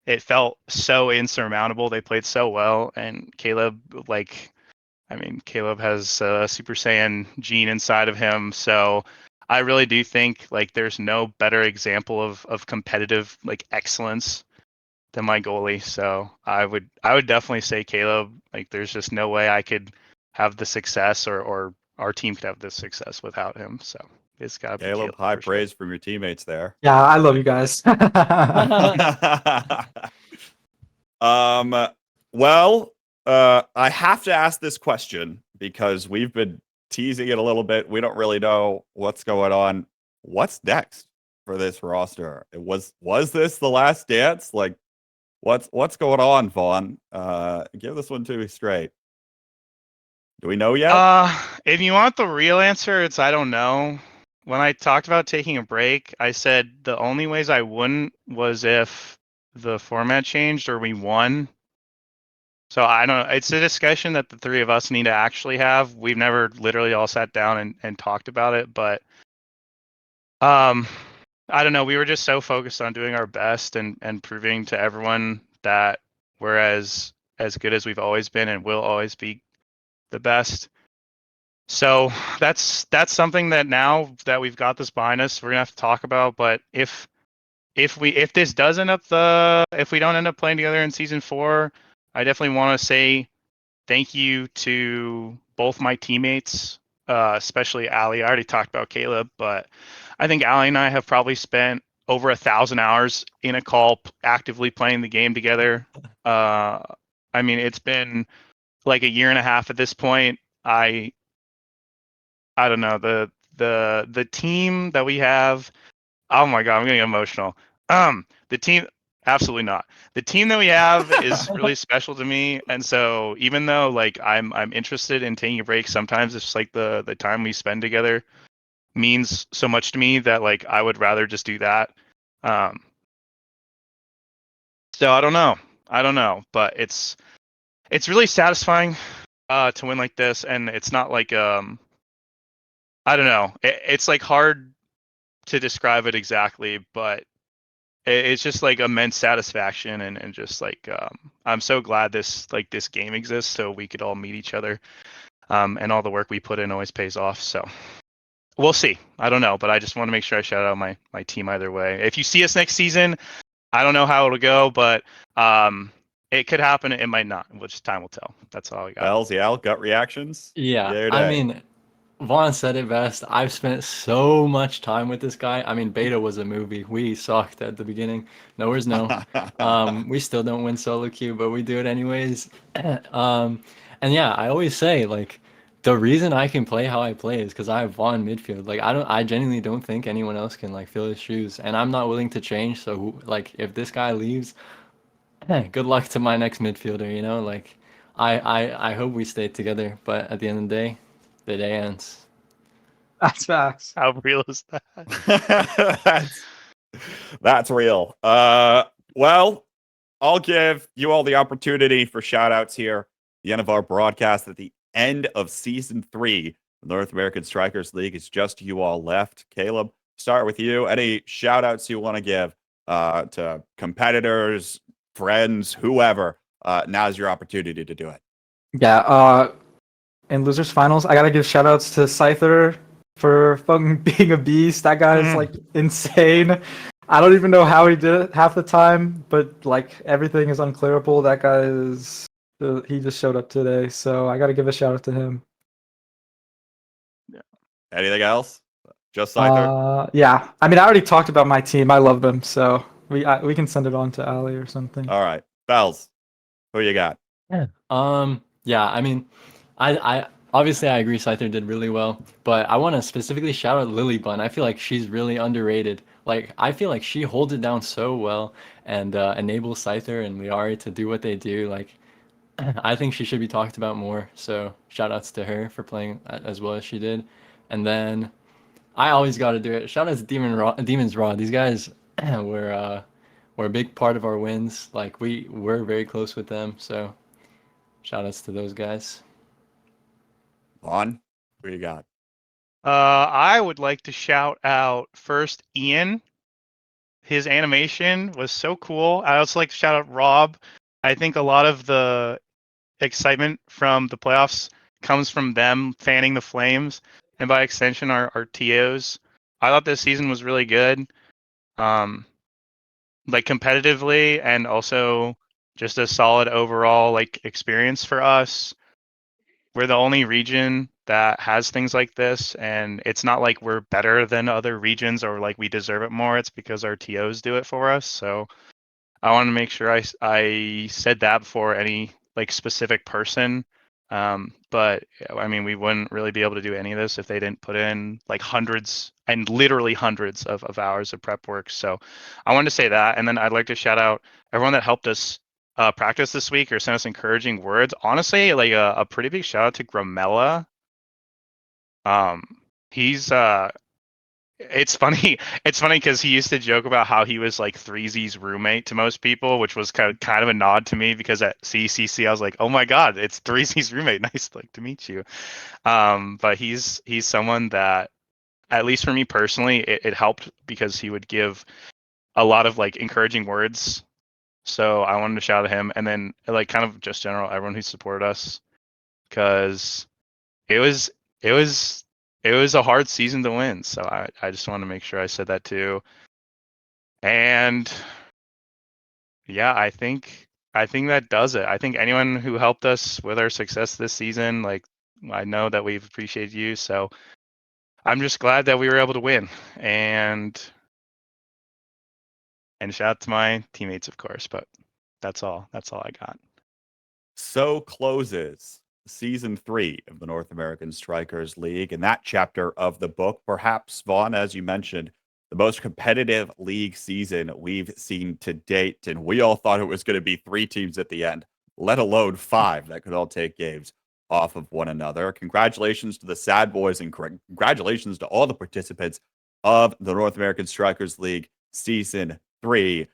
It felt so insurmountable. They played so well, and Caleb, like, I mean, Caleb has a Super Saiyan gene inside of him, so I really do think like there's no better example of competitive like excellence than my goalie. So I would definitely say Caleb. Like, there's just no way I could have the success or our team could have this success without him. So it's got to be Caleb, Caleb high for sure. praise from your teammates there. Yeah, I love you guys. Well, I have to ask this question because we've been teasing it a little bit. We don't really know what's going on. What's next for this roster? Was this the last dance? Like, what's going on, Vaughn? Give this one to me straight. Do we know yet? If you want the real answer, it's I don't know. When I talked about taking a break, I said the only ways I wouldn't was if the format changed or we won. So I don't know. It's a discussion that the three of us need to actually have. We've never literally all sat down and talked about it, but I don't know. We were just so focused on doing our best and proving to everyone that we're as good as we've always been and will always be the best. So that's something that now that we've got this behind us, we're gonna have to talk about. But if this does end up if we don't end up playing together in season 4, I definitely want to say thank you to both my teammates, especially Ali. I already talked about Caleb, but I think Ali and I have probably spent over 1,000 hours in a call actively playing the game together. I mean, it's been like a year and a half at this point. I don't know, the team that we have. Oh my god, I'm getting emotional. The team, absolutely not. The team that we have is really special to me, and so even though like I'm interested in taking a break, sometimes it's like the time we spend together means so much to me that like I would rather just do that. Um, so I don't know, but it's really satisfying to win like this, and it's not like I don't know. It's like hard to describe it exactly, but it's just like immense satisfaction and just like I'm so glad this game exists so we could all meet each other, and all the work we put in always pays off. So we'll see. I don't know, but I just want to make sure I shout out my team either way. If you see us next season, I don't know how it'll go, but it could happen. It might not, which time will tell. That's all I got. Bells, yeah, gut reactions. Yeah, Yay or I nay? mean, Vaughn said it best. I've spent so much time with this guy. I mean, Beta was a movie. We sucked at the beginning. No is no. We still don't win solo queue, but we do it anyways. And yeah, I always say like the reason I can play how I play is because I have Vaughn midfield. Like I genuinely don't think anyone else can like fill his shoes, and I'm not willing to change. So like if this guy leaves, good luck to my next midfielder. You know, like I hope we stay together, but at the end of the day ends. That's facts. How real is that? That's real. Well, I'll give you all the opportunity for shout outs here. The end of our broadcast at the end of season 3 of North American Strikers League. It's just you all left. Caleb, start with you. Any shout outs you want to give to competitors, friends, whoever? Now's your opportunity to do it. Yeah, in losers finals, I gotta give shout outs to Scyther for fucking being a beast. That guy is like insane. I don't even know how he did it half the time, but like everything is unclearable. That guy is he just showed up today, so I gotta give a shout out to him. Anything else? Just Scyther? Yeah. I mean, I already talked about my team. I love them, so we can send it on to Ali or something. All right. Bells, who you got? Yeah. Yeah, I mean, I obviously I agree Scyther did really well, but I want to specifically shout out Lily Bun. I feel like she's really underrated. Like I feel like she holds it down so well and enables Scyther and Liari to do what they do. Like I think she should be talked about more. So shout outs to her for playing as well as she did. And then I always got to do it. Shout out to Demon's Raw. These guys were a big part of our wins. Like we're very close with them. So Shout outs to those guys. On, who you got? I would like to shout out first Ian. His animation was so cool. I also like to shout out Rob. I think a lot of the excitement from the playoffs comes from them fanning the flames, and by extension, our TOs. I thought this season was really good, like competitively, and also just a solid overall like experience for us. We're the only region that has things like this, and it's not like we're better than other regions or like we deserve it more. It's because our TOs do it for us. So I want to make sure I said that before any like specific person. But I mean, we wouldn't really be able to do any of this if they didn't put in like hundreds and literally hundreds of hours of prep work. So I wanted to say that. And then I'd like to shout out everyone that helped us practice this week or sent us encouraging words. Honestly, like a pretty big shout out to Gramella. He's it's funny. It's funny because he used to joke about how he was like 3Z's roommate to most people, which was kind of a nod to me because at CCC I was like, oh my god, it's 3Z's roommate. Nice like to meet you. But he's someone that, at least for me personally, it helped because he would give a lot of like encouraging words. So I wanted to shout at him, and then like kind of just general everyone who supported us, because it was it was it was a hard season to win. So I just want to make sure I said that too. And yeah, I think that does it. I think anyone who helped us with our success this season, like I know that we've appreciated you. So I'm just glad that we were able to win. And shout out to my teammates, of course, but that's all I got. So closes season 3 of the North American Strikers League. And that chapter of the book, perhaps, Vaughn, as you mentioned, the most competitive league season we've seen to date. And we all thought it was going to be 3 teams at the end, let alone 5 that could all take games off of one another. Congratulations to the Sad Boys and congratulations to all the participants of the North American Strikers League season 3.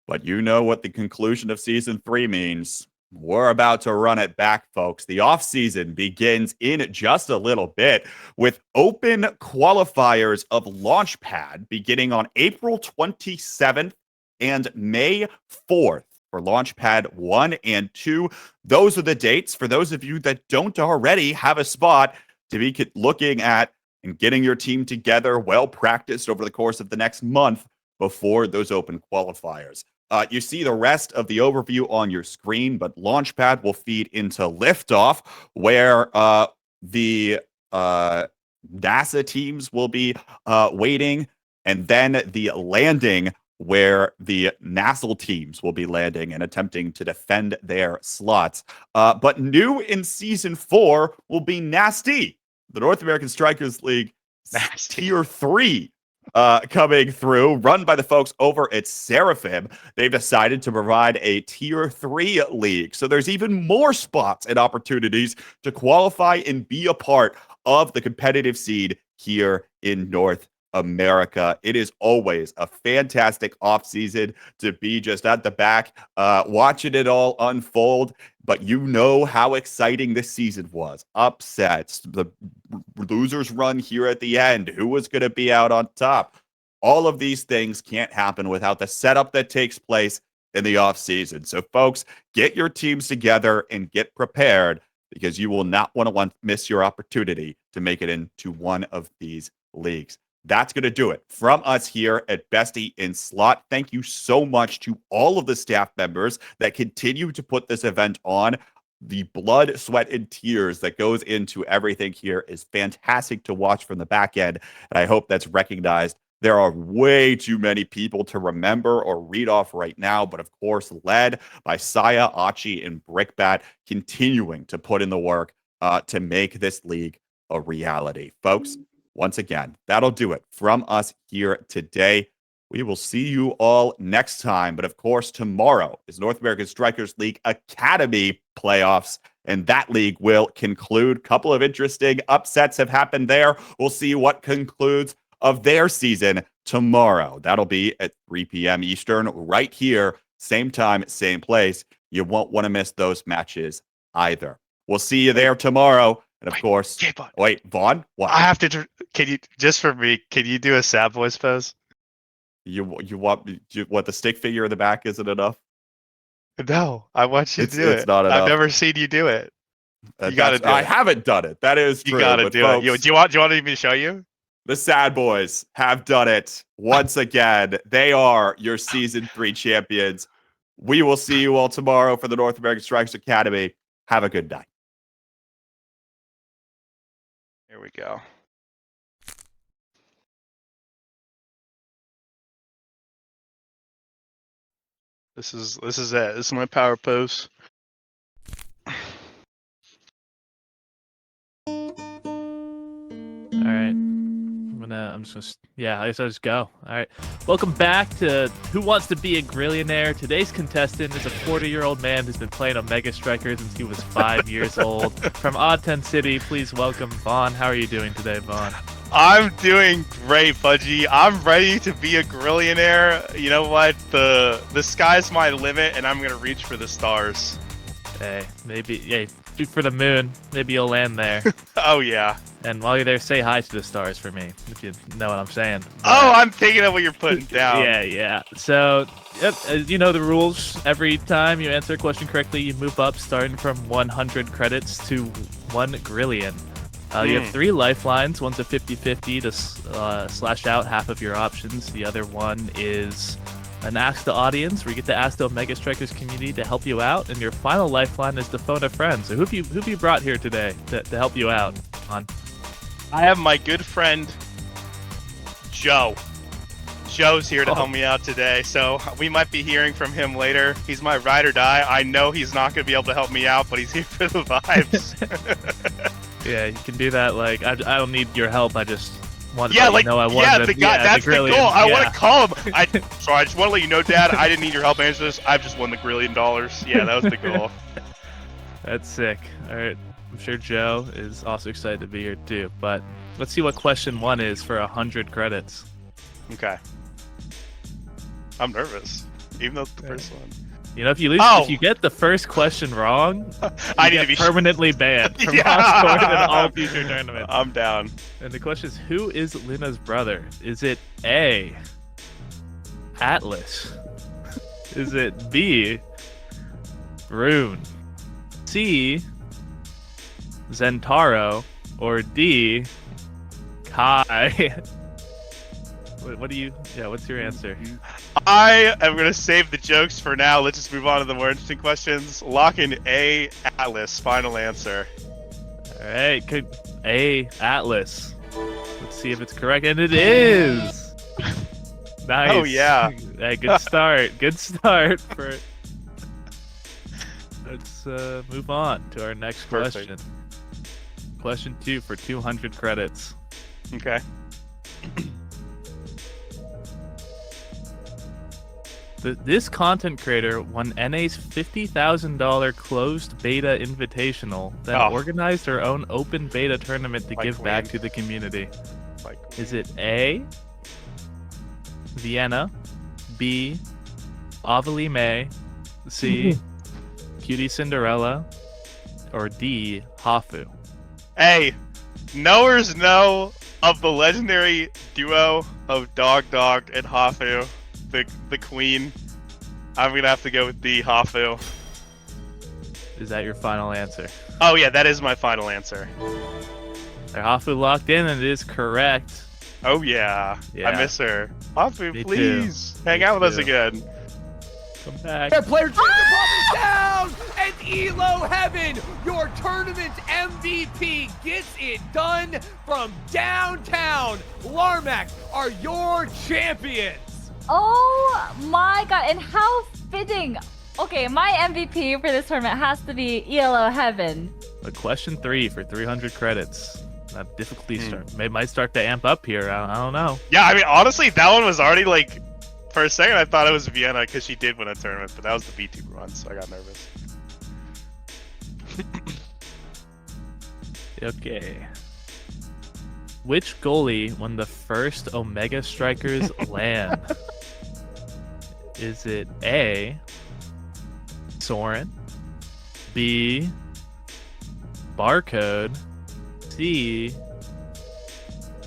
But you know what the conclusion of season 3 means. We're about to run it back, folks. The offseason begins in just a little bit with open qualifiers of Launchpad beginning on April 27th and May 4th for Launchpad 1 and 2. Those are the dates for those of you that don't already have a spot to be looking at and getting your team together, well practiced over the course of the next month before those open qualifiers. You see the rest of the overview on your screen, but Launchpad will feed into Liftoff, where the NASA teams will be waiting, and then the landing, where the NASL teams will be landing and attempting to defend their slots. But new in Season 4 will be Nasty, the North American Strikers League Tier 3. Coming through, run by the folks over at Seraphim. They've decided to provide a Tier 3 league. So there's even more spots and opportunities to qualify and be a part of the competitive seed here in North America. It is always a fantastic offseason to be just at the back, watching it all unfold. But you know how exciting this season was. Upsets, the losers run here at the end, who was going to be out on top. All of these things can't happen without the setup that takes place in the offseason. So, folks, get your teams together and get prepared, because you will not want to miss your opportunity to make it into one of these leagues. That's going to do it from us here at BestieInSlot. Thank you so much to all of the staff members that continue to put this event on. The blood, sweat, and tears that goes into everything here is fantastic to watch from the back end, and I hope that's recognized. There are way too many people to remember or read off right now, but of course, led by Saya, Achi, and Brickbat, continuing to put in the work to make this league a reality. Folks, once again, that'll do it from us here today. We will see you all next time. But of course, tomorrow is North American Strikers League Academy playoffs, and that league will conclude. A couple of interesting upsets have happened there. We'll see what concludes of their season tomorrow. That'll be at 3 p.m. Eastern, right here, same time, same place. You won't want to miss those matches either. We'll see you there tomorrow. And of course, wait, Vaughn, what? I have to. Can you just for me? Can you do a Sad Boys pose? You want the stick figure in the back isn't enough? No, I want you to do It's it. not enough. I've never seen you do it. You gotta do I it. haven't done it. That is You true. gotta but do folks, it. Do you want me to show you? The Sad Boys have done it once again. They are your season 3 champions. We will see you all tomorrow for the North American Strikers Academy. Have a good night. Here we go. This is it. This is my power pose. All right. I'm just yeah, I guess I'll just go. All right. Welcome back to Who Wants to Be a Grillionaire? Today's contestant is a 40-year-old man who's been playing Omega Striker since he was 5 years old. From Odd 10 City, please welcome Vaughn. How are you doing today, Vaughn? I'm doing great, Pudgy. I'm ready to be a grillionaire. You know what? The sky's my limit, and I'm gonna reach for the stars. Hey, maybe shoot for the moon. Maybe you'll land there. Oh yeah. And while you're there, say hi to the stars for me, if you know what I'm saying. Oh, I'm picking up what you're putting down. Yeah. So, yep, you know the rules. Every time you answer a question correctly, you move up, starting from 100 credits to 1 grillion. You have 3 lifelines. One's a 50-50 to slash out half of your options. The other one is an Ask the Audience, where you get to ask the Omega Strikers community to help you out. And your final lifeline is to phone a friend. So who have you brought here today to help you out? I have my good friend, Joe. Joe's here to help me out today, so we might be hearing from him later. He's my ride or die. I know he's not going to be able to help me out, but he's here for the vibes. Yeah, you can do that. Like, I don't need your help. I just want to the guy. That's the goal. I want to call him. So I just want to let you know, Dad. I didn't need your help answer this. I've just won the $1 grillion. Yeah, that was the goal. That's sick. All right, I'm sure Joe is also excited to be here too. But let's see what question 1 is for 100 credits. Okay. I'm nervous, even though it's the first one. You know, if you get the first question wrong, I you need get to be permanently banned from Oscorp and all future tournaments. I'm down. And the question is, who is Luna's brother? Is it A, Atlas? Is it B, Rune? C, Zentaro? Or D, Kai? What do you? Yeah, what's your answer? I am gonna save the jokes for now. Let's just move on to the more interesting questions. Lock in A, Atlas. Final answer. All right, A, Atlas. Let's see if it's correct, and it is. Nice. Oh yeah. Hey, good start. Good start for. Let's move on to our next question. Perfect. Question 2 for 200 credits. Okay. This content creator won NA's $50,000 closed beta invitational, then organized her own open beta tournament to give back to the community. Is it A, Vienna, B, Avalie May, C, Cutie Cinderella, or D, Hafu? A, knowers know of the legendary duo of Dog and Hafu. The queen. I'm gonna have to go with the Hafu. Is that your final answer? Oh yeah, that is my final answer. Hafu locked in, and it is correct. Oh yeah. I miss her. Hafu, Me please too. hang Me out with us too. again. Come back. That player is down, and Elo Heaven, your tournament MVP, gets it done from downtown. Larmac are your champions. Oh my god, and how fitting. Okay, my MVP for this tournament has to be ELO Heaven. But question 3 for 300 credits. That difficulty might start to amp up here. I don't know. Yeah, I mean honestly, that one was already like. For a second, I thought it was Vienna because she did win a tournament, but that was the VTuber one, so I got nervous. Okay. Which goalie won the first Omega Strikers LAN? Is it A, Soren, B, Barcode, C,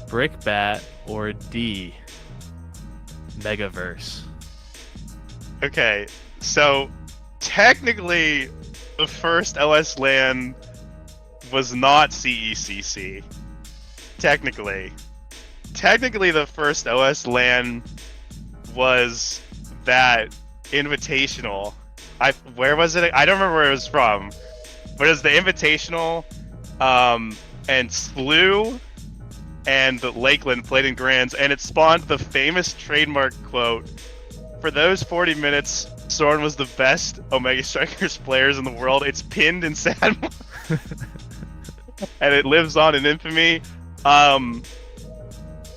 Brickbat, or D, Megaverse? Okay, so technically, the first OS LAN was not CECC. Technically, the first OS LAN was that invitational. Where was it? I don't remember where it was from. But it was the invitational, and Slew and Lakeland played in Grands, and it spawned the famous trademark quote: "For those 40 minutes, Soren was the best Omega Strikers players in the world." It's pinned in Sadmore. And it lives on in infamy.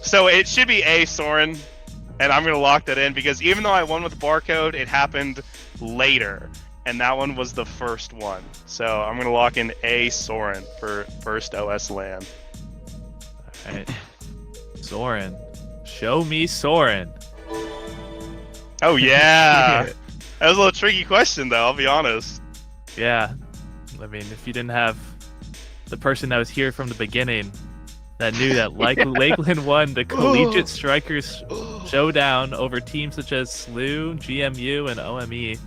So it should be A, Soren, and I'm gonna lock that in because even though I won with Barcode, it happened later, and that one was the first one. So I'm gonna lock in A, Soren, for first OS LAN. Alright. Soren. Show me Soren. Oh yeah! That was a little tricky question though, I'll be honest. Yeah. I mean, if you didn't have the person that was here from the beginning that knew that Lakeland won the Collegiate Strikers Showdown over teams such as SLU, GMU, and OME.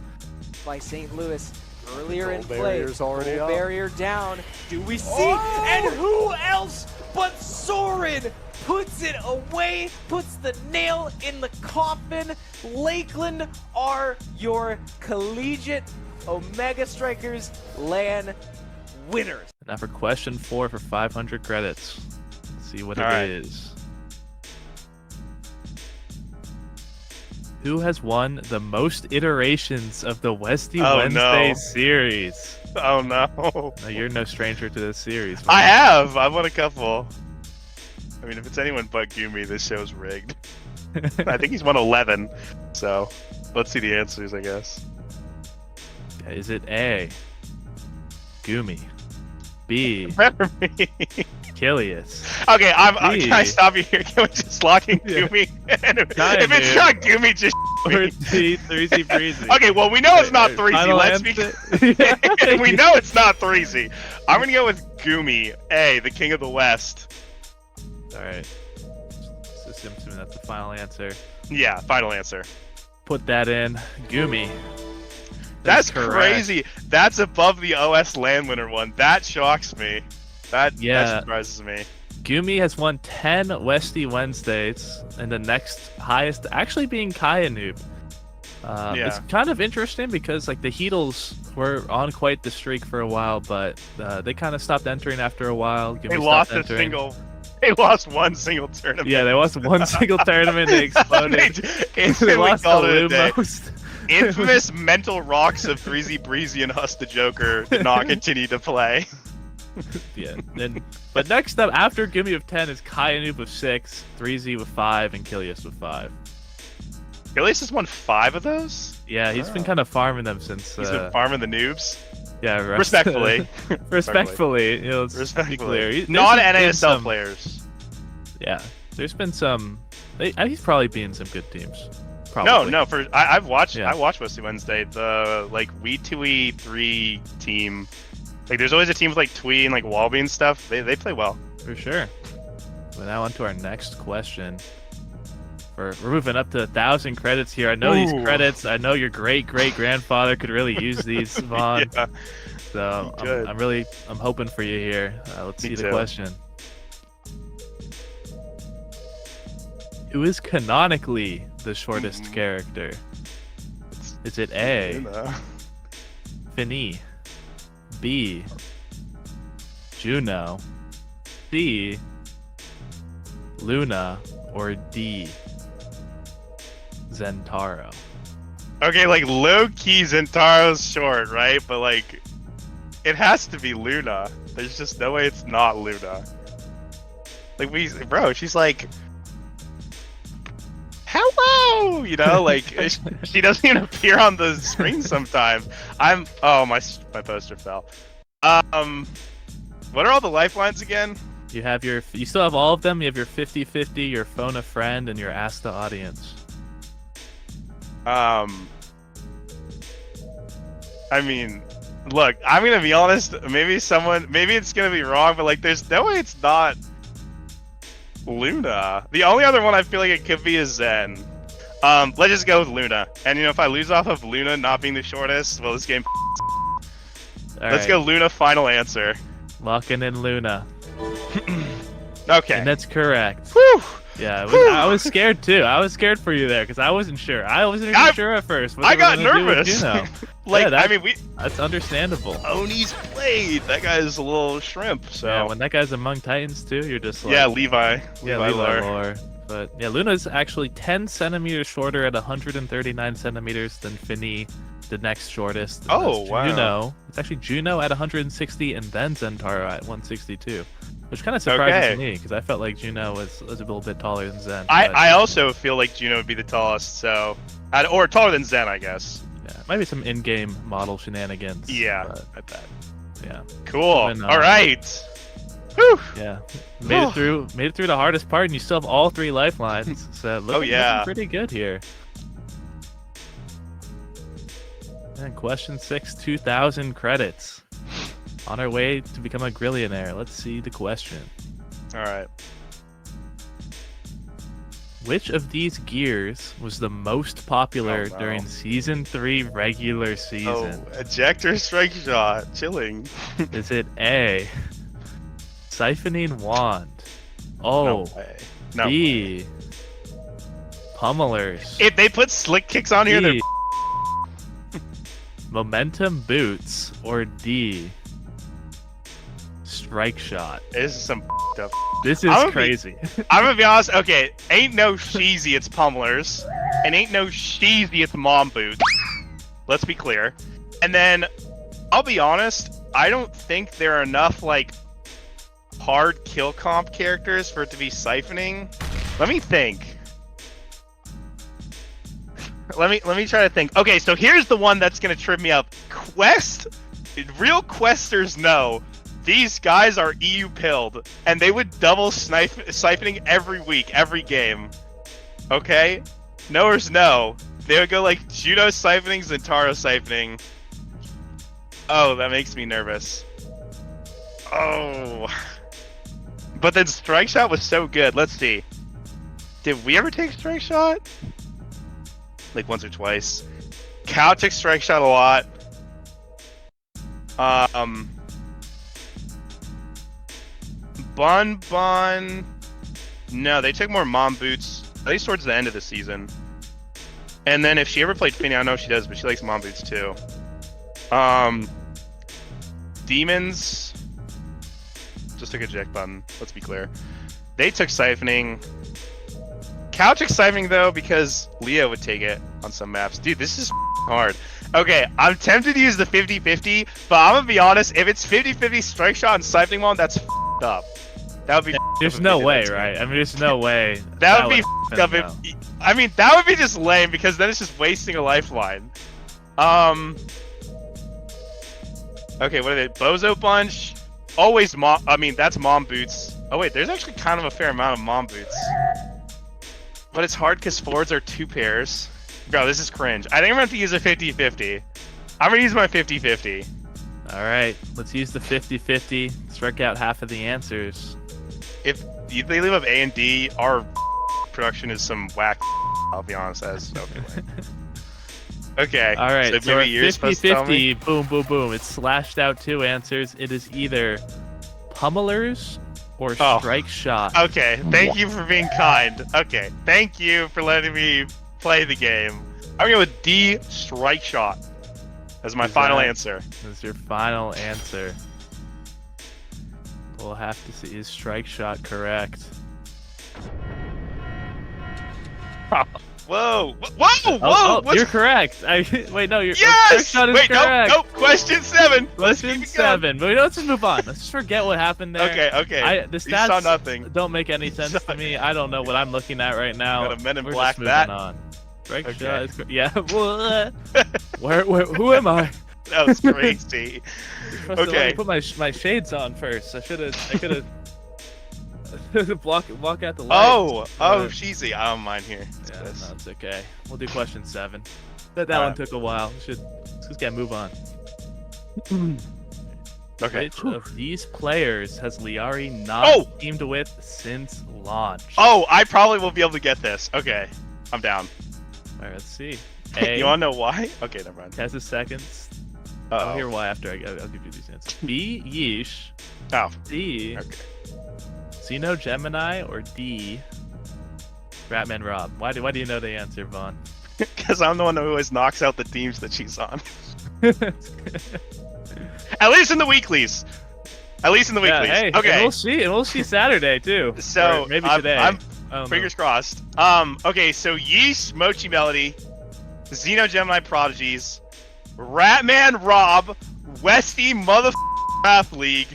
By St. Louis earlier in Goal play. barrier's already Goal up. barrier down. Do we see? And who else but Soren puts it away, puts the nail in the coffin. Lakeland are your Collegiate Omega Strikers LAN winners. Now for question 4 for 500 credits. Let's see what All it right. is. Who has won the most iterations of the Westie Wednesday no. series? Oh no. Now, you're no stranger to this series. I man. have! I've won a couple. I mean, if it's anyone but Gumi, this show's rigged. I think he's won 11, so let's see the answers, I guess. Is it A, Gumi, B, Better be. Kilius? Okay, C, can I stop you here? Can we just lock in Gumi? And if it's not Gumi, just or D, 3Z Breezy? Okay, well, we know it's not 3Z. Final Let's be. answer? We know it's not 3Z. I'm gonna go with Gumi, A, the king of the West. Alright. Let's assume that's the final answer. Yeah, final answer. Put that in. Gumi. That's correct. crazy. That's above the OS LAN winner one. That shocks me. That surprises me. Gumi has won 10 Westie Wednesdays, and the next highest actually being Kaya Noob. It's kind of interesting because like the Heatles were on quite the streak for a while, but they kind of stopped entering after a while. Gumi They stopped lost entering. They lost one single tournament. Yeah, they lost one single tournament. They exploded. They They lost called the it a day. Lumos. Infamous mental rocks of 3Z Breezy and Huss the Joker did not continue to play. Yeah. But next up, after Gumi with 10 is Kaya Noob with 6, 3Z with 5, and Kilius with 5. Kilius has won 5 of those? Yeah, he's been kind of farming them since. He's been farming the noobs? Yeah, Respectfully. Respectfully, you know, let's be Respectfully. clear. There's Non-NASL been some- players. Yeah, there's been some. He's probably beaten some good teams. Probably. No, I've watched. Yeah. I watched Westie Wednesday. The like We2E3 team. Like, there's always a team with like Twee and like Walby and stuff. They play well. For sure. Well, now on to our next question. We're moving up to 1,000 credits here. I know these Ooh. credits. I know your great grandfather could really use these, Vaughn. Yeah. So Good. I'm hoping for you here. Let's Me see the too. question. Who is canonically the shortest character? Is it A, Finny, B, Juno, C, Luna, or D, Zentaro? Okay, like low key Zentaro's short, right? But like, it has to be Luna. There's just no way it's not Luna. Like bro, she's like, hello, you know, like she doesn't even appear on the screen sometimes. Oh, my poster fell. What are all the lifelines again? You still have all of them. You have your 50-50, your phone a friend, and your ask the audience. I mean, Look, I'm gonna be honest. Maybe it's gonna be wrong, but like, there's no way it's not Luna. The only other one I feel like it could be is Zen. Let's just go with Luna. And if I lose off of Luna not being the shortest, well, this game. Let's go Luna. Final answer. Locking in Luna. Okay. And that's correct. Whew. Yeah, I was scared too. I was scared for you there because I wasn't sure. I wasn't even sure at first. What I they were got gonna do with nervous. Juno. Like, yeah, I mean, that's understandable. Oni's played. That guy's a little shrimp. So yeah, when that guy's among Titans too, you're just like Levi. Yeah, Levi lore. But yeah, Luna's actually 10 centimeters shorter at 139 centimeters than Finny, the next shortest. And Oh, that's wow. Juno. It's actually Juno at 160 and then Zentaro at 162. Which kind of surprises me because I felt like Juno was a little bit taller than Zen. I also feel like Juno would be the tallest, so or taller than Zen, I guess. Yeah, might be some in-game model shenanigans. Yeah, but, I bet. Yeah. Cool. Then, All right. Whew. Yeah. Made it through the hardest part, and you still have all 3 lifelines. So looking pretty good here. And question 6, 2,000 credits. On our way to become a grillionaire. Let's see the question. All right. Which of these gears was the most popular during Season 3 regular season? Oh, ejector strike shot. Chilling. Is it A, siphoning wand? Oh, No way. No B, pummelers? If they put slick kicks on here, they're C, momentum boots? Or D, strike shot? This is some up. This is crazy. I'm gonna be honest. Okay, ain't no sheezy, it's pummelers, and ain't no sheezy, it's mom boots. Let's be clear. And then, I'll be honest. I don't think there are enough like hard kill comp characters for it to be siphoning. Let me think. Let me try to think. Okay, so here's the one that's gonna trip me up. Quest. Real questers know. These guys are EU pilled, and they would double siphoning every week, every game. Okay? Knowers know. They would go like Judo siphoning, Zentaro siphoning. Oh, that makes me nervous. Oh. But then Strike Shot was so good. Let's see. Did we ever take Strike Shot? Like once or twice. Cow took Strike Shot a lot. Bun. No, they took more mom boots, at least towards the end of the season. And then if she ever played Finny, I don't know if she does, but she likes mom boots too. Demons just took eject button, let's be clear. They took siphoning. Cow took siphoning though, because Leo would take it on some maps. Dude, this is hard. Okay, I'm tempted to use the 50-50, but I'm gonna be honest, if it's 50-50 strike shot and siphoning one, that's up. That would be. There's no way, right? I mean, there's no way. That would be up. I mean, that would be just lame because then it's just wasting a lifeline. Okay, what are they? Bozo Bunch. Always mom. I mean, that's mom boots. Oh wait, there's actually kind of a fair amount of mom boots. But it's hard because forwards are 2 pairs. Bro, this is cringe. I think I'm going to use a 50-50. I'm going to use my 50-50. All right, let's use the 50-50. Strike out half of the answers. If they leave up A and D, our production is some whack. I'll be honest, as okay. Okay. All right, So maybe you're supposed to tell me. 50-50. Boom, boom, boom. It's slashed out 2 answers. It is either pummelers or strike shot. Okay. Thank you for being kind. Okay. Thank you for letting me play the game. I'm going with D, strike shot. As my final answer. That's your final answer. We'll have to see. Is strike shot correct? Whoa! You're correct. Wait, no, yes! Strike shot is correct. Nope. Question 7. Question 7. But let's just move on. Let's just forget what happened there. Okay. The You saw stats nothing. don't make any sense to me. I don't know what I'm looking at right now. Got a Men in We're Black just moving that. on. Strike shot is yeah. Where? Who am I? That was crazy. You're supposed to let me put my shades on first. I could have block out the lights. Oh, cheesy. I don't mind here. Yeah, no, it's okay. We'll do question 7. That one took a while. Let's just move on. Okay. Which of these players has Liari not teamed with since launch? Oh, I probably will be able to get this. Okay, I'm down. All right, let's see. A. You want to know why? Okay, never mind. Tessa seconds. Uh-oh. I'll hear why after I'll give you these answers. B. Yeesh. Oh. C. Okay. Xeno Gemini, or D. Ratman Rob. Why do you know the answer, Vaughn? Because I'm the one who always knocks out the teams that she's on. At least in the weeklies. At least in the weeklies. Hey, okay. And we'll see Saturday too. So or maybe today. I'm I don't fingers know. crossed. Okay, so Yeesh, Mochi Melody, Xeno Gemini Prodigies, Ratman Rob, Westy Math League.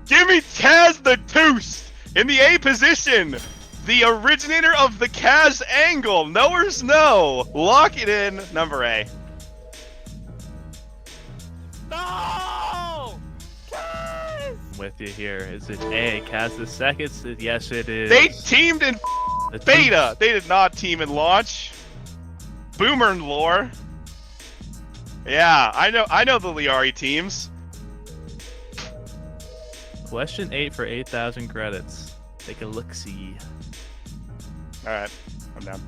Give me Taz the Toast in the A position. The originator of the Kaz angle. Knowers know. Lock it in. Number A. No! I'm with you here. Is it A, Kaz the Seconds? Yes, it is. They teamed in The beta. They did not team in launch. Boomer and lore. Yeah, I know the Liari teams. Question 8 for 8,000 credits. Take a look-see. Alright, I'm down.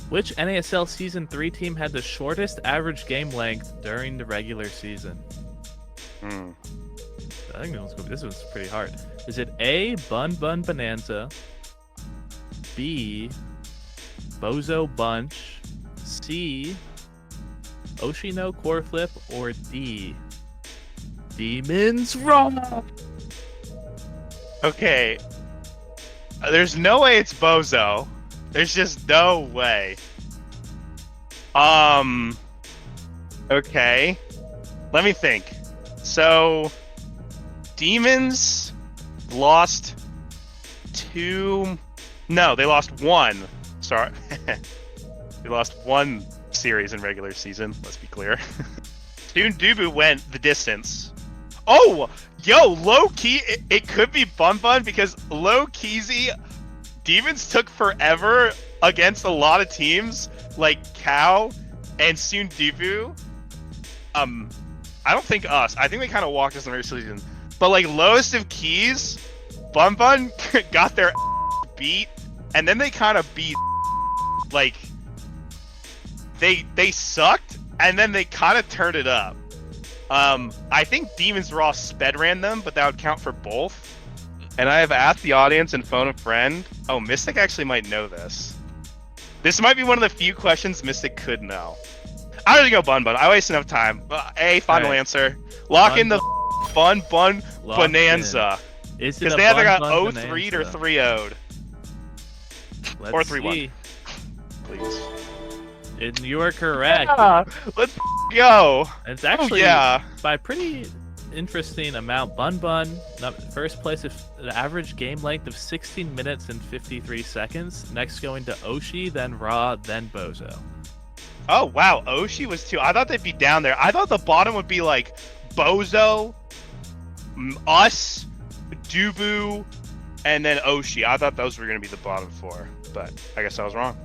Which NASL Season 3 team had the shortest average game length during the regular season? I think this one's pretty hard. Is it A, Bun Bun Bonanza, B, Bozo Bunch, C, Oshino Core Flip, or D, Demons Raw? Okay. There's no way it's Bozo. There's just no way. Okay. Let me think. So, Demons lost 2. No, they lost 1. Sorry. They lost 1 series in regular season, let's be clear. Soon Dubu went the distance. Oh! Yo, low-key, it could be Bun Bun because low-key, Demons took forever against a lot of teams like Cow and Soon Dubu. I don't think us. I think they kind of walked us in the regular season. But like lowest of keys, Bun Bun got their beat, and then they kind of beat. Like they sucked, and then they kind of turned it up. I think Demons Raw sped ran them, but that would count for both. And I have asked the audience and phone a friend. Oh, Mystic actually might know this. This might be one of the few questions Mystic could know. I'm gonna go Bun Bun. I waste enough time. A final answer. Lock in the Bun Bun Bonanza. Because they either got 0-3'd or 3-0'd. Or 3-1. Please. And you are correct. Yeah, let's go. It's actually yeah. by pretty interesting amount. Bun Bun, first place with an average game length of 16 minutes and 53 seconds. Next going to Oshi, then Ra, then Bozo. Oh, wow. Oshi was 2. I thought they'd be down there. I thought the bottom would be like Bozo, us, Dubu, and then Oshi. I thought those were going to be the bottom 4. But I guess I was wrong.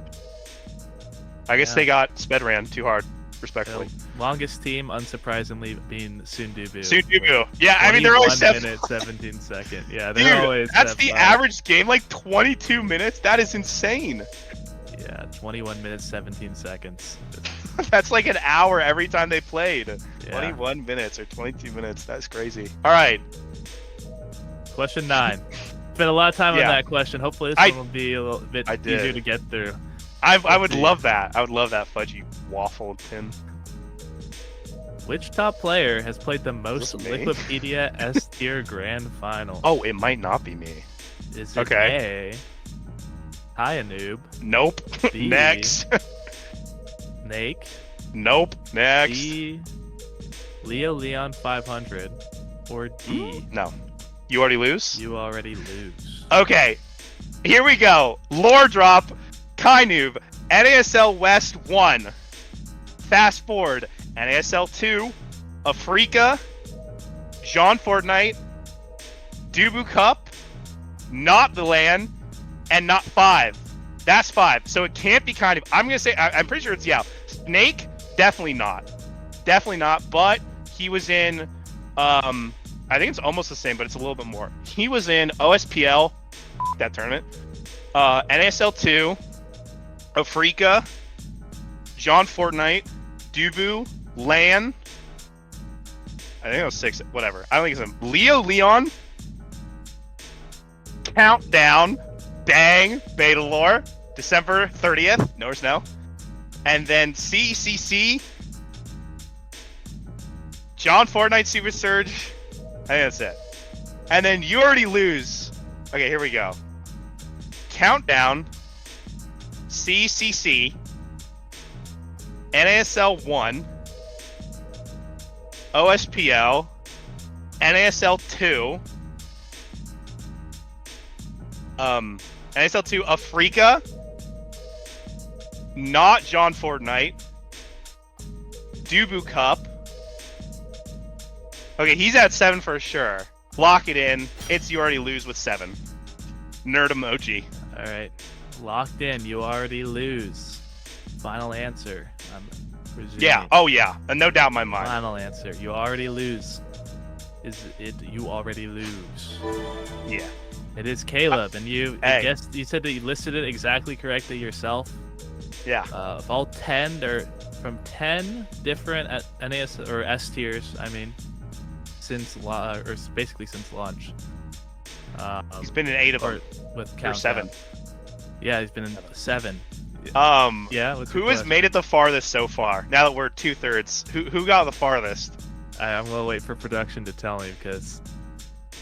I guess they got sped ran too hard, respectfully. The longest team, unsurprisingly, being Sundubu. Sundubu. Yeah, I mean, they're always 1 minute, 17 second. Yeah, they're Dude, always that's the average game, like 22 minutes? That is insane. Yeah, 21 minutes, 17 seconds. That's like an hour every time they played. 21 minutes or 22 minutes. That's crazy. All right. Question 9. Spent a lot of time on that question. Hopefully this one will be a little bit easier to get through. I would love that. I would love that fudgy waffle tin. Which top player has played the most Liquipedia S tier grand final? Oh, it might not be me. Is it A, Noob? Nope. B, Next. Nake? Nope. Next. B, Leo Leon 500? Or D? No. You already lose? You already lose. Okay. Here we go. Lore drop. Kainoob. NASL West 1. Fast forward. NASL 2. Afrika. Jean Fortnite. Dubu Cup. Not the LAN. And not 5. That's 5. So it can't be Kainoob. I'm going to say, I'm pretty sure it's Snake. Definitely not. Definitely not. But he was in, I think it's almost the same, but it's a little bit more. He was in OSPL, that tournament, NASL 2, Afrika, John Fortnite, Dubu, Lan. I think it was 6, whatever. I don't think it's him. Leo Leon, Countdown, Bang, Betalore, December 30th, no or no. And then CCC, John Fortnite Super Surge. I think that's it. And then You Already Lose. Okay, here we go. Countdown, CCC, NASL 1, OSPL, NASL 2, NASL 2 Afrika, not John Fortnite, Dubu Cup. Okay, he's at 7 for sure. Lock it in. It's You Already Lose with 7. Nerd emoji. All right, locked in. You already lose. Final answer. I'm presuming. Yeah. Oh yeah. No doubt in my mind. Final answer. You already lose. Is it? You already lose. Yeah. It is Caleb, and you. Hey. I guess you said that you listed it exactly correctly yourself. Yeah. Of all 10, they're from 10 different NAS or S tiers. I mean, since basically since launch. He's been in 8 of them. With or Countdown. 7. Yeah, he's been in 7. Yeah. What's Who your has question? made it the farthest so far? Now that we're 2/3, who got the farthest? I'm gonna wait for production to tell me because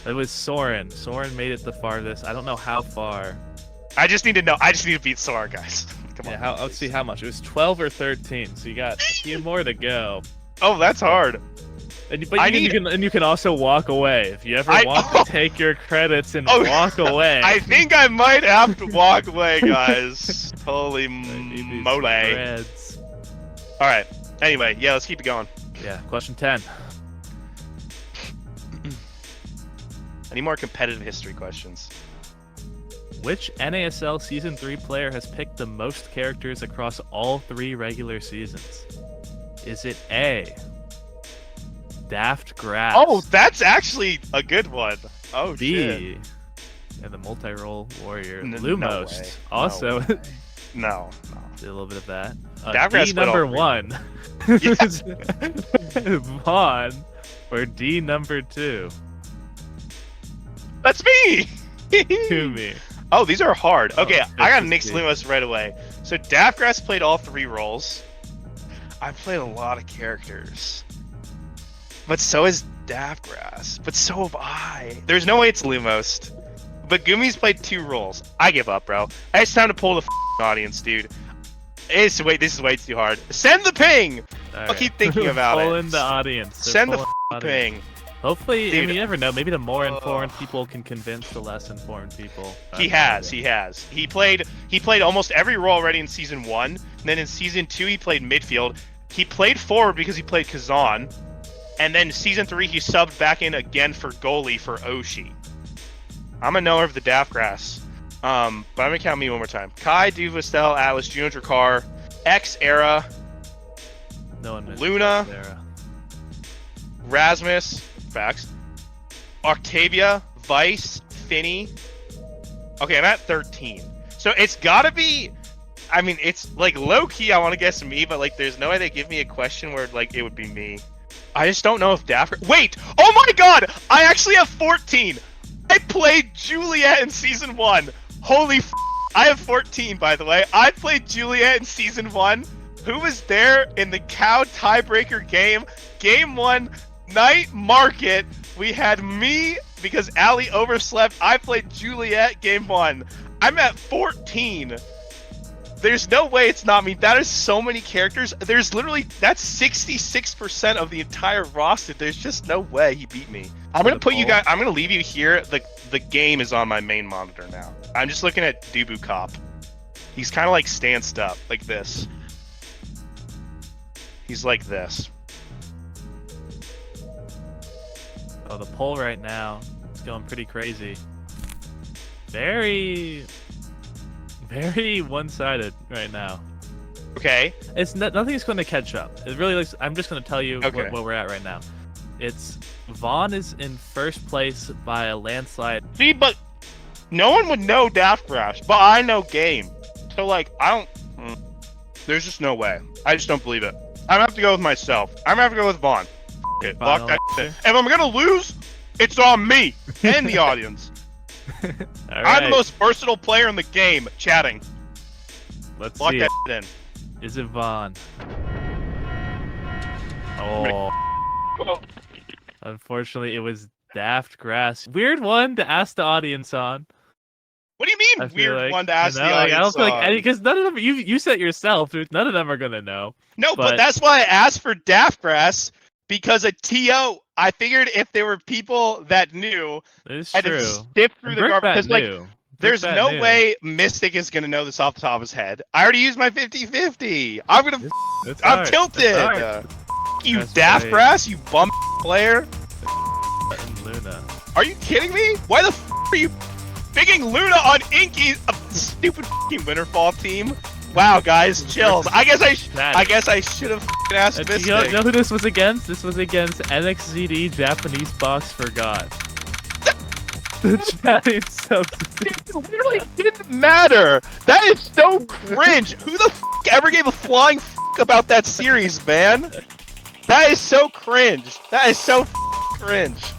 it was Soren. Soren made it the farthest. I don't know how far. I just need to know. I just need to beat Soren, guys. Come on. Let's see how much. It was 12 or 13, so you got a few more to go. Oh, that's hard. And you can also walk away if you ever want to take your credits and walk away. I think I might have to walk away, guys. Holy moly! All right. Anyway, yeah, let's keep it going. Yeah. Question 10. Any more competitive history questions? Which NASL Season 3 player has picked the most characters across all 3 regular seasons? Is it A, Daft Grass? Oh, that's actually a good one. Oh, B, shit. and the multi-role warrior, No Lumost. way. Also, No. did a little bit of that. Daft Grass D played all number 3. 1, Vaughn, or D number 2, That's me! Kumi. Oh, these are hard. Okay, I gotta nix 50. Lumos right away. So Daftgrass played all 3 roles. I played a lot of characters. But so is Daftgrass. But so have I. There's no way it's Lumos. But Gumi's played 2 roles. I give up, bro. It's time to pull the audience, dude. This is way too hard. Send the ping! I'll keep thinking about Pull it. in the audience. They're Send the pulling audience. ping. Hopefully, I Dude. mean, you never know. Maybe the more informed people can convince the less informed people. He has. He played almost every role already in season 1. And then in season 2 he played midfield. He played forward because he played Kazan. And then season 3 he subbed back in again for goalie for Oshi. I'm a knower of the Daftgrass. But I'm gonna count me one more time. Kai, Duvastel, Atlas, Juno Drakkar, X Era, No one missed Luna, Sarah. Rasmus, facts, Octavia, Vice, Finny. Okay, I'm at 13. So it's gotta be, I mean, it's like low key, I want to guess me, but like there's no way they give me a question where like it would be me. I just don't know if Wait! Oh my god! I actually have 14! I played Juliet in season 1. Holy f***. I have 14, by the way. I played Juliet in season 1. Who was there in the cow tiebreaker game? Game 1, night market. We had me because Ali overslept. I played Juliet game 1. I'm at 14. There's no way it's not me. That is so many characters. There's literally, that's 66% of the entire roster. There's just no way he beat me. I'm gonna put you guys, I'm gonna leave you here. The game is on my main monitor now. I'm just looking at Dubu Cop. He's kind of like stanced up, like this. He's like this. Oh, the poll right now is going pretty crazy. Very one-sided right now. Okay. It's nothing's going to catch up. It really looks. I'm just going to tell you Okay. where we're at right now. It's Vaughn is in first place by a landslide. See, but no one would know Daft Crash, but I know game. So like, I don't. There's just no way. I just don't believe it. I'm gonna have to go with myself. I'm gonna have to go with Vaughn. It. Lock that shit. If I'm gonna lose, it's on me and the audience. I'm the most versatile player in the game. Chatting. Let's Lock see that it. shit in. Is it Vaughn? Oh. Unfortunately, it was Daft Grass. Weird one to ask the audience on. What do you I mean feel weird like, one to ask you know, the like, audience? I don't feel like on? because none of them you said yourself, dude. None of them are gonna know. No, but that's why I asked for Daft Grass because a TO. I figured if there were people that knew, it's I'd true. have sift through And the garbage. Brickbat Because like, knew. there's Brickbat no knew. way Mystic is gonna know this off the top of his head. I already used my 50-50. I'm gonna. It's I'm hard. tilted. It's hard. You That's Daft right. Grass, you bum player. And Luna. Are you kidding me? Why the are you picking Luna on Inky, a stupid Winterfall team? Wow, guys, chills. I guess I should have asked And Mystic. you know who this was against? This was against NXZD Japanese Box Forgot. The chat is so It literally didn't matter. That is so cringe. Who the ever gave a flying about that series, man? That is so cringe. That is so cringe.